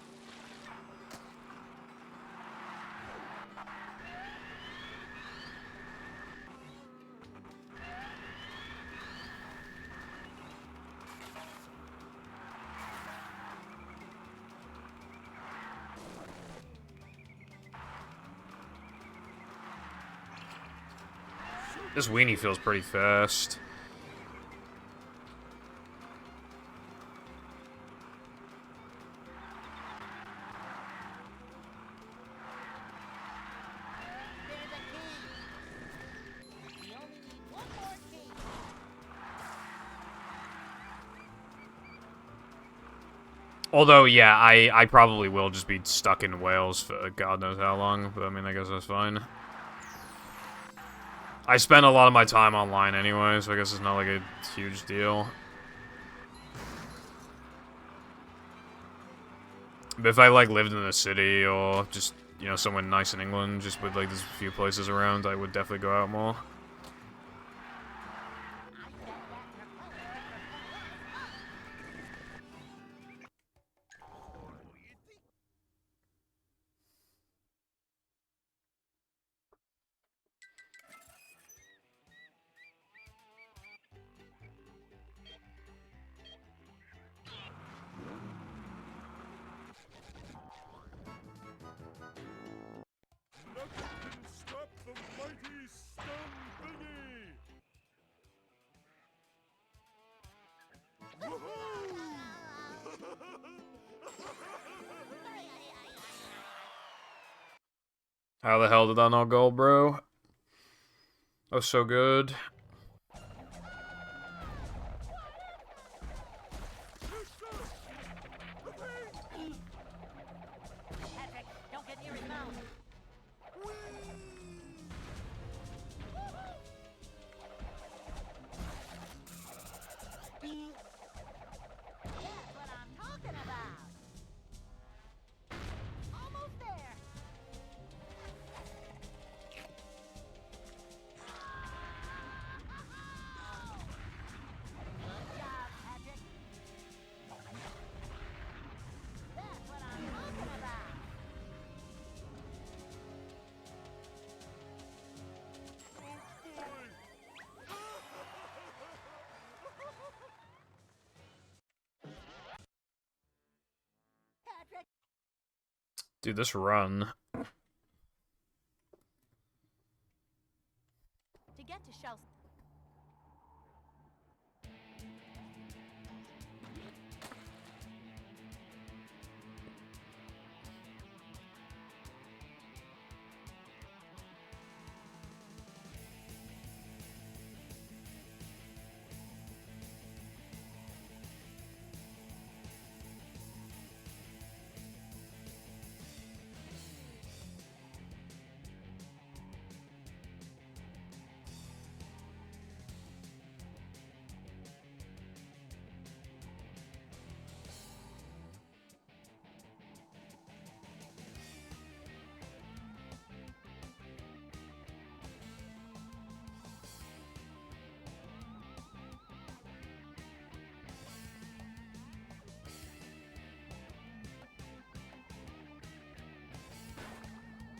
This weenie feels pretty fast. There's a key. We only need one more key. Although, yeah, I probably will just be stuck in Wales for God knows how long, but I mean, I guess that's fine. I spend a lot of my time online anyway, so I guess it's not like a huge deal. But if I, like, lived in the city or just, you know, somewhere nice in England, just with, like, there's a few places around, I would definitely go out more. Nothing can stop the mighty stun thingy! Woohoo! How the hell did I not go, bro? That was so good. Patrick, don't get near his mouth. That's what I'm talking about. Almost there. Good job, Patrick. That's what I'm talking about. Patrick. Dude, this run. To get to Shell.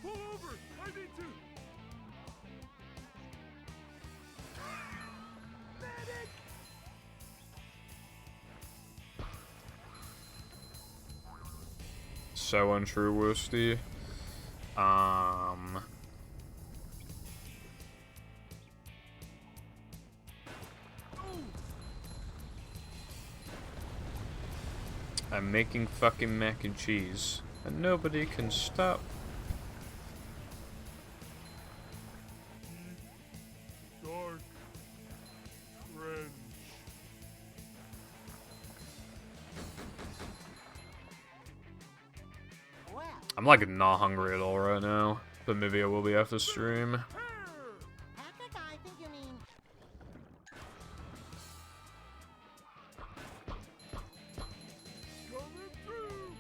Pull over! I need to! Medic! So untrue, Woosty. I'm making fucking mac and cheese, and nobody can stop. Dark. Trench. I'm like not hungry at all right now, but maybe I will be after stream. Patrick, I think you mean... Coming through.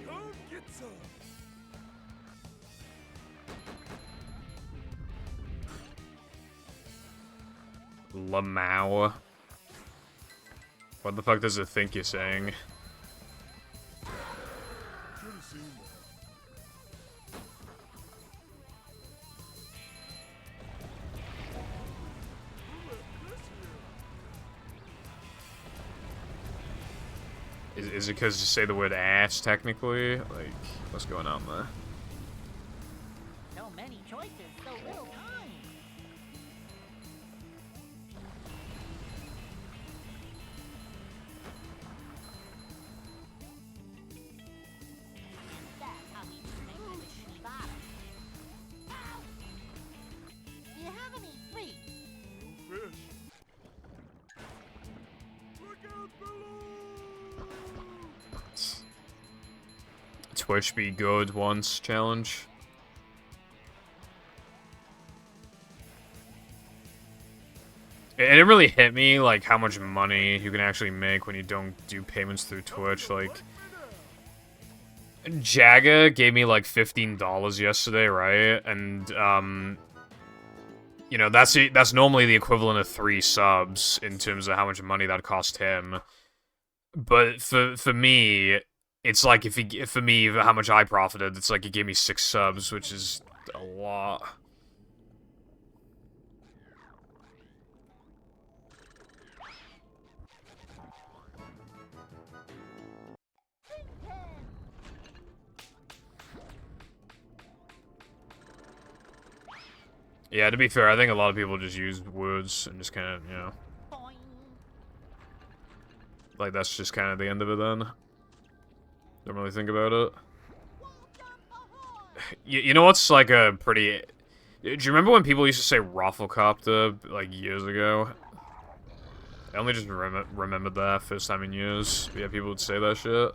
Come get some. Lamau. What the fuck does it think you're saying? Should have seen that. Who let this here? Is it because you say the word ass, technically? Like, what's going on there? So many choices, so little time. That's how we make the Shibata. Do you have any free? No fish. Look out below! Twitch be good once challenge. It didn't really hit me, like, how much money you can actually make when you don't do payments through Twitch. Like, Jaga gave me, like, $15 yesterday, right? And, you know, that's normally the equivalent of 3 subs in terms of how much money that cost him. But for me, it's like, for me, how much I profited, it's like he gave me 6 subs, which is a lot. Yeah, to be fair, I think a lot of people just use words and just kind of, you know, Boing. like that's just kind of the end of it then. Don't really think about it. You know what's like a pretty... Do you remember when people used to say Rafflecopter, like, years ago? I only just remembered that first time in years. But yeah, people would say that shit.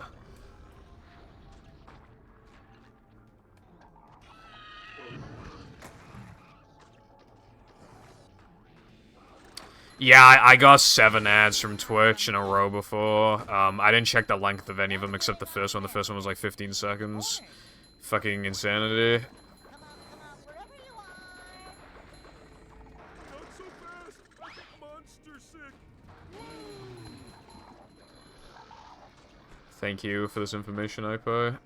Yeah, I got 7 ads from Twitch in a row before. I didn't check the length of any of them except the first one. The first one was like 15 seconds. Fucking insanity. Come out, wherever you are. Not so fast! I get monster sick! Thank you for this information, Ipo.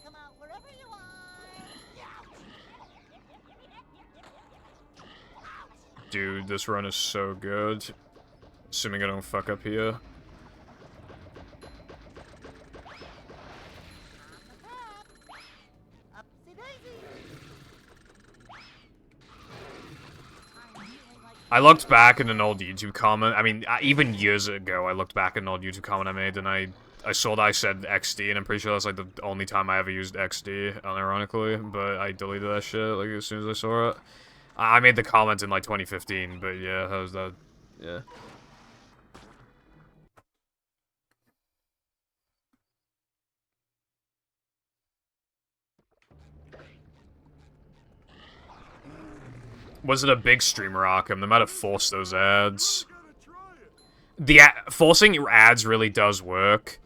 Come out, wherever you are. Dude, this run is so good. Assuming I don't fuck up here. Upsy daisy. I looked back at an old YouTube comment. I mean, even years ago, I looked back at an old YouTube comment I made, and I saw that I said XD, and I'm pretty sure that's like the only time I ever used XD, unironically. But I deleted that shit like as soon as I saw it. I made the comment in like 2015, but yeah, that was that. Yeah. Was it a big streamer, Arkham? They might have forced those ads. Forcing ads really does work.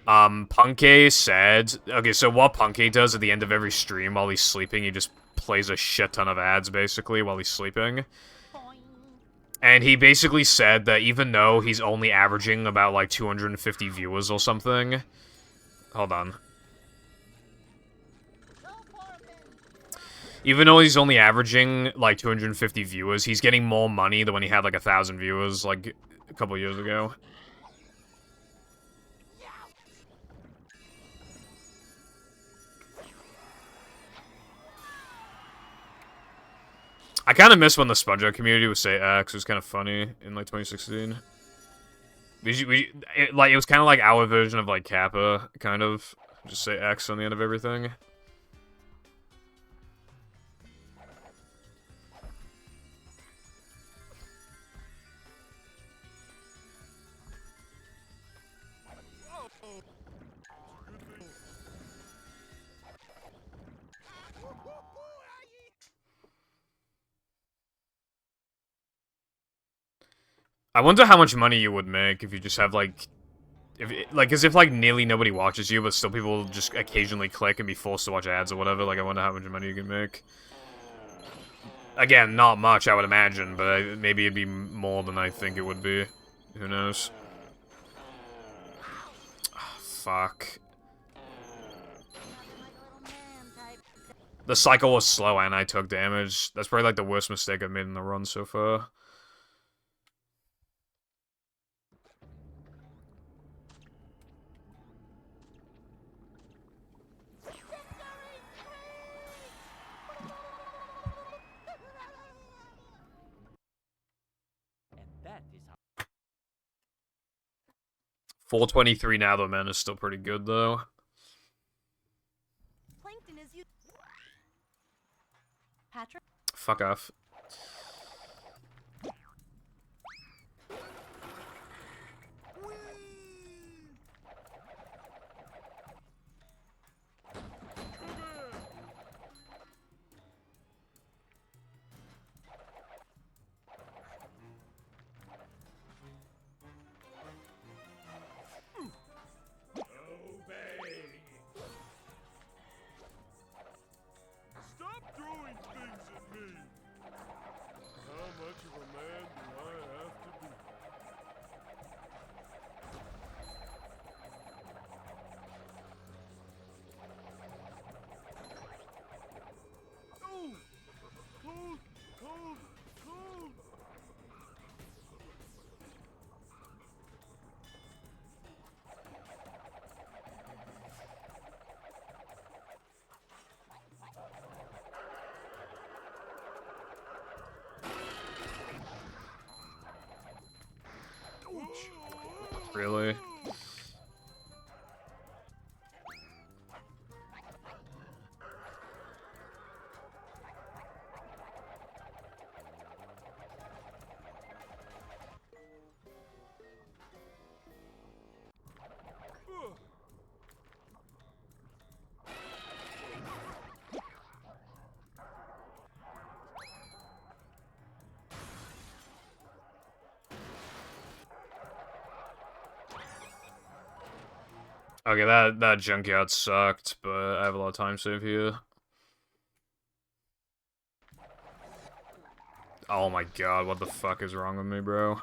Punky said... Okay, so what Punky does at the end of every stream while he's sleeping, he just plays a shit ton of ads, basically, while he's sleeping. And he basically said that even though he's only averaging about, like, 250 viewers or something... Hold on. Even though he's only averaging, like, 250 viewers, he's getting more money than when he had, like, 1,000 viewers, like, a couple years ago. I kind of miss when the SpongeBob community would say X. It was kind of funny in like 2016. It was kind of like our version of like Kappa, kind of. Just say X on the end of everything. I wonder how much money you would make if you just have like, as if like nearly nobody watches you, but still people will just occasionally click and be forced to watch ads or whatever. Like, I wonder how much money you can make. Again, not much, I would imagine, but maybe it'd be more than I think it would be. Who knows? Oh, fuck. The cycle was slow and I took damage. That's probably like the worst mistake I've made in the run so far. And that is how 423 now though, man, is still pretty good though. Plankton is you. Patrick? Fuck off. Stop throwing things at me! How much of a man do I have to be? Oh! Hold! Hold! Hold! Really? Okay, that junkyard sucked, but I have a lot of time save here. Oh my god, what the fuck is wrong with me, bro?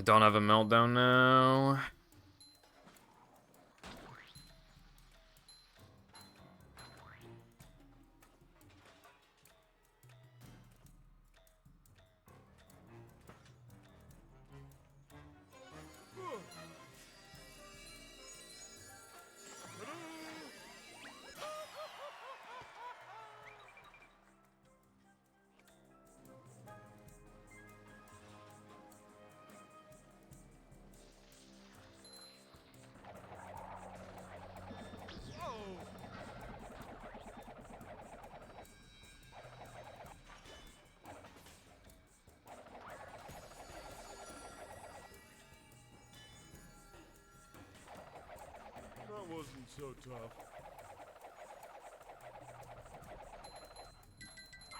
Don't have a meltdown now. That wasn't so tough.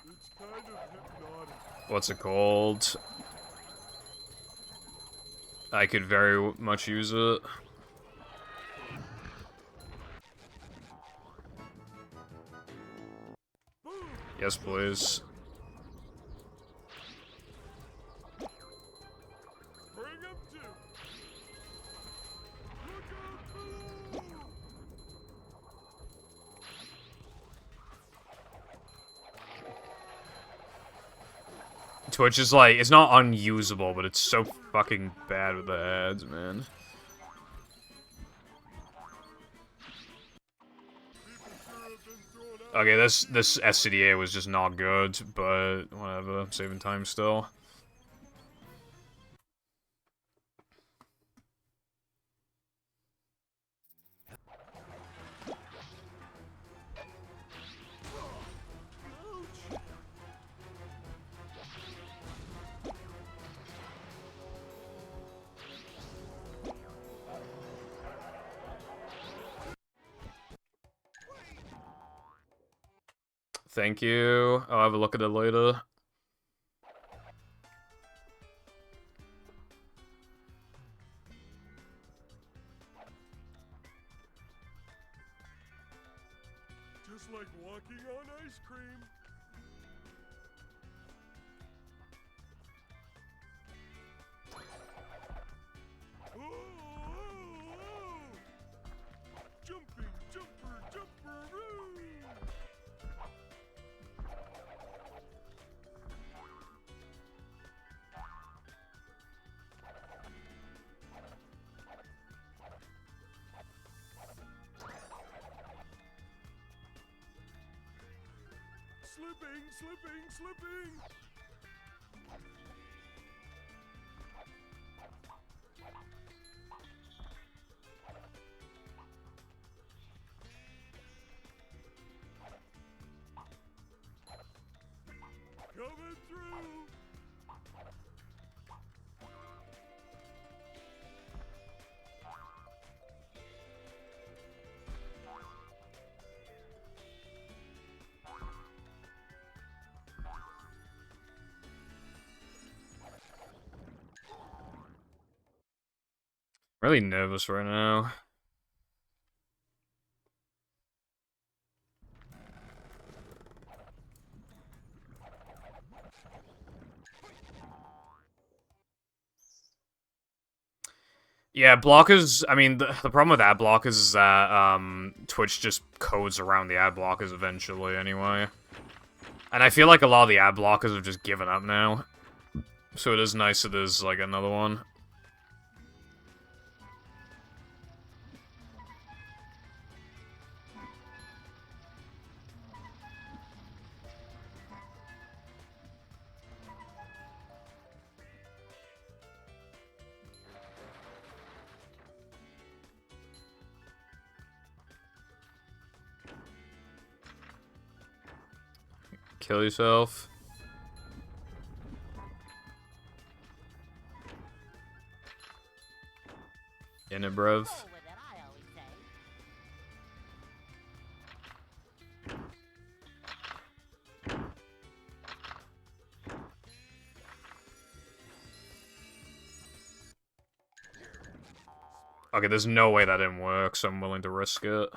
It's kind of hypnotic. What's it called? I could very much use it. Yes, please. Bring him to. Look out below! Twitch is like, it's not unusable, but it's so fucking bad with the ads, man. Okay, this SCDA was just not good, but whatever. I'm saving time still. Thank you. I'll have a look at it later. Just like walking on ice cream. Oh, oh, oh. Jumping, jumper, jumperoo! Slipping, slipping, slipping! Coming through! Really nervous right now. Yeah, blockers, I mean, the problem with ad blockers is that, Twitch just codes around the ad blockers eventually, anyway. And I feel like a lot of the ad blockers have just given up now. So it is nice that there's, like, another one. Kill yourself. In it, bruv. Roll with it, I always say. Okay, there's no way that didn't work, so I'm willing to risk it.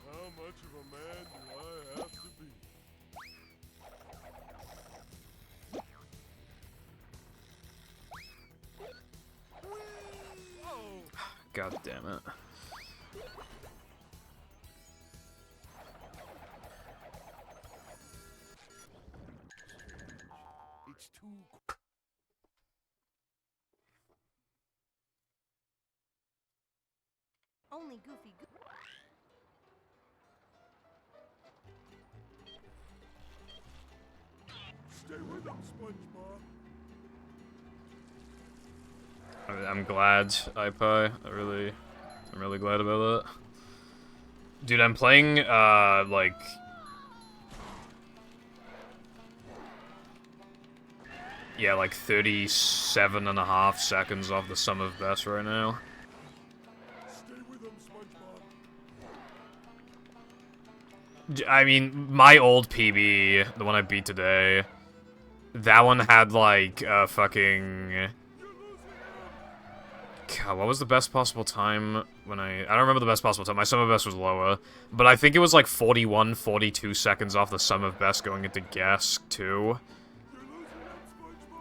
How much of a man do I have to be? God damn it. It's too Only Goofy Stay with him, SpongeBob. I'm glad, iPie. I'm really glad about it. Dude, I'm playing, like... Yeah, like 37.5 seconds off the sum of best right now. Stay with him, SpongeBob. I mean, my old PB, the one I beat today, that one had, like, fucking... God, what was the best possible time when I don't remember the best possible time. My sum of best was lower. But I think it was like 41, 42 seconds off the sum of best going into guess, too. You're losing him, SpongeBob.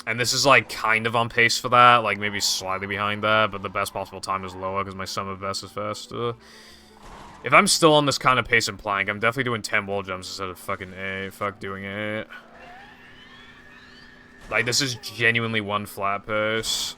And this is, like, kind of on pace for that, like, maybe slightly behind that, but the best possible time is lower because my sum of best is faster. If I'm still on this kind of pace and plank, I'm definitely doing 10 wall jumps instead of fucking 8. Fuck doing 8. Like, this is genuinely one flat pace.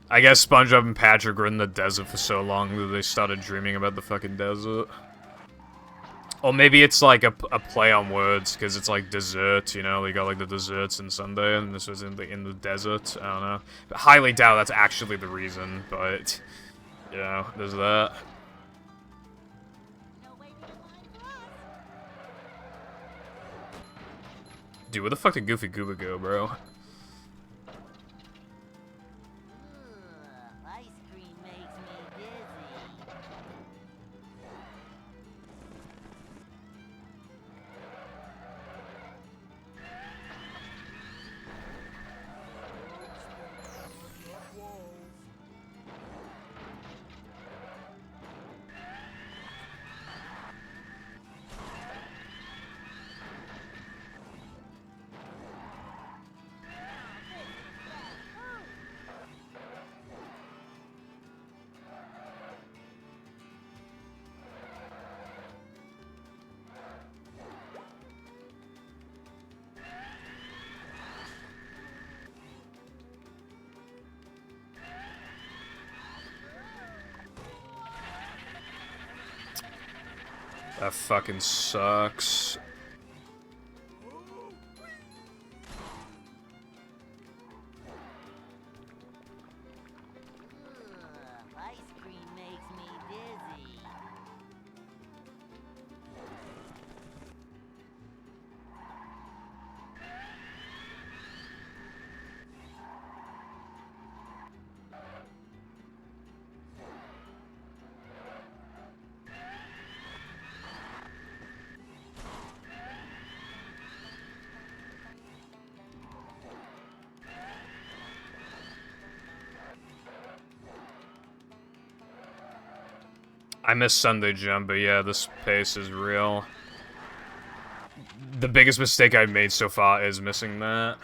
I guess SpongeBob and Patrick were in the desert for so long that they started dreaming about the fucking desert. Or maybe it's like a play on words, because it's like dessert, you know? They got like the desserts in Sunday, and this was in the desert. I don't know. But highly doubt that's actually the reason, but, you know, there's that. Dude, where the fuck did Goofy Gooba go, bro? Ice cream makes me dizzy. That fucking sucks. Ice cream makes me dizzy. I missed Sunday Jump, but yeah, this pace is real. The biggest mistake I've made so far is missing that.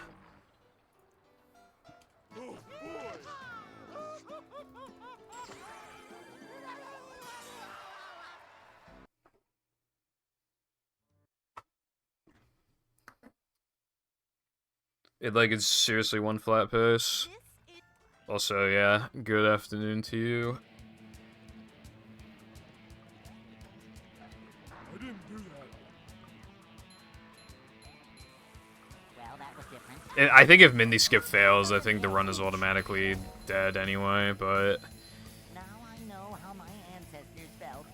It's seriously one flat pace. Also, yeah, good afternoon to you. I didn't do that. Well, that was different. I think if Mindy Skip fails, I think the run is automatically dead anyway, but... Now I know how my ancestors felt.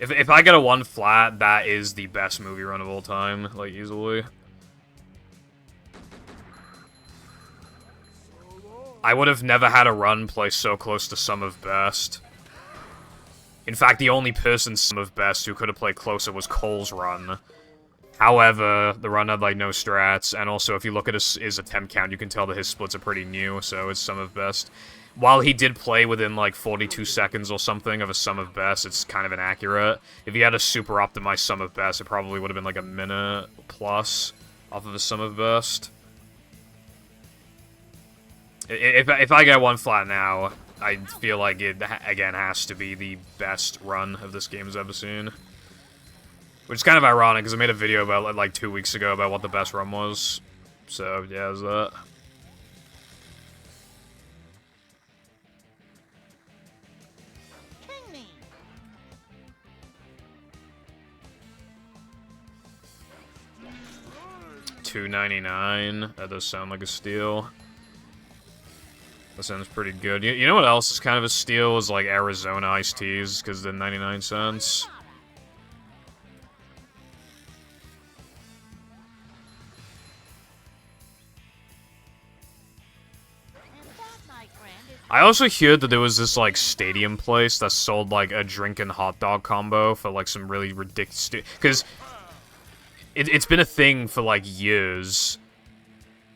If I get a 1 flat, that is the best movie run of all time, like, easily. I would have never had a run play so close to Sum of Best. In fact, the only person Sum of Best who could have played closer was Cole's run. However, the run had, like, no strats, and also if you look at his attempt count, you can tell that his splits are pretty new, so it's Sum of Best. While he did play within, like, 42 seconds or something of a Sum of Best, it's kind of inaccurate. If he had a super optimized Sum of Best, it probably would have been, like, a minute plus off of a Sum of Best. If I get 1 flat now, I feel like it, again, has to be the best run of this game's ever seen. Which is kind of ironic, because I made a video about it, like, 2 weeks ago about what the best run was. So, yeah, there's that. King me. $2.99. That does sound like a steal. That sounds pretty good. You know what else is kind of a steal? Is like Arizona iced teas, because they're 99 cents. I also heard that there was this, like, stadium place that sold, like, a drink and hot dog combo for, like, some really ridiculous... Because it's been a thing for, like, years.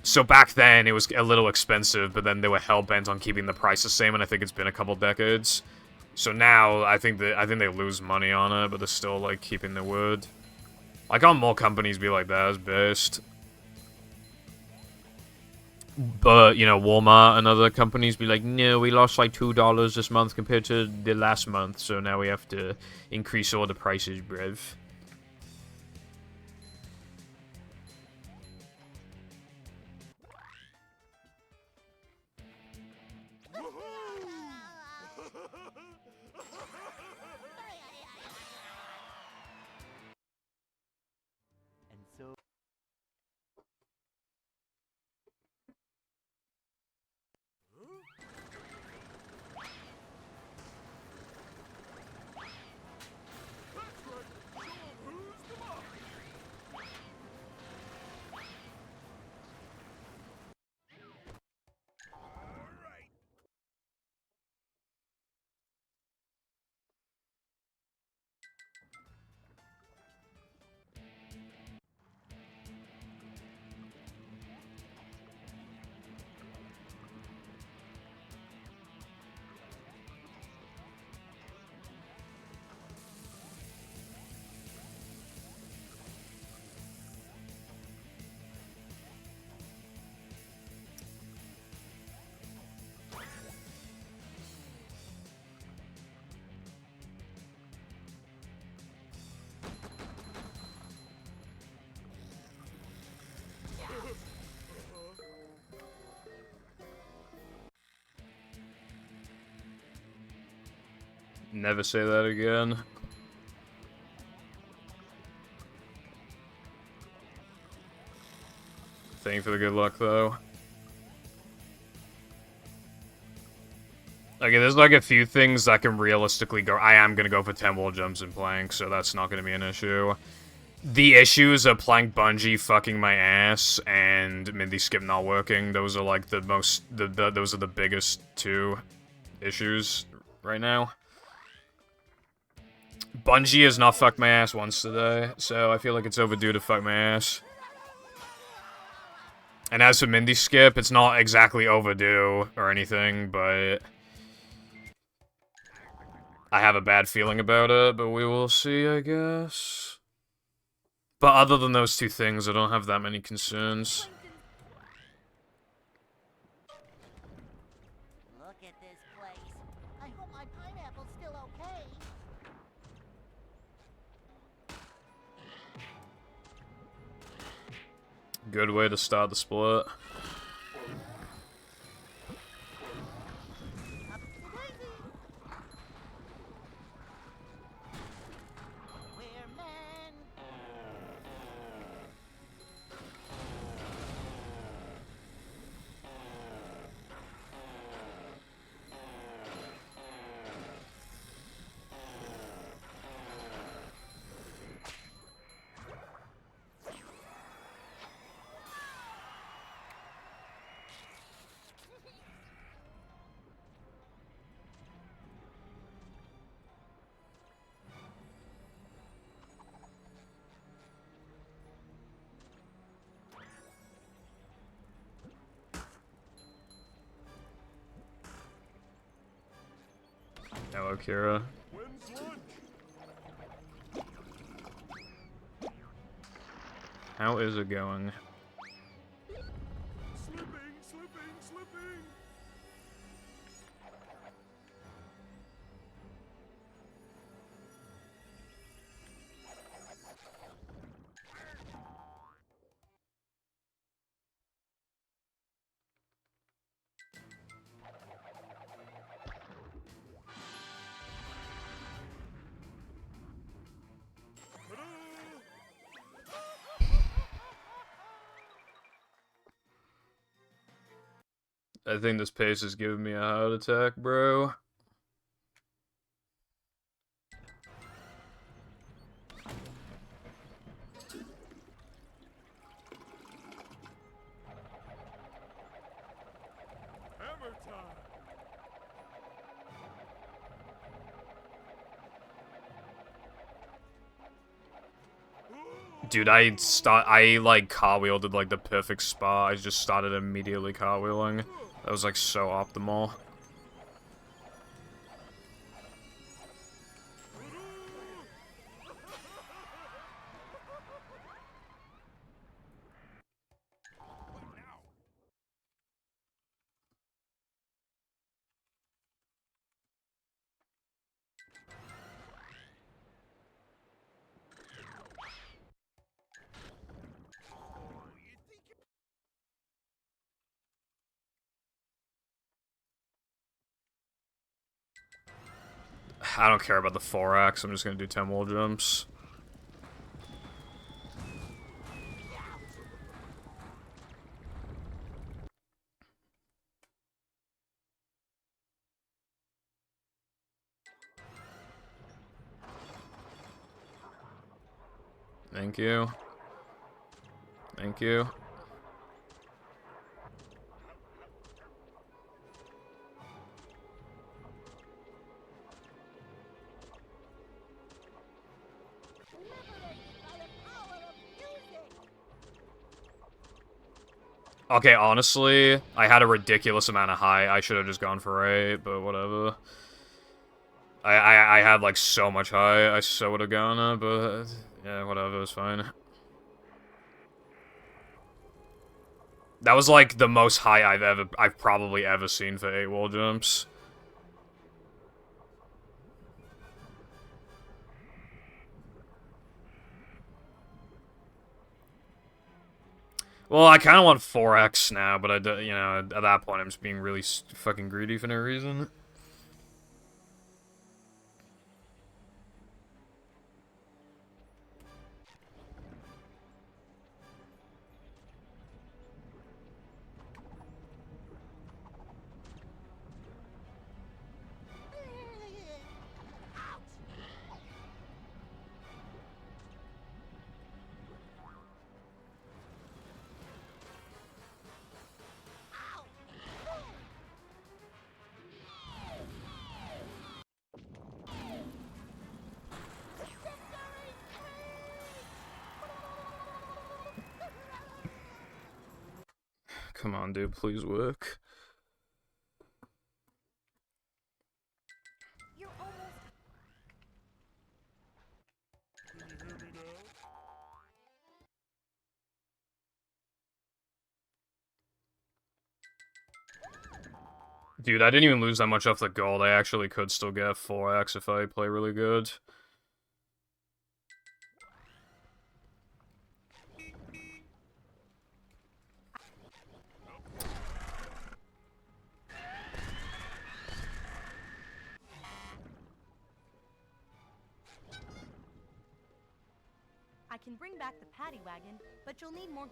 So back then, it was a little expensive, but then they were hell-bent on keeping the price the same, and I think it's been a couple decades. So now, I think they lose money on it, but they're still, like, keeping their word. Like, can't more companies be like that as best? But, you know, Walmart and other companies be like, no, we lost like $2 this month compared to the last month, so now we have to increase all the prices, bruv. And so... Never say that again. Thank you for the good luck, though. Okay, there's like a few things that can realistically go. I am gonna go for 10 wall jumps and planks, so that's not gonna be an issue. The issues of plank bungee fucking my ass and Mindy skip not working, those are like the most, those are the biggest two issues right now. Bungee has not fucked my ass once today, so I feel like it's overdue to fuck my ass. And as for Mindy skip, it's not exactly overdue or anything, but I have a bad feeling about it, but we will see, I guess. But other than those two things, I don't have that many concerns. Look at this place. I hope my pineapple's still okay. Good way to start the split. We're men. Hello, Kira. When's lunch? How is it going? Slipping. I think this pace is giving me a heart attack, bro. Hammer time. Dude, I like cartwheeled at like the perfect spot. I just started immediately cartwheeling. That was like so optimal. I don't care about the 4x, I'm just gonna do 10 wall jumps. Thank you. Thank you. Okay, honestly, I had a ridiculous amount of high. I should have just gone for 8, but whatever. I had like so much high. I so would have gone, but yeah, whatever, it was fine. That was like the most high I've probably ever seen for 8 wall jumps. Well, I kind of want 4x now, but you know, at that point I'm just being really fucking greedy for no reason. Come on, dude, please work. You're almost. Can you hear me now? Dude, I didn't even lose that much off the gold. I actually could still get 4x if I play really good. I can bring back the paddy wagon, but you'll need more.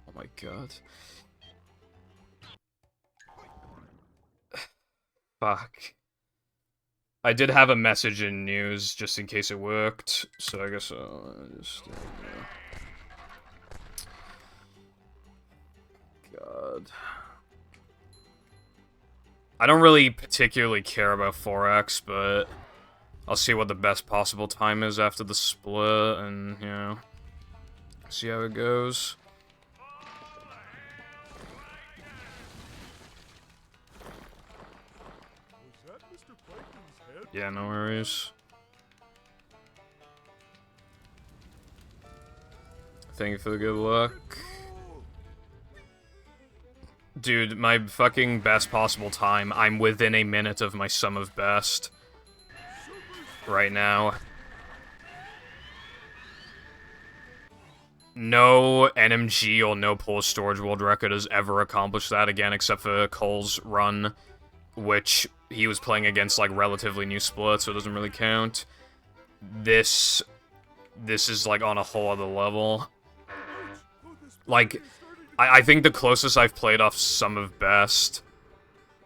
Oh my god. Fuck. I did have a message in news just in case it worked, so I guess I'll just... God. I don't really particularly care about 4x, but I'll see what the best possible time is after the split, and, you know, see how it goes. Was that Mr. Plankton's head? Yeah, no worries. Thank you for the good luck. Dude, my fucking best possible time, I'm within a minute of my sum of best. Right now. No NMG or no Polar Storage World Record has ever accomplished that again, except for Cole's run, which he was playing against, like, relatively new splits, so it doesn't really count. This is, like, on a whole other level. Like, I think the closest I've played off Sum of Best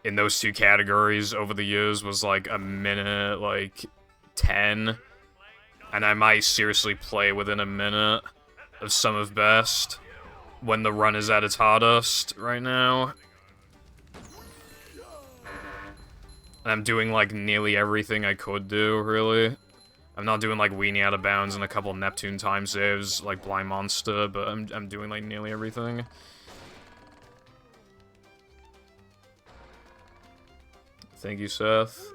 in those two categories over the years was, like, a minute, like, 10. And I might seriously play within a minute of Sum of Best when the run is at its hardest right now. And I'm doing, like, nearly everything I could do, really. I'm not doing like weenie out of bounds and a couple Neptune time saves like Blind Monster, but I'm doing like nearly everything. Thank you, Seth.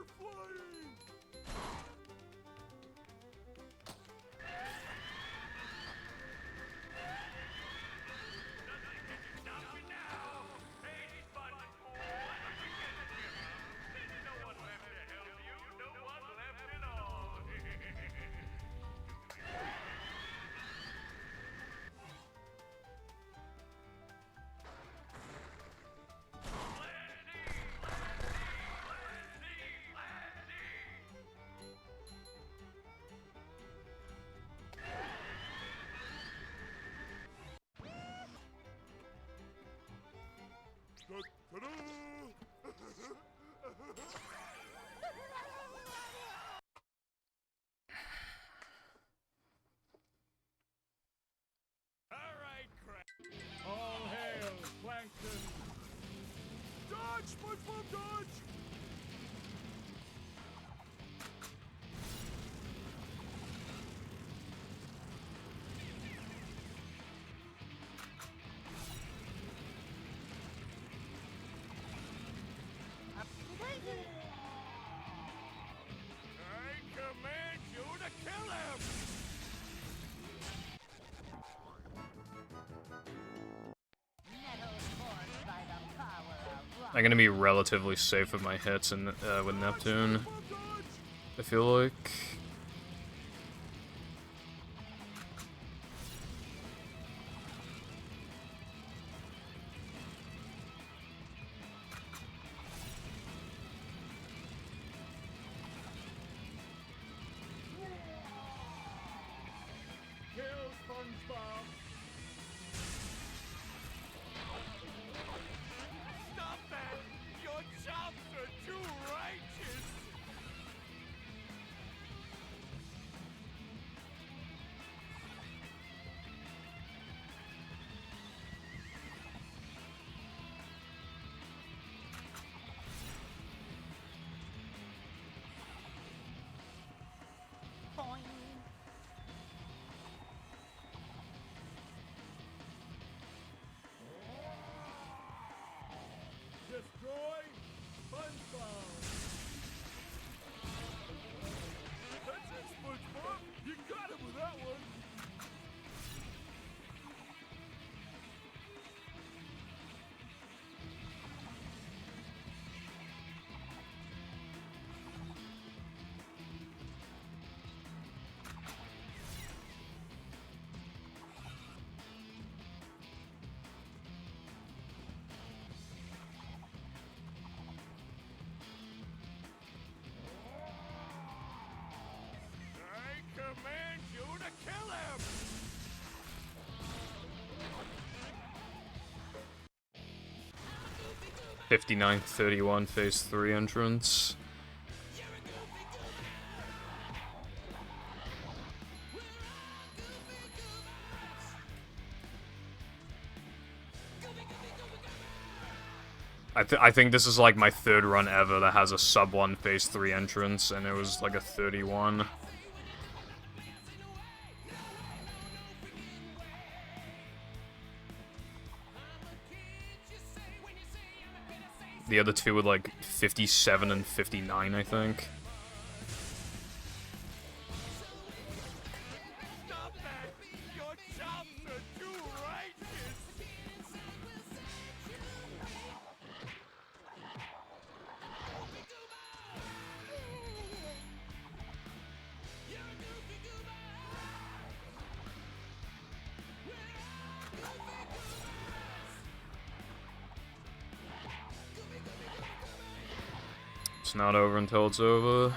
All hail, Plankton! Dodge, SpongeBob, dodge! I command you to kill him! I'm gonna be relatively safe with my hits and with Neptune. I feel like. Kill SpongeBob! Stop that! Your chops are too righteous! Destroy SpongeBob! That's it, SpongeBob! You got him with that one! I command you to kill him! 59-31 phase 3 entrance. I think this is like my third run ever that has a sub 1 phase 3 entrance, and it was like a 31. The other two were like 57 and 59, I think. Stop that! Your chops are too righteous! It's not over until it's over.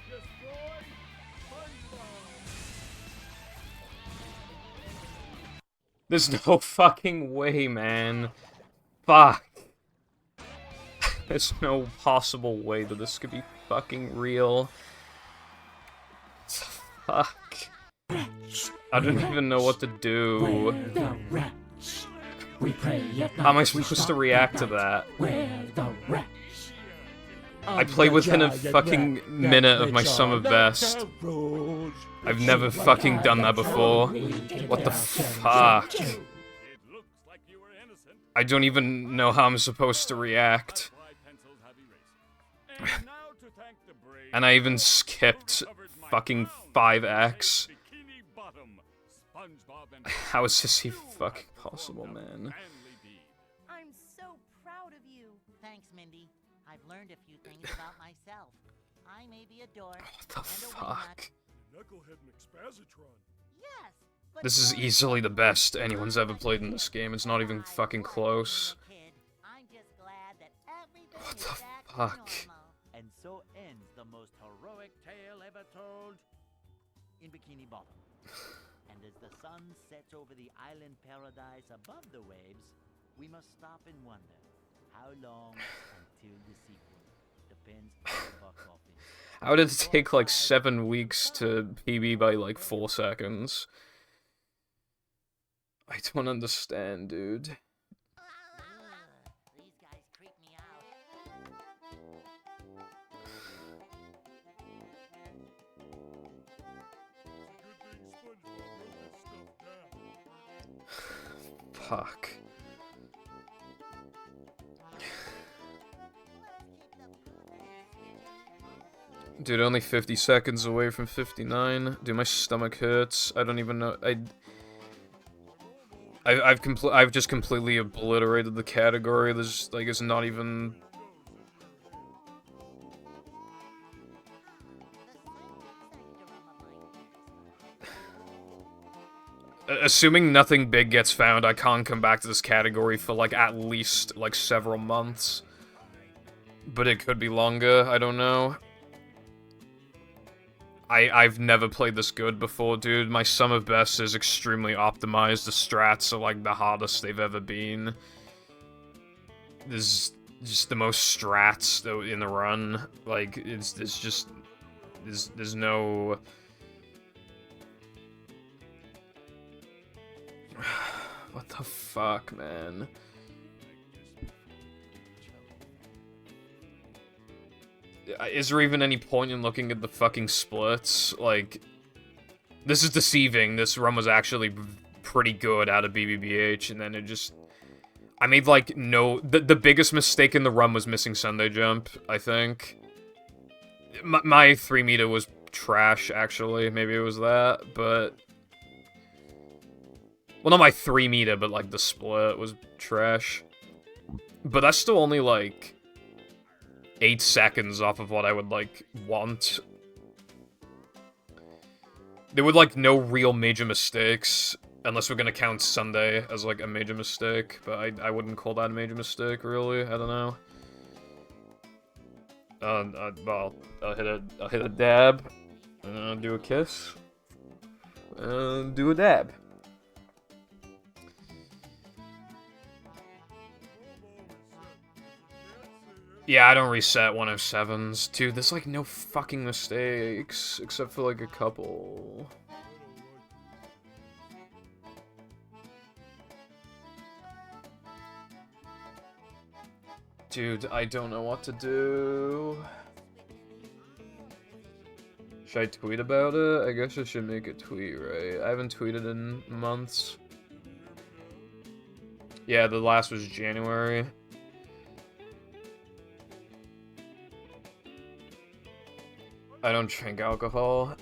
Destroy SpongeBob! There's no fucking way, man. Fuck. There's no possible way that this could be fucking real. Fuck. I don't even know what to do. How am I supposed to react to that? I play within a fucking minute of my sum of best. I've never fucking done that before. What the fuck? It looks like you were innocent. I don't even know how I'm supposed to react. Why pencils have erasers. And now to thank the brave And I even skipped fucking 5x. Bikini Bottom, SpongeBob and How is this even fucking possible, man? manly deed. I'm so proud of you. Thanks, Mindy. I've learned a few things about myself. I may be a dork What the and a wingnut. fuck? Knucklehead McSpazatron. Yes, but This is don't easily the worry. best anyone's ever played in this game. It's not even fucking close. I'm just glad that everything What is the back to fuck? normal. And so ends the most heroic tale ever told in Bikini Bottom. And as the sun sets over the island paradise above the waves, we must stop and wonder how long until the sequel. Depends on the box office. How did it take like 7 weeks to PB by like 4 seconds? I don't understand, dude. Ugh, these guys creep me out. Fuck. Dude, only 50 seconds away from 59. Dude, my stomach hurts. I don't even know. I've just completely obliterated the category. There's like it's not even. Assuming nothing big gets found, I can't come back to this category for like at least like several months. But it could be longer. I don't know. I've never played this good before, dude. My sum of best is extremely optimized. The strats are like the hardest they've ever been. There's just the most strats though in the run. Like it's just there's no. What the fuck, man? Is there even any point in looking at the fucking splits? Like, this is deceiving. This run was actually pretty good out of BBBH, and then it just... I made, like, no... The biggest mistake in the run was missing Sunday Jump, I think. My 3 meter was trash, actually. Maybe it was that, but... Well, not my 3 meter, but, like, the split was trash. But that's still only, like... 8 seconds off of what I would, like, want. There were, like, no real major mistakes, unless we're gonna count Sunday as, like, a major mistake, but I wouldn't call that a major mistake, really. I don't know. Well, I'll hit a dab, and then I'll do a kiss, and do a dab. Yeah, I don't reset 107s. Dude, there's like no fucking mistakes, except for like a couple. Dude, I don't know what to do. Should I tweet about it? I guess I should make a tweet, right? I haven't tweeted in months. Yeah, the last was January. I don't drink alcohol.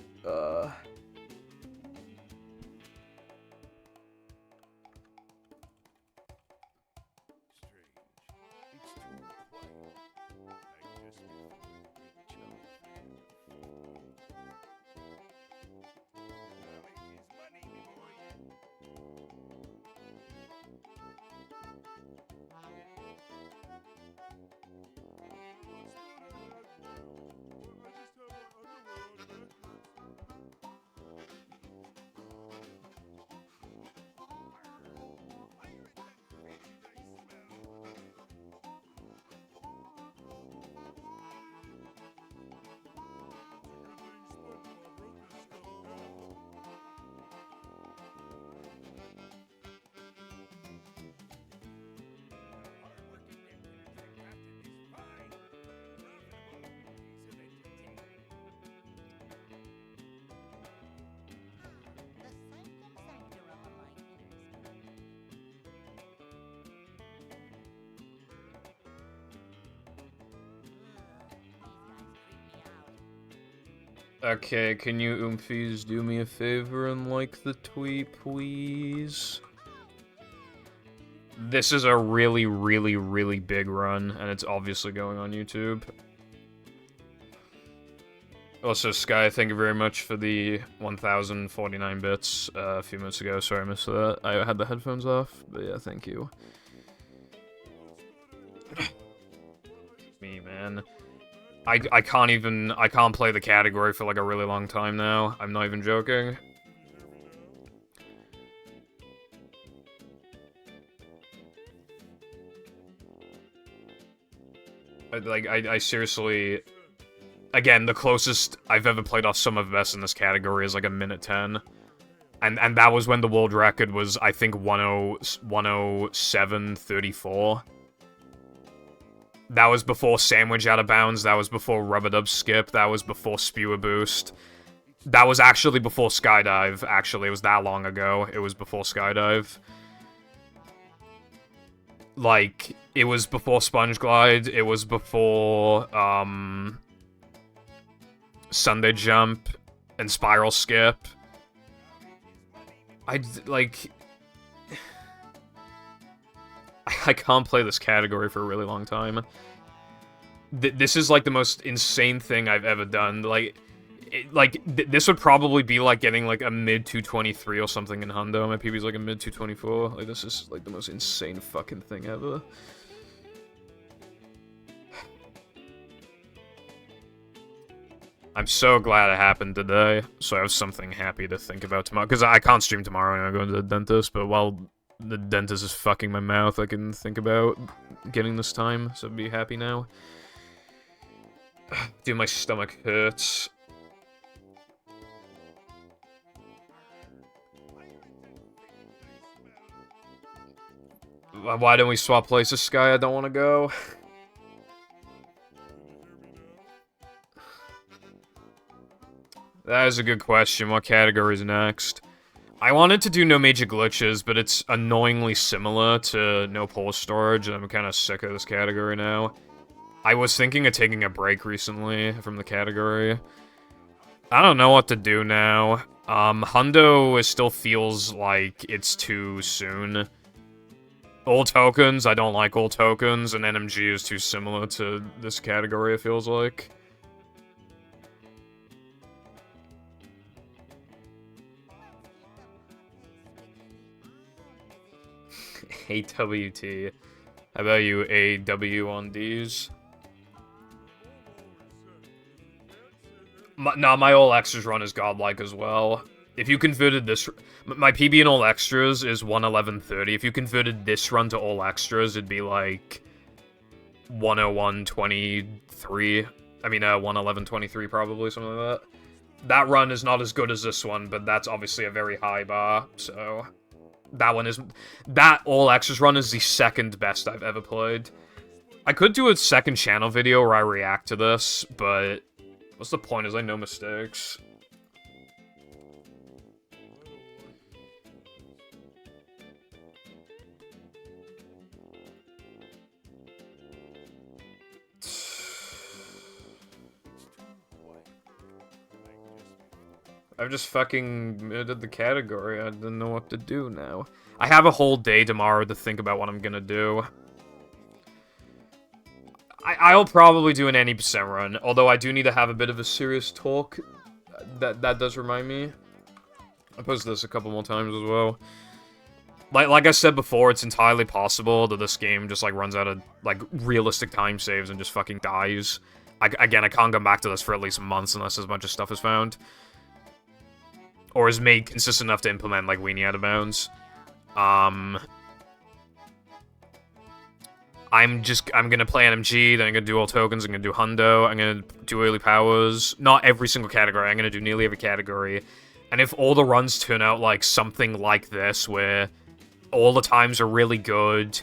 Okay, can you oomfies do me a favor and like the tweet, please? This is a really, really, really big run, and it's obviously going on YouTube. Also, Sky, thank you very much for the 1,049 bits a few minutes ago. Sorry I missed that. I had the headphones off, but yeah, thank you. Me, man. I can't play the category for like a really long time now. I'm not even joking. I seriously... Again, the closest I've ever played off some of the best in this category is like a minute 10. And that was when the world record was, I think, 107.34. That was before Sandwich Out of Bounds, that was before Rubber Dub Skip, that was before Spewer Boost. That was actually before Skydive, actually, it was that long ago. It was before Skydive. Like, it was before Sponge Glide, it was before, Sunday Jump, and Spiral Skip. I can't play this category for a really long time. This is, like, the most insane thing I've ever done. This would probably be like getting, like, a mid-223 or something in Hundo. My PB's, like, a mid-224. Like, this is, like, the most insane fucking thing ever. I'm so glad it happened today, so I have something happy to think about tomorrow. Because I can't stream tomorrow and I'm going to the dentist, but while the dentist is fucking my mouth, I can think about getting this time, so be happy now. Dude, my stomach hurts. Why don't we swap places, Sky? I don't want to go. That is a good question. What category is next? I wanted to do no major glitches, but it's annoyingly similar to no pull storage, and I'm kind of sick of this category now. I was thinking of taking a break recently from the category. I don't know what to do now. Hundo still feels like it's too soon. Old tokens, I don't like old tokens, and NMG is too similar to this category, it feels like. AWT. How about you, AW on these? My all extras run is godlike as well. If you converted this... My PB in all extras is 111.30. If you converted this run to all extras, it'd be like 101.23. I mean, 111.23 probably, something like that. That run is not as good as this one, but that's obviously a very high bar, so... That one is... That all extras run is the second best I've ever played. I could do a second channel video where I react to this, but... What's the point? Is I no mistakes. I've just fucking did the category. I don't know what to do now. I have a whole day tomorrow to think about what I'm gonna do. I'll probably do an any percent run, although I do need to have a bit of a serious talk. That does remind me. I posted this a couple more times as well. Like I said before, it's entirely possible that this game just like runs out of like realistic time saves and just fucking dies. Again, I can't come back to this for at least months unless there's a bunch of stuff is found. Or is made consistent enough to implement, like, Weenie Out of Bounds. I'm gonna play NMG, then I'm gonna do all tokens, I'm gonna do Hundo, I'm gonna do early powers. Not every single category, I'm gonna do nearly every category. And if all the runs turn out like something like this, where all the times are really good,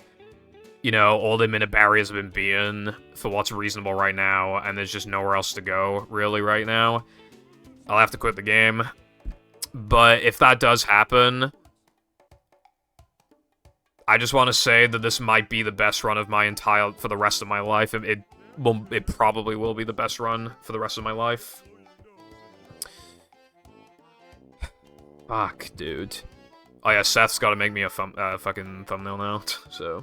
you know, all the minute barriers have been beaten for what's reasonable right now, and there's just nowhere else to go, really, right now, I'll have to quit the game. But if that does happen, I just want to say that this might be the best run of my entire, for the rest of my life. It probably will be the best run for the rest of my life. Fuck, dude. Oh yeah, Seth's gotta make me a fucking thumbnail now, so...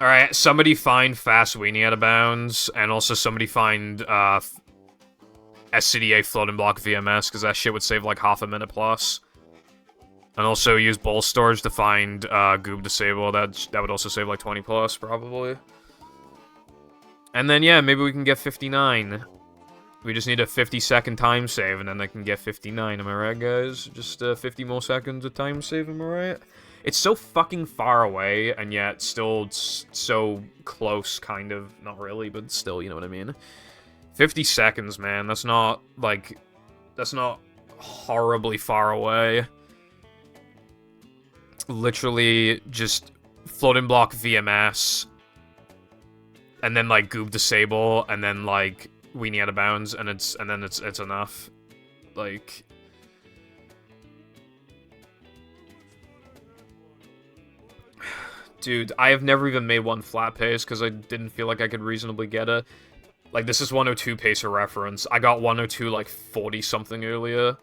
Alright, somebody find Fast Weenie Out of Bounds, and also somebody find, SCDA Floating Block VMS, because that shit would save like half a minute plus. And also use Bowl Storage to find, Goob Disable, that would also save like 20 plus, probably. And then, yeah, maybe we can get 59. We just need a 50-second time save, and then I can get 59, am I right, guys? Just, 50 more seconds of time save, am I right? It's so fucking far away, and yet still so close, kind of. Not really, but still, you know what I mean? 50 seconds, man. That's not, like... That's not horribly far away. Literally, just Floating Block VMS, and then, like, Goob Disable, and then, like, Weenie Out of Bounds, and then it's enough. Like... Dude, I have never even made one flat pace because I didn't feel like I could reasonably get it. Like, this is 102 pacer reference. I got 102 like 40-something earlier.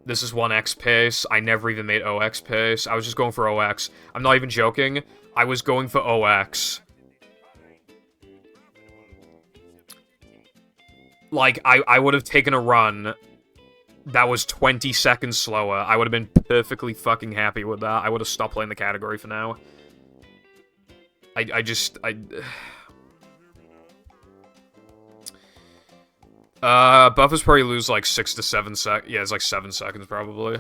This is 1x pace. I never even made OX pace. I was just going for OX. I'm not even joking. I was going for OX. Like, I would have taken a run that was 20 seconds slower. I would have been perfectly fucking happy with that. I would have stopped playing the category for now. Buffers probably lose like 6 to 7 sec. Yeah, it's like 7 seconds probably.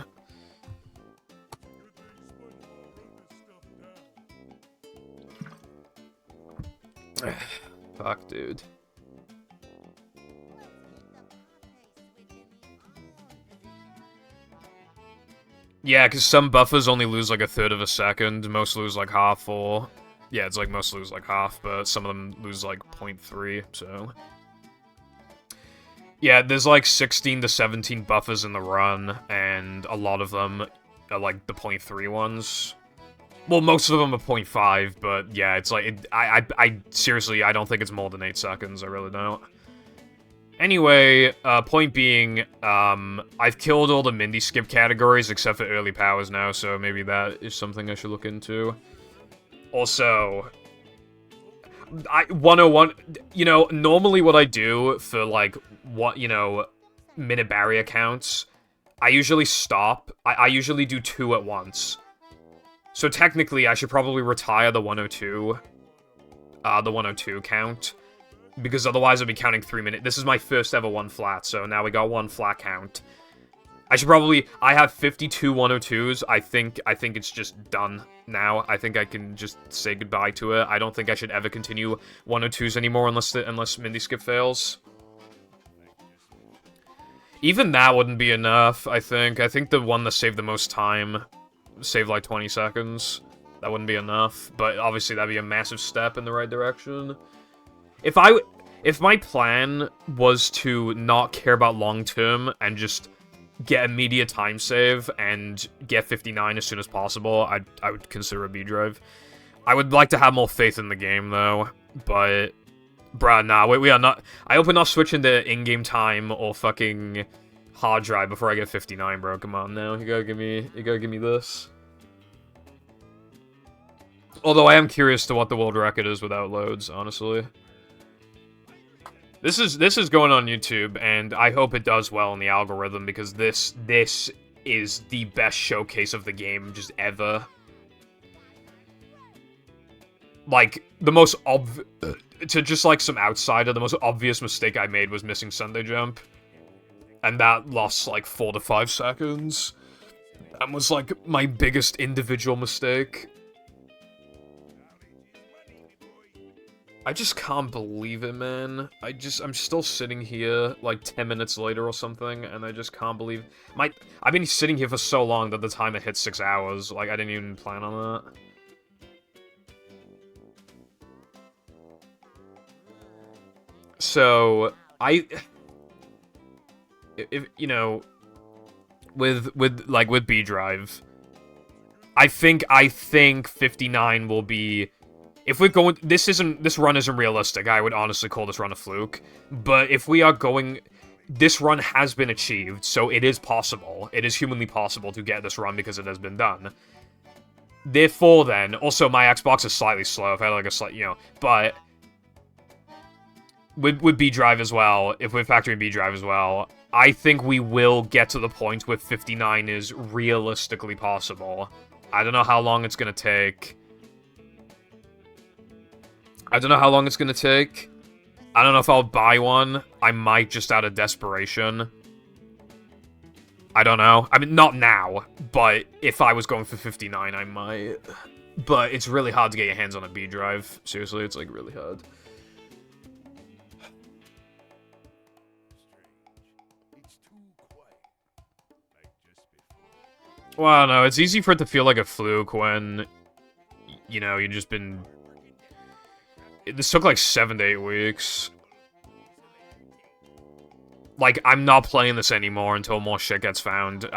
Fuck, dude. Yeah, because some buffers only lose like 1/3 of a second. Most lose like half or... Yeah, it's like most lose like half, but some of them lose like 0.3, so... Yeah, there's like 16 to 17 buffers in the run, and a lot of them are like the 0.3 ones. Well, most of them are 0.5, but yeah, it's like... I seriously, I don't think it's more than 8 seconds, I really don't. Anyway, point being, I've killed all the Mindy skip categories except for early powers now, so maybe that is something I should look into. Also, 101, you know, normally what I do for, like, what, you know, minute barrier counts, I usually stop. I usually do 2 at once. So technically, I should probably retire the 102 count. Because otherwise I'll be counting 3 minutes. This is my first ever 1 flat, so now we got 1 flat count. I should probably... I have 52 102s. I think it's just done now. I think I can just say goodbye to it. I don't think I should ever continue 102s anymore unless Mindy Skip fails. Even that wouldn't be enough, I think. I think the one that saved the most time saved like 20 seconds. That wouldn't be enough, but obviously that'd be a massive step in the right direction. If my plan was to not care about long-term and just get immediate time save and get 59 as soon as possible, I would consider a B drive. I would like to have more faith in the game, though, but... Bruh, nah, we are not... I hope we're not switching to in-game time or fucking hard drive before I get 59, bro. Come on, now. You gotta give me this. Although I am curious to what the world record is without loads, honestly. This is going on YouTube, and I hope it does well in the algorithm, because this is the best showcase of the game just ever. Like, the most to just like some outsider, the most obvious mistake I made was missing Sunday Jump. And that lost like 4 to 5 seconds. And was like my biggest individual mistake. I just can't believe it, man. I'm still sitting here, like, 10 minutes later or something, and I just can't believe... I've been sitting here for so long that the time it hit 6 hours. Like, I didn't even plan on that. So, if you know, with B Drive, I think 59 will be... If we're going... This run isn't realistic. I would honestly call this run a fluke. But if we are going... this run has been achieved, so it is possible. It is humanly possible to get this run because it has been done. Therefore, then, also my Xbox is slightly slow. I've had like a slight, but with B drive as well, if we're factoring B drive as well, I think we will get to the point where 59 is realistically possible. I don't know how long it's gonna take. I don't know if I'll buy one. I might just out of desperation. I don't know. I mean, not now, but if I was going for 59, I might. But it's really hard to get your hands on a B drive. Seriously, it's like really hard. Well, no, it's easy for it to feel like a fluke when, you've just been... This took like 7 to 8 weeks. Like, I'm not playing this anymore until more shit gets found.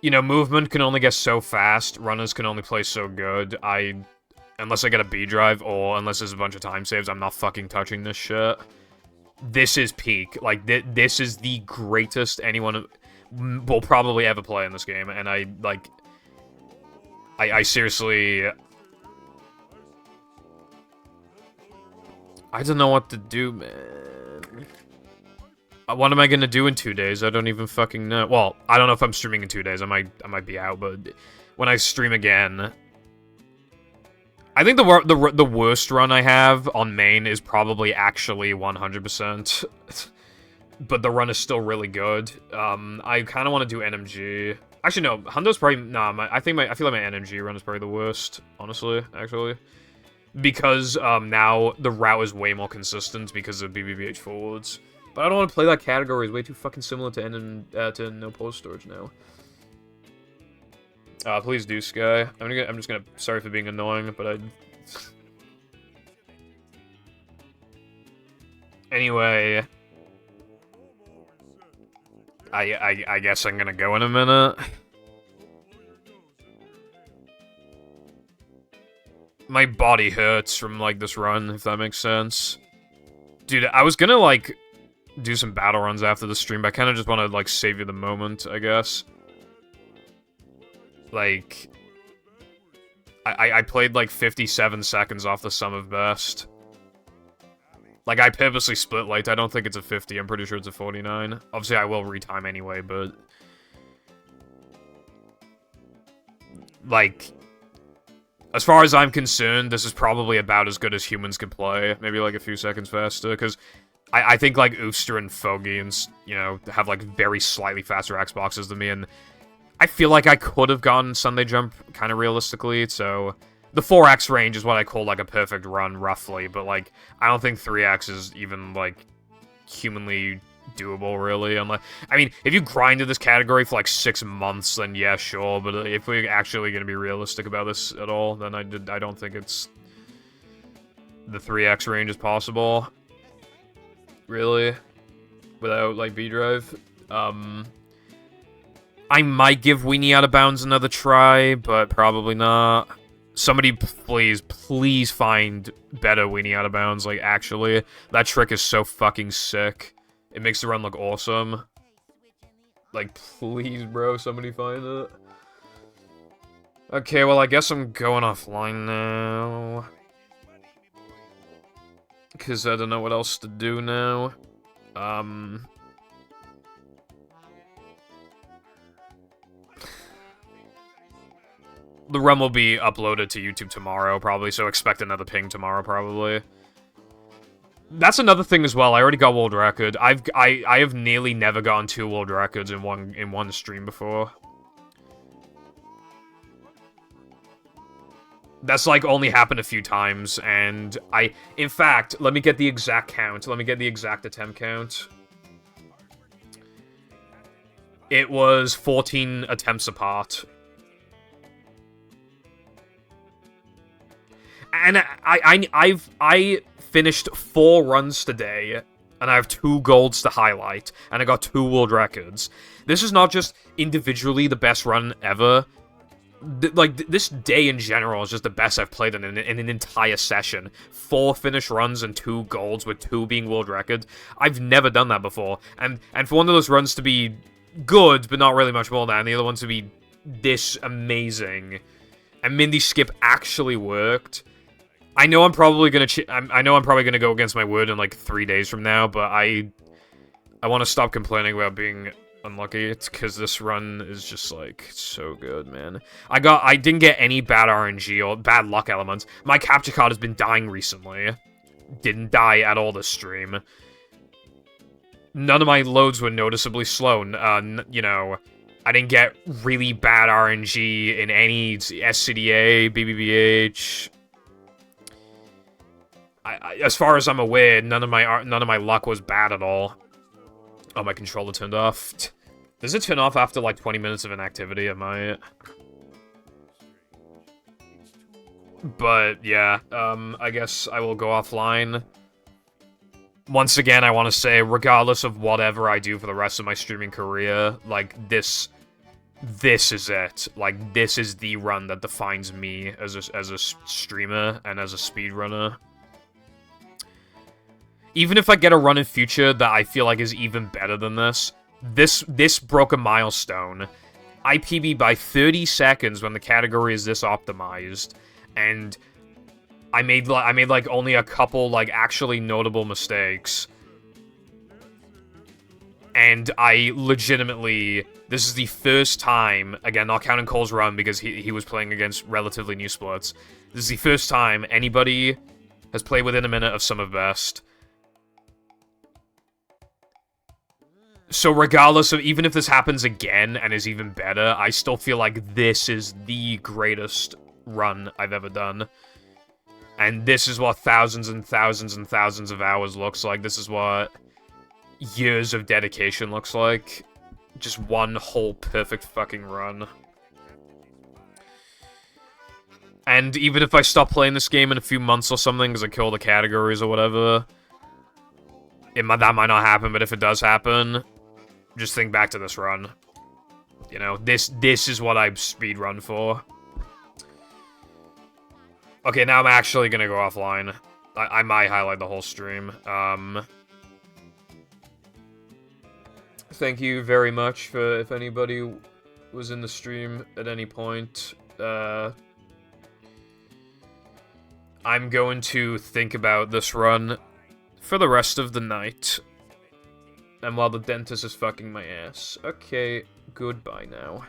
Movement can only get so fast, runners can only play so good. Unless I get a B drive, or unless there's a bunch of time saves, I'm not fucking touching this shit. This is peak. Like, this is the greatest anyone will probably ever play in this game, and I seriously... I don't know what to do, man. What am I gonna do in 2 days? I don't even fucking know. Well, I don't know if I'm streaming in 2 days. I might be out, but when I stream again... I think the worst run I have on main is probably actually 100%. But the run is still really good. I kind of want to do NMG. Actually, no. Hundo's probably... Nah, I feel like my NMG run is probably the worst, honestly, actually. Because now the route is way more consistent because of BBBH forwards. But I don't want to play that category. It's way too fucking similar to no pause storage now. Please do, Sky. I'm just gonna... Sorry for being annoying, but Anyway... I guess I'm gonna go in a minute. My body hurts from, like, this run, if that makes sense. Dude, I was gonna, like, do some battle runs after the stream, but I kinda just wanna, like, savor the moment, I guess. Like... I played, like, 57 seconds off the sum of best. Like, I purposely split light. I don't think it's a 50. I'm pretty sure it's a 49. Obviously, I will retime anyway, but... Like... As far as I'm concerned, this is probably about as good as humans can play. Maybe, like, a few seconds faster, because... I think, like, Oofster and Foggy and, have, like, very slightly faster Xboxes than me, and... I feel like I could have gotten Sunday Jump, kind of realistically, so... The 4x range is what I call, like, a perfect run, roughly, but, like, I don't think 3x is even, like, humanly doable, really, unless... I mean, if you grinded this category for, like, 6 months, then yeah, sure, but if we're actually gonna be realistic about this at all, then I don't think it's... The 3x range is possible. Really? Without, like, B-Drive. I might give Weenie Out of Bounds another try, but probably not. Somebody, please find better Weenie Out of Bounds, like, actually. That trick is so fucking sick. It makes the run look awesome. Like, please, bro, somebody find it. Okay, well, I guess I'm going offline now. Because I don't know what else to do now. The run will be uploaded to YouTube tomorrow, probably, so expect another ping tomorrow, probably. That's another thing as well. I already got world record. I have nearly never gotten 2 world records in one stream before. That's, like, only happened a few times, and in fact, let me get the exact count. Let me get the exact attempt count. It was 14 attempts apart. And I finished 4 runs today, and I have 2 golds to highlight, and I got 2 world records. This is not just individually the best run ever. this day in general is just the best I've played in an entire session. 4 finished runs and 2 golds, with 2 being world records. I've never done that before. And for one of those runs to be good, but not really much more than, and the other one to be this amazing, and Mindy Skip actually worked. I know I'm probably gonna go against my word in like 3 days from now, but I want to stop complaining about being unlucky. It's because this run is just like so good, man. I didn't get any bad RNG or bad luck elements. My capture card has been dying recently. Didn't die at all this stream. None of my loads were noticeably slow. You know, I didn't get really bad RNG in any SCDA, BBBH. As far as I'm aware, none of my luck was bad at all. Oh, my controller turned off. Does it turn off after like 20 minutes of inactivity? Am I? But yeah, I guess I will go offline. Once again, I want to say, regardless of whatever I do for the rest of my streaming career, like this is it. Like, this is the run that defines me as a streamer and as a speedrunner. Even if I get a run in future that I feel like is even better than this, this broke a milestone. I PB by 30 seconds when the category is this optimized, and I made like only a couple like actually notable mistakes. And I legitimately, this is the first time, again, not counting Cole's run because he was playing against relatively new splits. This is the first time anybody has played within a minute of some of best. So regardless of, even if this happens again and is even better, I still feel like this is the greatest run I've ever done. And this is what thousands and thousands and thousands of hours looks like. This is what years of dedication looks like. Just one whole perfect fucking run. And even if I stop playing this game in a few months or something because I kill the categories or whatever, that might not happen, but if it does happen, just think back to this run. You know, this is what I speedrun for. Okay, now I'm actually gonna go offline. I might highlight the whole stream. Thank you very much for if anybody was in the stream at any point. I'm going to think about this run for the rest of the night. And while the dentist is fucking my ass. Okay, goodbye now.